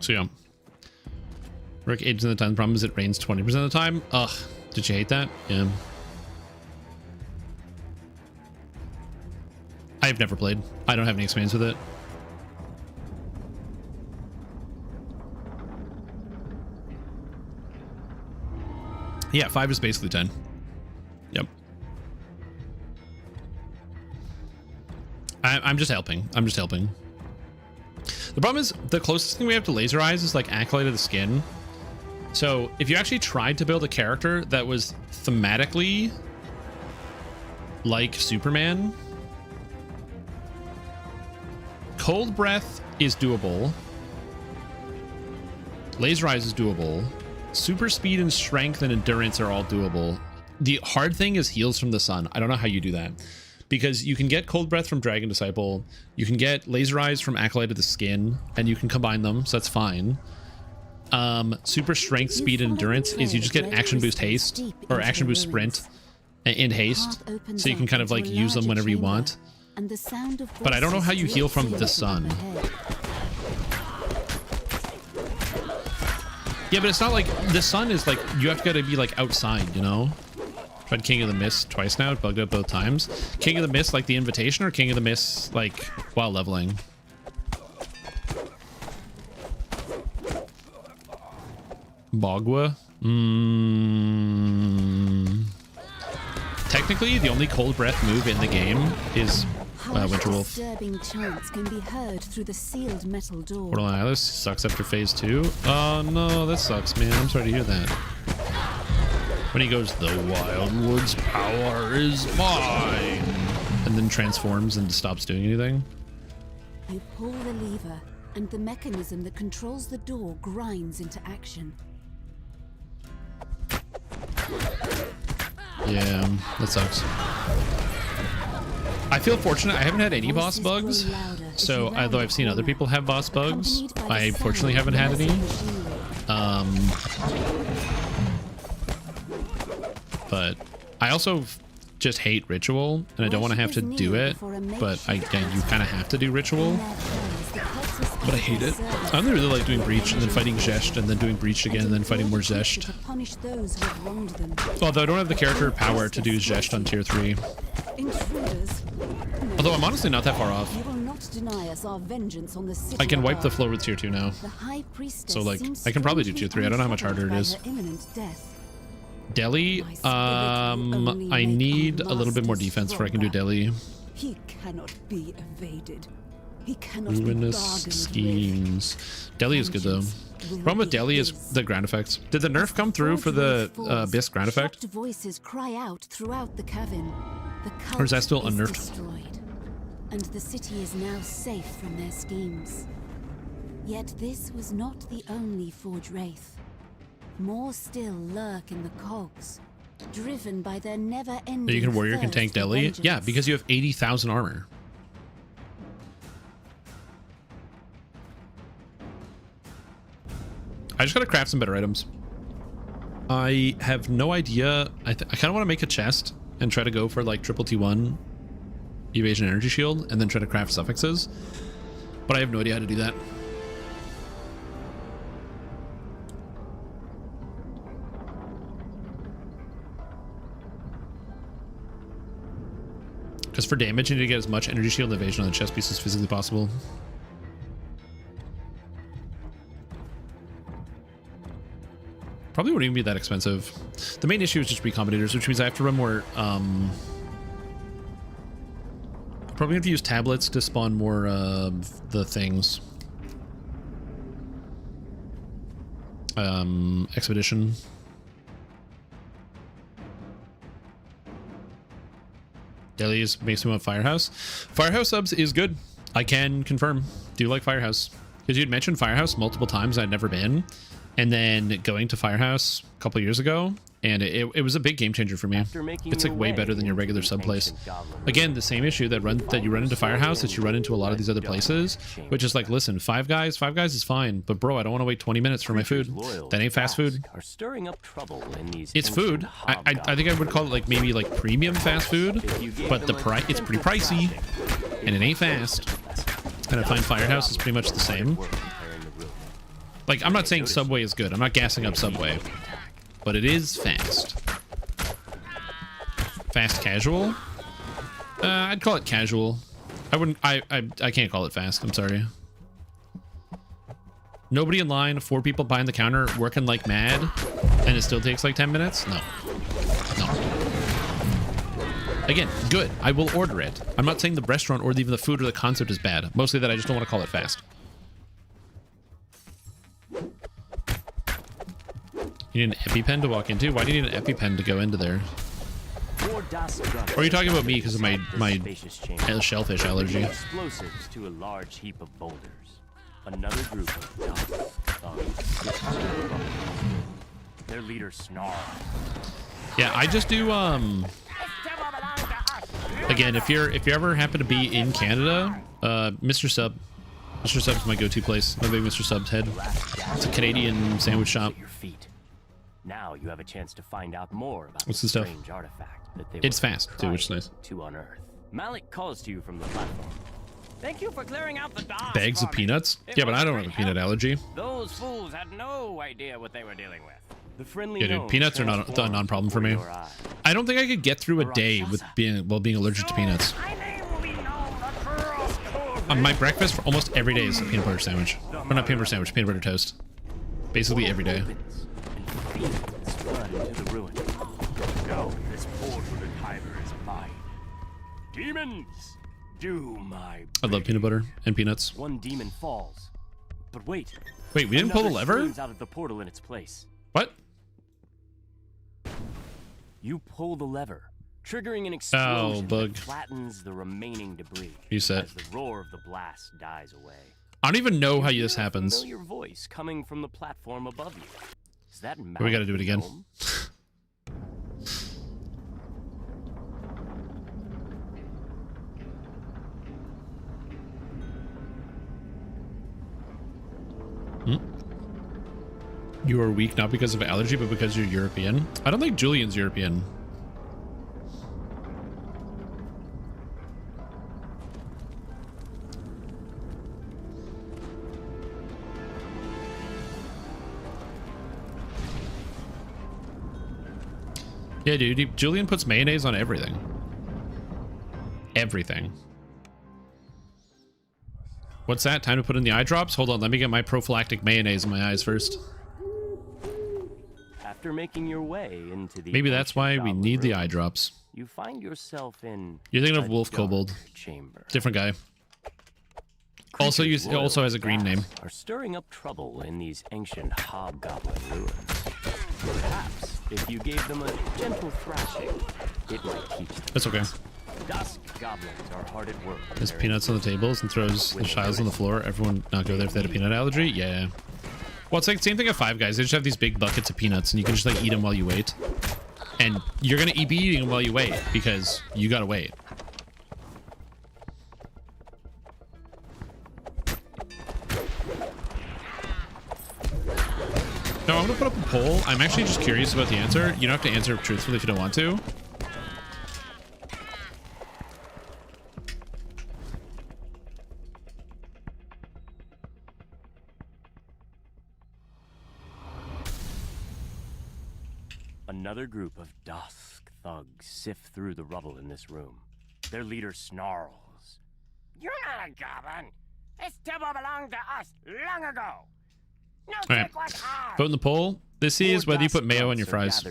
So yeah, Rick 80% of the time. The problem is it rains 20% of the time. Ugh, did you hate that? Yeah. I've never played. I don't have any experience with it. Yeah, 5 is basically 10. Yep. I'm just helping. I'm just helping. The problem is the closest thing we have to Laser Eyes is like Acolyte of the Skin. So if you actually tried to build a character that was thematically like Superman, Cold Breath is doable. Laser Eyes is doable. Super Speed and Strength and Endurance are all doable. The hard thing is Heals from the Sun. I don't know how you do that. Because you can get Cold Breath from Dragon Disciple, you can get Laser Eyes from Acolyte of the Skin, and you can combine them, so that's fine. Super Strength, Speed, and Endurance is you just get Action Boost Haste, or Action Boost Sprint, and Haste, so you can kind of like use them whenever you want. But I don't know how you heal from the Sun. Yeah, but it's not like the Sun is like, you have to gotta be like outside, you know? Tried King of the Mist twice now, bugged out both times. King of the Mist like the invitation, or King of the Mist like while leveling? Bagua? Technically, the only Cold Breath move in the game is Winterwolf. Disturbing chants can be heard through the sealed metal door. Portal Atlas sucks after phase 2. Oh no, that sucks, man. I'm sorry to hear that. When he goes, the Wildwood's power is mine, and then transforms and stops doing anything. You pull the lever, and the mechanism that controls the door grinds into action. Yeah, that sucks. I feel fortunate. I haven't had any boss bugs, so although I've seen other people have boss bugs, I fortunately haven't had any. But I also just hate Ritual, and I don't want to have to do it, but you kind of have to do Ritual. But I hate it. I only really like doing Breach and then fighting Zesht and then doing Breach again and then fighting more Zesht. Although I don't have the character power to do Zesht on tier 3. Although I'm honestly not that far off. I can wipe the floor with tier 2 now. So like, I can probably do tier 3. I don't know how much harder it is. Delhi, I need a little bit more defense before I can do Delhi. He cannot be evaded. He cannot Ruinous schemes. Delhi is good though. The problem with Delhi is the ground effects. Did the nerf come through for the Abyss ground effect? Voices cry out throughout the cavern. The or is that still unnerfed? Destroyed, and the city is now safe from their schemes. Yet this was not the only Forge Wraith. More still lurk in the cogs, driven by their never-ending. You can warrior can tank Delhi? Yeah, because you have 80,000 armor. I just gotta craft some better items. I have no idea. I kind of want to make a chest and try to go for like triple T1 evasion energy shield and then try to craft suffixes, but I have no idea how to do that. Because for damage, you need to get as much energy shield and evasion on the chest piece as physically possible. Probably wouldn't even be that expensive. The main issue is just recombinators, which means I have to run more. Probably have to use tablets to spawn more of the things. Expedition. Delhi makes me want Firehouse. Firehouse subs is good. I can confirm. Do you like Firehouse? Because you'd mentioned Firehouse multiple times. I'd never been. And then going to Firehouse a couple years ago, and it was a big game changer for me. It's like way better than your regular sub place. Again, the same issue that you run into Firehouse that you run into a lot of these other places, which is like, listen, Five Guys is fine, but bro, I don't want to wait 20 minutes for my food. That ain't fast food. It's food. I think I would call it like maybe like premium fast food, but it's pretty pricey, and it ain't fast. And I find Firehouse is pretty much the same. Like, I'm not saying Subway is good. I'm not gassing up Subway. But it is fast. Fast casual? I'd call it casual. I wouldn't... I can't call it fast. I'm sorry. Nobody in line, 4 people behind the counter working like mad, and it still takes like 10 minutes? No. No. Again, good. I will order it. I'm not saying the restaurant or even the food or the concept is bad. Mostly that I just don't want to call it fast. You need an EpiPen to walk into? Why do you need an EpiPen to go into there? Or are you talking about me because of my shellfish allergy? Explosives to a large heap of boulders. Another group of their leader snarls. Yeah, I just do again, if you ever happen to be in Canada, Mr. Sub's my go-to place. I'm a big Mr. Sub's head. It's a Canadian sandwich shop. Now you have a chance to find out more about What's the the stuff? strange artifact that they It's were fast too, which is nice. to unearth. Malik calls to you from the platform. Thank you for clearing out the dock. Bags of peanuts? Yeah, but I don't have a peanut allergy. Those fools had no idea what they were dealing with. The friendly Yeah, dude, peanuts are not a non-problem for me. I don't think I could get through a day with being allergic to peanuts. My breakfast for almost every day is a peanut butter sandwich. Or not peanut butter sandwich, peanut butter toast. Basically every day. No, this portal to Kyber is mine. Demons, do my I love peanut butter and peanuts. One demon falls. But wait. Wait, we didn't pull the Another lever? springs out of the portal in its place. What? You pull the lever, triggering an explosion bug. that flattens the remaining debris. Reset. As the roar of the blast dies away. I don't even know how You this hear a happens. familiar voice coming from the platform above you. Is that We gotta do it again. You are weak not because of allergy, but because you're European. I don't think Julian's European. Yeah, dude, Julian puts mayonnaise on everything. Everything. What's that? Time to put in the eye drops? Hold on, let me get my prophylactic mayonnaise in my eyes first. After making your way into the Maybe that's why we ancient need the room, eye drops. You find yourself in You're thinking a of Wolf dark Kobold. chamber. Different guy. Also, also has a green name. Are stirring up trouble in these ancient hobgoblin ruins. Perhaps if you gave them a gentle thrashing, it might teach them. That's okay. Dusk goblins are hard at work. There's peanuts on the tables and throws the shiles on the floor. Everyone not go there if they had a peanut allergy? Yeah. Well, it's like the same thing at Five Guys. They just have these big buckets of peanuts and you can just like eat them while you wait. And you're going to be eating them while you wait because you got to wait. No, I'm going to put up a poll. I'm actually just curious about the answer. You don't have to answer truthfully if you don't want to. Another group of dusk thugs sift through the rubble in this room. Their leader snarls. You're not a goblin. This temple belonged to us long ago. No, All right. Vote in the poll. This is whether you put mayo on your fries.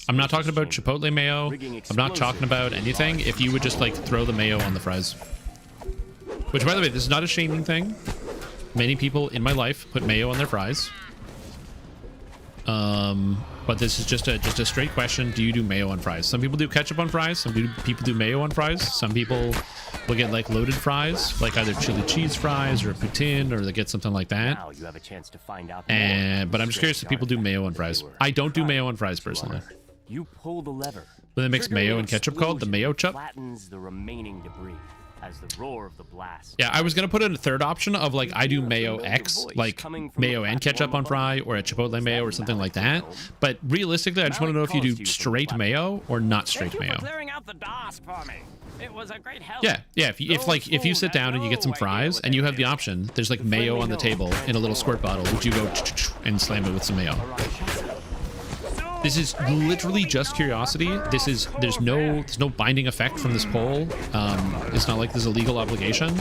I'm not talking about Chipotle mayo. I'm not talking about anything. If you would just like throw the mayo on the fries. Which, by the way, this is not a shaming thing. Many people in my life put mayo on their fries. But this is just a straight question. Do you do mayo on fries? Some people do ketchup on fries. Some people do mayo on fries. Some people will get like loaded fries, like either chili cheese fries or a poutine, or they get something like that. Now you have a chance to find out But I'm just curious if people do mayo on fries. I don't do mayo on fries personally. You pull the lever. But they mix mayo and ketchup called the mayo chup. Flattens the remaining debris as the roar of the blast. Yeah, I was gonna put in a third option of like I do mayo X, like mayo and ketchup on fry, or a Chipotle mayo or something like that. But realistically, I just want to know if you do straight mayo or not straight mayo. Clearing out the DOS for me. It was a great help. Yeah, yeah. If you sit down and you get some fries and you have the option, there's like mayo on the table in a little squirt bottle. Would you go and slam it with some mayo? This is literally just curiosity. There's no binding effect from this poll. It's not like there's a legal obligation.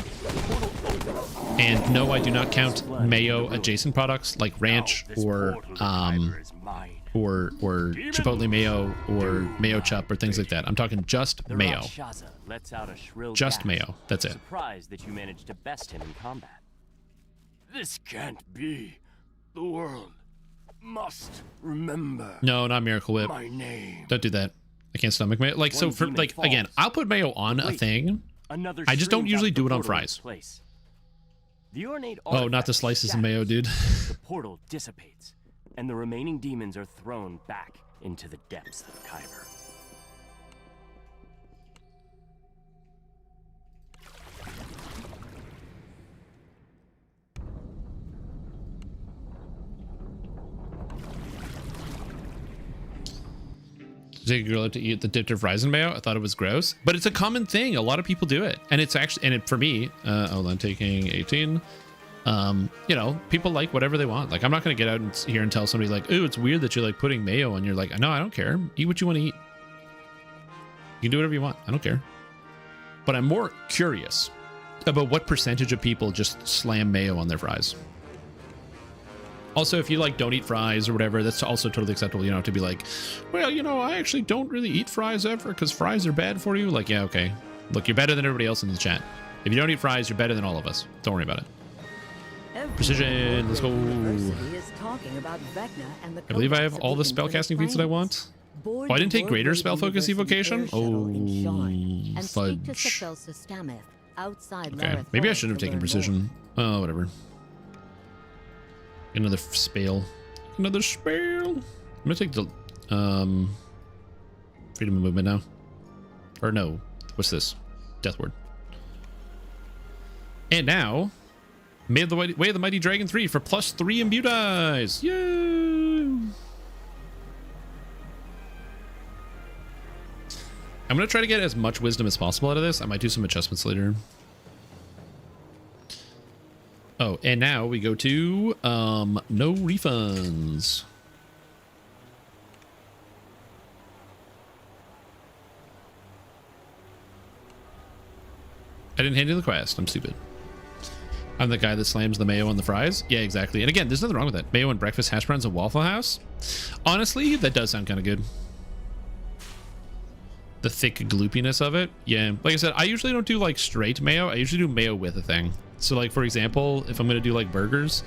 And no, I do not count mayo adjacent products like ranch or Chipotle mayo or mayo chup or things like that. I'm talking just mayo. Just mayo. That's it. Surprised that you managed to best him in combat. This can't be. The world must remember. No, not Miracle Whip. My name. Don't do that. I can't stomach mayo. Like, so for like again, I'll put mayo on a thing. I just don't usually do it on fries. The ornate Oh, not the slices of mayo, dude. The portal dissipates, and the remaining demons are thrown back into the depths of Kyber. Take a girl out to eat the dipped of fries and mayo. I thought it was gross, but it's a common thing. A lot of people do it, and it's actually, and it, for me, hold on, taking 18. You know, people like whatever they want. Like, I'm not gonna get out and here and tell somebody like, "Oh, it's weird that you're like putting mayo," and you're like, "No, I don't care. Eat what you want to eat. You can do whatever you want. I don't care." But I'm more curious about what percentage of people just slam mayo on their fries. Also, if you like don't eat fries or whatever, that's also totally acceptable, you know, to be like, well, you know, I actually don't really eat fries ever because fries are bad for you. Like, yeah, okay. Look, you're better than everybody else in the chat. If you don't eat fries, you're better than all of us. Don't worry about it. Precision, let's go. I believe I have all the spellcasting feats that I want. Oh, I didn't take greater spell focus evocation? Oh, fudge. Okay, maybe I should have taken precision. Oh, whatever. Another spell. Another spell. I'm gonna take the freedom of movement now. Or no. What's this? Death Ward. And now, Way of the Mighty Dragon 3 for +3 imbue dice. Yay! I'm gonna try to get as much wisdom as possible out of this. I might do some adjustments later. Oh, and now we go to no refunds. I didn't hand you the quest. I'm stupid. I'm the guy that slams the mayo on the fries. Yeah, exactly. And again, there's nothing wrong with that. Mayo and breakfast hash browns at Waffle House. Honestly, that does sound kind of good. The thick gloopiness of it. Yeah, like I said, I usually don't do like straight mayo. I usually do mayo with a thing. So like, for example, if I'm going to do like burgers,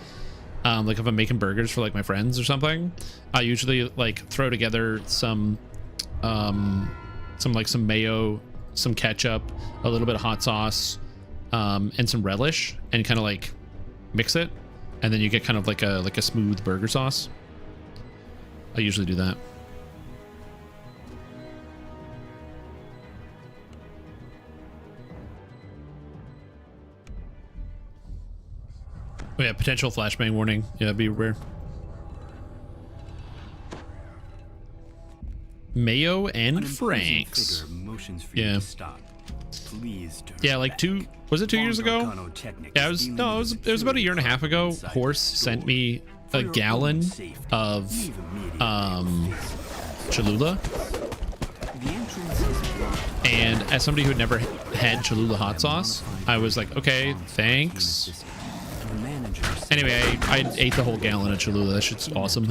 like if I'm making burgers for like my friends or something, I usually like throw together some mayo, some ketchup, a little bit of hot sauce, and some relish, and kind of like mix it, and then you get kind of like a smooth burger sauce. I usually do that. Oh yeah, potential flashbang warning. Yeah, be aware. Mayo and Franks. Yeah. Yeah, like was it 2 years ago? Yeah, it was about a year and a half ago. Horse sent me a gallon of Cholula. And as somebody who had never had Cholula hot sauce, I was like, okay, thanks. Anyway, I ate the whole gallon of Cholula. That shit's awesome.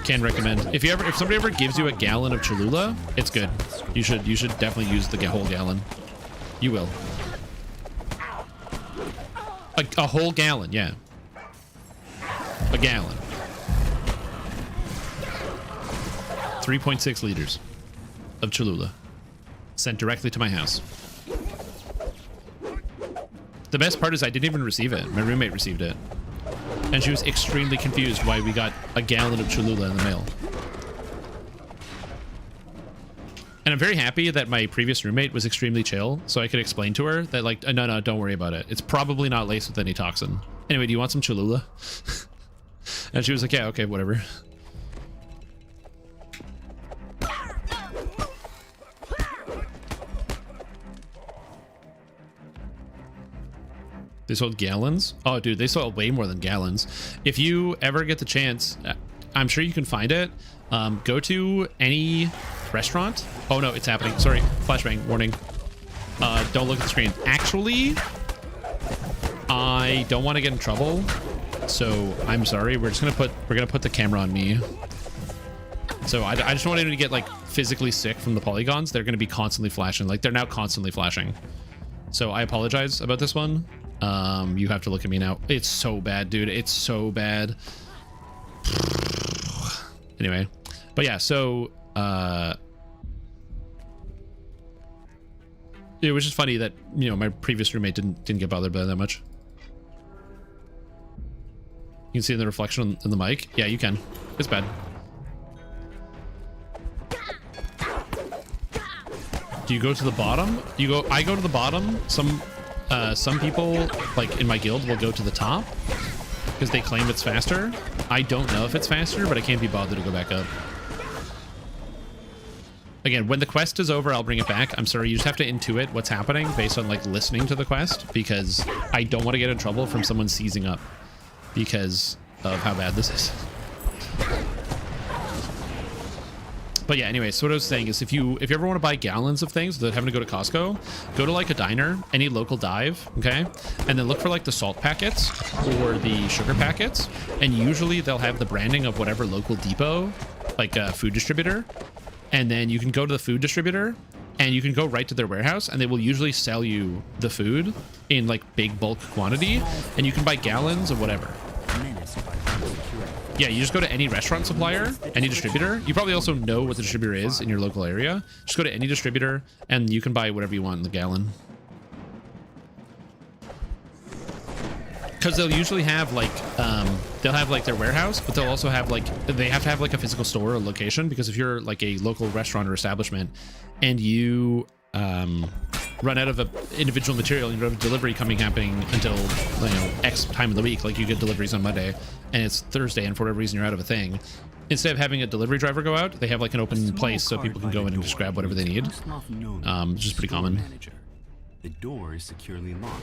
Can recommend. If somebody ever gives you a gallon of Cholula, it's good. You should definitely use the whole gallon. You will. A whole gallon, yeah. A gallon. 3.6 liters of Cholula sent directly to my house. The best part is I didn't even receive it. My roommate received it. And she was extremely confused why we got a gallon of Cholula in the mail. And I'm very happy that my previous roommate was extremely chill, so I could explain to her that, like, no, don't worry about it. It's probably not laced with any toxin. Anyway, do you want some Cholula? And she was like, yeah, okay, whatever. They sold gallons? Oh, dude, they sold way more than gallons. If you ever get the chance, I'm sure you can find it. Go to any restaurant. Oh, no, it's happening. Sorry. Flashbang. Warning. Don't look at the screen. Actually, I don't want to get in trouble. So I'm sorry. We're gonna put the camera on me. So I just don't want anyone to get like physically sick from the polygons. They're gonna be constantly flashing. Like they're now constantly flashing. So I apologize about this one. You have to look at me now. It's so bad, dude. It's so bad. Anyway, but yeah, so it was just funny that, you know, my previous roommate didn't get bothered by that much. You can see the reflection in the mic. Yeah, you can. It's bad. Do you go to the bottom? I go to the bottom. Some people, like in my guild, will go to the top because they claim it's faster. I don't know if it's faster, but I can't be bothered to go back up. Again, when the quest is over, I'll bring it back. I'm sorry, you just have to intuit what's happening based on like listening to the quest, because I don't want to get in trouble from someone seizing up because of how bad this is. But yeah, anyway, so what I was saying is if you ever want to buy gallons of things without having to go to Costco, go to like a diner, any local dive, okay? And then look for like the salt packets or the sugar packets. And usually they'll have the branding of whatever local depot, like a food distributor. And then you can go to the food distributor and you can go right to their warehouse and they will usually sell you the food in like big bulk quantity and you can buy gallons of whatever. Yeah, you just go to any restaurant supplier, any distributor. You probably also know what the distributor is in your local area. Just go to any distributor and you can buy whatever you want in the gallon. Because they'll usually have like, they'll have like their warehouse, but they'll also have like, they have to have like a physical store or location, because if you're like a local restaurant or establishment and you run out of an individual material and you have a delivery happening until, you know, X time of the week, like you get deliveries on Monday and it's Thursday and for whatever reason you're out of a thing, instead of having a delivery driver go out, they have like an open place so people can go in and just grab whatever they need, which is pretty common. The door is securely locked.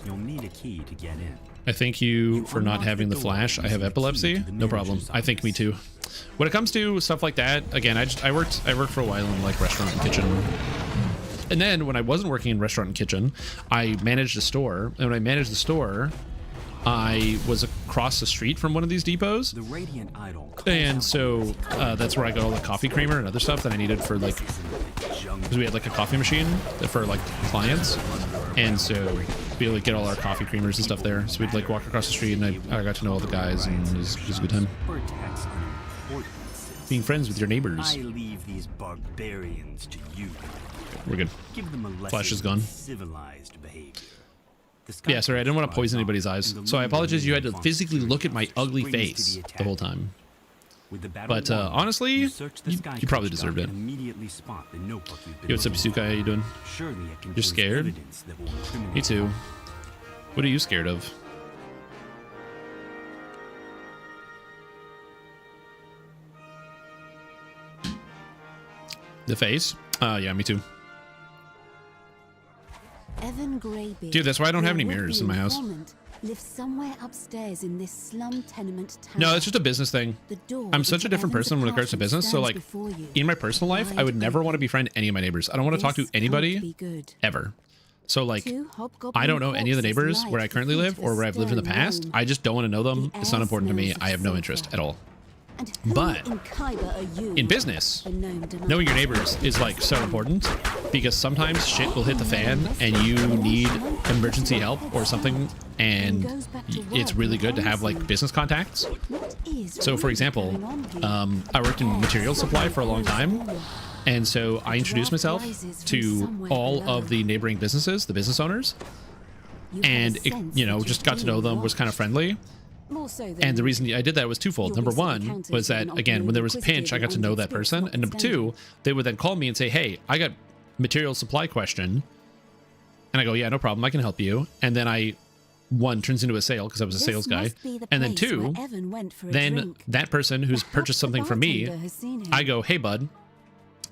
You'll need a key to get in. I thank you for not having the flash. I have epilepsy. No problem. I think me too. When it comes to stuff like that, again, I worked for a while in like restaurant and kitchen. And then when I wasn't working in restaurant and kitchen, I managed a store. And when I managed the store, I was across the street from one of these depots. The Radiant Idol. And so that's where I got all the coffee creamer and other stuff that I needed for like, because we had like a coffee machine for like clients. And so we would get all our coffee creamers and stuff there. So we'd like walk across the street and I got to know all the guys and it was a good time. Being friends with your neighbors. I leave these barbarians to you. We're good. Give them a Flash is gone. Civilized behavior. Yeah, sorry, I didn't want to poison anybody's eyes. So I apologize you had to physically look at my ugly face the whole time. But honestly, you probably deserved it. Yo, what's up, Yusuke? How you doing? You're scared? Me too. What are you scared of? The face? Yeah, me too. Evan Greybeard, dude, that's why I don't have any mirrors in my house. Lives somewhere upstairs in this slum tenement town. No, it's just a business thing. I'm such a different person when it comes to business. So like in my personal life, I would never want to befriend any of my neighbors. I don't want to talk to anybody ever. So like, I don't know any of the neighbors where I currently live or where I've lived in the past. I just don't want to know them. It's not important to me. I have no interest at all. But in business, knowing your neighbors is like so important, because sometimes shit will hit the fan and you need emergency help or something, and it's really good to have like business contacts. So for example, I worked in material supply for a long time, and so I introduced myself to all of the neighboring businesses, the business owners, and it, you know, just got to know them, was kind of friendly. And the reason I did that was twofold. Number one was that, again, when there was a pinch, I got to know that person. And number two, they would then call me and say, hey, I got material supply question. And I go, yeah, no problem. I can help you. And then one, turns into a sale because I was a sales guy. And then two, then that person who's purchased something from me, I go, hey, bud,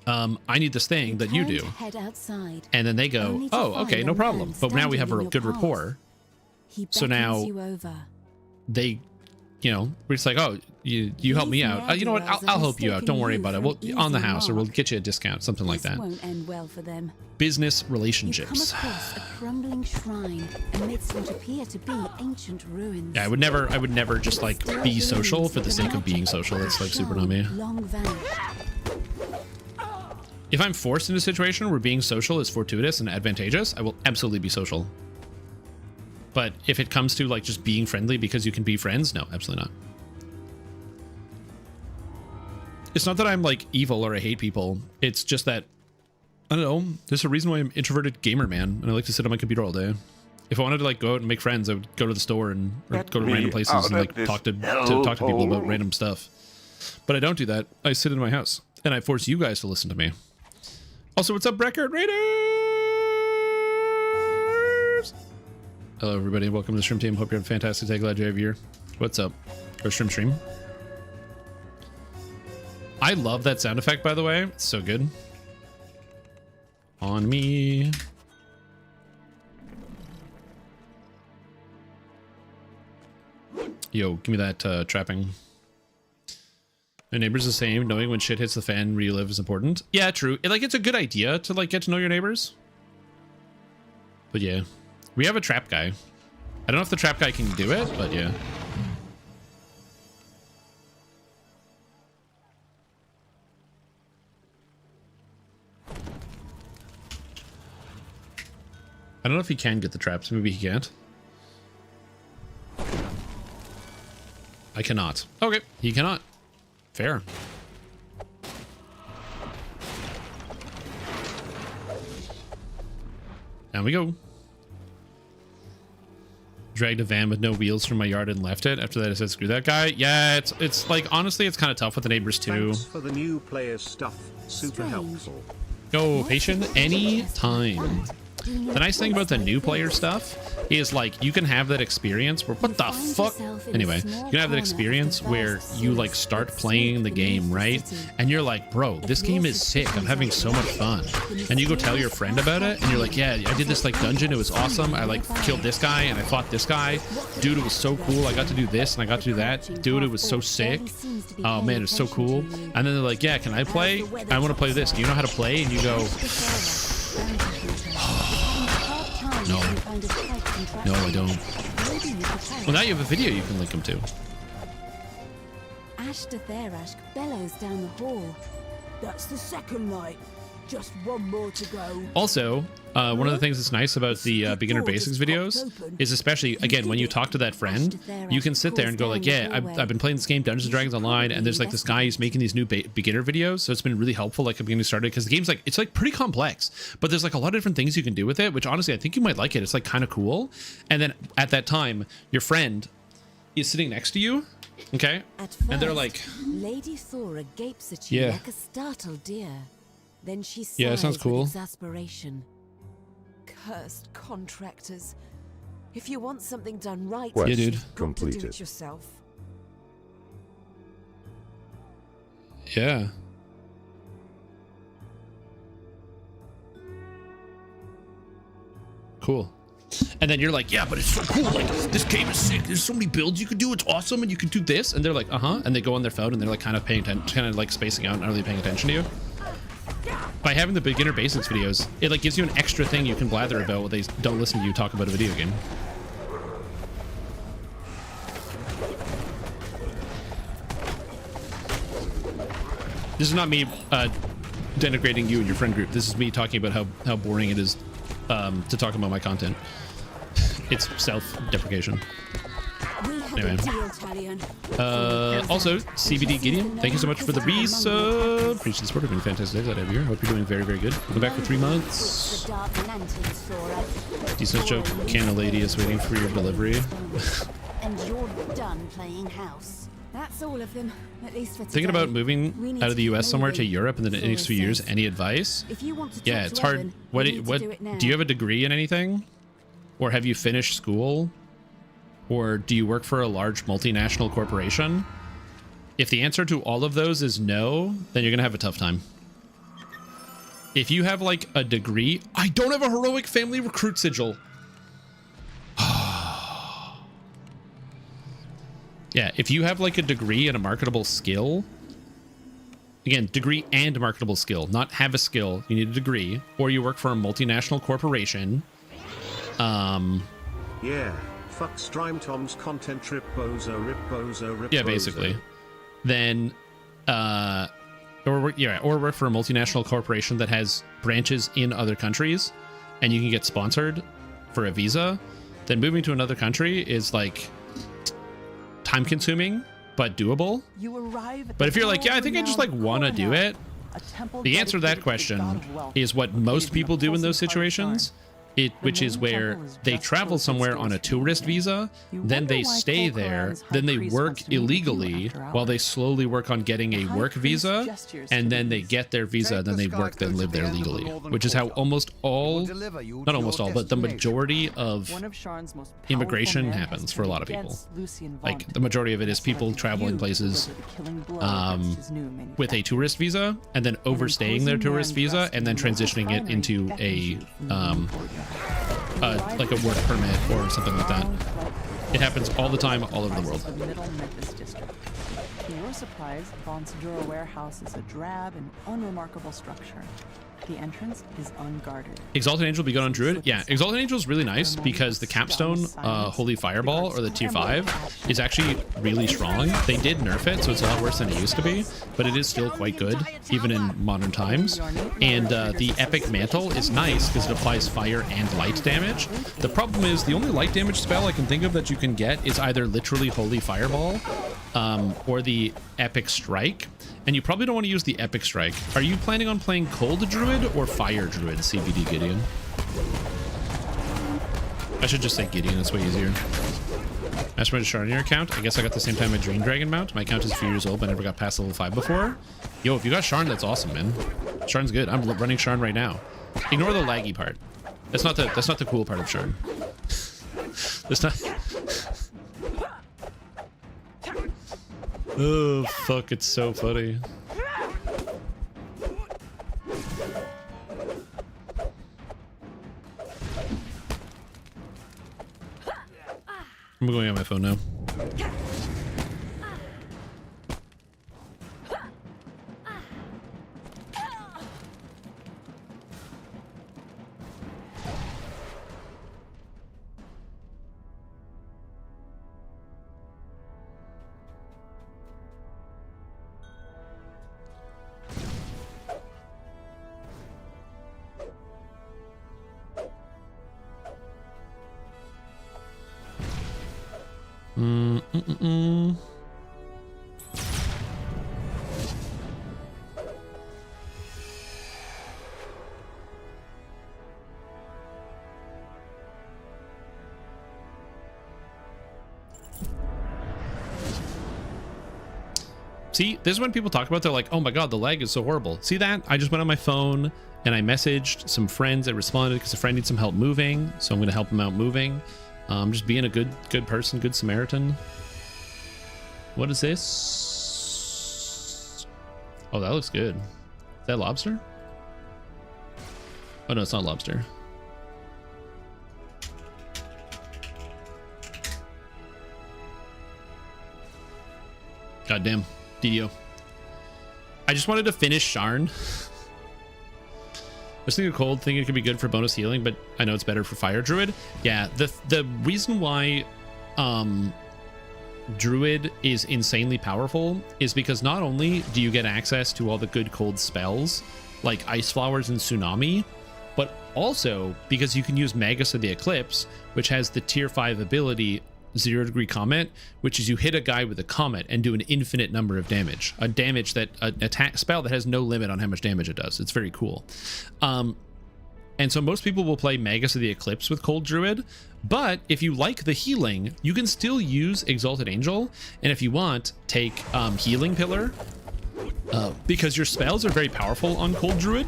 I need this thing that you do. And then they go, oh, okay, no problem. But now we have a good rapport. So now they, you know, we're just like, oh, you help me out. You know what? I'll help you out. Don't worry about it. We'll on the house, or we'll get you a discount, something like that. Won't end well for them. Business relationships. You come across a crumbling shrine amidst what appear to be ancient ruins. Yeah, I would never just like be social for the sake of being social. It's like super not me. If I'm forced into a situation where being social is fortuitous and advantageous, I will absolutely be social. But if it comes to like just being friendly because you can be friends, no, absolutely not. It's not that I'm like evil or I hate people. It's just that, I don't know, there's a reason why I'm introverted gamer man and I like to sit on my computer all day. If I wanted to like go out and make friends, I would go to the store and or go to random places and like talk to people about random stuff. But I don't do that. I sit in my house and I force you guys to listen to me. Also, what's up, Breckard Raiders? Hello, everybody. Welcome to the Stream Team. Hope you're having a fantastic day. Glad you have here. What's up? Go stream. I love that sound effect, by the way. It's so good. On me. Yo, give me that trapping. My neighbor's the same. Knowing when shit hits the fan where you live is important. Yeah, true. It's a good idea to like get to know your neighbors. But yeah, we have a trap guy. I don't know if the trap guy can do it, but yeah. I don't know if he can get the traps. Maybe he can't. I cannot. Okay, he cannot. Fair. Down we go. Dragged a van with no wheels from my yard and left it. After that I said screw that guy. Yeah, it's like honestly it's kind of tough with the neighbors too. Thanks for the new players stuff. Super helpful. Go patient any time. The nice thing about the new player stuff is like you can have that experience where what the fuck anyway you can have that experience where you like start playing the game, right, and you're like, bro, this game is sick, I'm having so much fun, and you go tell your friend about it and you're like, yeah, I did this like dungeon, it was awesome, I like killed this guy and I fought this guy, dude, it was so cool, I got to do this and I got to do that, dude, it was so sick, oh man, it's so cool. And then they're like, yeah, can I play? I want to play this, do you know how to play? And you go, no, I don't. Well, now you have a video you can link them to. Ashta Therash bellows down the hall. That's the second light. Just one more to go. Also, one of the things that's nice about the beginner basics videos is, especially again when you talk to that friend, you can sit there and go like, yeah, I've been playing this game Dungeons and Dragons Online, and there's like this guy who's making these new beginner videos, so it's been really helpful like getting started, because the game's like, it's like pretty complex, but there's like a lot of different things you can do with it, which honestly I think you might like it. It's like kind of cool. And then at that time your friend is sitting next to you, okay, and they're like, Lady Thora gapes at you like a startled deer. Then she sighs yeah, it sounds cool. with exasperation. Cursed contractors. If you want something done right, yeah, dude, you've got to do it yourself. Yeah. Cool. And then you're like, yeah, but it's so cool. Like, this game is sick. There's so many builds you could do. It's awesome. And you could do this. And they're like, uh-huh. And they go on their phone and they're like kind of paying attention, kind of like spacing out, not really paying attention to you. By having the beginner basics videos, it like gives you an extra thing you can blather about when they don't listen to you talk about a video game. This is not me denigrating you and your friend group. This is me talking about how boring it is to talk about my content. It's self-deprecation. Anyway. Also, CBD Gideon, thank you so much for the resub. Appreciate the support. It's been fantastic days out of here. Hope you're doing very, very good. Welcome back for 3 months. Decent joke. Canna lady is waiting for your delivery. And you're done playing house. That's all of them, at least for today. Thinking about moving out of the US somewhere to Europe in the next few years. Any advice? If you want to yeah, it's hard. What do you have a degree in anything? Or have you finished school? Or do you work for a large multinational corporation? If the answer to all of those is no, then you're gonna have a tough time. If you have like a degree, I don't have a heroic family recruit sigil. Yeah, if you have like a degree and a marketable skill, again, degree and marketable skill, not have a skill, you need a degree, or you work for a multinational corporation. Yeah. Fuck Strime Tom's content rip bozo. Yeah, basically. Then or work for a multinational corporation that has branches in other countries and you can get sponsored for a visa. Then moving to another country is like time consuming but doable. You arrive at But if you're like, yeah, I the think I just like want to do it, a temple the answer to that dedicated question to the god of wealth, is what most people do in those situations, which is where they travel somewhere on a tourist visa, then they stay there, then they work illegally while they slowly work on getting a work visa, and then they get their visa, then they work, then live there legally, which is how almost all, not almost all, but the majority of immigration happens for a lot of people. Like the majority of it is people traveling places with a tourist visa and then overstaying their tourist visa and then transitioning it into a like a work permit or something like that. It happens all the time, all over the world. To your surprise, Von Sedura Warehouse is a drab and unremarkable structure. The entrance is unguarded. Exalted Angel be good on Druid? Yeah, Exalted Angel is really nice because the capstone Holy Fireball or the tier 5 is actually really strong. They did nerf it, so it's a lot worse than it used to be, but it is still quite good, even in modern times. And the Epic Mantle is nice because it applies fire and light damage. The problem is the only light damage spell I can think of that you can get is either literally Holy Fireball or the Epic Strike. And you probably don't want to use the Epic Strike. Are you planning on playing Cold Druid or Fire Druid, CBD Gideon? I should just say Gideon, that's way easier. Mastermind Shard on your account. I guess I got the same time a Drain Dragon mount. My account is a few years old, but I never got past level 5 before. Yo, if you got Sharn, that's awesome, man. Sharn's good. I'm running Sharn right now. Ignore the laggy part. That's not the cool part of Sharn. That's not... Oh, fuck, it's so funny. I'm going on my phone now. See, this is when people talk about, they're like, oh my god, the lag is so horrible. See that? I just went on my phone and I messaged some friends that responded because a friend needs some help moving, so I'm going to help him out moving. Just being a good person, good Samaritan. What is this? Oh, that looks good. Is that lobster? Oh no, it's not lobster. God damn. DDO. I just wanted to finish Sharn. I was thinking Cold, thinking it could be good for bonus healing, but I know it's better for Fire Druid. Yeah, the reason why Druid is insanely powerful is because not only do you get access to all the good cold spells like Ice Flowers and Tsunami, but also because you can use Magus of the Eclipse, which has the tier 5 ability 0 degree comet, which is you hit a guy with a comet and do an infinite number of damage, an attack spell that has no limit on how much damage it does. It's very cool. And so most people will play Magus of the Eclipse with Cold Druid, but if you like the healing, you can still use Exalted Angel, and if you want, take Healing Pillar, because your spells are very powerful on Cold Druid.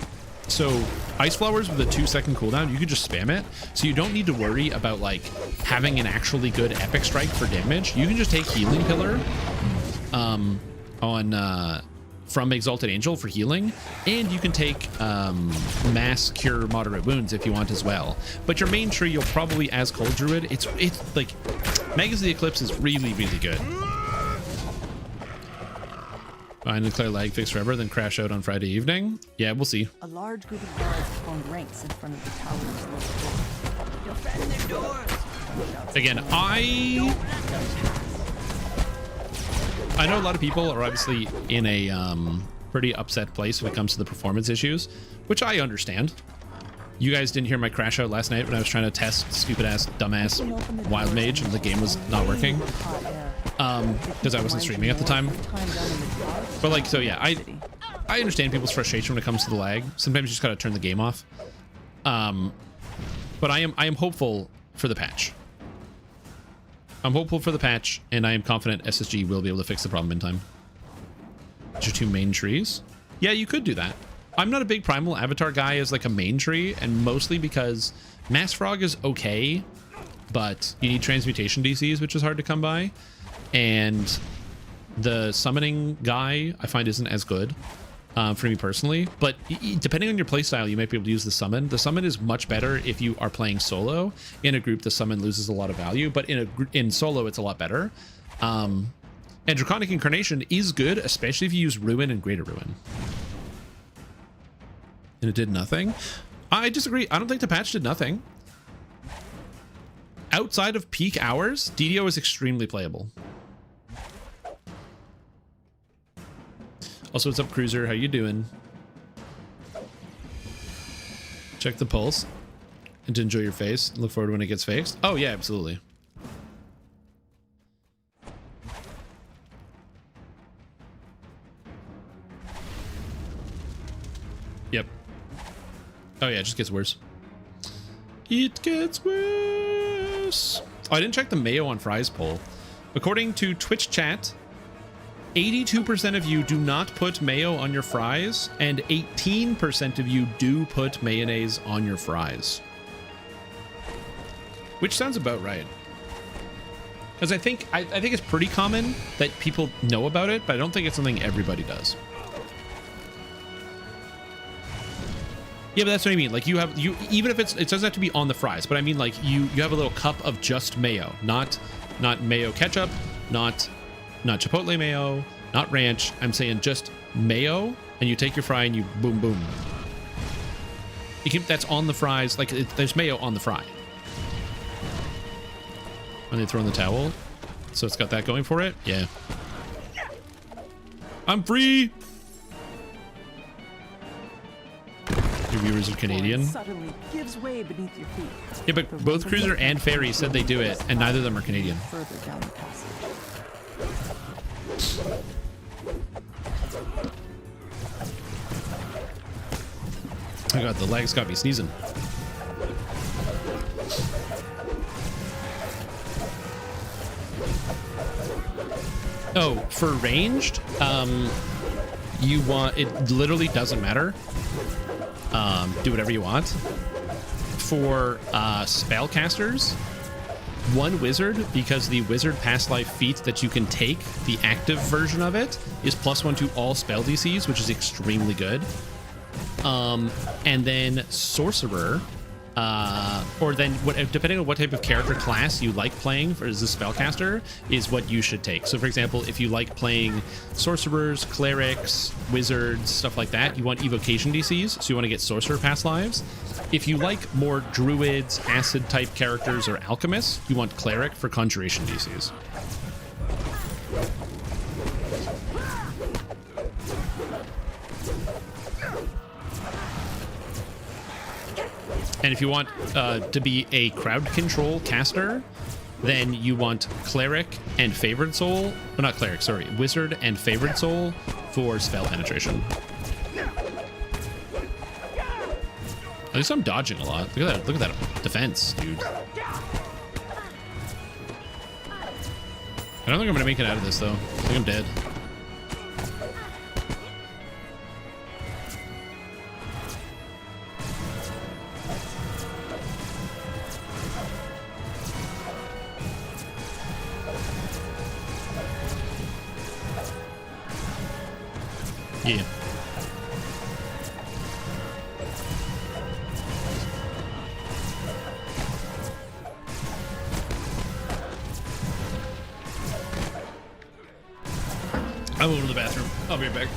So Ice Flowers with a 2-second cooldown, you could just spam it. So you don't need to worry about like having an actually good Epic Strike for damage. You can just take Healing Pillar from Exalted Angel for healing, and you can take Mass Cure Moderate Wounds if you want as well. But your main tree, you'll probably, as Cold Druid, it's like Magus of the Eclipse is really, really good. Find declare lag fix forever, then crash out on Friday evening. Yeah, we'll see. A large group of guards formed ranks in front of the tower's lower floor. Defend their doors! Again, I know a lot of people are obviously in a pretty upset place when it comes to the performance issues, which I understand. You guys didn't hear my crash out last night when I was trying to test stupid ass, dumbass Wild Mage and the game was not working. because I wasn't streaming at the time. But like, so yeah, I understand people's frustration when it comes to the lag. Sometimes you just gotta turn the game off. But I am hopeful for the patch. I'm hopeful for the patch, and I am confident SSG will be able to fix the problem in time. These are 2 main trees. Yeah, you could do that. I'm not a big Primal Avatar guy as like a main tree, and mostly because Mass Frog is okay, but you need transmutation DCs, which is hard to come by, and the summoning guy I find isn't as good for me personally. But depending on your playstyle, you might be able to use the summon. The summon is much better if you are playing solo. In a group, the summon loses a lot of value, but in solo, it's a lot better. And Draconic Incarnation is good, especially if you use Ruin and Greater Ruin. And it did nothing? I disagree. I don't think the patch did nothing. Outside of peak hours, DDO is extremely playable. Also, what's up, Cruiser? How you doing? Check the pulse and to enjoy your face. Look forward when it gets fixed. Oh yeah, absolutely. Yep. Oh yeah, it just gets worse. It gets worse. Oh, I didn't check the Mayo on Fries poll. According to Twitch chat, 82% of you do not put mayo on your fries, and 18% of you do put mayonnaise on your fries. Which sounds about right. Because I think it's pretty common that people know about it, but I don't think it's something everybody does. Yeah, but that's what I mean. Like even if it doesn't have to be on the fries, but I mean like you have a little cup of just mayo, not mayo ketchup, not chipotle mayo, not ranch. I'm saying just mayo, and you take your fry and you boom boom. That's on the fries. Like there's mayo on the fry. And they throw in the towel, so it's got that going for it. Yeah. I'm free. Your viewers are Canadian. Suddenly gives way beneath your feet. Yeah, but both Cruiser and Fairy said they do it, and neither of them are Canadian. Further down the passage. Oh god, the lag's got me sneezing. Oh, for ranged, you want, it literally doesn't matter. Do whatever you want. For spellcasters, one wizard, because the wizard past life feat that you can take, the active version of it, is +1 to all spell DCs, which is extremely good. And then sorcerer, or then depending on what type of character class you like playing as a spellcaster, is what you should take. So for example, if you like playing sorcerers, clerics, wizards, stuff like that, you want evocation DCs, so you want to get sorcerer past lives. If you like more druids, acid type characters, or alchemists, you want cleric for conjuration DCs. And if you want to be a crowd control caster, then you want cleric and favored soul. Well, not cleric, sorry, wizard and favored soul for spell penetration. At least I'm dodging a lot. Look at that defense, dude. I don't think I'm gonna make it out of this though. I think I'm dead. Yeah. I will go to the bathroom. I'll be right back.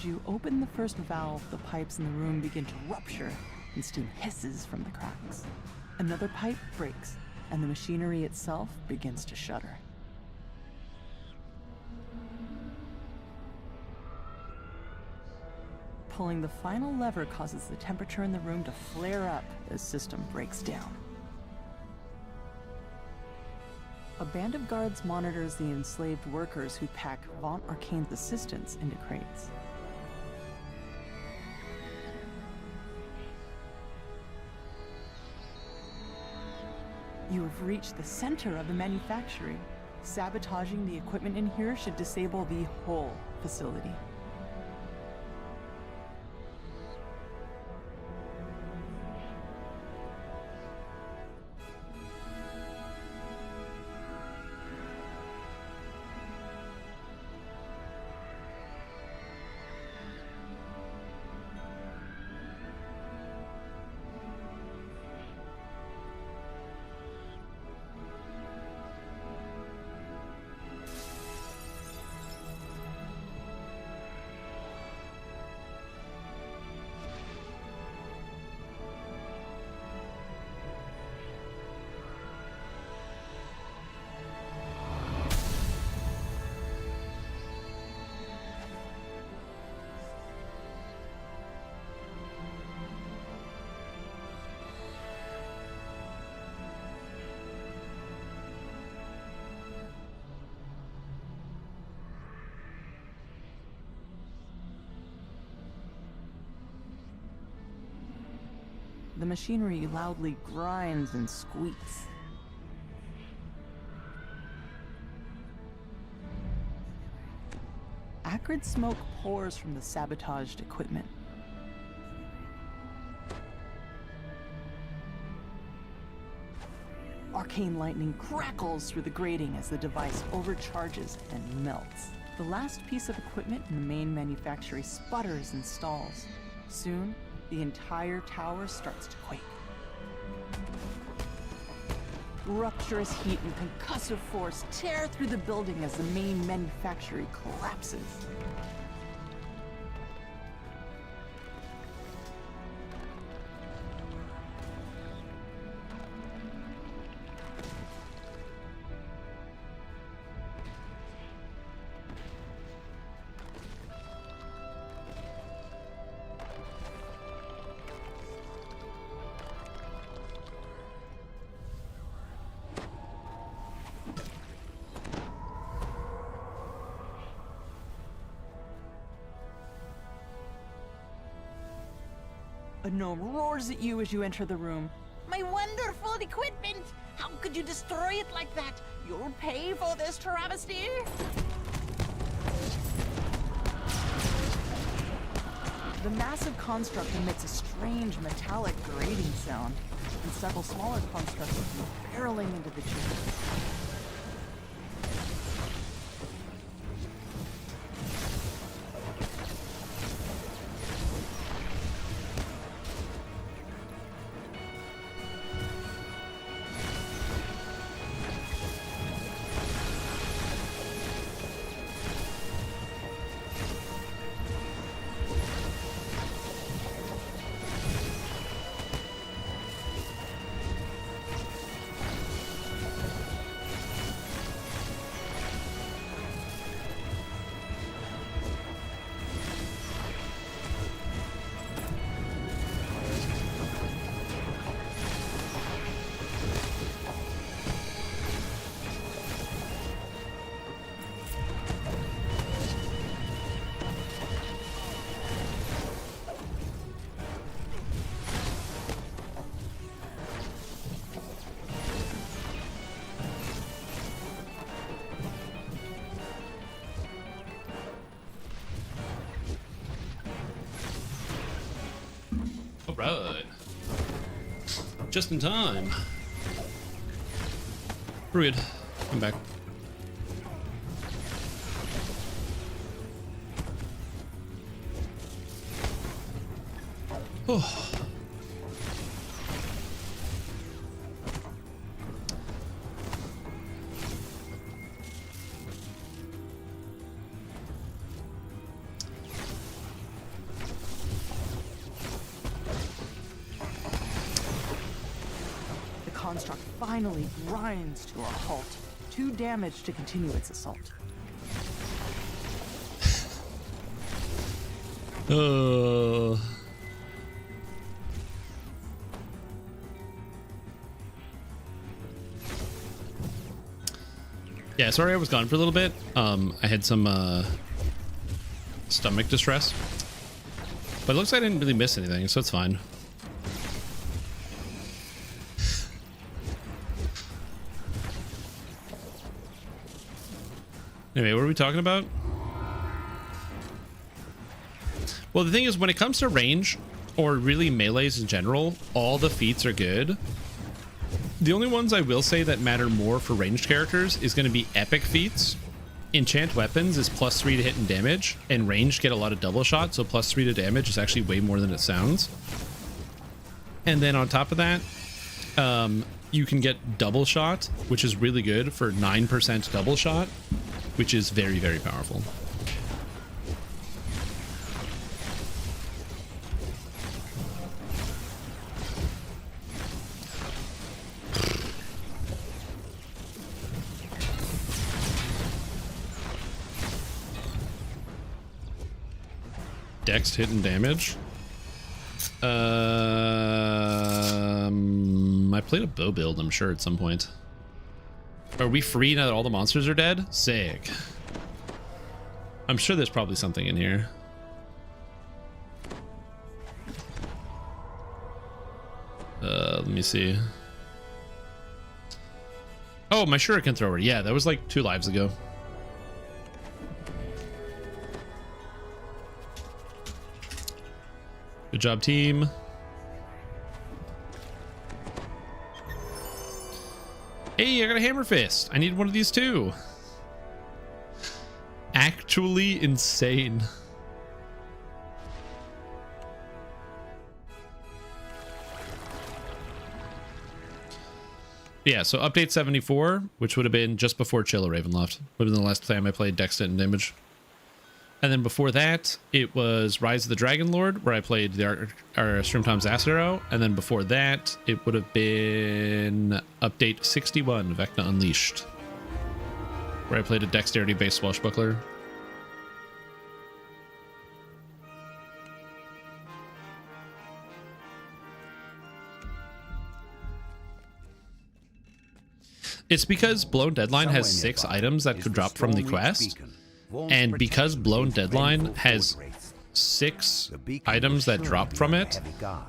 As you open the first valve, the pipes in the room begin to rupture and steam hisses from the cracks. Another pipe breaks, and the machinery itself begins to shudder. Pulling the final lever causes the temperature in the room to flare up as system breaks down. A band of guards monitors the enslaved workers who pack Vaunt Arcane's assistants into crates. You have reached the center of the manufactory. Sabotaging the equipment in here should disable the whole facility. The machinery loudly grinds and squeaks. Acrid smoke pours from the sabotaged equipment. Arcane lightning crackles through the grating as the device overcharges and melts. The last piece of equipment in the main manufactory sputters and stalls. Soon, the entire tower starts to quake. Rupturous heat and concussive force tear through the building as the main manufactory collapses. A gnome roars at you as you enter the room. My wonderful equipment! How could you destroy it like that? You'll pay for this travesty! The massive construct emits a strange metallic grating sound, and several smaller constructs come barreling into the chamber. Right. Just in time. Druid, come back. Oh. finally grinds to a halt, too damaged to continue its assault. Yeah, sorry I was gone for a little bit. I had some stomach distress, but it looks like I didn't really miss anything, so it's fine. Anyway, what are we talking about? Well, the thing is, when it comes to range, or really melees in general, all the feats are good. The only ones I will say that matter more for ranged characters is going to be epic feats. Enchant weapons is +3 to hit and damage, and ranged get a lot of double shot, so +3 to damage is actually way more than it sounds. And then on top of that, you can get double shot, which is really good for 9% double shot, which is very, very powerful. Dex hit and damage. I played a bow build, I'm sure, at some point. Are we free now that all the monsters are dead? Sick. I'm sure there's probably something in here. Let me see. Oh, my shuriken thrower. Yeah, that was like 2 lives ago. Good job, team. Hey, I got a hammer fist. I need one of these too. Actually insane. Yeah, so update 74, which would have been just before Chilla Ravenloft. Would have been the last time I played Dex and Damage. And then before that, it was Rise of the Dragon Lord, where I played the Streamtom's Acid Arrow. And then before that, it would have been update 61, Vecna Unleashed, where I played a dexterity-based swashbuckler. It's because Blown Deadline has 6 items that could drop from the quest. And because Blown Deadline has 6 items that drop from it,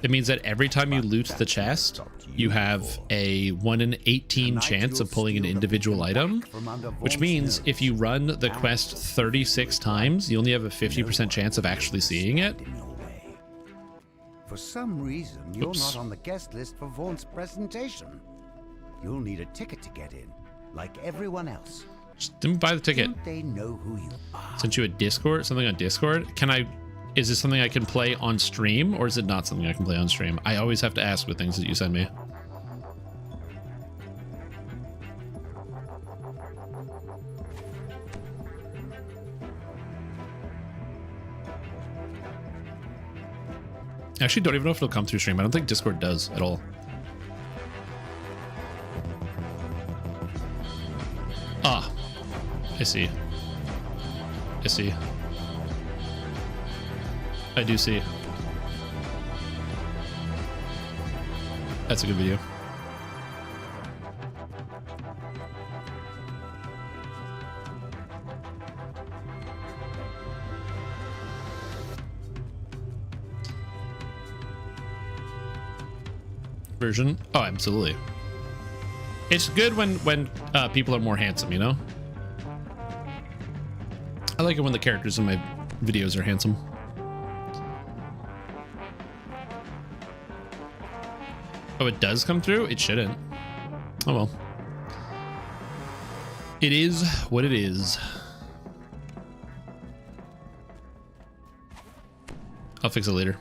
it means that every time you loot the chest, you have a 1 in 18 chance of pulling an individual item, which means if you run the quest 36 times, you only have a 50% chance of actually seeing it. For some reason, you're not on the guest list for Vaunt's presentation. You'll need a ticket to get in, like everyone else. Just didn't buy the ticket. Don't they know who you are? Sent you a Discord, something on Discord. Is this something I can play on stream, or is it not something I can play on stream? I always have to ask with things that you send me. I actually don't even know if it'll come through stream. I don't think Discord does at all. Ah, I see. I see. I do see. That's a good video. Version? Oh, absolutely. It's good when people are more handsome, you know? I like it when the characters in my videos are handsome. Oh, it does come through? It shouldn't. Oh well. It is what it is. I'll fix it later.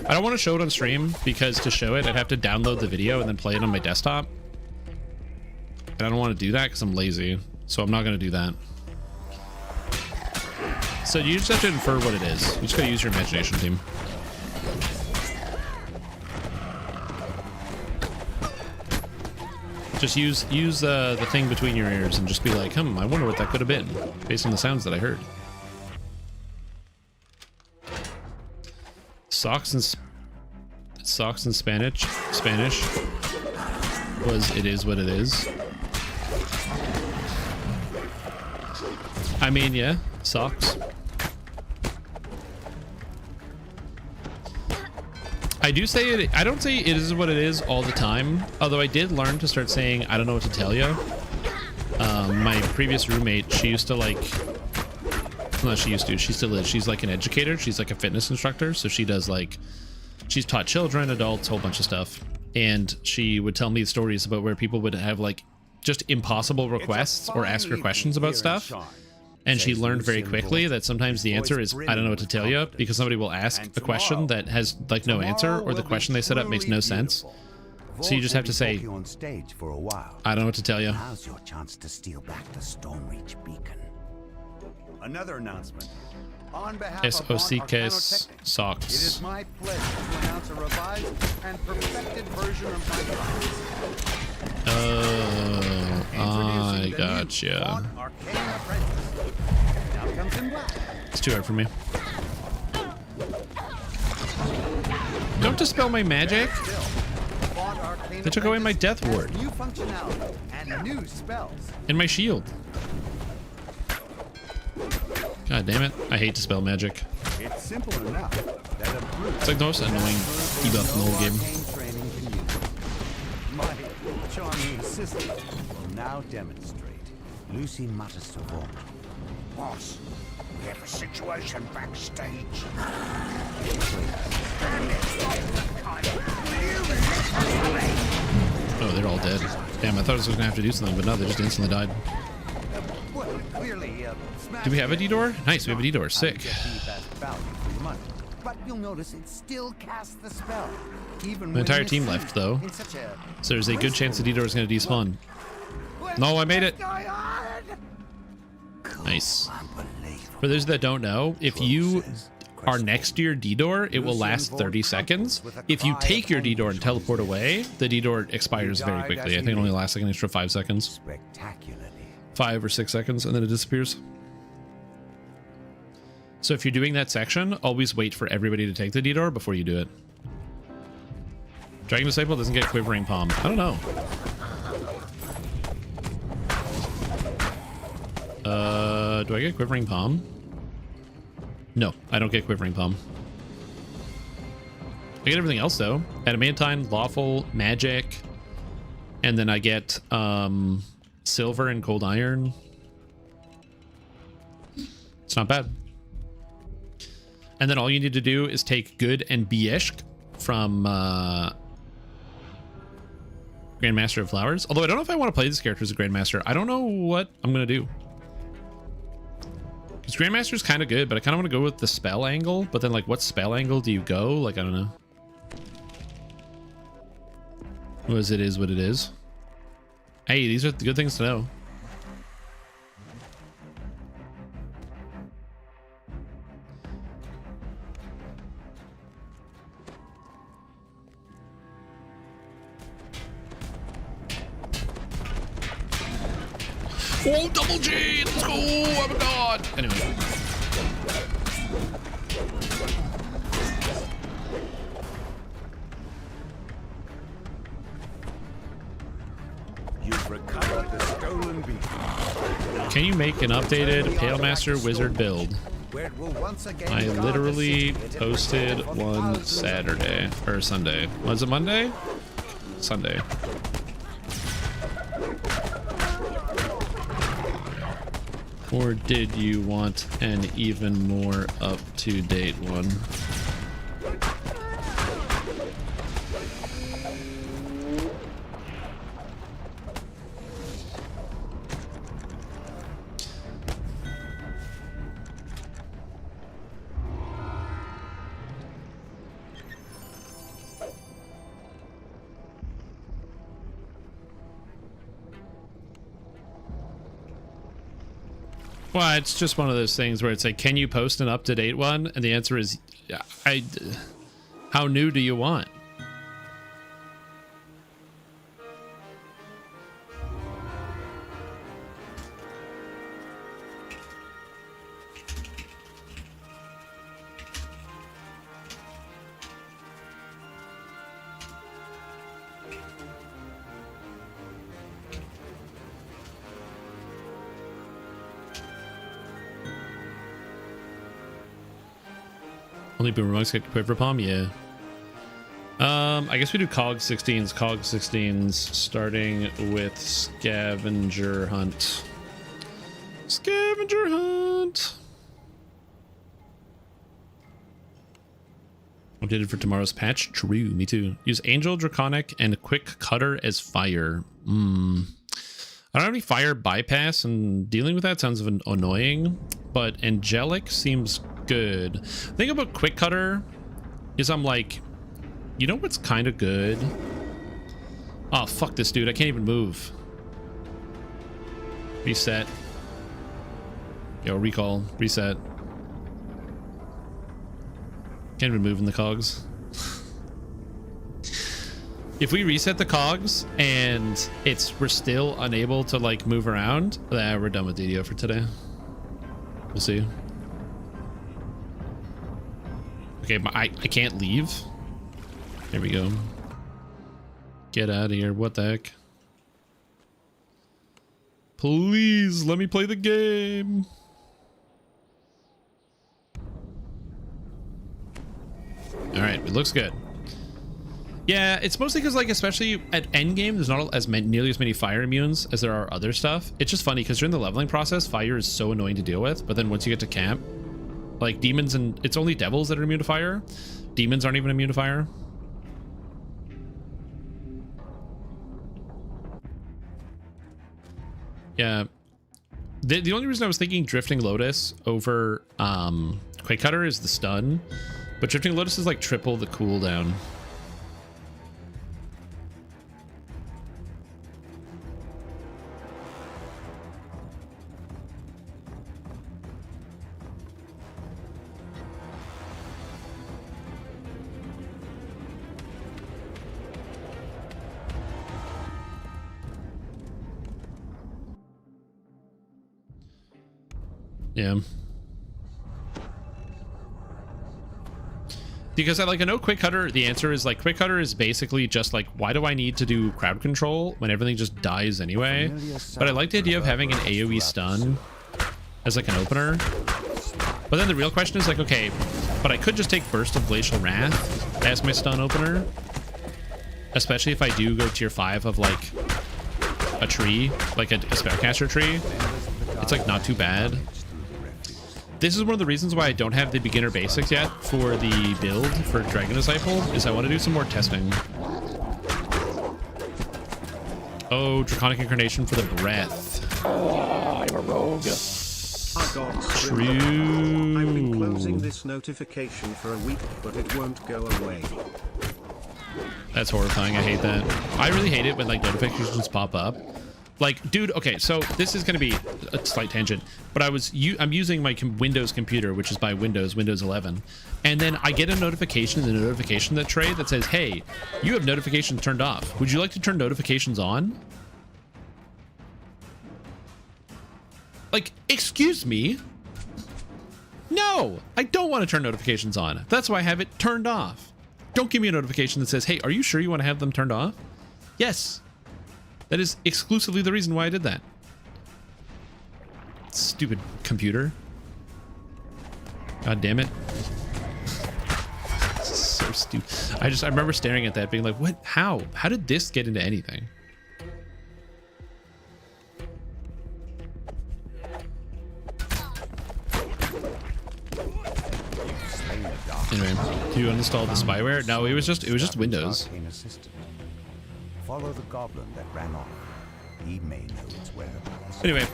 I don't want to show it on stream because to show it, I'd have to download the video and then play it on my desktop. And I don't want to do that because I'm lazy. So I'm not going to do that. So you just have to infer what it is. You just gotta use your imagination, team. Just use the thing between your ears and just be like, I wonder what that could have been, based on the sounds that I heard. Socks in Spanish was it is what it is. I mean, yeah, socks. I do say it. I don't say it is what it is all the time. Although I did learn to start saying I don't know what to tell you. My previous roommate, she used to like. No, she used to. She still is. She's like an educator. She's like a fitness instructor. So she does like. She's taught children, adults, a whole bunch of stuff. And she would tell me stories about where people would have like just impossible requests or ask her questions about stuff. And she learned very quickly that sometimes the answer is, I don't know what to tell you, because somebody will ask a question that has like no answer, or the question they set up makes no sense. So you just have to say, I don't know what to tell you. Now's your chance to steal back the Stormreach beacon. Another announcement. On behalf of SOCKS socks. It is my pleasure to announce a revised and perfected version of my Oh, I gotcha. It's too hard for me. Don't dispel my magic. They took away my death ward. New functionality and new spells. And my shield. God damn it. I hate dispel magic. It's simple enough. It's like the most annoying debuff in the whole game. My charming assistant will now demonstrate. Lucy mutters to Vaughn. Boss, we have a situation backstage. Oh, they're all dead. Damn, I thought I was gonna have to do something, but no, they just instantly died. Do we have a D-door? Nice, we have a D-door. Sick. But you'll notice it still casts the spell. Even My entire team left, though. So there's a good chance the D-door is going to despawn. No, I made it. Nice. For those that don't know, if you are next to your D-door, it will last 30 seconds. If you take your D-door and teleport away, the D-door expires very quickly. I think it only lasts like an extra 5 seconds. 5 or 6 seconds, and then it disappears. So if you're doing that section, always wait for everybody to take the D-door before you do it. Dragon Disciple doesn't get Quivering Palm. I don't know. Do I get Quivering Palm? No, I don't get Quivering Palm. I get everything else though. Adamantine, Lawful, Magic, and then I get Silver and Cold Iron. It's not bad. And then all you need to do is take Good and Bieshk from Grandmaster of Flowers. Although I don't know if I want to play this character as a Grandmaster. I don't know what I'm going to do. Because Grandmaster is kind of good, but I kind of want to go with the spell angle. But then, like, what spell angle do you go? Like, I don't know. What is it is what it is. Hey, these are the good things to know. Oh, double G! Let's go! Oh my god! Anyway. You've recovered the stolen beacon. Can you make an updated Pale Master Wizard build? I literally posted one Saturday or Sunday. Was it Monday? Sunday. Or did you want an even more up-to-date one? Come Well, it's just one of those things where it's like, can you post an up-to-date one? And the answer is, how new do you want? Only boomer monks get quiver palm, yeah. I guess we do cog 16s. Cog 16s starting with scavenger hunt. Scavenger hunt. Updated for tomorrow's patch. True, me too. Use angel, draconic, and quick cutter as fire. I don't have any fire bypass, and dealing with that sounds annoying, but angelic seems good. The thing about quick cutter is I'm like, you know what's kind of good? Oh, fuck this dude. I can't even move. Reset. Yo, recall. Reset. Can't even move in the cogs. If we reset the cogs and we're still unable to like move around, we're done with DDO for today. We'll see. Okay, but I can't leave. There we go. Get out of here. What the heck? Please let me play the game. All right, it looks good. Yeah, it's mostly because, like, especially at endgame, there's not nearly as many fire immunes as there are other stuff. It's just funny because during the leveling process, fire is so annoying to deal with. But then once you get to camp, like demons, and it's only devils that are immune to fire. Demons aren't even immune to fire. Yeah. The only reason I was thinking Drifting Lotus over Quake Cutter is the stun. But Drifting Lotus is like triple the cooldown. Yeah. Because I know Quick Cutter, the answer is like Quick Cutter is basically just like, why do I need to do crowd control when everything just dies anyway? But I like the idea of having an AoE stun as like an opener. But then the real question is like, okay, but I could just take Burst of Glacial Wrath as my stun opener. Especially if I do go tier 5 of like a tree, like a Spellcaster tree. It's like not too bad. This is one of the reasons why I don't have the beginner basics yet for the build for Dragon Disciple, is I want to do some more testing. Oh, Draconic Incarnation for the breath. Oh, I'm a rogue. True. I've been closing this notification for a week, but it won't go away. That's horrifying. I hate that. I really hate it when like notifications pop up. Like, dude, okay, so this is going to be a slight tangent, but I'm using my Windows computer, which is by Windows 11, and then I get a notification in the notification tray that says, hey, you have notifications turned off. Would you like to turn notifications on? Like, excuse me? No, I don't want to turn notifications on. That's why I have it turned off. Don't give me a notification that says, hey, are you sure you want to have them turned off? Yes. That is exclusively the reason why I did that. Stupid computer. God damn it. So stupid. I remember staring at that being like, what? How did this get into anything? Anyway, do you uninstall the spyware? No, it was just Windows. Follow the goblin that ran off. He may know its whereabouts. Anyway,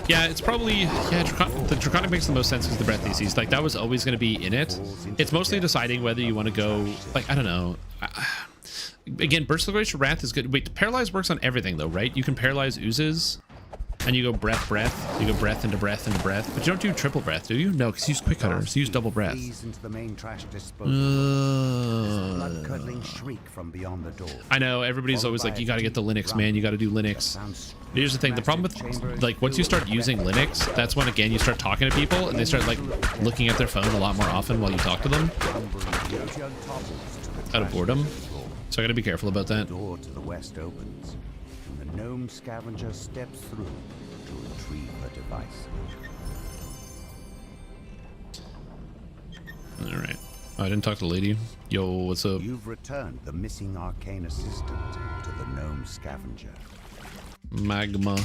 yeah, it's probably, the Draconic makes the most sense because the breath thesis, like that was always going to be in it. It's mostly deciding whether you want to go, like, I don't know. Again, Burst of Glacial Wrath is good. Wait, Paralyze works on everything though, right? You can paralyze oozes. and you go breath, breath. You go breath into breath into breath. But you don't do triple breath, do you? No, because you use quick cutter. So you use double breath. Into the main trash disposal. Blood-curdling shriek from beyond the door. I know, everybody's always like, you got to get the Linux, man. You got to do Linux. Here's the thing. The problem with, like, once you start using Linux, that's when, again, you start talking to people, and they start, like, looking at their phone a lot more often while you talk to them. Out of boredom. So I got to be careful about that. The door to the west opens, and the gnome scavenger steps through to retrieve her device. All right. Oh, I didn't talk to the lady. Yo, what's up? You've returned the missing arcane assistant to the gnome scavenger. Magma.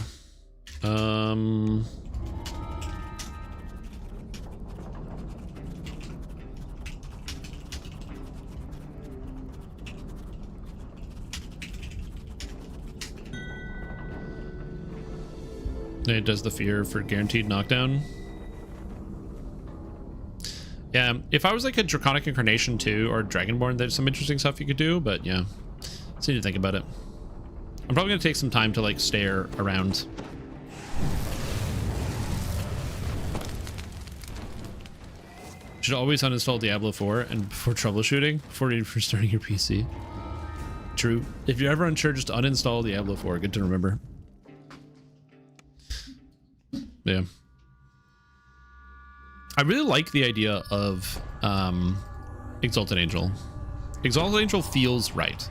It does the fear for guaranteed knockdown. Yeah, if I was like a Draconic Incarnation 2 or Dragonborn, there's some interesting stuff you could do, but yeah. Just need to think about it. I'm probably gonna take some time to like stare around. Should always uninstall Diablo 4 and before troubleshooting, before starting your PC. True. If you're ever unsure, just uninstall Diablo 4. Good to remember. Yeah. I really like the idea of Exalted Angel. Exalted Angel feels right.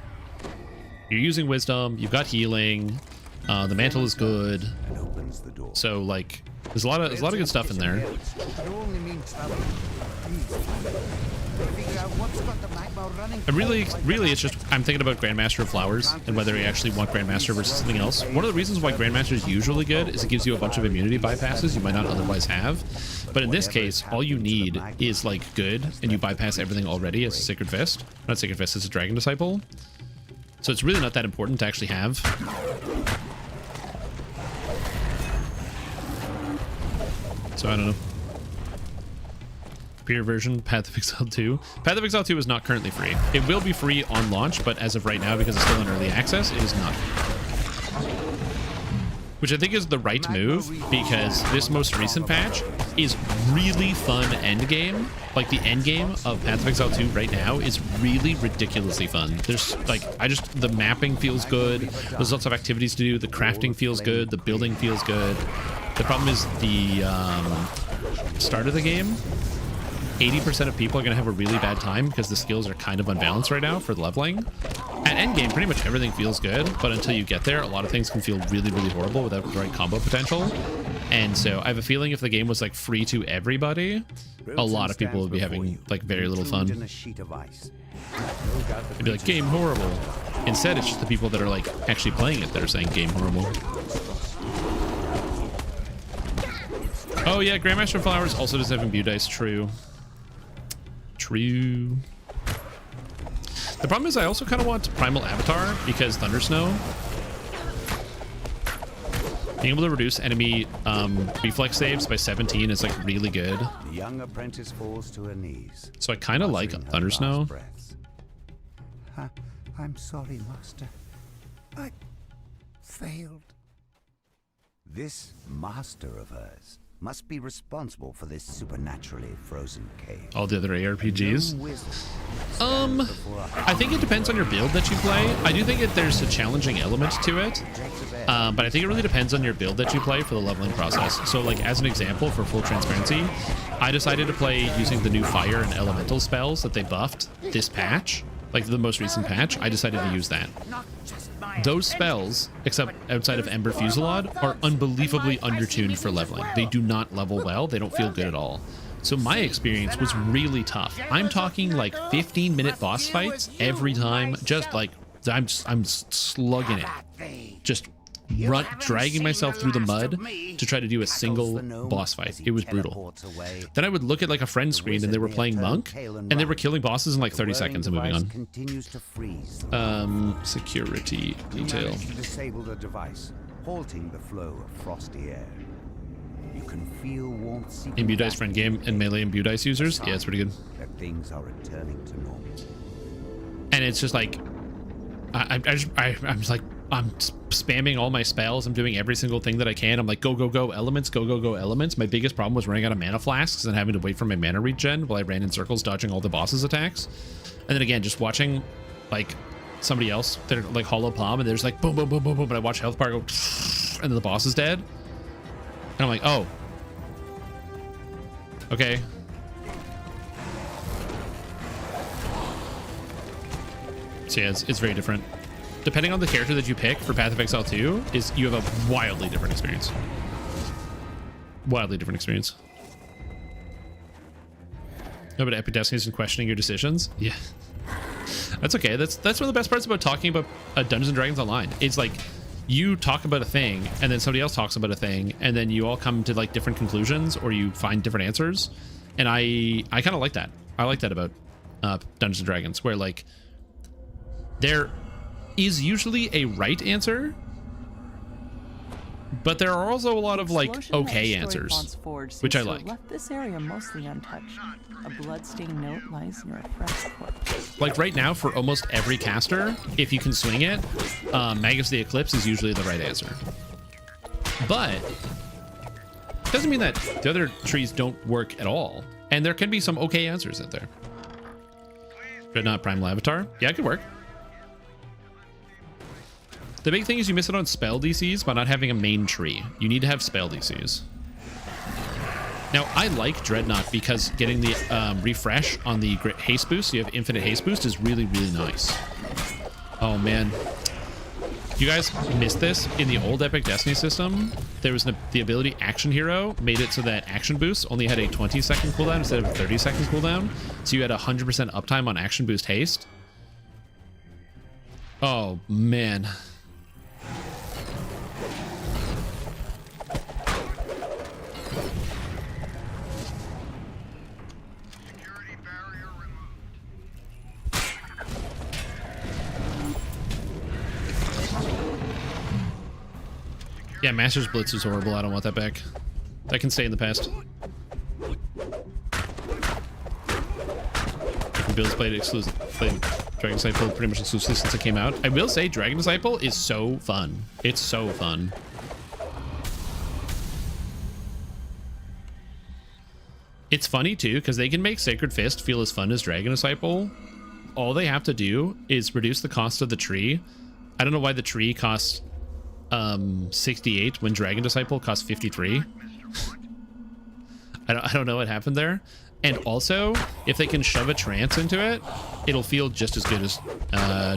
You're using wisdom, you've got healing, the mantle is good. So like there's a lot of good stuff in there. And really it's just I'm thinking about Grandmaster of Flowers and whether you actually want Grandmaster versus something else. One of the reasons why Grandmaster is usually good is it gives you a bunch of immunity bypasses you might not otherwise have. But in this case, all you need is like good and you bypass everything already as a Sacred Fist. Not Sacred Fist, as a Dragon Disciple. So it's really not that important to actually have. So I don't know. Peer version, Path of Exile 2. Path of Exile 2 is not currently free. It will be free on launch, but as of right now, because it's still in early access, it is not. Which I think is the right move, because this most recent patch is really fun endgame. Like the endgame of Path of Exile 2 right now is really ridiculously fun. There's like, the mapping feels good. There's lots of activities to do. The crafting feels good. The building feels good. The problem is the start of the game. 80% of people are going to have a really bad time because the skills are kind of unbalanced right now for the leveling. At endgame, pretty much everything feels good, but until you get there, a lot of things can feel really, really horrible without the right combo potential. And so I have a feeling if the game was like free to everybody, a lot of people would be having like very little fun. It'd be like, game horrible. Instead, it's just the people that are like actually playing it that are saying game horrible. Oh yeah, Grandmaster of Flowers also does have imbue dice, true. True. The problem is I also kind of want Primal Avatar because Thundersnow. Being able to reduce enemy reflex saves by 17 is like really good. The young apprentice falls to her knees. So I kind of like Thundersnow. I'm sorry, Master. I failed. This master of hers must be responsible for this supernaturally frozen cave. All the other ARPGs. I think it depends on your build that you play. I do think that there's a challenging element to it, but I think it really depends on your build that you play for the leveling process. So like as an example, for full transparency, I decided to play using the new fire and elemental spells that they buffed this patch, like the most recent patch. I decided to use that. Those spells, except outside of Ember Fusillade, are unbelievably undertuned for leveling. They do not level well. They don't feel good at all. So my experience was really tough. I'm talking like 15-minute boss fights every time. Just like, I'm slugging it. Just dragging myself through the mud to try to do a single boss fight. It was brutal. Then I would look at like a friend screen and they were playing Monk and they were killing bosses in like 30 seconds and moving on. Security detail. Disable the device, halting the flow of frosty air. You can feel warmth. Imbue dice friend game and melee imbue dice users. Yeah, it's pretty good. That things are returning to normal. And it's just like I'm just like I'm spamming all my spells. I'm doing every single thing that I can. I'm like, go, go, go, elements, go, go, go, elements. My biggest problem was running out of mana flasks and having to wait for my mana regen while I ran in circles, dodging all the boss's attacks. And then again, just watching like somebody else, they're like hollow palm, and there's like boom, boom, boom, boom, boom. But I watch health bar go, and then the boss is dead. And I'm like, oh, okay. So yeah, it's very different. Depending on the character that you pick for Path of Exile 2, you have a wildly different experience. Wildly different experience. No, but Epic Destiny isn't questioning your decisions. Yeah, that's okay. That's one of the best parts about talking about Dungeons and Dragons Online. It's like you talk about a thing, and then somebody else talks about a thing, and then you all come to like different conclusions, or you find different answers. And I kind of like that. I like that about Dungeons and Dragons, where like there is usually a right answer, but there are also a lot of like okay answers, which I like. Left this area mostly untouched. A bloodstained note lies near a fresh corpse. Like right now, for almost every caster, if you can swing it, Magus of the Eclipse is usually the right answer. But it doesn't mean that the other trees don't work at all, and there can be some okay answers in there. Dreadnought Primal Avatar, yeah, it could work. The big thing is you miss it on spell DCs by not having a main tree. You need to have spell DCs. Now, I like Dreadnought because getting the refresh on the haste boost, so you have infinite haste boost, is really, really nice. Oh, man. You guys missed this? In the old Epic Destiny system, there was the ability Action Hero made it so that action boost only had a 20-second cooldown instead of a 30-second cooldown. So you had 100% uptime on action boost haste. Oh, man. Yeah, Master's Blitz was horrible. I don't want that back. That can stay in the past. Bill's played Dragon Disciple pretty much exclusively since it came out. I will say Dragon Disciple is so fun. It's so fun. It's funny too, because they can make Sacred Fist feel as fun as Dragon Disciple. All they have to do is reduce the cost of the tree. I don't know why the tree costs 68 when Dragon Disciple costs 53. I don't know what happened there. And also, if they can shove a trance into it, it'll feel just as good as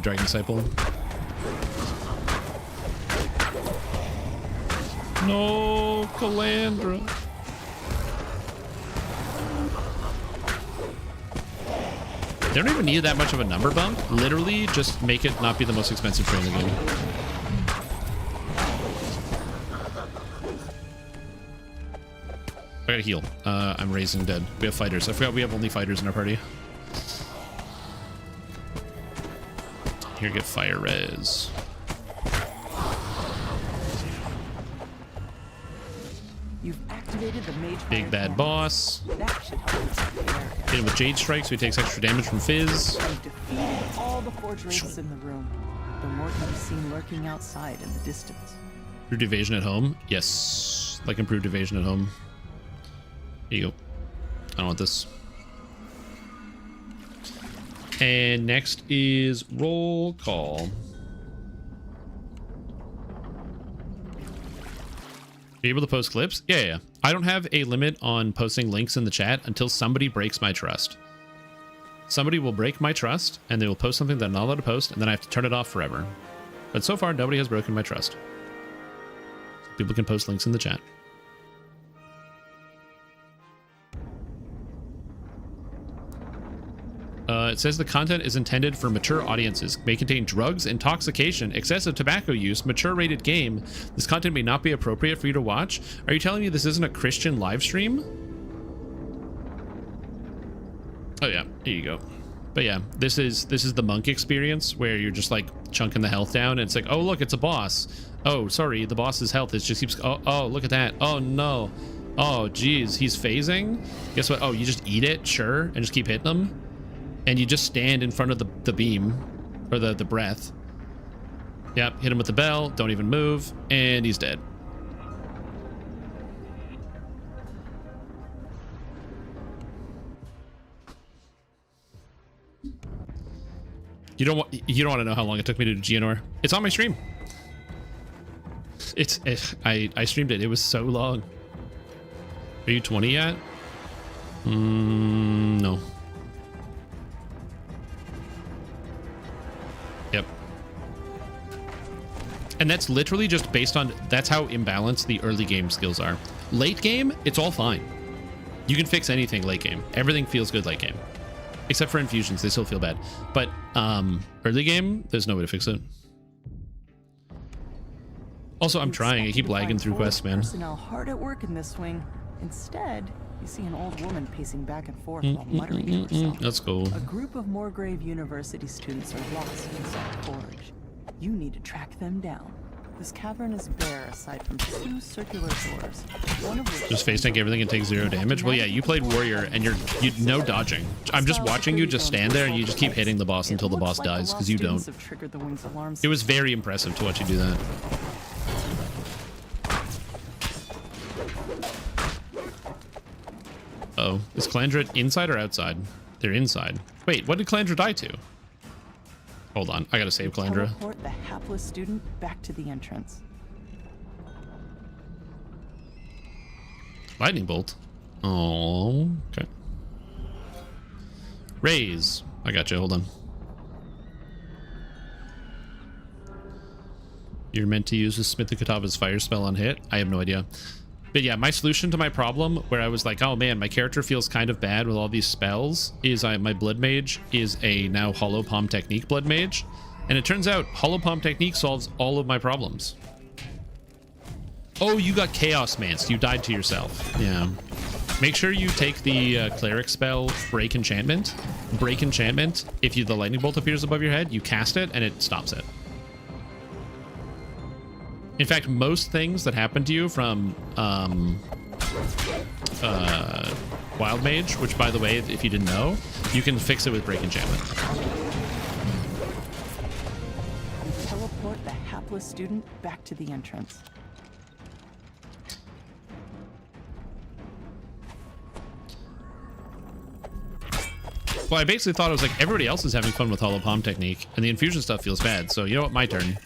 Dragon Disciple. No, Calandra. They don't even need that much of a number bump. Literally, just make it not be the most expensive tree in the game. I gotta heal. I'm raising dead. We have fighters. I forgot we have only fighters in our party. Here, get fire res. You've activated the mage Big bad boss. That should help. Hit him with Jade Strike so he takes extra damage from Fizz. You've defeated all the forge races in the room. The more can be seen lurking outside in the distance. Improved evasion at home? Yes. Like improved evasion at home. Here you go. I don't want this. And next is roll call. Are you able to post clips? Yeah. I don't have a limit on posting links in the chat until somebody breaks my trust. Somebody will break my trust, and they will post something that I'm not allowed to post, and then I have to turn it off forever. But so far, nobody has broken my trust. People can post links in the chat. It says the content is intended for mature audiences, may contain drugs, intoxication, excessive tobacco use, mature rated game. This content may not be appropriate for you to watch. Are you telling me this isn't a Christian live stream? Oh yeah, here you go. But yeah, this is the monk experience where you're just like chunking the health down and it's like, oh look, it's a boss. Oh, sorry, the boss's health is just keeps, oh look at that. Oh no. Oh geez, he's phasing. Guess what? Oh, you just eat it, sure, and just keep hitting them. And you just stand in front of the beam, or the breath, Yep, hit him with the bell, don't even move, and he's dead. You don't want to know how long it took me to do Geonor. It's on my stream. I streamed it. It was so long. Are you 20 yet? No. Yep. And that's literally just based on, that's how imbalanced the early game skills are. Late game, it's all fine. You can fix anything late game. Everything feels good late game. Except for infusions, they still feel bad. But early game, there's no way to fix it. Also, I'm trying. I keep lagging through quests, man. Personnel hard at work in this wing. Instead, you see an old woman pacing back and forth while muttering to herself. That's cool. A group of Moorgrave University students are lost in Salt Forge. You need to track them down. This cavern is bare aside from 2 circular doors. One of which just face tank everything and take 0 damage. Well, yeah, you played warrior and you no dodging. I'm just watching you just stand there and you just keep hitting the boss until the boss dies because you don't. It was very impressive to watch you do that. Oh, is Calandra inside or outside? They're inside. Wait, what did Calandra die to? Hold on, I gotta save Calandra. Teleport the hapless student back to the entrance. Lightning bolt. Oh, okay. Raise. I got you. Hold on. You're meant to use the Smith of Katava's fire spell on hit. I have no idea. But yeah, my solution to my problem, where I was like, oh man, my character feels kind of bad with all these spells, is my Blood Mage is a now Hollow Palm Technique Blood Mage. And it turns out Hollow Palm Technique solves all of my problems. Oh, you got Chaos Manced. You died to yourself. Yeah. Make sure you take the Cleric spell Break Enchantment. Break Enchantment, if the Lightning Bolt appears above your head, you cast it and it stops it. In fact, most things that happen to you from Wild Mage, which, by the way, if you didn't know, you can fix it with Break Enchantment. You teleport the hapless student back to the entrance. Well, I basically thought it was like everybody else is having fun with Hollow Palm Technique, and the infusion stuff feels bad. So, you know what? My turn.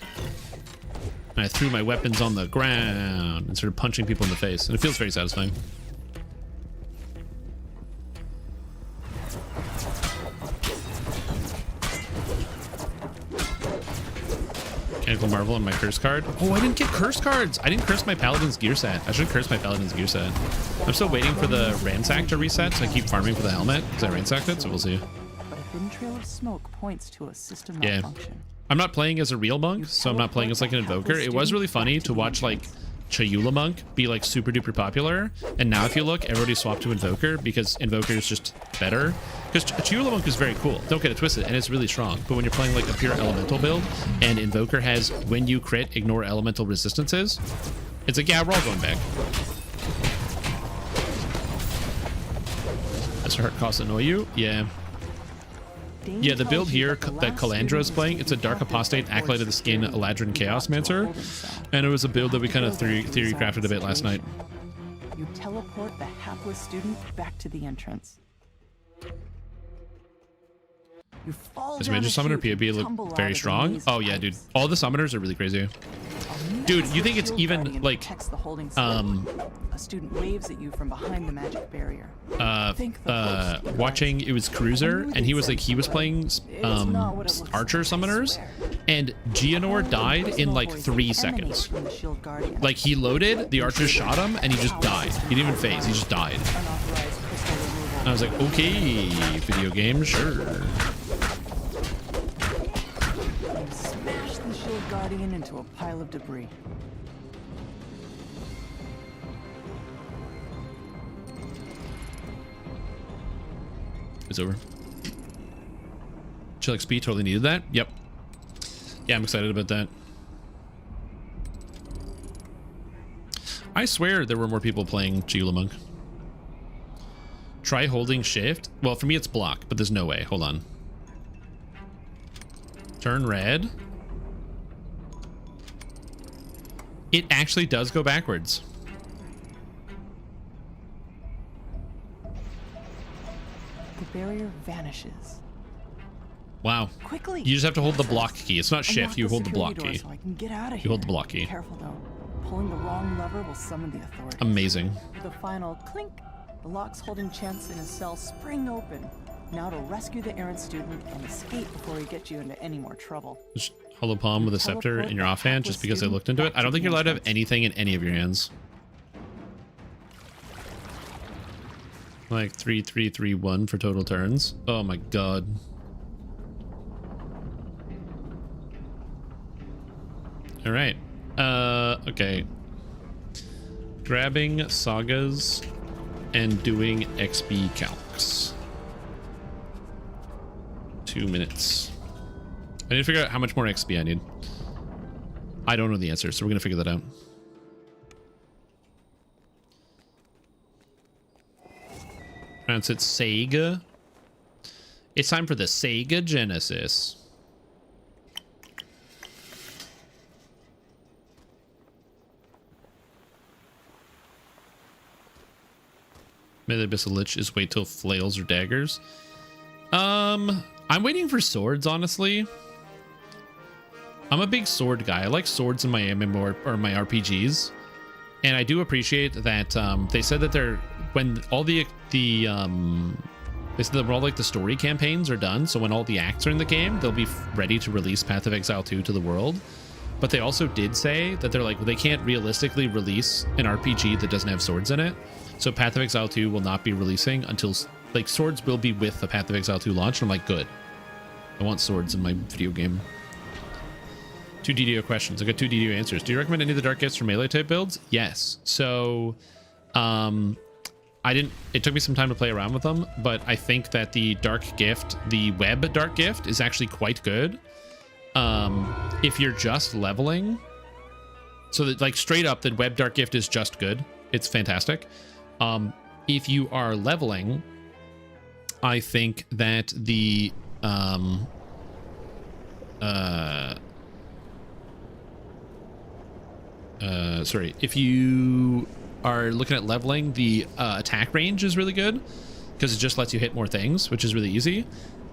And I threw my weapons on the ground and started punching people in the face, and it feels very satisfying. Mechanical Marvel on my curse card. Oh, I didn't get curse cards. I didn't curse my Paladin's gear set. I should curse my Paladin's gear set. I'm still waiting for the ransack to reset, so I keep farming for the helmet because I ransacked it, so we'll see. But a thin trail of smoke points to a system Yeah. malfunction. I'm not playing as a real monk, so I'm not playing as like an invoker. It was really funny to watch like Chayula monk be like super duper popular, and now if you look, everybody swapped to invoker because invoker is just better. Because Chayula monk is very cool, don't get it twisted, and it's really strong. But when you're playing like a pure elemental build, and invoker has when you crit ignore elemental resistances, it's like, yeah, we're all going back. Does her cost annoy you? Yeah. Yeah, the build here that Calandra is playing, it's a Dark Apostate, Acolyte of the Skin, Eladrin Chaosmancer, and it was a build that we kind of theory crafted a bit last night. You teleport the hapless student back to the entrance. You fall Is down Major the Summoner chute PvP and look tumble out very of the strong? maze Oh yeah, dude. All the summoners are really crazy. Dude, you think it's even like a student waves at you from behind the magic barrier. watching, it was Cruiser, and he was playing Archer summoners, and Geonor died in like 3 seconds. Like he loaded, the Archer shot him, and he just died. He didn't even phase, he just died. And I was like, okay, video game, sure. Smash the shield guardian into a pile of debris. It's over. Chill XP totally needed that. Yep. Yeah, I'm excited about that. I swear there were more people playing Chayula Monk. Try holding shift. Well, for me it's block, but there's no way. Hold on. Turn red. It actually does go backwards. The barrier vanishes. Wow. Quickly. You just have to hold the block key. It's not shift. You hold the block key. So I can get out of here. You hold the block key. Careful though. Pulling the wrong lever will summon the authorities. Amazing. The final clink. The locks holding Chance in his cell spring open. Now to rescue the errant student and escape before he gets you into any more trouble. Just hold a palm with a scepter in your offhand just because I looked into it. I don't think you're allowed to have anything in any of your hands. Like 3, 3, 3, 1 for total turns. Oh my god. All right. Okay. Grabbing sagas and doing XP calcs. 2 minutes. I need to figure out how much more XP I need. I don't know the answer, so we're gonna figure that out. Pronounce it Sega. It's time for the Sega Genesis. May the Abyssal Lich is wait till flails or daggers. I'm waiting for swords, honestly. I'm a big sword guy. I like swords in my MMO or my RPGs. And I do appreciate that they said that they're when all they said that when all like the story campaigns are done, so when all the acts are in the game, they'll be ready to release Path of Exile 2 to the world. But they also did say that they're like, well, they can't realistically release an RPG that doesn't have swords in it. So Path of Exile 2 will not be releasing until, like, swords will be with the Path of Exile 2 launch. And I'm like, good. I want swords in my video game. 2 DDO questions. I got 2 DDO answers. Do you recommend any of the Dark Gifts for melee type builds? Yes. So, it took me some time to play around with them, but I think that the Dark Gift, the web Dark Gift, is actually quite good. If you're just leveling, so that, like, straight up, the web Dark Gift is just good. It's fantastic. If you are leveling, I think that the if you are looking at leveling, the attack range is really good because it just lets you hit more things, which is really easy.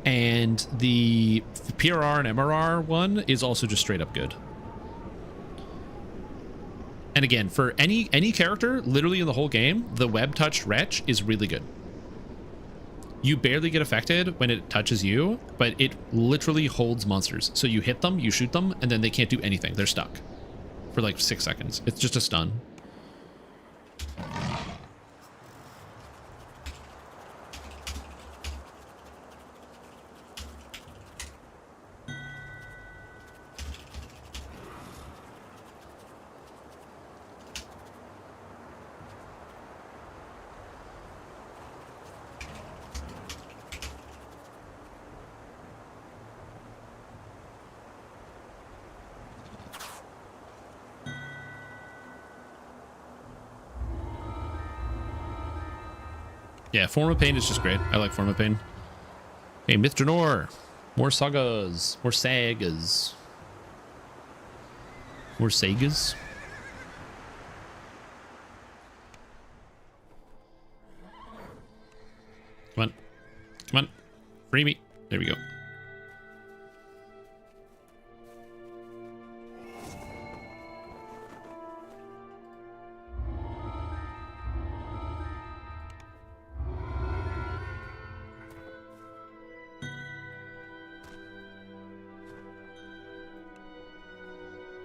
And the PRR and MRR one is also just straight up good. And again, for any character, literally in the whole game, the web-touched Wretch is really good. You barely get affected when it touches you, but it literally holds monsters. So you hit them, you shoot them, and then they can't do anything. They're stuck for like 6 seconds. It's just a stun. Yeah, Form of Pain is just great. I like Form of Pain. Hey, Myth Draenor. More sagas. More sagas. More sagas. Come on. Come on. Free me. There we go.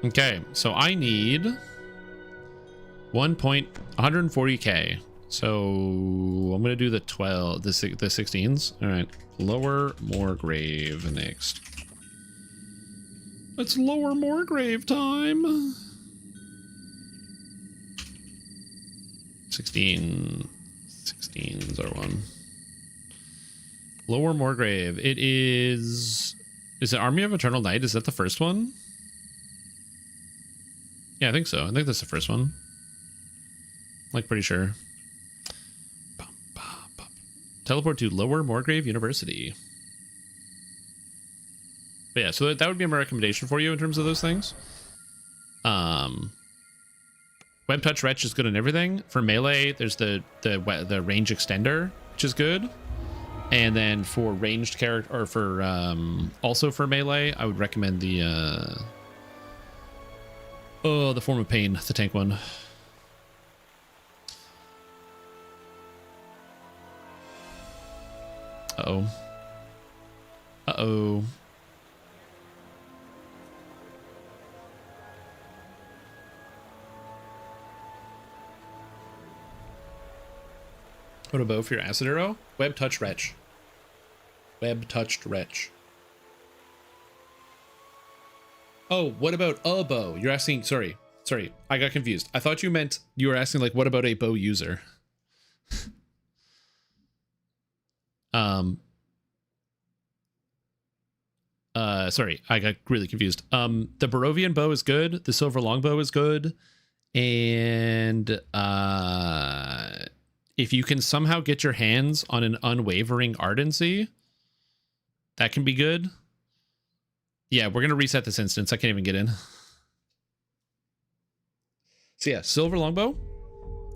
Okay, so I need 140k. So I'm gonna do the 16s. All right, lower Moorgrave next. Let's lower Moorgrave time. 16s are one. Lower Moorgrave. It is it Army of Eternal Night? Is that the first one? Yeah, I think so. I think that's the first one. Like, pretty sure. Teleport to Lower Moorgrave University. But yeah, so that would be my recommendation for you in terms of those things. Web Touch Wretch is good on everything. For melee, there's the range extender, which is good. And then for ranged character, or for also for melee, I would recommend the Form of Pain, the tank one. Uh-oh. Uh-oh. What a bow for your acid arrow? Web Touched Wretch. Web Touched Wretch. Oh, what about a bow? You're asking, sorry, I got confused. I thought you meant you were asking like, what about a bow user? Sorry, I got really confused. The Barovian bow is good. The silver longbow is good. And, if you can somehow get your hands on an unwavering ardency, that can be good. Yeah, we're going to reset this instance. I can't even get in. So yeah, silver longbow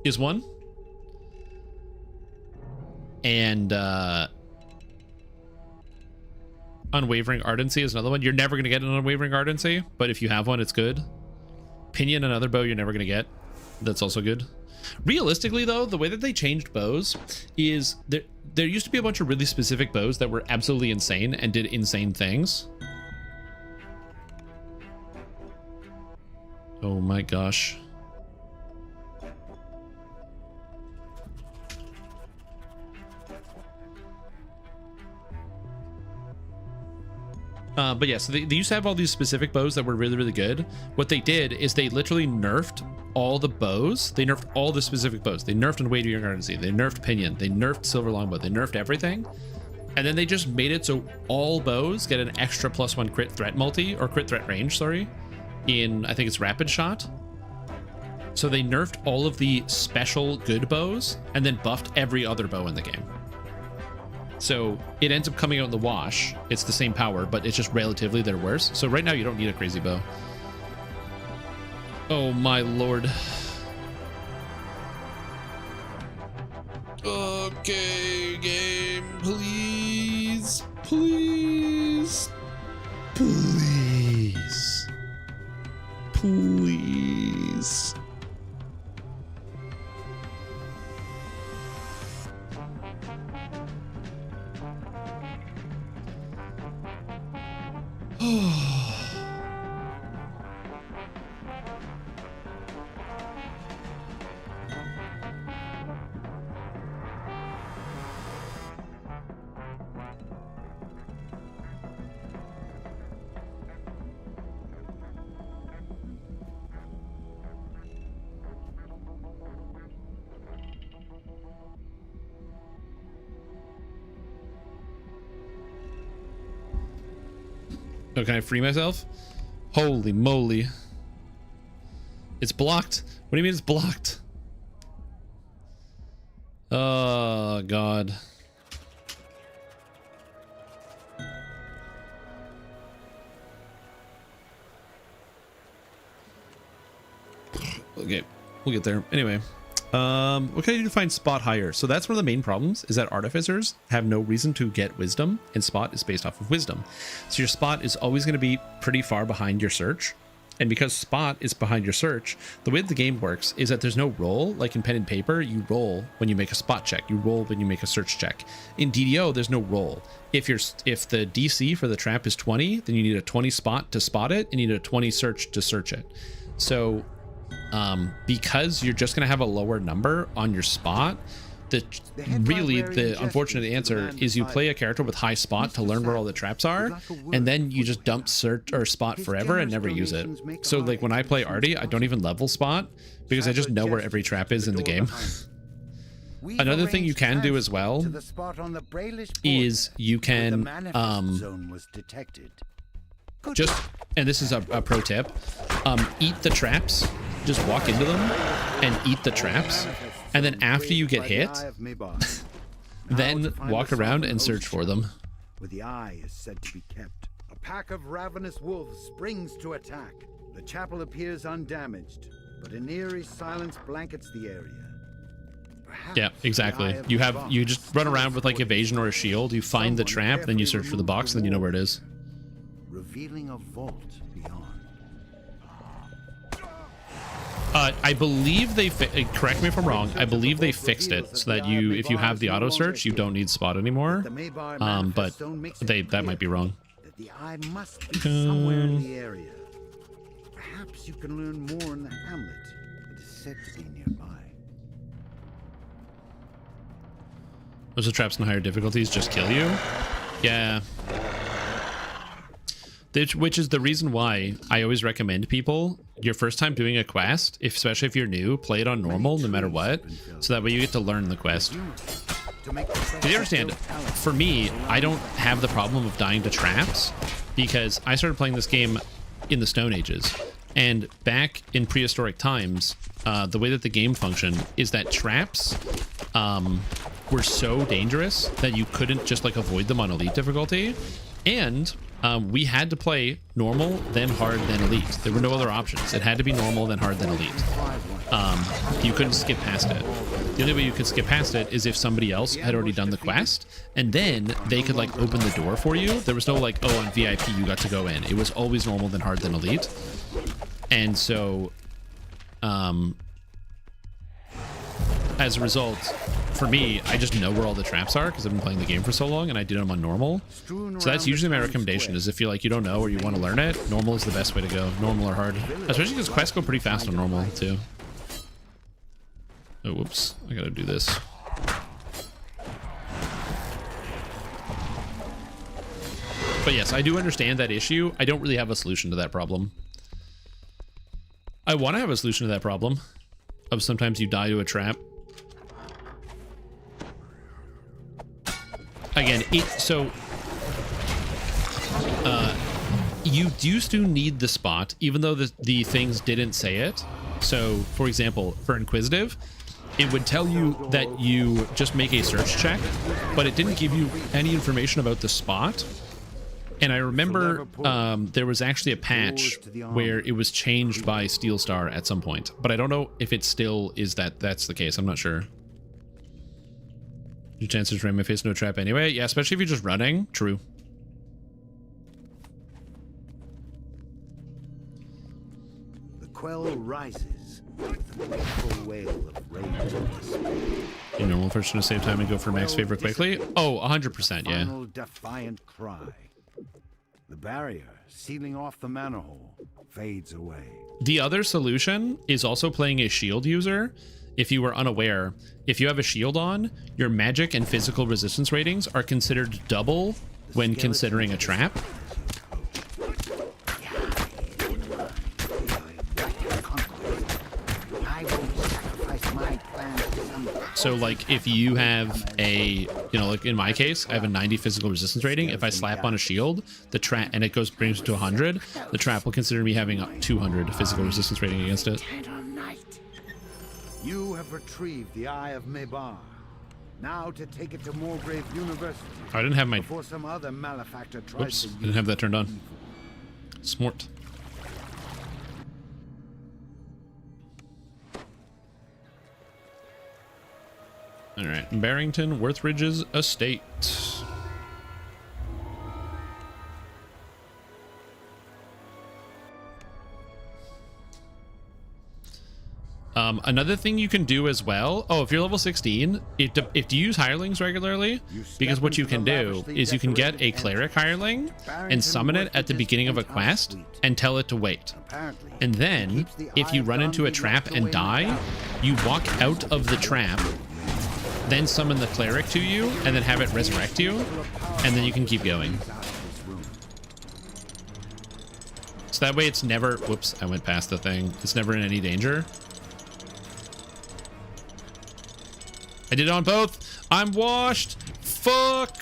is one. And unwavering ardency is another one. You're never going to get an unwavering ardency, but if you have one, it's good. Pinion, another bow you're never going to get. That's also good. Realistically, though, the way that they changed bows is there used to be a bunch of really specific bows that were absolutely insane and did insane things. Oh my gosh. But yeah, so they used to have all these specific bows that were really, really good. What they did is they literally nerfed all the bows. They nerfed all the specific bows. They nerfed Unwavering Ardency. They nerfed Pinion. They nerfed Silver Longbow. They nerfed everything. And then they just made it so all bows get an extra +1 crit threat multi, or crit threat range, sorry, in, I think it's Rapid Shot. So they nerfed all of the special good bows and then buffed every other bow in the game. So it ends up coming out in the wash. It's the same power, but it's just relatively they're worse. So right now you don't need a crazy bow. Oh my lord. Okay, game, please. Please. Please. Please. Oh, can I free myself? Holy moly. It's blocked. What do you mean it's blocked? Oh, God. Okay, we'll get there. Anyway. What can I do to find spot higher? So that's one of the main problems, is that artificers have no reason to get wisdom, and spot is based off of wisdom. So your spot is always going to be pretty far behind your search. And because spot is behind your search, the way the game works is that there's no roll. Like in pen and paper, you roll when you make a spot check. You roll when you make a search check. In DDO, there's no roll. If the DC for the trap is 20, then you need a 20 spot to spot it, and you need a 20 search to search it. So because you're just going to have a lower number on your spot, the unfortunate answer is you play a character with high spot to learn where all the traps are, and then you just dump search or spot forever and never use it. So like when I play Artie, I don't even level spot because I just know where every trap is in the game. Another thing you can do as well is you can just, and this is a pro tip, eat the traps. Just walk into them and eat the traps, and then after you get hit, then walk around and search for them. Where the eye is said to be kept. A pack of ravenous wolves springs to attack. The chapel appears undamaged. but an eerie silence blankets the area. Yeah, exactly. You just run around with like evasion or a shield. You find the trap, then you search for the box, and then you know where it is. Revealing a vault beyond. I believe they correct me if I'm wrong. I believe they fixed it so that if you have the auto search, you don't need spot anymore. But that might be wrong. The eye must be somewhere in the area. Perhaps you can learn more in the hamlet that is said to be nearby. Those are traps in higher difficulties just kill you? Yeah. Which is the reason why I always recommend people, your first time doing a quest, especially if you're new, play it on normal no matter what, so that way you get to learn the quest. Do you understand? For me, I don't have the problem of dying to traps because I started playing this game in the Stone Ages. And back in prehistoric times, the way that the game functioned is that traps were so dangerous that you couldn't just like avoid them on elite difficulty. And we had to play normal, then hard, then elite. There were no other options. It had to be normal, then hard, then elite. You couldn't skip past it. The only way you could skip past it is if somebody else had already done the quest, and then they could like open the door for you. There was no like, oh, on VIP you got to go in. It was always normal, then hard, then elite. And so, as a result, for me, I just know where all the traps are because I've been playing the game for so long and I did them on normal. So that's usually my recommendation, is if you like you don't know or you want to learn it, normal is the best way to go. Normal or hard. Especially because quests go pretty fast on normal too. Oh, whoops. I gotta do this. But yes, I do understand that issue. I don't really have a solution to that problem. I want to have a solution to that problem of sometimes you die to a trap. Again, you do still need the spot, even though the things didn't say it. So, for example, for Inquisitive, it would tell you that you just make a search check, but it didn't give you any information about the spot. And I remember there was actually a patch where it was changed by Steel Star at some point, but I don't know if it still is that's the case. I'm not sure. Your chances ram my face no trap anyway. Yeah, especially if you're just running. True. The quell rises with a wakeful wail of rage and despair. You normal person to save time and go for max favor quickly? Oh, 100%, yeah. Final defiant cry. The barrier sealing off the manor hole fades away. The other solution is also playing a shield user. If you were unaware, if you have a shield on, your magic and physical resistance ratings are considered double when considering a trap. So like if you have a, like in my case, I have a 90 physical resistance rating. If I slap on a shield, the trap, and it brings it to 100, the trap will consider me having a 200 physical resistance rating against it. You have retrieved the Eye of Mebar. Now to take it to Morgrave University. I didn't have my... Before some other malefactor tries Oops, to didn't have that turned on. Smart. All right, Barrington Worthridge's estate. Another thing you can do as well. Oh, if you're level 16, if you use hirelings regularly, because what you can do is you can get a cleric hireling and summon it at the beginning of a quest and tell it to wait. And then, if you run into a trap and die, you walk out of the trap, then summon the cleric to you, and then have it resurrect you, and then you can keep going. So that way it's never... Whoops, I went past the thing. It's never in any danger. I did it on both. I'm washed. Fuck.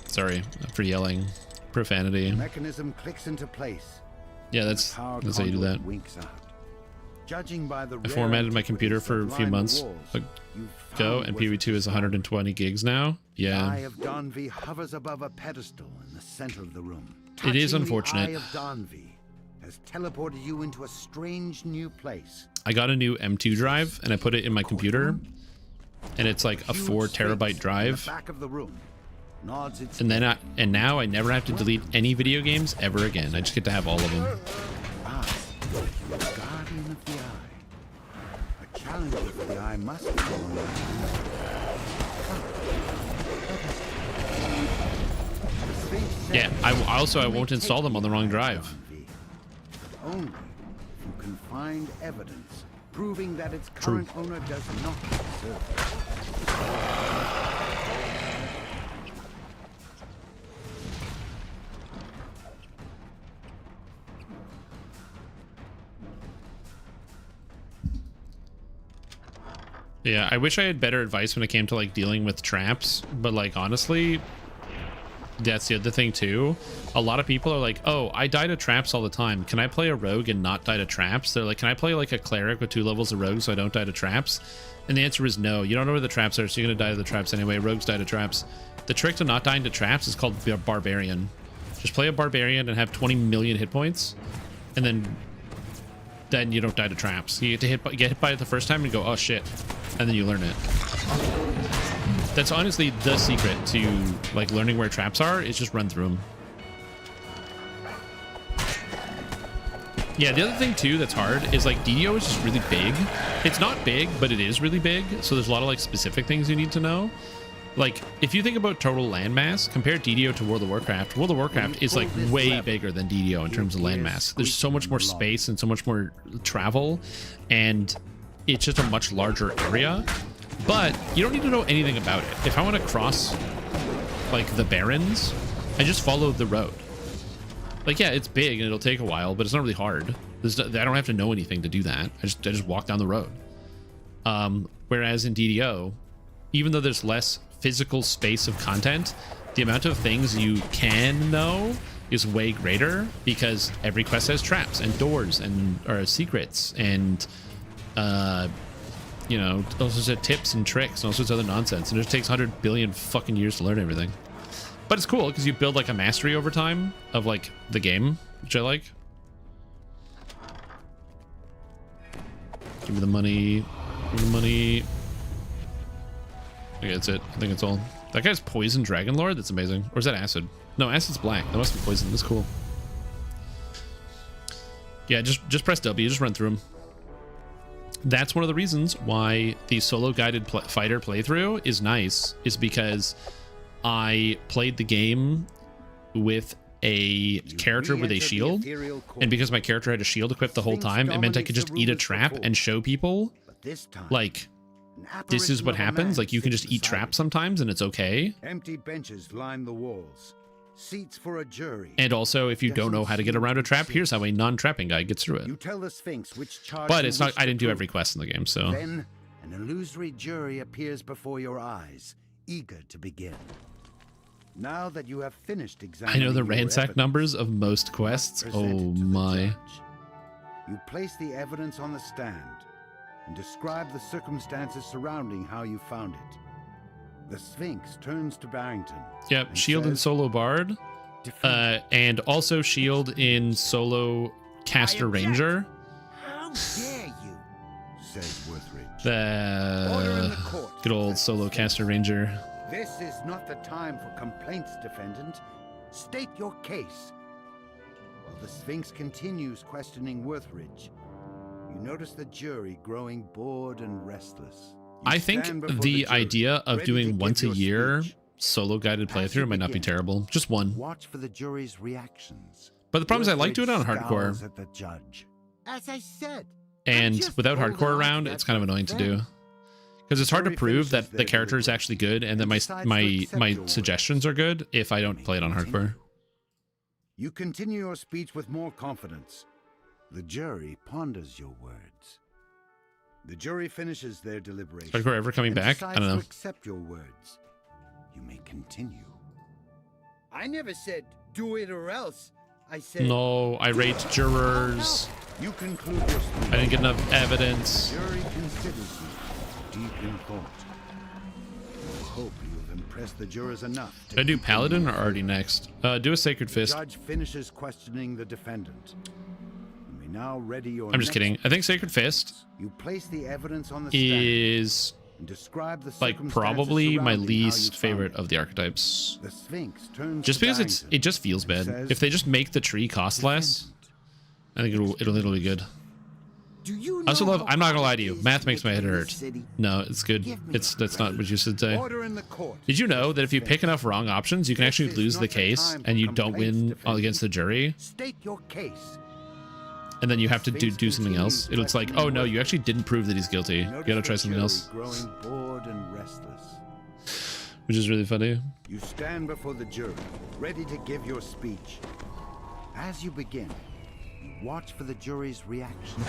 Sorry for yelling profanity. The mechanism clicks into place. Yeah, that's how you do that. Judging by the I formatted my computer for a few months ago, and PoE2 is 120 gigs now. Yeah. The Eye of Donvi hovers above a pedestal in the center of the room. It is unfortunate. The Eye of Donvi, has teleported you into a strange new place. I got a new M2 drive and I put it in my computer, and it's like a 4 terabyte drive. Back of the room. Nods its And then now I never have to delete any video games ever again. I just get to have all of them. Guardian of the Eye. A challenger for the Eye must be Yeah, I won't install them on the wrong drive. Only if you can find evidence proving that its current owner does not deserve it. Yeah, I wish I had better advice when it came to like dealing with traps, but like honestly, that's the other thing too. A lot of people are like, oh, I die to traps all the time. Can I play a rogue and not die to traps? They're like, can I play like a cleric with 2 levels of rogue so I don't die to traps? And the answer is no. You don't know where the traps are, so you're gonna die to the traps anyway. Rogues die to traps. The trick to not dying to traps is called barbarian. Just play a barbarian and have 20 million hit points, and then you don't die to traps. You get hit by it the first time and go, oh shit, and then you learn it. That's honestly the secret to like learning where traps are, is just run through them. Yeah, the other thing too that's hard is like DDO is just really big. It's not big, but it is really big, so there's a lot of like specific things you need to know. Like, if you think about total landmass, compare DDO to World of Warcraft. World of Warcraft is like way bigger than DDO in terms of landmass. There's so much more space and so much more travel, and it's just a much larger area. But you don't need to know anything about it. If I want to cross like the Barrens, I just follow the road. Like, yeah, it's big and it'll take a while, but it's not really hard. I don't have to know anything to do that. I just walk down the road. Whereas in DDO, even though there's less physical space of content, the amount of things you can know is way greater, because every quest has traps and doors and secrets and you know, all sorts of tips and tricks and all sorts of other nonsense, and it just takes 100 billion fucking years to learn everything. But it's cool because you build like a mastery over time of like the game, which I like. Give me the money. Give me the money. Okay, that's it. I think it's all. That guy's poison dragon lord. That's amazing. Or is that acid? No, acid's black. That must be poison. That's cool. Yeah, just press W. Just run through them. That's one of the reasons why the solo guided fighter playthrough is nice, is because I played the game with a character with a shield, and because my character had a shield equipped the whole time, it meant I could just eat a trap and show people like, this is what happens. Like, you can just eat traps sometimes and it's okay. Empty benches line the walls. Seats for a jury. And also, if you don't know how to get around a trap, here's how a non-trapping guy gets through it. You tell the Sphinx which charge. But it's not. I didn't do every quest in the game, so. Then an illusory jury appears before your eyes, eager to begin. Now that you have finished examining, I know the ransack numbers of most quests. Oh my. You place the evidence on the stand and describe the circumstances surrounding how you found it. The Sphinx turns to Barrington. Yep, shield in solo bard, and also shield in solo caster ranger. How dare you? Says Worthridge. Good old solo caster ranger. This is not the time for complaints, defendant. State your case. While the Sphinx continues questioning Worthridge, you notice the jury growing bored and restless. I think the idea of doing once a year solo guided playthrough might not be terrible. Just one. Watch for the jury's reactions. But the problem is I like doing it on hardcore. At the judge. As I said. And without hardcore around, it's kind of annoying to do. Because it's hard to prove that the character is actually good and that my suggestions are good if I don't play it on hardcore. You continue your speech with more confidence. The jury ponders your words. The jury finishes their deliberation. Hardcore ever coming back? I don't know. Accept your words. You may continue. I never said do it or else. I said no. I rate jurors. You conclude your speech. I didn't get enough evidence. The jury considers you deep in thought. I hope you have impressed the jurors enough. Should I do paladin or already next? Do a sacred fist. The judge finishes questioning the defendant. now ready your I'm just kidding. I think Sacred Fist You place the evidence on the is and describe the like probably my least favorite of the archetypes. The Sphinx turns Just to because it just feels bad. says, If they just make the tree cost less, I think it'll be good. I also love, I'm not gonna lie to you, math makes my head hurt. No, it's good. That's not what you should say. Order in the court. Did you know that if you pick enough wrong options, you can actually lose the case and you don't win against the jury? State your case. And then you have to do something else. It's like, oh no, you actually didn't prove that he's guilty. You gotta try something else. Growing bored and restless. Which is really funny. You stand before the jury, ready to give your speech. As you begin, you watch for the jury's reaction.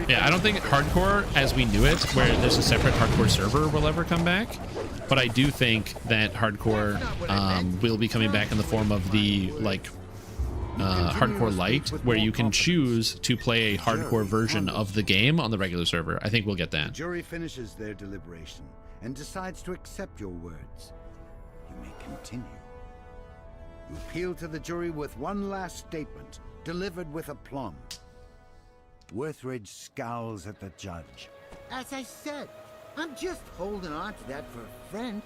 Yeah, I don't think hardcore as we knew it, where there's a separate hardcore server, will ever come back. But I do think that hardcore will be coming back in the form of the hardcore light, where you can choose to play a hardcore version of the game on the regular server. I think we'll get that. The jury finishes their deliberation and decides to accept your words. You may continue. You appeal to the jury with one last statement, delivered with aplomb. Worthridge scowls at the judge. As I said, I'm just holding on to that for a friend.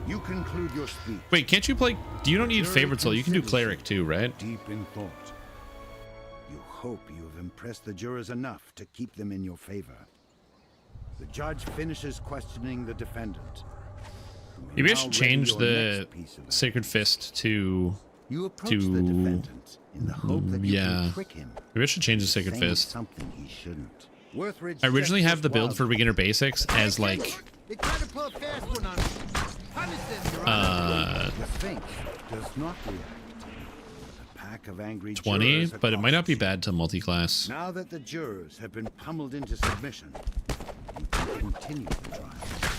You conclude your speech. Wait, can't you play? You don't need favorite soul. You can do cleric too, right? Deep in thought. You hope you have impressed the jurors enough to keep them in your favor. The judge finishes questioning the defendant. Maybe I should change the Sacred Fist to the defendant in the hope that you can trick him. Maybe I should change the Sacred Fist. Something he shouldn't. Worthridge I originally have the build for beginner basics as like They tried to pull a fast one on me. Punish them, The Sphinx does not react. A pack of angry 20, jurors but it might not be bad to multi-class. Now that the jurors have been pummeled into submission, you can continue the trial.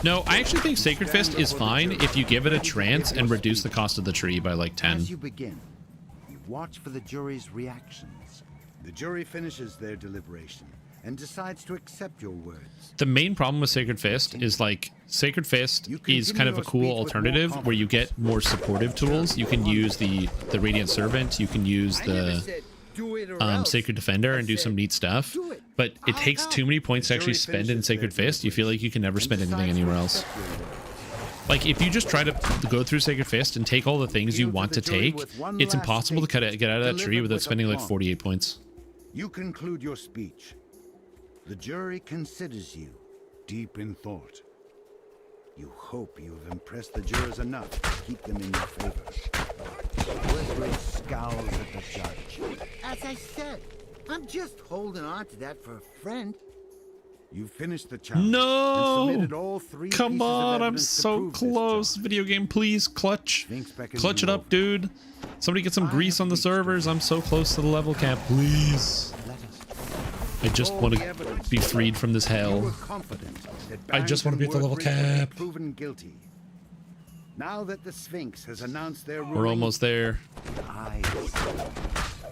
No, I actually think Sacred Fist is fine if you give it a trance and reduce the cost of the tree by like 10. As you begin, you watch for the jury's reactions. The jury finishes their deliberation and decides to accept your words. The main problem with Sacred Fist is like Sacred Fist is kind of a cool alternative where you get more supportive tools. You can use the Radiant Servant, you can use the Sacred Defender and do some neat stuff, but it takes too many points to actually spend in Sacred Fist. You feel like you can never spend anything anywhere else. Like if you just try to go through Sacred Fist and take all the things you want to take, it's impossible to get out of that tree without spending like 48 points. You conclude your speech. The jury considers you, deep in thought. You hope you have impressed the jurors enough to keep them in your favor. Worthridge scowls at the judge. As I said, I'm just holding on to that for a friend. You finished the challenge. No! And submitted all three Come pieces of on, I'm evidence to so prove this close. Video game, please, clutch. Clutch it up, dude. Somebody get some grease on the servers. I'm so close to the level cap, please. I just want to be freed from this hell. I just want to be at the level cap. Proven guilty. Now that the Sphinx has announced their ruling, We're almost there.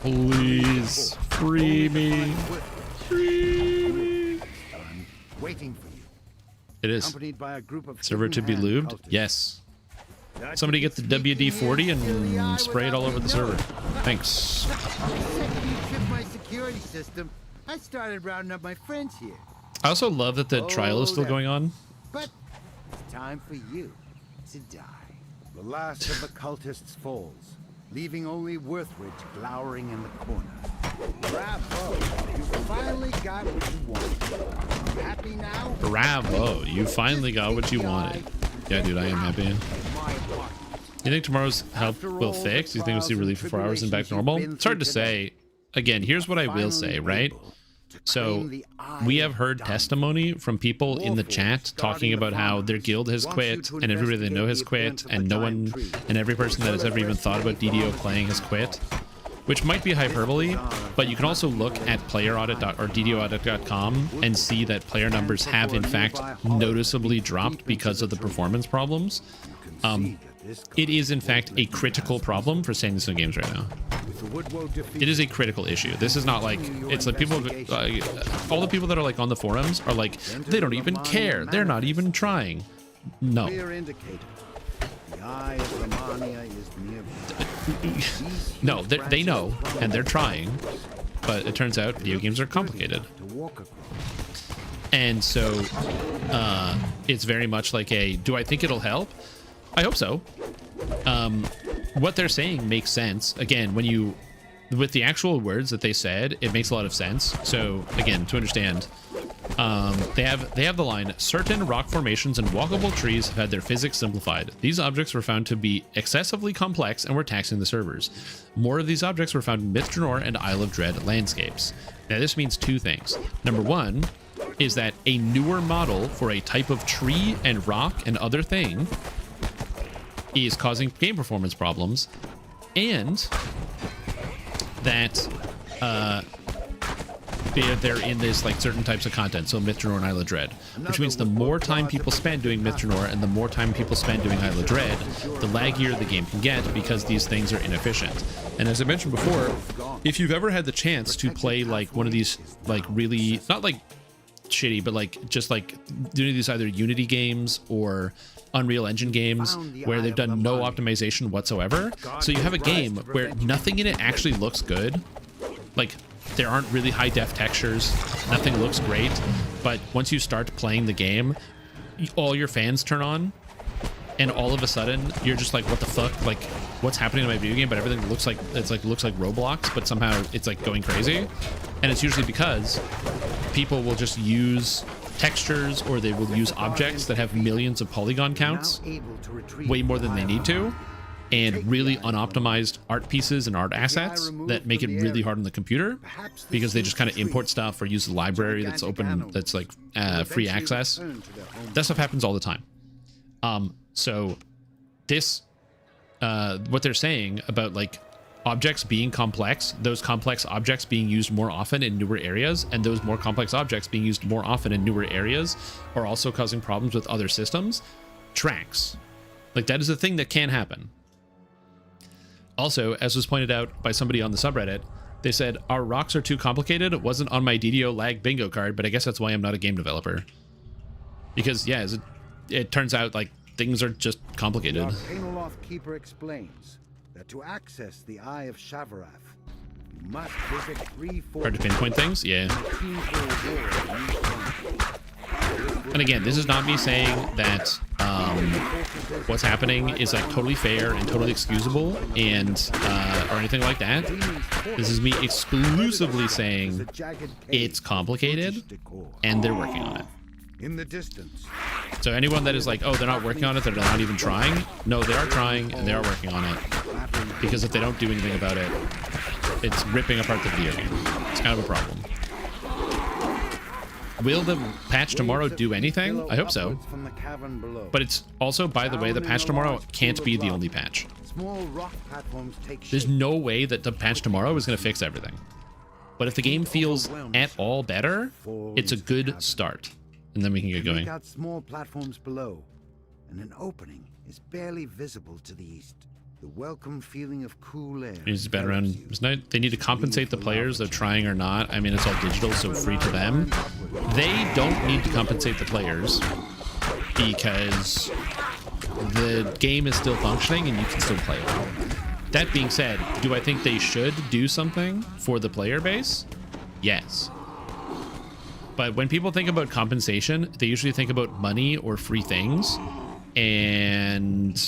Please, free me. Free me. I'm waiting for you. It is. Accompanied by a group of Server to be hidden-hand lubed? cultists. Yes. Somebody get the WD-40 and spray it all over the server. Thanks. The second you tripped my security system, I started rounding up my friends here. I also love that the trial is still going on. But it's time for you to die. The last of the cultists falls, leaving only Worthridge glowering in the corner. Bravo! You finally got what you wanted. Happy now? Bravo, you finally got what you wanted. Yeah, dude, I am happy. You think tomorrow's help will fix? Do you think we'll see relief for 4 hours and back to normal? It's hard to say. Again, here's what I will say, right? So we have heard testimony from people in the chat talking about how their guild has quit and everybody they know has quit and no one and every person that has ever even thought about DDO playing has quit, which might be hyperbole, but you can also look at PlayerAudit or DDOaudit.com and see that player numbers have in fact noticeably dropped because of the performance problems. It is in fact a critical problem for San Diego Games right now. It is a critical issue. This is not like, it's like people, all the people that are like on the forums are like, they don't even care. They're not even trying. No. No, they know, and they're trying. but it turns out video games are complicated. And so it's very much like a, do I think it'll help? I hope so. What they're saying makes sense. Again, when you, with the actual words that they said, it makes a lot of sense. So again, to understand, they have the line, certain rock formations and walkable trees have had their physics simplified. These objects were found to be excessively complex and were taxing the servers. More of these objects were found in Myth Drannor and Isle of Dread landscapes. Now this means two things. Number one is that a newer model for a type of tree and rock and other thing is causing game performance problems, and that they're in this like certain types of content, so Myth Drannor and Isle of Dread, which means the more time people spend doing Myth Drannor and the more time people spend doing Isle of Dread, the laggier the game can get because these things are inefficient. And as I mentioned before, if you've ever had the chance to play like one of these like really, not like shitty, but like just like doing these either Unity games or Unreal Engine games where they've done no optimization whatsoever, so you have a game where nothing in it actually looks good, like there aren't really high def textures, nothing looks great, but once you start playing the game, all your fans turn on and all of a sudden you're just like, what the fuck, like what's happening in my video game? But everything looks like looks like Roblox, but somehow it's like going crazy. And it's usually because people will just use textures, or they will use objects that have millions of polygon counts, way more than they need to, and really unoptimized art pieces and art assets that make it really hard on the computer because they just kind of import stuff or use the library that's open, that's like free access. That stuff happens all the time. So this, what they're saying about like objects being complex, those complex objects being used more often in newer areas, and those more complex objects being used more often in newer areas are also causing problems with other systems, tracks. Like that is a thing that can happen. Also, as was pointed out by somebody on the subreddit, they said, our rocks are too complicated. It wasn't on my DDO lag bingo card, but I guess that's why I'm not a game developer. Because, yeah, it turns out, like, things are just complicated. Lord Painoloth Keeper explains that to access the Eye of Shavarath, you must visit 3 hard to pinpoint things? Yeah. And again, this is not me saying that what's happening is like totally fair and totally excusable and or anything like that. This is me exclusively saying it's complicated and they're working on it. In the distance. So anyone that is like, oh, they're not working on it, they're not even trying. No, they are trying and they are working on it. Because if they don't do anything about it, it's ripping apart the video game. It's kind of a problem. Will the patch tomorrow do anything? I hope so. But it's also, by the way, the patch tomorrow can't be the only patch. There's no way that the patch tomorrow is going to fix everything. But if the game feels at all better, it's a good start. And then we can get going. Out small platforms below, and an opening is barely visible to the east. The welcome feeling of cool air. It's been around. They need to compensate the players, they're trying or not. I mean, it's all digital, so free to them. They don't need to compensate the players because the game is still functioning and you can still play it. That being said, do I think they should do something for the player base? Yes. But when people think about compensation, they usually think about money or free things, and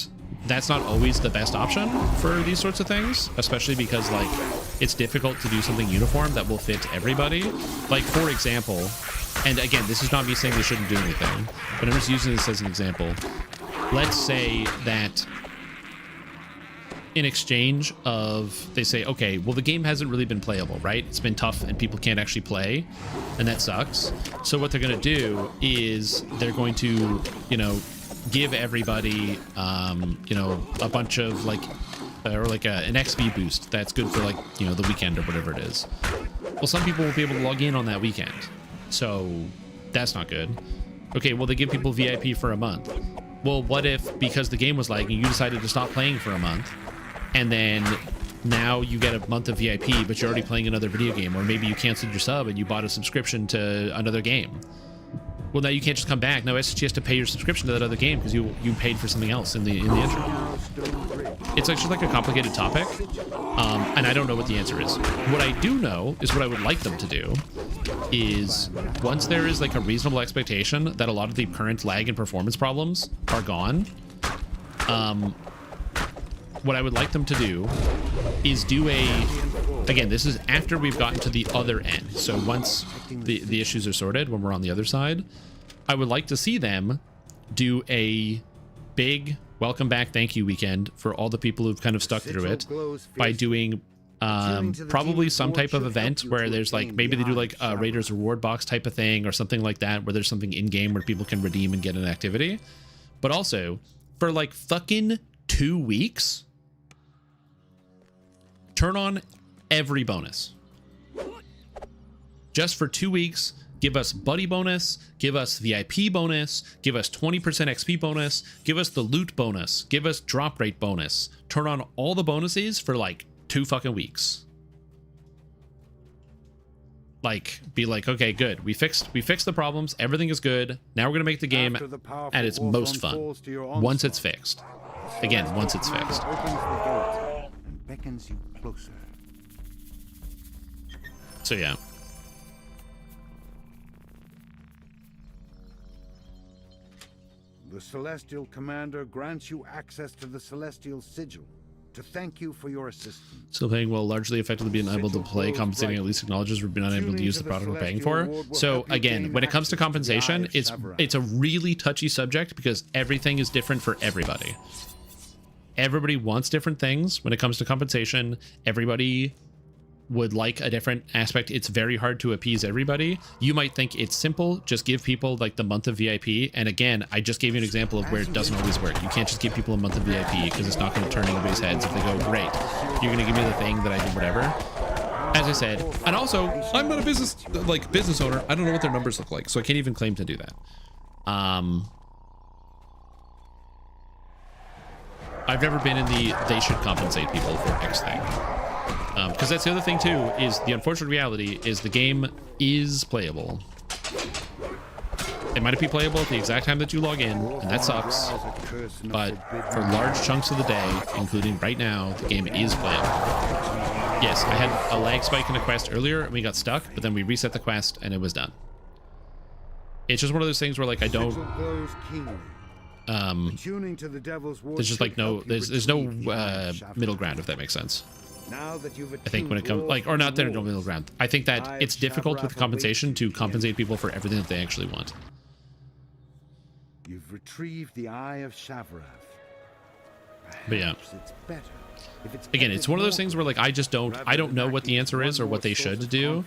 that's not always the best option for these sorts of things, especially because like it's difficult to do something uniform that will fit everybody. Like, for example, and again, this is not me saying they shouldn't do anything, but I'm just using this as an example. Let's say that in exchange of, they say, okay, well, the game hasn't really been playable, right? It's been tough and people can't actually play, and that sucks. So what they're going to do is they're going to, you know, give everybody, you know, a bunch of like, or like an XP boost that's good for like, you know, the weekend or whatever it is. Well, some people will be able to log in on that weekend, so that's not good. Okay, well, they give people VIP for a month. Well, what if, because the game was lagging, you decided to stop playing for a month, and then now you get a month of VIP, but you're already playing another video game, or maybe you canceled your sub and you bought a subscription to another game. well, now you can't just come back. Now SSG has to pay your subscription to that other game because you paid for something else in the intro. It's just like a complicated topic, and I don't know what the answer is. What I do know is what I would like them to do is once there is like a reasonable expectation that a lot of the current lag and performance problems are gone, what I would like them to do is do again, this is after we've gotten to the other end. So once the issues are sorted, when we're on the other side, I would like to see them do a big welcome back thank you weekend for all the people who've kind of stuck through it by doing probably some type of event where there's like, maybe they do like a Raiders reward box type of thing or something like that, where there's something in game where people can redeem and get an activity. But also for like fucking 2 weeks, turn on every bonus. Just for 2 weeks, give us buddy bonus, give us VIP bonus, give us 20% XP bonus, give us the loot bonus, give us drop rate bonus. Turn on all the bonuses for like 2 fucking weeks. Like, be like, okay, good. We fixed the problems. Everything is good. Now we're gonna make the game at its most fun once it's fixed. Again, once it's fixed. And beckons you closer. So yeah. The Celestial Commander grants you access to the Celestial Sigil to thank you for your assistance. Still paying well, largely effectively being unable to play, compensating at least acknowledges we've been unable to use the product we're paying for. So again, when it comes to compensation, it's a really touchy subject because everything is different for everybody. Everybody wants different things when it comes to compensation. Everybody would like a different aspect. It's very hard to appease everybody. You might think it's simple, just give people like the month of VIP. And again, I just gave you an example of where it doesn't always work. You can't just give people a month of VIP because it's not going to turn anybody's heads if they go, great, you're going to give me the thing that I did whatever. As I said, and also I'm not a business owner. I don't know what their numbers look like, so I can't even claim to do that. I've never been in the they should compensate people for X thing. Because that's the other thing too, is the unfortunate reality is the game is playable. It might be playable at the exact time that you log in, and that sucks. But for large chunks of the day, including right now, the game is playable. Yes, I had a lag spike in a quest earlier and we got stuck, but then we reset the quest and it was done. It's just one of those things where like I don't there's just like no there's no middle ground, if that makes sense. I think when it comes like, or not, there's no middle ground. I think that it's difficult with compensation to compensate people for everything that they actually want. You've retrieved the Eye of Shavarath. But yeah, again, it's one of those things where like I don't know what the answer is or what they should do.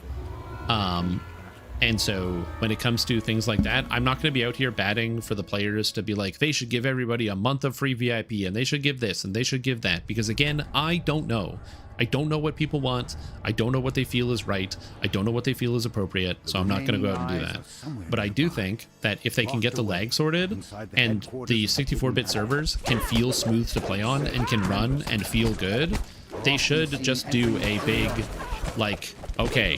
And so when it comes to things like that, I'm not going to be out here batting for the players to be like, they should give everybody a month of free VIP and they should give this and they should give that. Because again, I don't know. I don't know what people want. I don't know what they feel is right. I don't know what they feel is appropriate. So I'm not going to go out and do that. But I do think that if they can get the lag sorted and the 64-bit servers can feel smooth to play on and can run and feel good, they should just do a big, like, okay,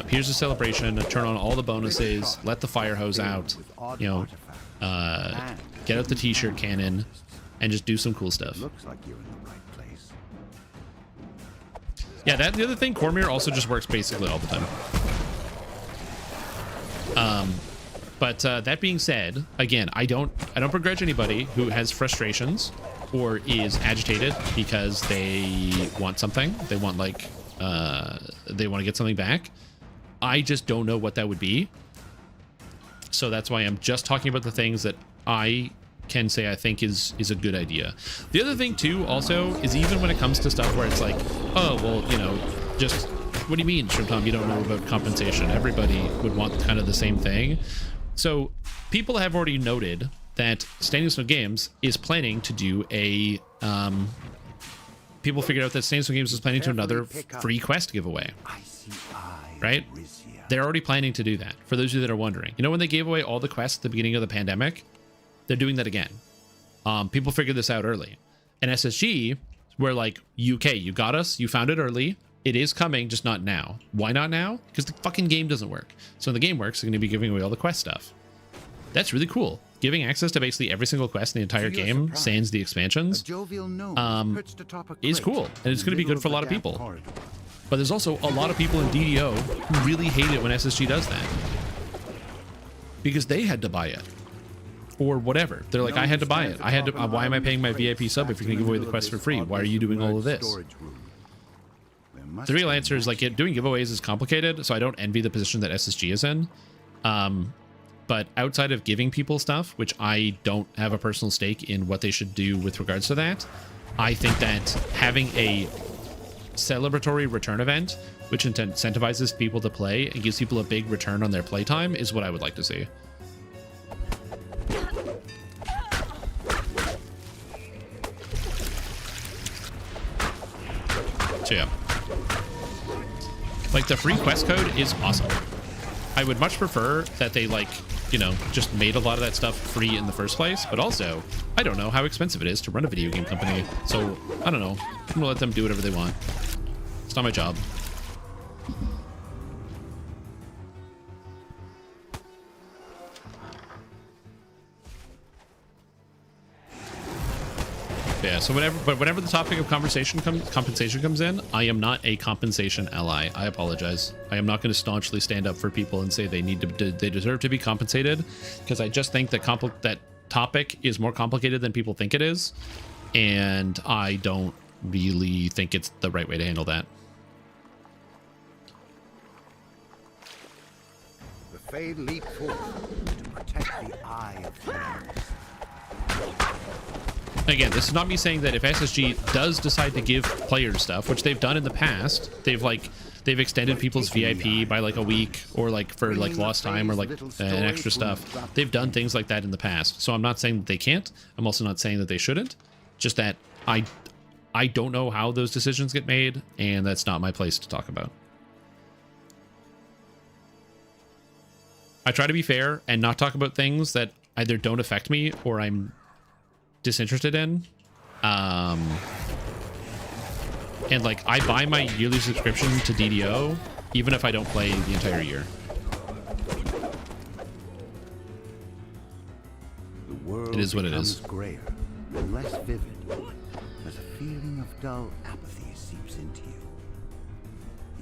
here's a celebration, turn on all the bonuses, let the fire hose out, you know, get out the t-shirt cannon, and just do some cool stuff. Looks like you're in the right place. Yeah, the other thing, Cormier also just works basically all the time. But that being said, again, I don't begrudge anybody who has frustrations or is agitated because they want something. They want like they want to get something back. I just don't know what that would be. So that's why I'm just talking about the things that I can say I think is a good idea. The other thing too also is even when it comes to stuff where it's like, oh, well, you know, just what do you mean, Shrimp Tom, you don't know about compensation? Everybody would want kind of the same thing. So people have already noted that Standing Stone Games is planning to do a people figured out that Standing Stone Games is planning to another free quest giveaway. Right? They're already planning to do that. For those of you that are wondering, you know, when they gave away all the quests at the beginning of the pandemic, they're doing that again. People figured this out early. And SSG, we're like, UK, you got us, you found it early, It is coming, just not now. Why not now? Because the fucking game doesn't work. So when the game works, they're going to be giving away all the quest stuff. That's really cool. Giving access to basically every single quest in the entire game, sans the expansions, is cool. And it's going to be good for a lot of people. But there's also a lot of people in DDO who really hate it when SSG does that. Because they had to buy it. Or whatever. They're like, I had to buy it. I had to. Why am I paying my VIP sub if you're going to give away the quest for free? Why are you doing all of this? The real answer is, like, doing giveaways is complicated, so I don't envy the position that SSG is in. But outside of giving people stuff, which I don't have a personal stake in what they should do with regards to that, I think that having a celebratory return event, which incentivizes people to play and gives people a big return on their playtime, is what I would like to see. So yeah. Like, the free quest code is awesome. I would much prefer that they, like, you know, just made a lot of that stuff free in the first place, but also, I don't know how expensive it is to run a video game company, so, I don't know. I'm gonna let them do whatever they want. It's not my job. Yeah, so whenever the topic of compensation comes in, I am not a compensation ally. I apologize. I am not going to staunchly stand up for people and say they deserve to be compensated, because I just think that that topic is more complicated than people think it is, and I don't really think it's the right way to handle that. The Fade leap forth to protect the Eye of Flames. Again, this is not me saying that if SSG does decide to give players stuff, which they've done in the past, they've extended people's VIP by like a week, or like for like lost time, or like an extra stuff. They've done things like that in the past. So I'm not saying that they can't. I'm also not saying that they shouldn't. Just that I don't know how those decisions get made, and that's not my place to talk about. I try to be fair and not talk about things that either don't affect me or I'm disinterested in. And like, I buy my yearly subscription to DDO even if I don't play the entire year. The world it is what it is. Grayer and less vivid as a feeling of dull apathy seeps into you.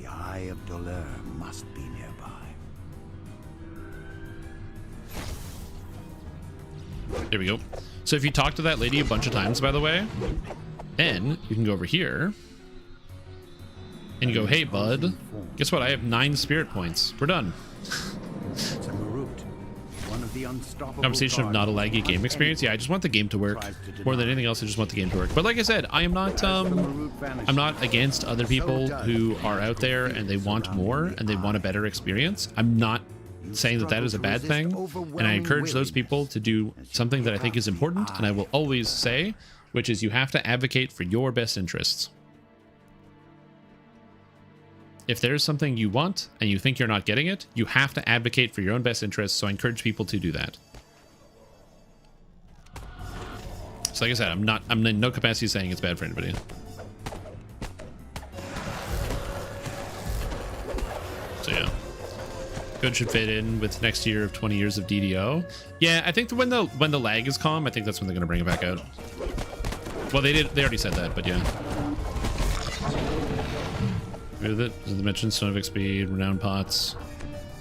The Eye of Dolor must be nearby. There we go. So if you talk to that lady a bunch of times, by the way, then you can go over here and you go, hey, bud, guess what? I have 9 spirit points. We're done. Conversation of not a laggy game experience. Yeah, I just want the game to work. More than anything else, I just want the game to work. But like I said, I am not, I'm not against other people who are out there and they want more and they want a better experience. I'm not saying that that is a bad thing, and I encourage those people to do something that I think is important, and I will always say, which is you have to advocate for your best interests. If there's something you want and you think you're not getting it, you have to advocate for your own best interests, so I encourage people to do that. So like I said, I'm in no capacity saying it's bad for anybody. So yeah. Code should fit in with next year of 20 years of DDO. Yeah, I think when the lag is calm, I think that's when they're gonna bring it back out. Well, they already said that, but yeah. Agree with it. Did they mention Stone of XP, Renowned Pots?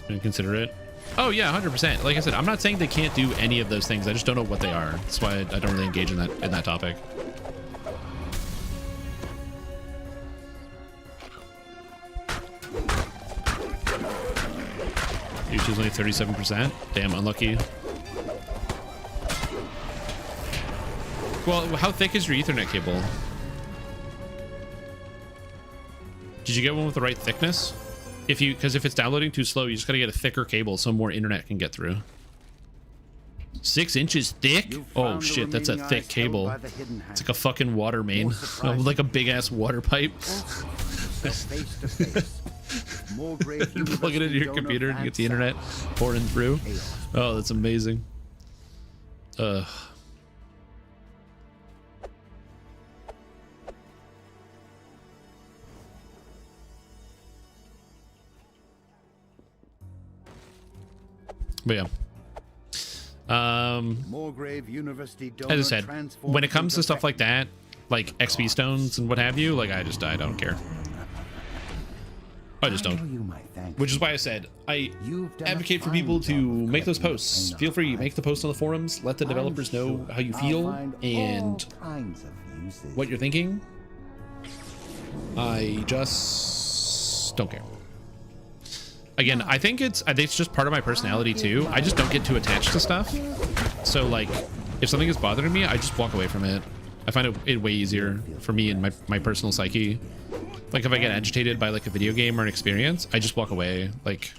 Didn't consider it. Oh yeah, 100%. Like I said, I'm not saying they can't do any of those things. I just don't know what they are. That's why I don't really engage in that topic. YouTube's only 37%. Damn, unlucky. Well, how thick is your Ethernet cable? Did you get one with the right thickness? Because if it's downloading too slow, you just gotta get a thicker cable so more internet can get through. 6 inches thick? Oh shit, that's a thick cable. It's like a fucking water main. Like a big ass water pipe. Plug it into your computer and get the internet pouring through. Oh, that's amazing. But yeah. Morgrave University As I said, when it comes to stuff like that, like XP stones and what have you, like I don't care. I just don't. Which is why I said I advocate for people to make those posts. Feel free, make the post on the forums. Let the developers know how you feel and what you're thinking. I just don't care. Again, I think it's just part of my personality too. I just don't get too attached to stuff. So like, if something is bothering me, I just walk away from it. I find it way easier for me and my personal psyche. Like if I get agitated by like a video game or an experience, I just walk away. Like,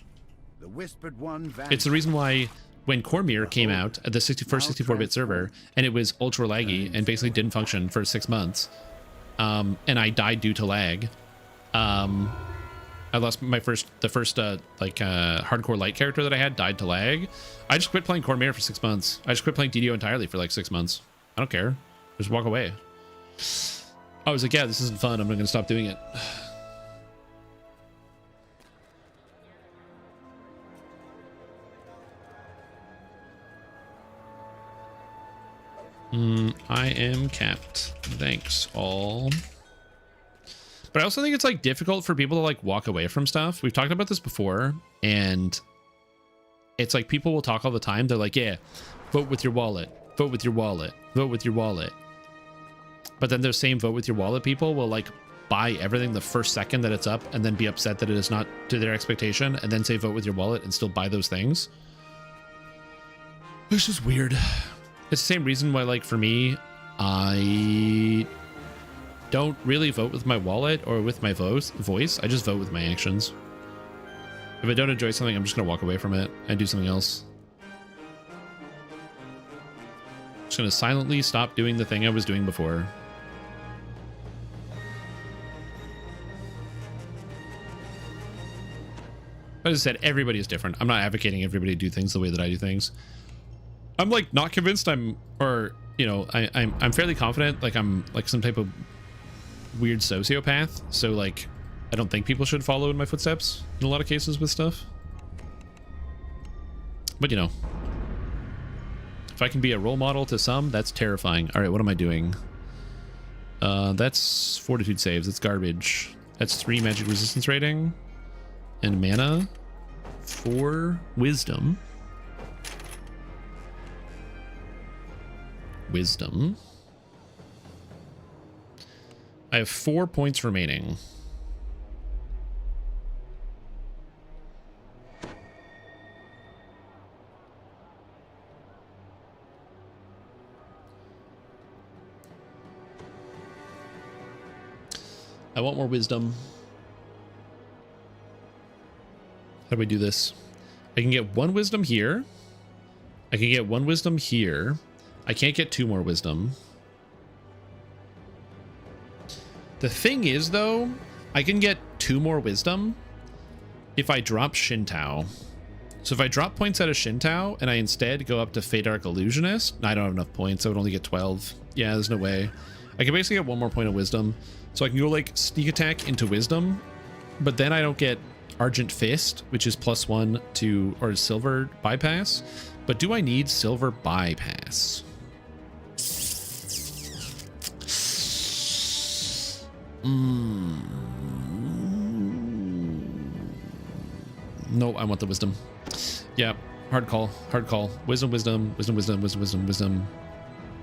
it's the reason why when Cormyr came out at the first 64-bit server and it was ultra laggy and basically didn't function for 6 months, and I died due to lag. I lost the first hardcore light character that I had died to lag. I just quit playing Cormyr for 6 months. I just quit playing DDO entirely for like 6 months. I don't care. Just walk away. I was like, yeah, this isn't fun. I'm not going to stop doing it. I am capped. Thanks, all. But I also think it's like difficult for people to like walk away from stuff. We've talked about this before, and it's like people will talk all the time. They're like, yeah, vote with your wallet, vote with your wallet, vote with your wallet. But then those same vote with your wallet people will like buy everything the first second that it's up and then be upset that it is not to their expectation and then say vote with your wallet and still buy those things. It's just weird. It's the same reason why, like, for me, I don't really vote with my wallet or with my voice. I just vote with my actions. If I don't enjoy something, I'm just going to walk away from it and do something else. I'm just going to silently stop doing the thing I was doing before. As I said, everybody is different. I'm not advocating everybody do things the way that I do things. I'm like not convinced I'm fairly confident like I'm like some type of weird sociopath. So like I don't think people should follow in my footsteps in a lot of cases with stuff. But you know, if I can be a role model to some, that's terrifying. All right, what am I doing? That's fortitude saves. It's garbage. That's 3 magic resistance rating and mana, 4 wisdom. I have 4 points remaining. I want more wisdom. How do we do this? I can get 1 wisdom here. I can get 1 wisdom here. I can't get 2 more wisdom. The thing is, though, I can get 2 more wisdom if I drop Shintao. So if I drop points out of Shintao and I instead go up to Feydark Illusionist, I don't have enough points. I would only get 12. Yeah, there's no way. I can basically get 1 more point of wisdom. So I can go like sneak attack into wisdom, but then I don't get Argent Fist, which is +1 to, or silver bypass. But do I need silver bypass? No, I want the wisdom. Yeah, hard call. Wisdom. I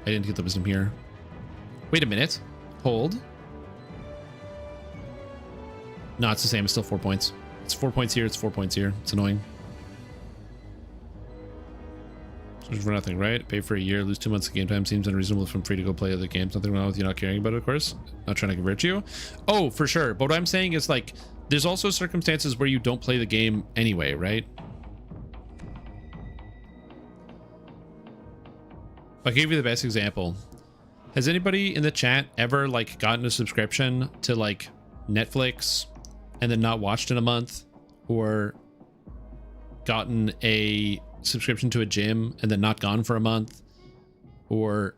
didn't get the wisdom here. Wait a minute. Hold. No, it's the same. It's still 4 points. It's 4 points here. It's 4 points here. It's annoying. For nothing, right? Pay for a year, lose 2 months of game time seems unreasonable if I'm free to go play other games. Nothing wrong with you not caring about it, of course. Not trying to convert you. Oh, for sure. But what I'm saying is, like, there's also circumstances where you don't play the game anyway, right? I'll give you the best example. Has anybody in the chat ever, like, gotten a subscription to, like, Netflix and then not watched in a month? Or gotten a subscription to a gym and then not gone for a month, or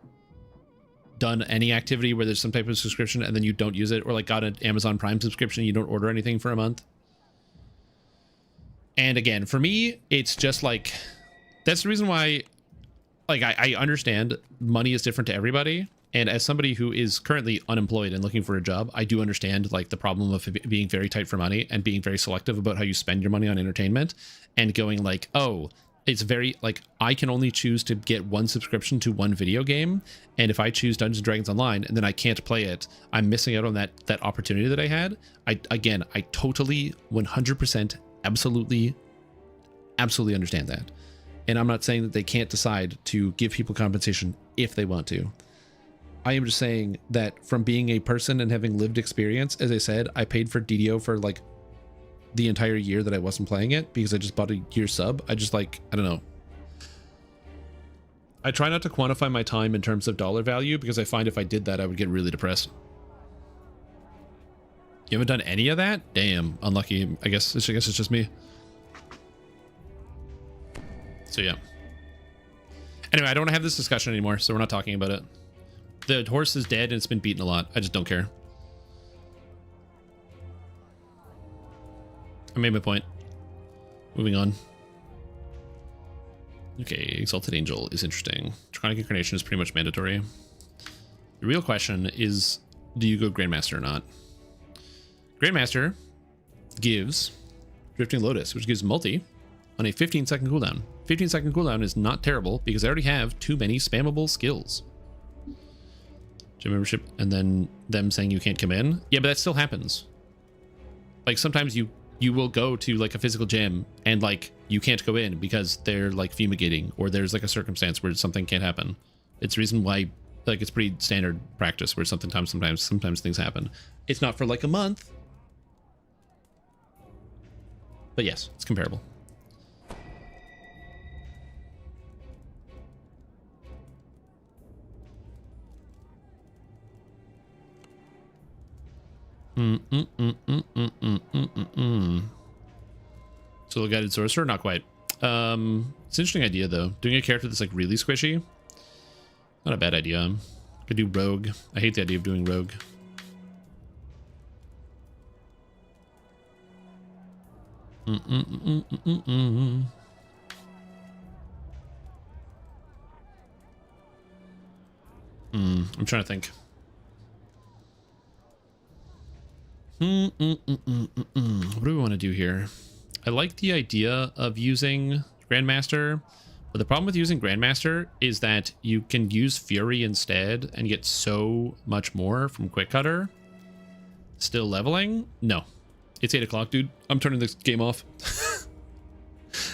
done any activity where there's some type of subscription and then you don't use it, or like got an Amazon Prime subscription and you don't order anything for a month? And again, for me, it's just like That's the reason why, like, I understand money is different to everybody. And as somebody who is currently unemployed and looking for a job, I do understand like the problem of being very tight for money and being very selective about how you spend your money on entertainment and going like, oh, it's very like I can only choose to get one subscription to one video game. And if I choose Dungeons and Dragons Online and then I can't play it, I'm missing out on that opportunity that I had. I totally 100% absolutely understand that. And I'm not saying that they can't decide to give people compensation if they want to. I am just saying that from being a person and having lived experience, as I said, I paid for DDO for like the entire year that I wasn't playing it because I just bought a year sub. I just like, I don't know. I try not to quantify my time in terms of dollar value because I find if I did that, I would get really depressed. You haven't done any of that? Damn, unlucky. I guess it's just me. So yeah. Anyway, I don't want to have this discussion anymore, so we're not talking about it. The horse is dead and it's been beaten a lot. I just don't care. I made my point. Moving on. Okay, Exalted Angel is interesting. Draconic Incarnation is pretty much mandatory. The real question is, do you go Grandmaster or not? Grandmaster gives Drifting Lotus, which gives multi on a 15-second cooldown. 15-second cooldown is not terrible because I already have too many spammable skills. Gym membership and then them saying you can't come in. Yeah, but that still happens. Like sometimes you will go to like a physical gym and like you can't go in because they're like fumigating or there's like a circumstance where something can't happen. It's the reason why like it's pretty standard practice where sometimes things happen. It's not for like a month. But yes, it's comparable. Solo guided sorcerer, not quite. It's an interesting idea though. Doing a character that's like really squishy, not a bad idea. Could do rogue. I hate the idea of doing rogue. I'm trying to think. What do we want to do here? I like the idea of using Grandmaster, but the problem with using Grandmaster is that you can use Fury instead and get so much more from Quick Cutter. Still leveling? No. It's 8 o'clock, dude. I'm turning this game off.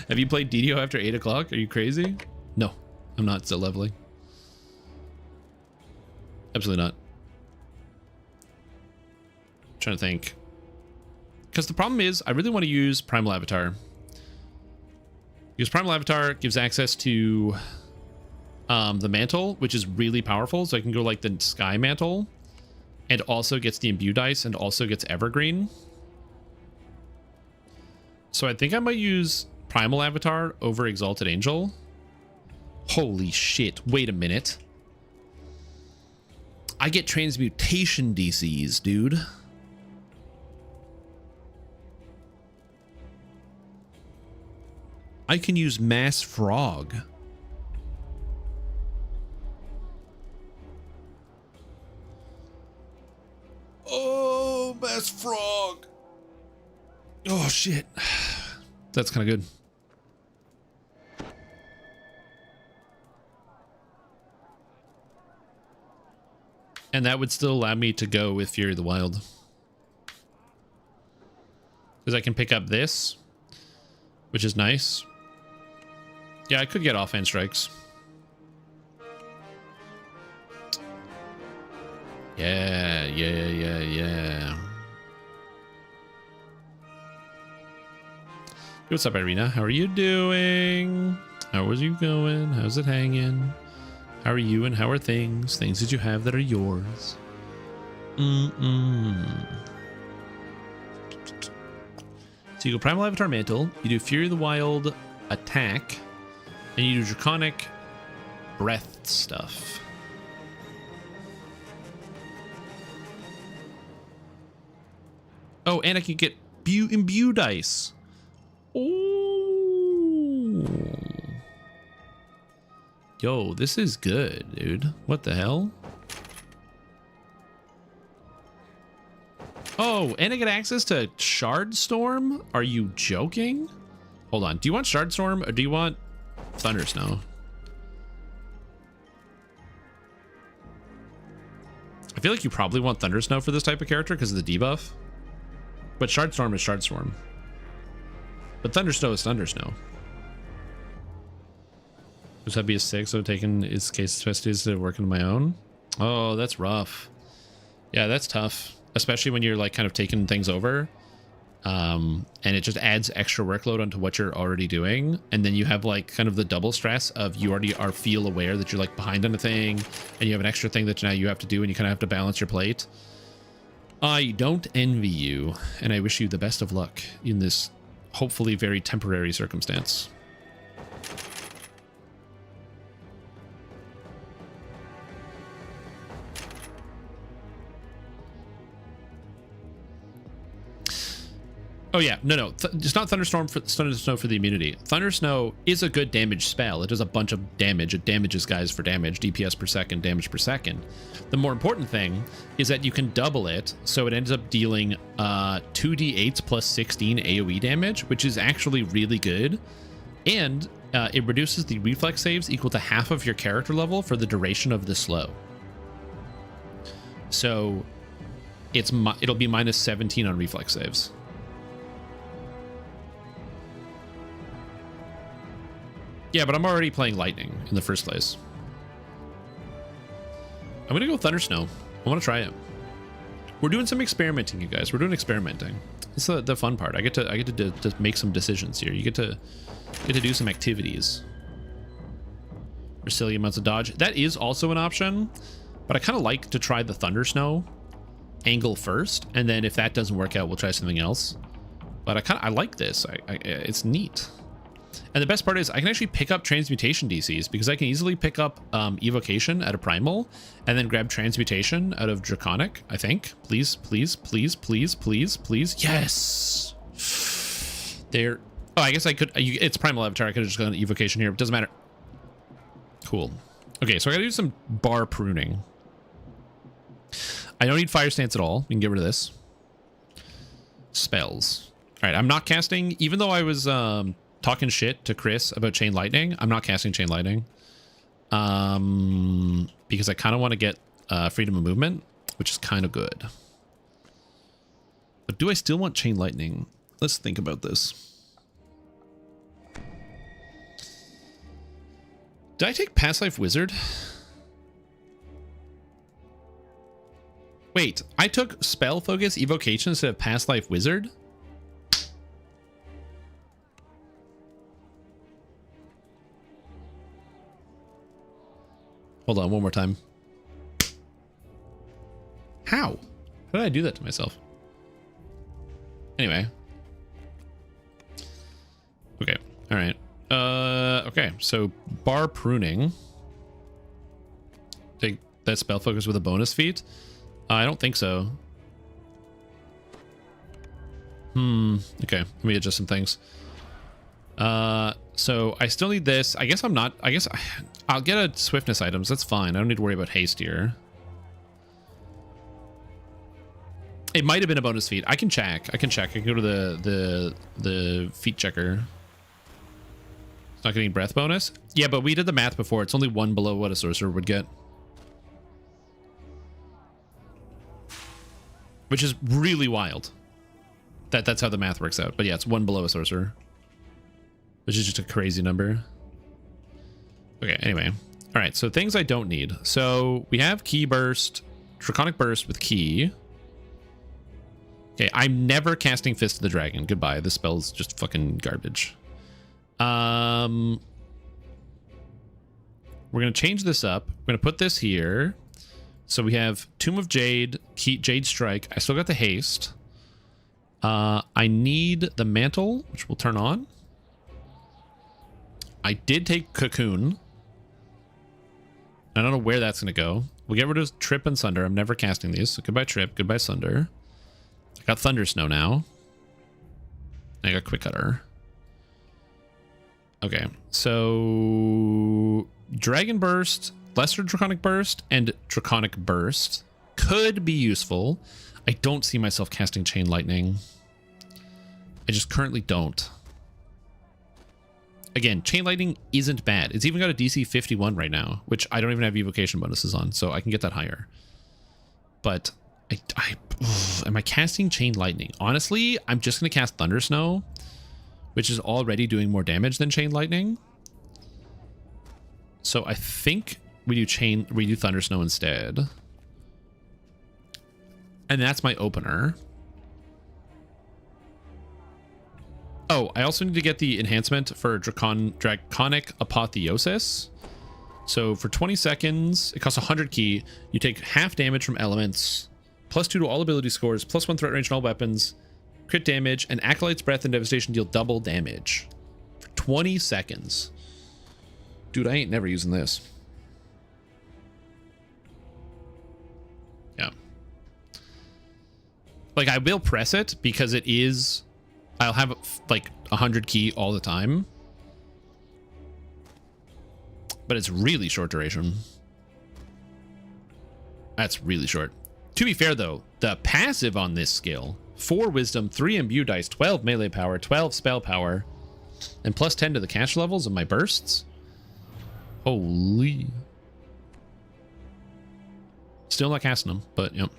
Have you played DDO after 8 o'clock? Are you crazy? No, I'm not still leveling. Absolutely not. Trying to think, because the problem is I really want to use Primal Avatar because Primal Avatar gives access to the mantle, which is really powerful, so I can go like the Sky Mantle and also gets the Imbue dice and also gets Evergreen. So I think I might use Primal Avatar over Exalted Angel. Holy shit, wait a minute, I get transmutation DCs, dude. I can use Mass Frog. Oh, Mass Frog. Oh, shit. That's kind of good. And that would still allow me to go with Fury of the Wild. Because I can pick up this, which is nice. Yeah, I could get offhand strikes. Yeah. What's up, Irina? How are you doing? How was you going? How's it hanging? How are you and how are things? Things that you have that are yours. So you go Primal Avatar Mantle, you do Fury of the Wild attack, and you do Draconic Breath stuff. Oh, and I can get Imbue dice. Oh. Yo, this is good, dude. What the hell? Oh, and I get access to Shardstorm? Are you joking? Hold on. Do you want Shardstorm or do you want Thundersnow? I feel like you probably want Thundersnow for this type of character because of the debuff. But Shardstorm is Shardstorm. But Thundersnow is Thundersnow. Was heavy as 6, so taking its case festivities to work on my own. Oh, that's rough. Yeah, that's tough. Especially when you're like kind of taking things over. And it just adds extra workload onto what you're already doing. And then you have like kind of the double stress of you already feel aware that you're like behind on a thing. And you have an extra thing that now you have to do and you kind of have to balance your plate. I don't envy you. And I wish you the best of luck in this hopefully very temporary circumstance. Oh yeah, no, it's not Thunderstorm for Thundersnow for the immunity. Thundersnow is a good damage spell. It does a bunch of damage. It damages guys for damage, DPS per second, damage per second. The more important thing is that you can double it, so it ends up dealing 2d8s plus 16 AoE damage, which is actually really good. And it reduces the reflex saves equal to half of your character level for the duration of the slow. So it'll be minus 17 on reflex saves. Yeah, but I'm already playing Lightning in the first place. I'm gonna go Thundersnow. I want to try it. We're doing some experimenting, you guys. We're doing experimenting. It's the fun part. I get to make some decisions here. You get to do some activities. For silly amounts of dodge. That is also an option, but I kind of like to try the Thundersnow angle first, and then if that doesn't work out, we'll try something else. But I like this. It's neat. And the best part is I can actually pick up transmutation DCs because I can easily pick up evocation out of primal and then grab transmutation out of draconic, I think. Please, please, please, please, please, please. Yes. There. Oh, I guess I could. It's primal avatar. I could have just gone evocation here. It doesn't matter. Cool. Okay, so I gotta do some bar pruning. I don't need fire stance at all. We can get rid of this. Spells. All right, I'm not casting, even though I was talking shit to Chris about Chain Lightning. I'm not casting Chain Lightning because I kind of want to get freedom of movement, which is kind of good. But do I still want Chain Lightning? Let's think about this. Did I take Past Life Wizard? Wait, I took Spell Focus Evocation instead of Past Life Wizard? Hold on, one more time. How? How did I do that to myself? Anyway. Okay, all right. Okay, so bar pruning. Take that spell focus with a bonus feat? I don't think so. Okay, let me adjust some things. So I still need this. I guess I'll get a swiftness items. That's fine. I don't need to worry about haste here. It might have been a bonus feat. I can check. I can go to the feat checker. It's not getting breath bonus. Yeah, but we did the math before. It's only one below what a sorcerer would get. Which is really wild. That's how the math works out. But yeah, it's one below a sorcerer. Which is just a crazy number. Okay, anyway. All right, so things I don't need. So we have Key Burst, Draconic Burst with Key. Okay, I'm never casting Fist of the Dragon. Goodbye. This spell's just fucking garbage. We're going to change this up. We're going to put this here. So we have Tomb of Jade, Jade Strike. I still got the haste. I need the mantle, which will turn on. I did take Cocoon. I don't know where that's going to go. We'll get rid of Trip and Sunder. I'm never casting these. So goodbye Trip, goodbye Sunder. I got Thunder Snow now. I got Quick Cutter. Okay, so Dragon Burst, Lesser Draconic Burst, and Draconic Burst could be useful. I don't see myself casting Chain Lightning. I just currently don't. Again, Chain Lightning isn't bad. It's even got a DC 51 right now, which I don't even have evocation bonuses on, so I can get that higher. But am I casting Chain Lightning? Honestly, I'm just going to cast Thunder Snow, which is already doing more damage than Chain Lightning. So I think we do Thunder Snow instead. And that's my opener. Oh, I also need to get the enhancement for Draconic Apotheosis. So for 20 seconds, it costs 100 key. You take half damage from elements, +2 to all ability scores, +1 threat range on all weapons, crit damage, and Acolyte's Breath and Devastation deal double damage for 20 seconds. Dude, I ain't never using this. Yeah. Like, I will press it because it is... I'll have like 100 key all the time. But it's really short duration. That's really short. To be fair, though, the passive on this skill, 4 wisdom, 3 imbue dice, 12 melee power, 12 spell power, and +10 to the cash levels of my bursts. Holy. Still not casting them, but yep.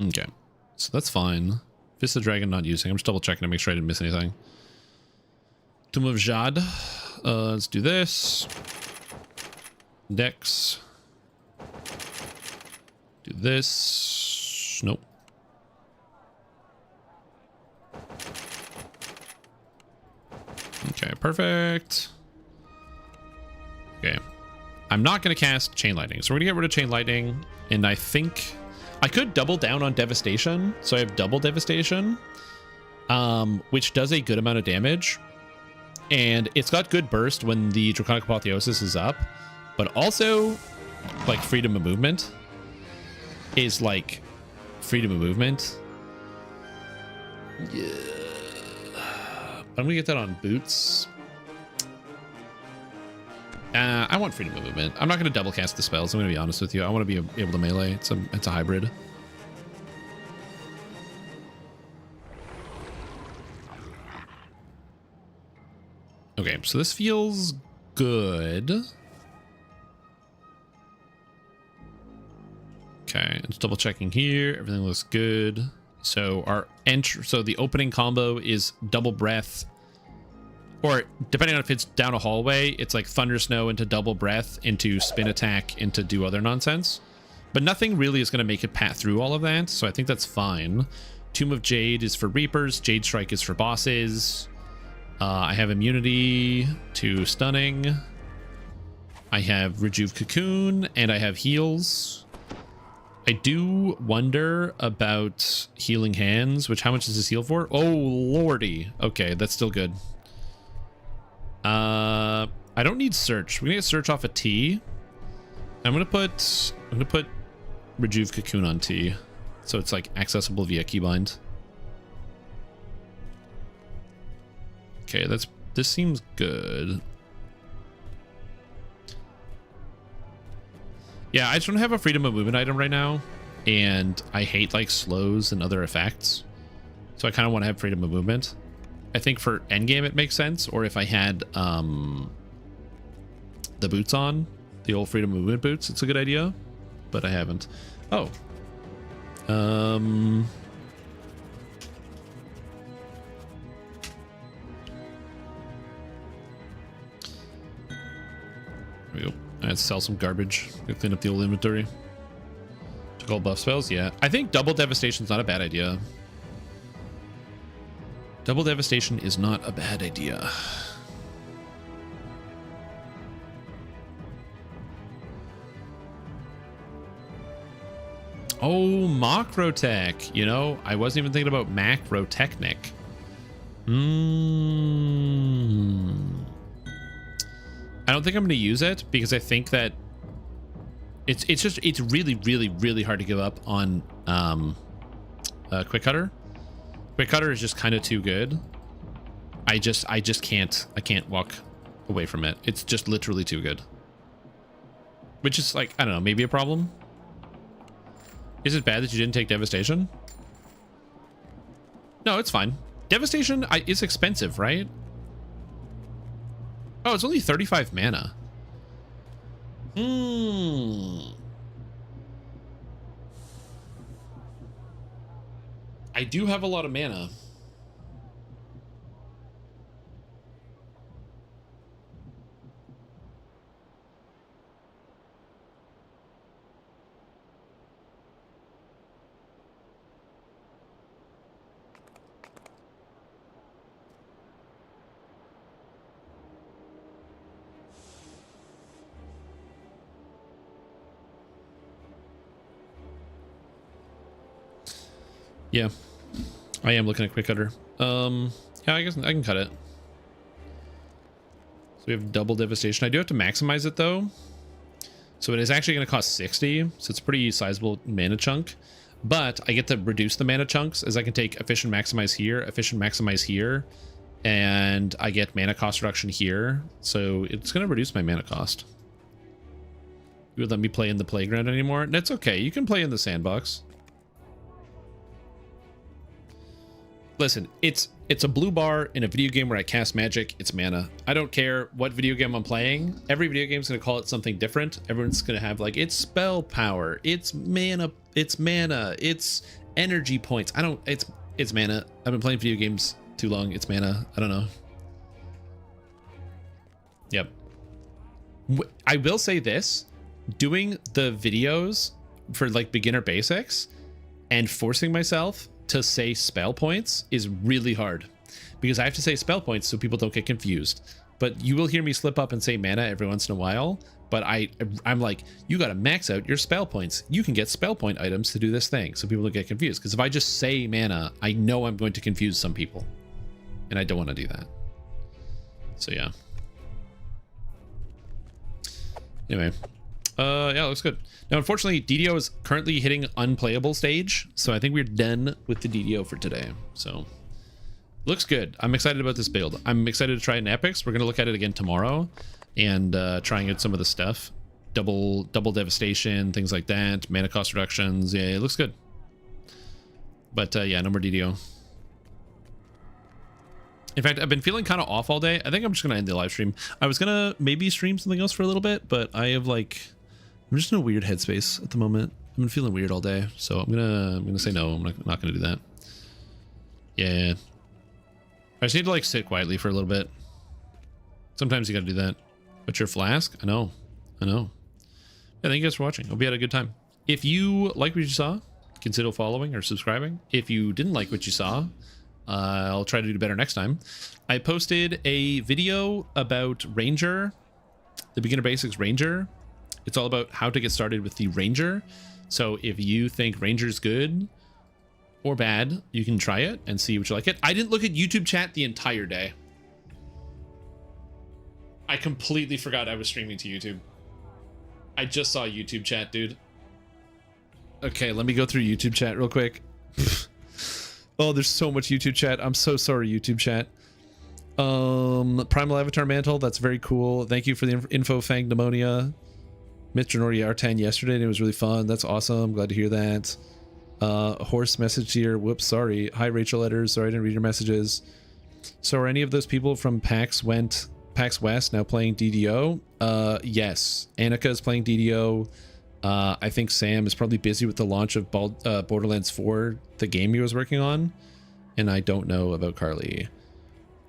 Okay, so that's fine. Fist of the Dragon not using. I'm just double checking to make sure I didn't miss anything. Tomb of Jad. Let's do this. Dex. Do this. Nope. Okay, perfect. Okay. I'm not going to cast Chain Lightning. So we're going to get rid of Chain Lightning. And I think I could double down on Devastation. So I have double Devastation, which does a good amount of damage. And it's got good burst when the Draconic Apotheosis is up. But also, like, freedom of movement is like freedom of movement. Yeah. I'm gonna get that on boots. I want freedom of movement. I'm not gonna double cast the spells. I'm gonna be honest with you. I want to be able to melee. It's a hybrid. Okay, so this feels good. Okay, just double checking here. Everything looks good. So our so the opening combo is double breath, or depending on if it's down a hallway, it's like Thunder Snow into double breath into spin attack into do other nonsense. But nothing really is going to make it pat through all of that, so I think that's fine. Tomb of Jade is for Reapers. Jade Strike is for bosses. I have immunity to stunning. I have Rejuve Cocoon, and I have heals. I do wonder about Healing Hands, which how much does this heal for? Oh, lordy. Okay, that's still good. I don't need Search. We're gonna get Search off a T. I'm gonna put Rejuve Cocoon on T, so it's like accessible via keybind. Okay, this seems good. Yeah, I just don't have a freedom of movement item right now, and I hate like slows and other effects, so I kind of want to have freedom of movement. I think for endgame it makes sense, or if I had the boots on, the old freedom of movement boots, it's a good idea, but I haven't. Oh. There we go. Let's sell some garbage. Go clean up the old inventory. Took all buff spells? Yeah. I think double devastation is not a bad idea. Double devastation is not a bad idea. Oh, Macrotech. You know, I wasn't even thinking about Macrotechnic. I don't think I'm going to use it because I think that it's really hard to give up on Quick Cutter. Quick Cutter is just kind of too good. I just can't. I can't walk away from it. It's just literally too good. Which is like, I don't know, maybe a problem. Is it bad that you didn't take Devastation? No, it's fine. Devastation is expensive, right? Oh, it's only 35 mana. I do have a lot of mana. Yeah, I am looking at Quick Cutter. Yeah, I guess I can cut it. So we have double Devastation. I do have to maximize it though. So it is actually going to cost 60. So it's a pretty sizable mana chunk. But I get to reduce the mana chunks as I can take Efficient Maximize here, Efficient Maximize here, and I get mana cost reduction here. So it's going to reduce my mana cost. You would let me play in the playground anymore? That's okay. You can play in the sandbox. Listen, it's a blue bar in a video game where I cast magic. It's mana. I don't care what video game I'm playing. Every video game's gonna call it something different. Everyone's gonna have like, it's spell power, it's mana, it's energy points. It's mana. I've been playing video games too long. It's mana. I don't know. Yep. I will say this, doing the videos for like beginner basics and forcing myself to say spell points is really hard because I have to say spell points so people don't get confused. But you will hear me slip up and say mana every once in a while, but I'm like, you got to max out your spell points. You can get spell point items to do this thing so people don't get confused, because if I just say mana, I know I'm going to confuse some people and I don't want to do that. So yeah. Anyway, yeah, looks good. Now, unfortunately, DDO is currently hitting unplayable stage, so I think we're done with the DDO for today. So, looks good. I'm excited about this build. I'm excited to try it in Epics. We're going to look at it again tomorrow and trying out some of the stuff. Double Devastation, things like that, mana cost reductions. Yeah, it looks good. But yeah, no more DDO. In fact, I've been feeling kind of off all day. I think I'm just going to end the live stream. I was going to maybe stream something else for a little bit, but I have like... I'm just in a weird headspace at the moment. I've been feeling weird all day, so I'm gonna say no. I'm not gonna do that. Yeah, I just need to like sit quietly for a little bit. Sometimes you gotta do that. But your flask? I know. Yeah, thank you guys for watching. Hope you had a good time. If you like what you saw, consider following or subscribing. If you didn't like what you saw, I'll try to do better next time. I posted a video about Ranger, the beginner basics Ranger. It's all about how to get started with the Ranger. So if you think Ranger's good or bad, you can try it and see what you like it. I didn't look at YouTube chat the entire day. I completely forgot I was streaming to YouTube. I just saw YouTube chat, dude. Okay, let me go through YouTube chat real quick. Oh, there's so much YouTube chat. I'm so sorry, YouTube chat. Primal Avatar Mantle, that's very cool. Thank you for the info, Fang Pneumonia. Mr. Nordy R10 yesterday, and it was really fun. That's awesome. Glad to hear that. Horse message here. Whoops, sorry. Hi, Rachel Letters. Sorry, I didn't read your messages. So are any of those people from PAX West now playing DDO? Yes. Annika is playing DDO. I think Sam is probably busy with the launch of Borderlands 4, the game he was working on. And I don't know about Carly.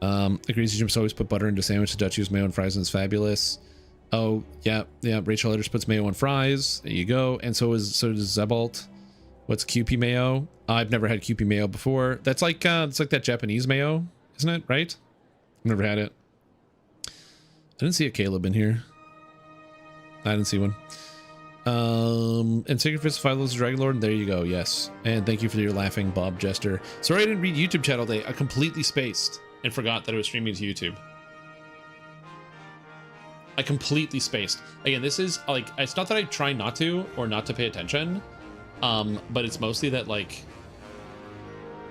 Agrees, you just always put butter into sandwich. The Dutch use mayo and fries and it's fabulous. Oh, yeah. Rachel Letters puts mayo on fries. There you go. And so does Zebalt. What's QP mayo? I've never had QP mayo before. That's like it's like that Japanese mayo, isn't it? Right? I've never had it. I didn't see a Caleb in here. I didn't see one. And Sacred Fist 5 levels of Dragon Lord. There you go. Yes. And thank you for your laughing, Bob Jester. Sorry I didn't read YouTube chat all day. I completely spaced and forgot that I was streaming to YouTube. I completely spaced. Again, this is like, it's not that I try not to or not to pay attention, but it's mostly that like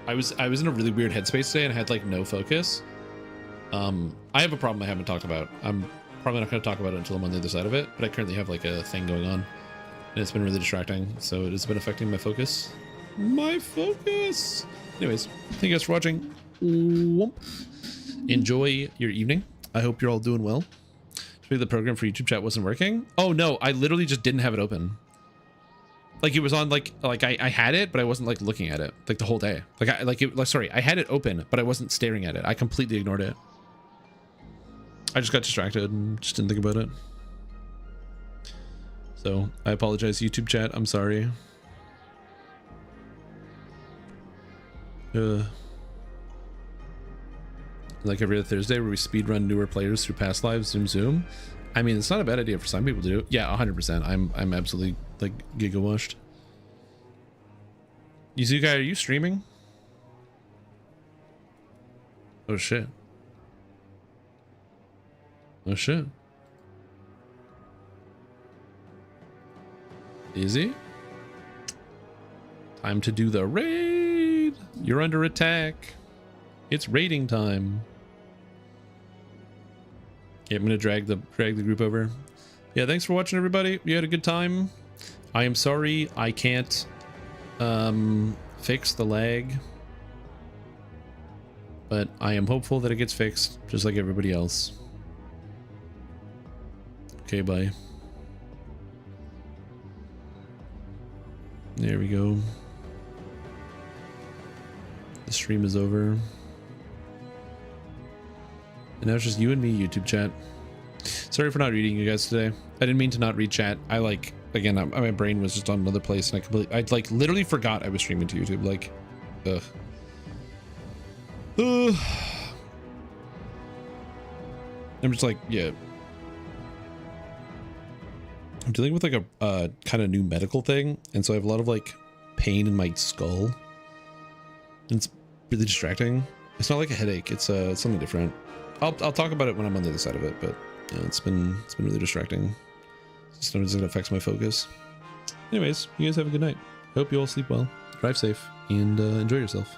I was in a really weird headspace today and I had like no focus. I have a problem I haven't talked about. I'm probably not going to talk about it until I'm on the other side of it, but I currently have like a thing going on, and it's been really distracting, so it has been affecting my focus. Anyways, thank you guys for watching. Enjoy your evening. I hope you're all doing well. Maybe the program for YouTube chat wasn't working. Oh no, I literally just didn't have it open. Like it was on like I had it, but I wasn't like looking at it like the whole day. Sorry, I had it open, but I wasn't staring at it. I completely ignored it. I just got distracted and just didn't think about it. So I apologize, YouTube chat. I'm sorry. Like every other Thursday where we speedrun newer players through past lives, zoom. I mean, it's not a bad idea for some people to do. Yeah, 100%. I'm absolutely like giga washed. Yuzuka, are you streaming? Oh shit. Oh shit. Easy. Time to do the raid. You're under attack. It's raiding time. Yeah, I'm gonna drag the group over. Yeah, thanks for watching, everybody. You had a good time. I am sorry I can't fix the lag, but I am hopeful that it gets fixed just like everybody else. Okay, bye. There we go. The stream is over. And now it's just you and me, YouTube chat. Sorry for not reading you guys today. I didn't mean to not read chat. I like, again, my brain was just on another place, and I like literally forgot I was streaming to YouTube. Like, ugh. I'm just like, yeah. I'm dealing with like a kind of new medical thing, and so I have a lot of like pain in my skull. And it's really distracting. It's not like a headache. It's something different. I'll talk about it when I'm on the other side of it, but yeah, it's been really distracting. Sometimes it affects my focus. Anyways, you guys have a good night. Hope you all sleep well, drive safe, and enjoy yourself.